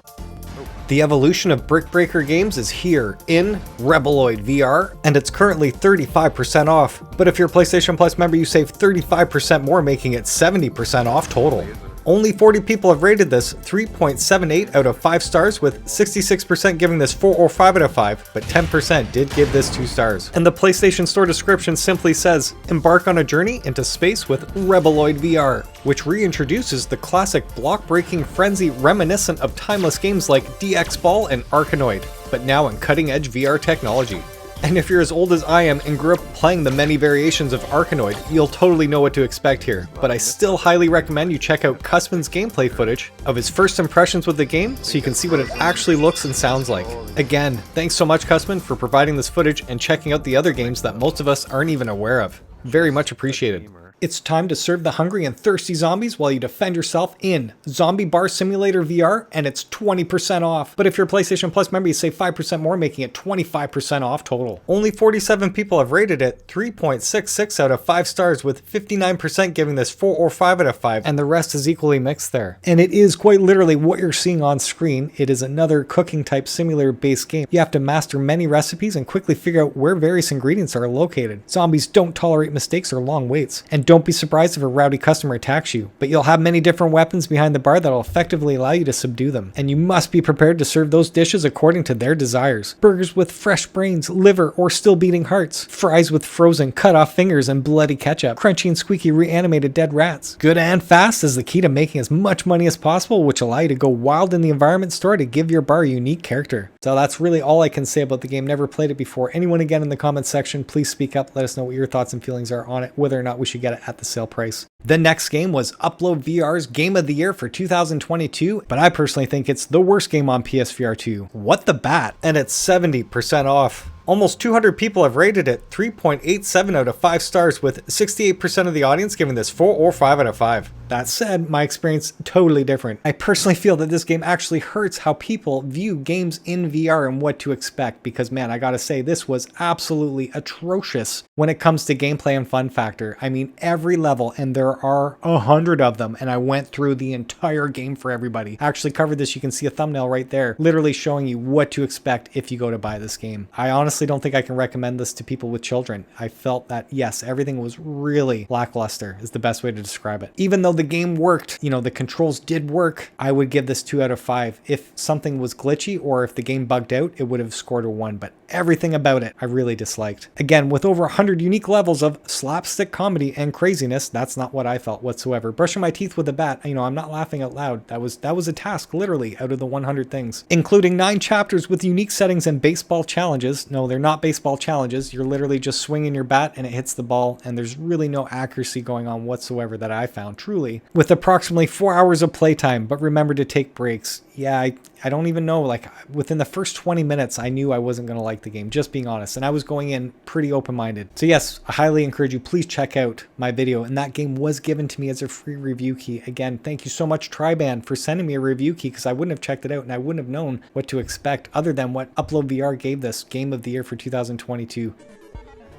A: The evolution of Brick Breaker games is here in Rebeloid VR, and it's currently 35% off. But if you're a PlayStation Plus member, you save 35% more, making it 70% off total. Only 40 people have rated this 3.78 out of 5 stars, with 66% giving this 4 or 5 out of 5, but 10% did give this 2 stars. And the PlayStation Store description simply says, embark on a journey into space with Rebeloid VR, which reintroduces the classic block-breaking frenzy reminiscent of timeless games like DX Ball and Arkanoid, but now in cutting-edge VR technology. And if you're as old as I am and grew up playing the many variations of Arkanoid, you'll totally know what to expect here. But I still highly recommend you check out cusman's gameplay footage of his first impressions with the game so you can see what it actually looks and sounds like. Again, thanks so much cusman for providing this footage and checking out the other games that most of us aren't even aware of. Very much appreciated. It's time to serve the hungry and thirsty zombies while you defend yourself in Zombie Bar Simulator VR, and it's 20% off. But if you're a PlayStation Plus member, you save 5% more, making it 25% off total. Only 47 people have rated it 3.66 out of 5 stars, with 59% giving this 4 or 5 out of 5, and the rest is equally mixed there. And it is quite literally what you're seeing on screen. It is another cooking type simulator based game. You have to master many recipes and quickly figure out where various ingredients are located. Zombies don't tolerate mistakes or long waits, and don't be surprised if a rowdy customer attacks you, but you'll have many different weapons behind the bar that'll effectively allow you to subdue them. And you must be prepared to serve those dishes according to their desires. Burgers with fresh brains, liver, or still beating hearts. Fries with frozen, cut off fingers and bloody ketchup. Crunchy and squeaky reanimated dead rats. Good and fast is the key to making as much money as possible, which allow you to go wild in the environment store to give your bar a unique character. So that's really all I can say about the game. Never played it before. Anyone again in the comments section, please speak up. Let us know what your thoughts and feelings are on it, whether or not we should get it at the sale price. The next game was Upload VR's Game of the Year for 2022, but I personally think it's the worst game on PSVR 2. What the bat? And it's 70% off. Almost 200 people have rated it 3.87 out of 5 stars, with 68% of the audience giving this 4 or 5 out of 5. That said, my experience totally different. I personally feel that this game actually hurts how people view games in VR and what to expect, because man, I gotta say, this was absolutely atrocious when it comes to gameplay and fun factor. I mean, every level, and there are 100 of them, and I went through the entire game for everybody. I actually covered this, you can see a thumbnail right there, literally showing you what to expect if you go to buy this game. I honestly don't think I can recommend this to people with children. I felt that, yes, everything was really lackluster is the best way to describe it. Even though the game worked, you know, the controls did work, I would give this 2 out of 5. If something was glitchy or if the game bugged out, it would have scored a 1, but everything about it I really disliked. Again, with over 100 unique levels of slapstick comedy and craziness, that's not what I felt whatsoever. Brushing my teeth with a bat, you know, I'm not laughing out loud. That was a task, literally, out of the 100 things. Including 9 chapters with unique settings and baseball challenges. No, they're not baseball challenges. You're literally just swinging your bat and it hits the ball, and there's really no accuracy going on whatsoever that I found, truly. With approximately 4 hours of playtime, but remember to take breaks. Yeah, I don't even know, like within the first 20 minutes, I knew I wasn't going to like the game, just being honest. And I was going in pretty open-minded. So yes, I highly encourage you, please check out my video. And that game was given to me as a free review key. Again, thank you so much, Triban, for sending me a review key, because I wouldn't have checked it out and I wouldn't have known what to expect other than what Upload VR gave this Game of the Year for 2022.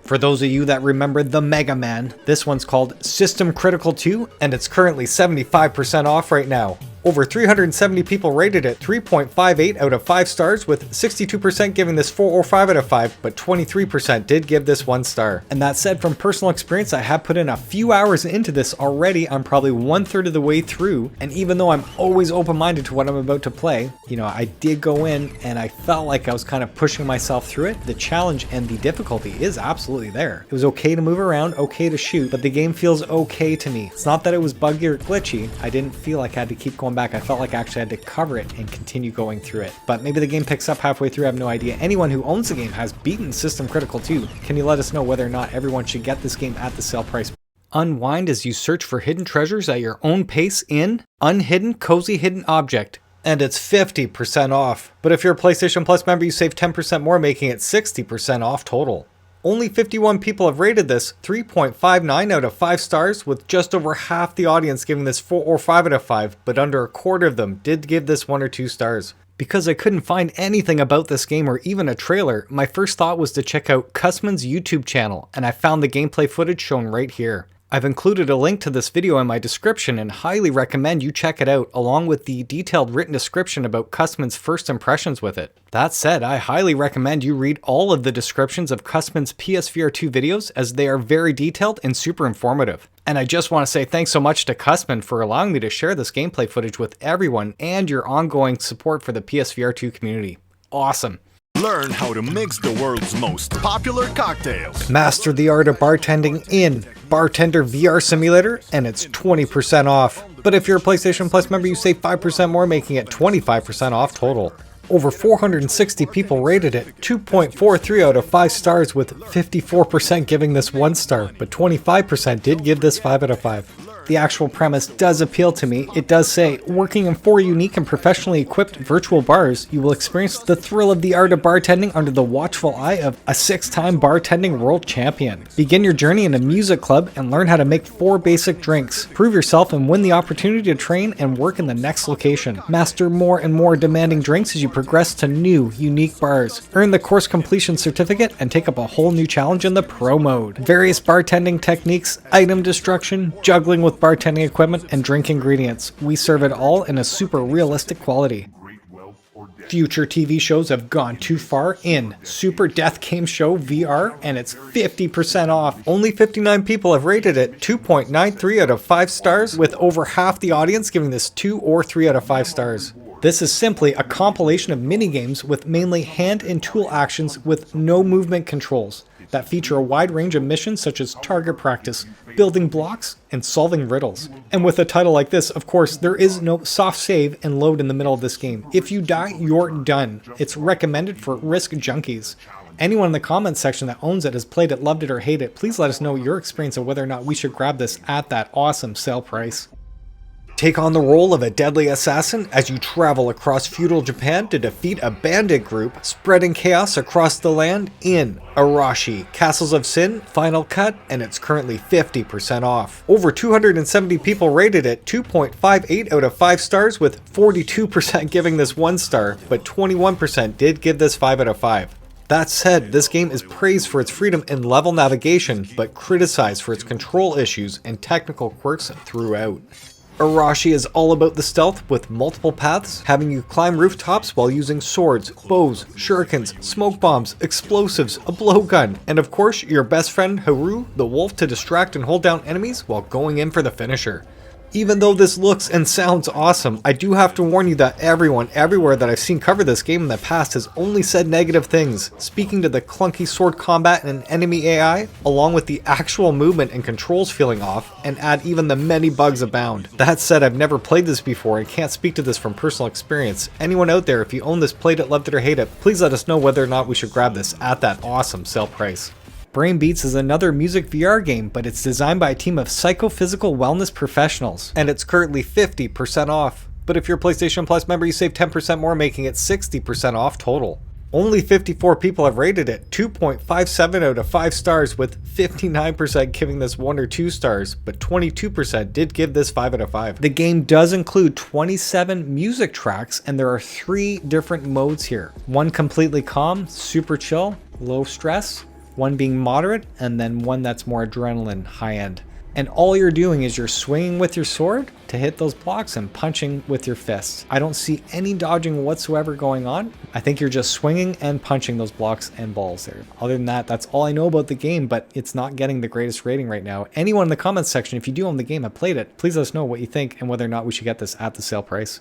A: For those of you that remember the Mega Man, this one's called System Critical 2, and it's currently 75% off right now. Over 370 people rated it 3.58 out of 5 stars, with 62% giving this 4 or 5 out of 5, but 23% did give this 1 star. And that said, from personal experience, I have put in a few hours into this already. I'm probably 1/3 of the way through, and even though I'm always open-minded to what I'm about to play, you know, I did go in and I felt like I was kind of pushing myself through it. The challenge and the difficulty is absolutely there. It was okay to move around, okay to shoot, but the game feels okay to me. It's not that it was buggy or glitchy. I didn't feel like I had to keep going back. I felt like I actually had to cover it and continue going through it. But maybe the game picks up halfway through, I have no idea. Anyone who owns the game has beaten System Critical 2. Can you let us know whether or not everyone should get this game at the sale price? Unwind as you search for hidden treasures at your own pace in Unhidden Cozy Hidden Object. And it's 50% off. But if you're a PlayStation Plus member, you save 10% more, making it 60% off total. Only 51 people have rated this 3.59 out of 5 stars, with just over half the audience giving this 4 or 5 out of 5, but under a quarter of them did give this 1 or 2 stars. Because I couldn't find anything about this game or even a trailer, my first thought was to check out Cusman's YouTube channel, and I found the gameplay footage shown right here. I've included a link to this video in my description and highly recommend you check it out, along with the detailed written description about Cusman's first impressions with it. That said, I highly recommend you read all of the descriptions of Cusman's PSVR2 videos, as they are very detailed and super informative. And I just want to say thanks so much to Cusman for allowing me to share this gameplay footage with everyone, and your ongoing support for the PSVR2 community. Awesome.
H: Learn how to mix the world's most popular cocktails.
A: Master the art of bartending in Bartender VR Simulator, and it's 20% off. But if you're a PlayStation Plus member, you save 5% more, making it 25% off total. Over 460 people rated it 2.43 out of 5 stars, with 54% giving this 1 star, but 25% did give this 5 out of 5. The actual premise does appeal to me. It does say, working in 4 unique and professionally equipped virtual bars, you will experience the thrill of the art of bartending under the watchful eye of a 6-time bartending world champion. Begin your journey in a music club and learn how to make 4 basic drinks. Prove yourself and win the opportunity to train and work in the next location. Master more and more demanding drinks as you progress to new, unique bars. Earn the course completion certificate and take up a whole new challenge in the pro mode. Various bartending techniques, item destruction, juggling with bartending equipment, and drink ingredients. We serve it all in a super realistic quality. Future TV shows have gone too far in Super Death Game Show VR, and it's 50% off. Only 59 people have rated it 2.93 out of 5 stars, with over half the audience giving this 2 or 3 out of 5 stars. This is simply a compilation of minigames with mainly hand and tool actions with no movement controls that feature a wide range of missions such as target practice, building blocks, and solving riddles. And with a title like this, of course, there is no soft save and load in the middle of this game. If you die, you're done. It's recommended for risk junkies. Anyone in the comments section that owns it, has played it, loved it, or hate it, please let us know your experience of whether or not we should grab this at that awesome sale price. Take on the role of a deadly assassin as you travel across feudal Japan to defeat a bandit group spreading chaos across the land in Arashi, Castles of Sin, Final Cut, and it's currently 50% off. Over 270 people rated it 2.58 out of 5 stars, with 42% giving this 1 star, but 21% did give this 5 out of 5. That said, this game is praised for its freedom in level navigation, but criticized for its control issues and technical quirks throughout. Arashi is all about the stealth with multiple paths, having you climb rooftops while using swords, bows, shurikens, smoke bombs, explosives, a blowgun, and of course your best friend Haru, the wolf, to distract and hold down enemies while going in for the finisher. Even though this looks and sounds awesome, I do have to warn you that everyone everywhere that I've seen cover this game in the past has only said negative things, speaking to the clunky sword combat and enemy AI, along with the actual movement and controls feeling off, and add even the many bugs abound. That said, I've never played this before and can't speak to this from personal experience. Anyone out there, if you own this, played it, loved it, or hate it, please let us know whether or not we should grab this at that awesome sale price. Brain Beats is another music VR game, but it's designed by a team of psychophysical wellness professionals, and it's currently 50% off. But if you're a PlayStation Plus member, you save 10% more, making it 60% off total. Only 54 people have rated it 2.57 out of 5 stars, with 59% giving this 1 or 2 stars, but 22% did give this 5 out of 5. The game does include 27 music tracks, and there are 3 different modes here. One completely calm, super chill, low stress, one being moderate, and then one that's more adrenaline, high end. And all you're doing is you're swinging with your sword to hit those blocks and punching with your fists. I don't see any dodging whatsoever going on. I think you're just swinging and punching those blocks and balls there. Other than that, that's all I know about the game, but it's not getting the greatest rating right now. Anyone in the comments section, if you do own the game, have played it, please let us know what you think and whether or not we should get this at the sale price.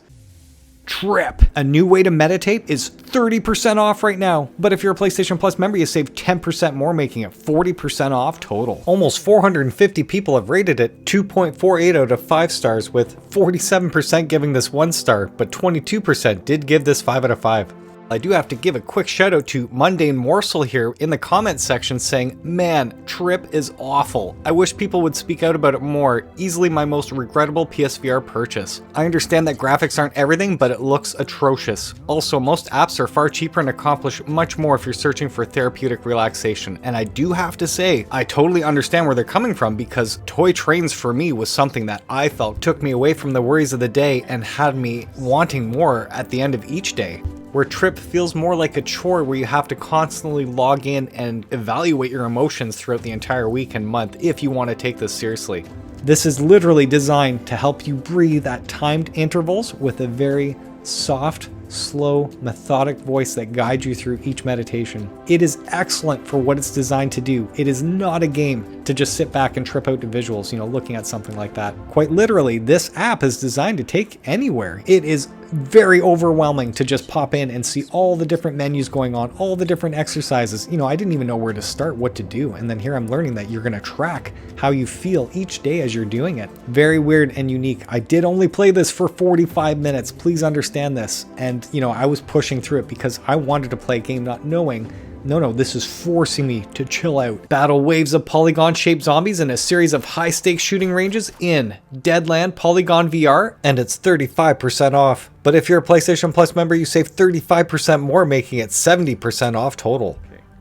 A: Trip, a new way to meditate, is 30% off right now, but if you're a PlayStation Plus member, you save 10% more, making it 40% off total. Almost 450 people have rated it 2.48 out of 5 stars, with 47% giving this 1 star, but 22% did give this 5 out of 5. I do have to give a quick shout out to Mundane Morsel here in the comments section saying, man, Trip is awful. I wish people would speak out about it more. Easily my most regrettable PSVR purchase. I understand that graphics aren't everything, but it looks atrocious. Also, most apps are far cheaper and accomplish much more if you're searching for therapeutic relaxation. And I do have to say, I totally understand where they're coming from, because Toy Trains for me was something that I felt took me away from the worries of the day and had me wanting more at the end of each day. Where Trip feels more like a chore where you have to constantly log in and evaluate your emotions throughout the entire week and month if you want to take this seriously. This is literally designed to help you breathe at timed intervals with a very soft, slow, methodic voice that guides you through each meditation. It is excellent for what it's designed to do. It is not a game to just sit back and trip out to visuals, looking at something like that. Quite literally, this app is designed to take anywhere. It is very overwhelming to just pop in and see all the different menus going on, all the different exercises. I didn't even know where to start, what to do. And then here I'm learning that you're going to track how you feel each day as you're doing it. Very weird and unique. I did only play this for 45 minutes. Please understand this. And, I was pushing through it because I wanted to play a game not knowing, no, this is forcing me to chill out. Battle waves of polygon-shaped zombies in a series of high-stakes shooting ranges in Deadland Polygon VR, and it's 35% off. But if you're a PlayStation Plus member, you save 35% more, making it 70% off total.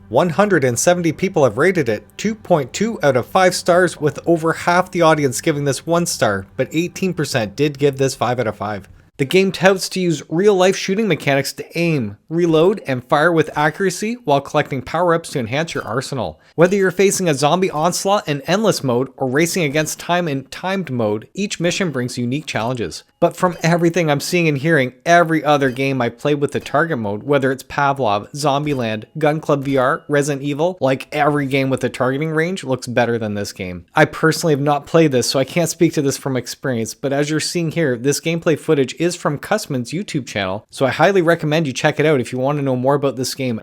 A: 170 people have rated it 2.2 out of 5 stars, with over half the audience giving this 1 star, but 18% did give this 5 out of 5. The game touts to use real-life shooting mechanics to aim, reload, and fire with accuracy while collecting power-ups to enhance your arsenal. Whether you're facing a zombie onslaught in endless mode or racing against time in timed mode, each mission brings unique challenges. But from everything I'm seeing and hearing, every other game I've played with the target mode, whether it's Pavlov, Zombieland, Gun Club VR, Resident Evil, like every game with the targeting range looks better than this game. I personally have not played this, so I can't speak to this from experience, but as you're seeing here, this gameplay footage is from Cusman's YouTube channel, so I highly recommend you check it out if you want to know more about this game.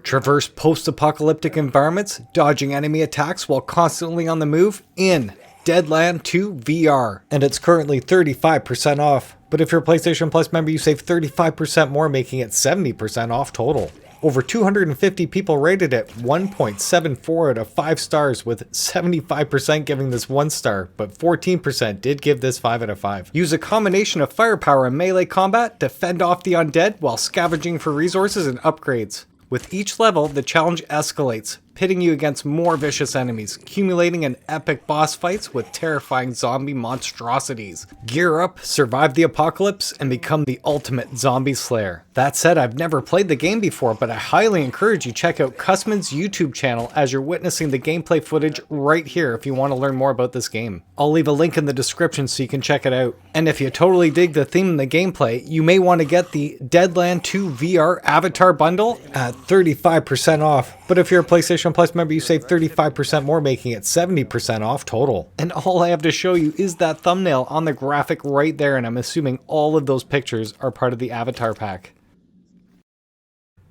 A: Traverse post-apocalyptic environments, dodging enemy attacks while constantly on the move in Deadland 2 VR, and it's currently 35% off. But if you're a PlayStation Plus member, you save 35% more, making it 70% off total. Over 250 people rated it 1.74 out of 5 stars, with 75% giving this 1 star, but 14% did give this 5 out of 5. Use a combination of firepower and melee combat to fend off the undead while scavenging for resources and upgrades. With each level, the challenge escalates, pitting you against more vicious enemies, accumulating in epic boss fights with terrifying zombie monstrosities. Gear up, survive the apocalypse, and become the ultimate zombie slayer. That said, I've never played the game before, but I highly encourage you check out Cusman's YouTube channel as you're witnessing the gameplay footage right here if you want to learn more about this game. I'll leave a link in the description so you can check it out. And if you totally dig the theme and the gameplay, you may want to get the Deadland 2 VR Avatar Bundle at 35% off. But if you're a PlayStation Plus member, you save 35% more, making it 70% off total. And all I have to show you is that thumbnail on the graphic right there, and I'm assuming all of those pictures are part of the Avatar pack.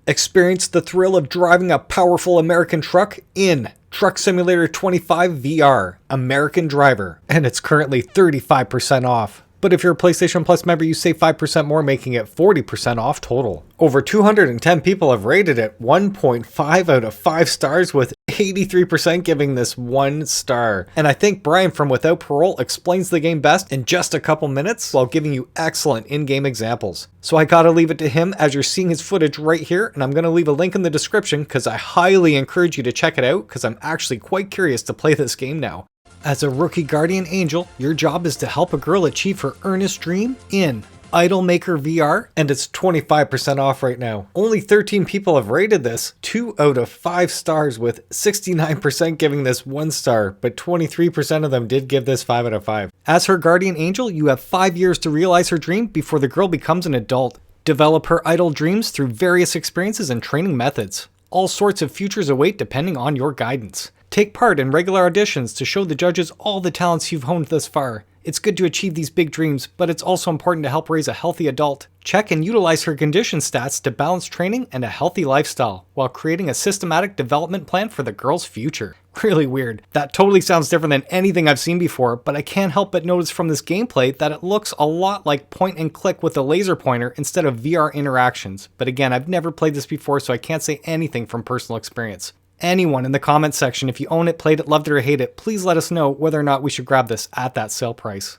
A: Experience the thrill of driving a powerful American truck in Truck Simulator 25 VR, American Driver, and it's currently 35% off. But if you're a PlayStation Plus member, you save 5% more, making it 40% off total. Over 210 people have rated it 1.5 out of 5 stars, with 83% giving this 1 star. And I think Brian from Without Parole explains the game best in just a couple minutes while giving you excellent in-game examples. So I gotta leave it to him as you're seeing his footage right here, and I'm gonna leave a link in the description because I highly encourage you to check it out because I'm actually quite curious to play this game now. As a rookie guardian angel, your job is to help a girl achieve her earnest dream in Idolmaker VR, and it's 25% off right now. Only 13 people have rated this 2 out of 5 stars, with 69% giving this 1 star, but 23% of them did give this 5 out of 5. As her guardian angel, you have 5 years to realize her dream before the girl becomes an adult. Develop her idol dreams through various experiences and training methods. All sorts of futures await depending on your guidance. Take part in regular auditions to show the judges all the talents you've honed thus far. It's good to achieve these big dreams, but it's also important to help raise a healthy adult. Check and utilize her condition stats to balance training and a healthy lifestyle, while creating a systematic development plan for the girl's future. Really weird. That totally sounds different than anything I've seen before, but I can't help but notice from this gameplay that it looks a lot like point and click with a laser pointer instead of VR interactions. But again, I've never played this before, so I can't say anything from personal experience. Anyone in the comments section, if you own it, played it, loved it, or hate it, please let us know whether or not we should grab this at that sale price.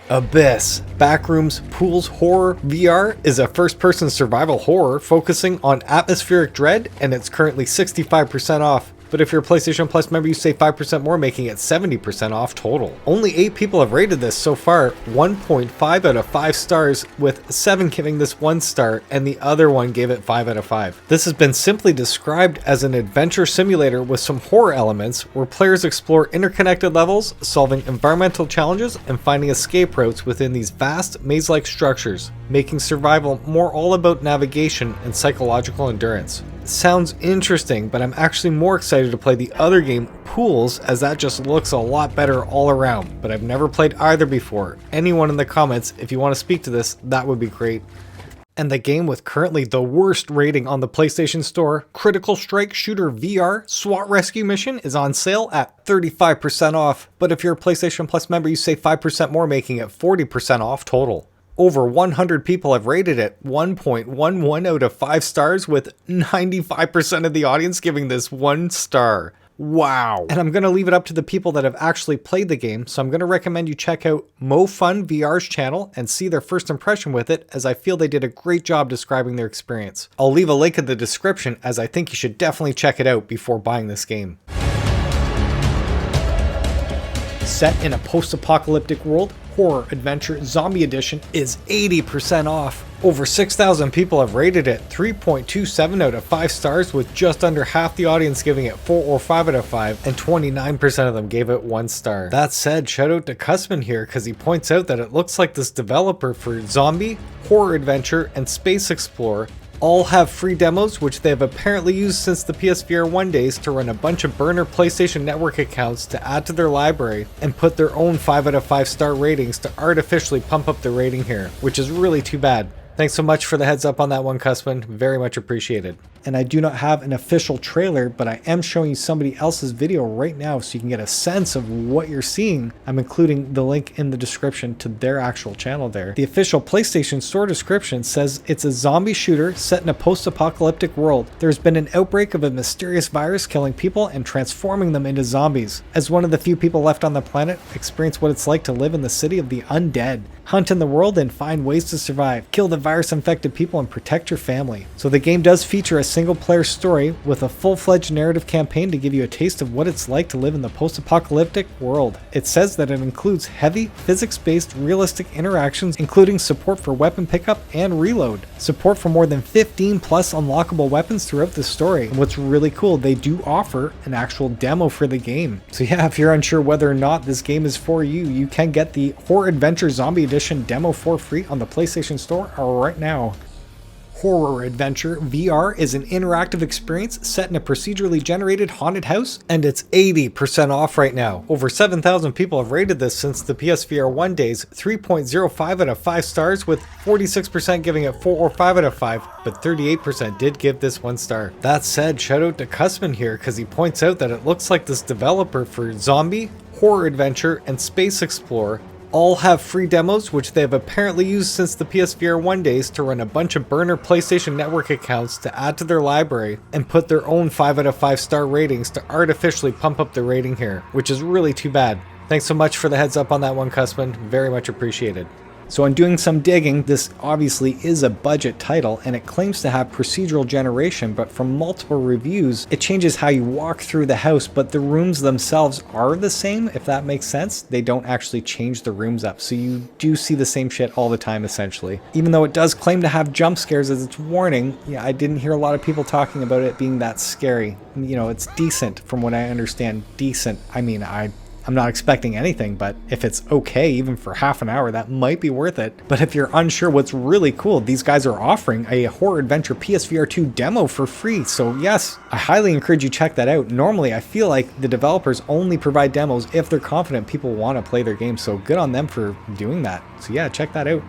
A: Abyss, Backrooms, Pools Horror VR is a first-person survival horror focusing on atmospheric dread, and it's currently 65% off. But if you're a PlayStation Plus member, you save 5% more, making it 70% off total. Only 8 people have rated this so far, 1.5 out of 5 stars, with 7 giving this 1 star, and the other one gave it 5 out of 5. This has been simply described as an adventure simulator with some horror elements, where players explore interconnected levels, solving environmental challenges, and finding escape routes within these vast, maze-like structures, making survival more all about navigation and psychological endurance. Sounds interesting, but I'm actually more excited to play the other game, Pools, as that just looks a lot better all around, but I've never played either before. Anyone in the comments, if you want to speak to this, that would be great. And the game with currently the worst rating on the PlayStation Store, Critical Strike Shooter VR SWAT Rescue Mission, is on sale at 35% off. But if you're a PlayStation Plus member, you save 5% more, making it 40% off total. Over 100 people have rated it 1.11 out of 5 stars, with 95% of the audience giving this 1 star. Wow. And I'm going to leave it up to the people that have actually played the game, so I'm going to recommend you check out MoFun VR's channel and see their first impression with it, as I feel they did a great job describing their experience. I'll leave a link in the description, as I think you should definitely check it out before buying this game. Set in a post-apocalyptic world, Horror Adventure Zombie Edition is 80% off. Over 6,000 people have rated it 3.27 out of 5 stars, with just under half the audience giving it 4 or 5 out of 5, and 29% of them gave it 1 star. That said, shout out to Cusman here because he points out that it looks like this developer for Zombie, Horror Adventure, and Space Explorer all have free demos, which they have apparently used since the PSVR 1 days to run a bunch of burner PlayStation Network accounts to add to their library and put their own 5 out of 5 star ratings to artificially pump up the rating here, which is really too bad. Thanks so much for the heads up on that one, Cusman. Very much appreciated. And I do not have an official trailer, but I am showing you somebody else's video right now so you can get a sense of what you're seeing. I'm including the link in the description to their actual channel there. The official PlayStation Store description says it's a zombie shooter set in a post-apocalyptic world. There's been an outbreak of a mysterious virus killing people and transforming them into zombies. As one of the few people left on the planet, experience what it's like to live in the city of the undead. Hunt in the world and find ways to survive. Kill the virus-infected people and protect your family. So the game does feature a single-player story with a full-fledged narrative campaign to give you a taste of what it's like to live in the post-apocalyptic world. It says that it includes heavy, physics-based, realistic interactions, including support for weapon pickup and reload. Support for more than 15 plus unlockable weapons throughout the story. And what's really cool, they do offer an actual demo for the game. So yeah, if you're unsure whether or not this game is for you, you can get the Horror Adventure Zombie Edition demo for free on the PlayStation Store right now. Horror Adventure VR is an interactive experience set in a procedurally generated haunted house, and it's 80% off right now. Over 7,000 people have rated this since the PSVR 1 days, 3.05 out of 5 stars, with 46% giving it 4 or 5 out of 5, but 38% did give this 1 star. That said, shout out to Cusman here because he points out that it looks like this developer for Zombie, Horror Adventure, and Space Explorer all have free demos, which they have apparently used since the PSVR 1 days to run a bunch of burner PlayStation Network accounts to add to their library and put their own 5 out of 5 star ratings to artificially pump up the rating here, which is really too bad. Thanks so much for the heads up on that one, Cusman. Very much appreciated. So in doing some digging, this obviously is a budget title and it claims to have procedural generation, but from multiple reviews, it changes how you walk through the house, but the rooms themselves are the same, if that makes sense. They don't actually change the rooms up, so you do see the same shit all the time essentially. Even though it does claim to have jump scares as its warning, yeah, I didn't hear a lot of people talking about it being that scary. You know, it's decent from what I understand. Decent. I mean, I'm not expecting anything, but if it's okay, even for half an hour, that might be worth it. But if you're unsure, what's really cool, these guys are offering a Horror Adventure PSVR 2 demo for free. So yes, I highly encourage you check that out. Normally, I feel like the developers only provide demos if they're confident people want to play their game. So good on them for doing that. So yeah, check that out.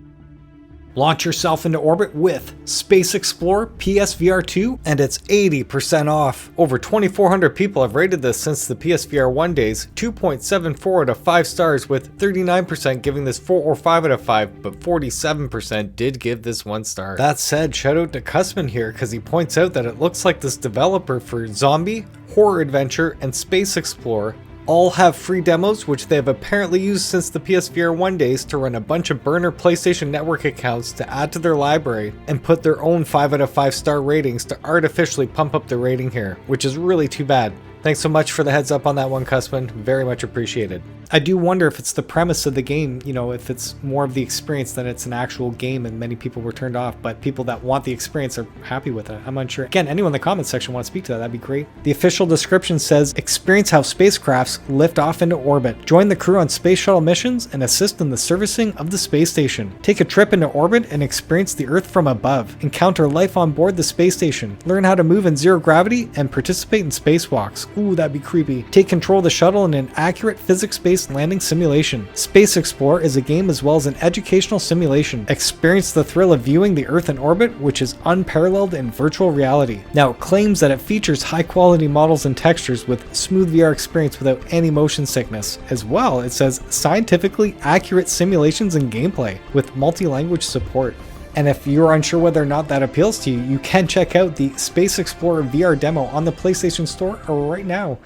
A: Launch yourself into orbit with Space Explorer PSVR 2, and it's 80% off. Over 2,400 people have rated this since the PSVR 1 days, 2.74 out of 5 stars, with 39% giving this 4 or 5 out of 5, but 47% did give this 1 star. That said, shout out to Cusman here because he points out that it looks like this developer for Zombie, Horror Adventure, and Space Explorer all have free demos, which they have apparently used since the PSVR 1 days to run a bunch of burner PlayStation Network accounts to add to their library and put their own 5 out of 5 star ratings to artificially pump up the rating here, which is really too bad. Thanks so much for the heads up on that one, Cusman. Very much appreciated. I do wonder if it's the premise of the game, you know, if it's more of the experience than it's an actual game, and many people were turned off, but people that want the experience are happy with it. I'm unsure. Again, anyone in the comments section want to speak to that, that'd be great. The official description says, experience how spacecrafts lift off into orbit. Join the crew on space shuttle missions and assist in the servicing of the space station. Take a trip into orbit and experience the Earth from above. Encounter life on board the space station. Learn how to move in zero gravity and participate in spacewalks. Ooh, that'd be creepy. Take control of the shuttle in an accurate physics-based landing simulation. Space Explorer is a game as well as an educational simulation. Experience the thrill of viewing the Earth in orbit, which is unparalleled in virtual reality. Now, it claims that it features high-quality models and textures with smooth VR experience without any motion sickness. As well, it says scientifically accurate simulations and gameplay with multi-language support. And if you're unsure whether or not that appeals to you, you can check out the Space Explorer VR demo on the PlayStation Store right now.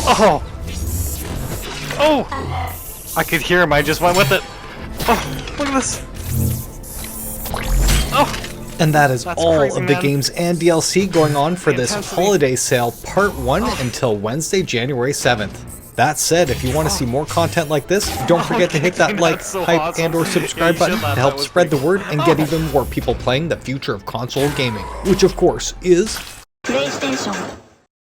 E: Oh! I could hear him, I just went with it. Oh, look at this. Oh!
A: And that is all crazy, of the games and DLC going on for this holiday sale part 1 until Wednesday, January 7th. That said, if you want to see more content like this, don't forget to hit that like,
E: so
A: hype,
E: awesome.
A: and or subscribe button to help spread the word and get even more people playing the future of console gaming, which of course is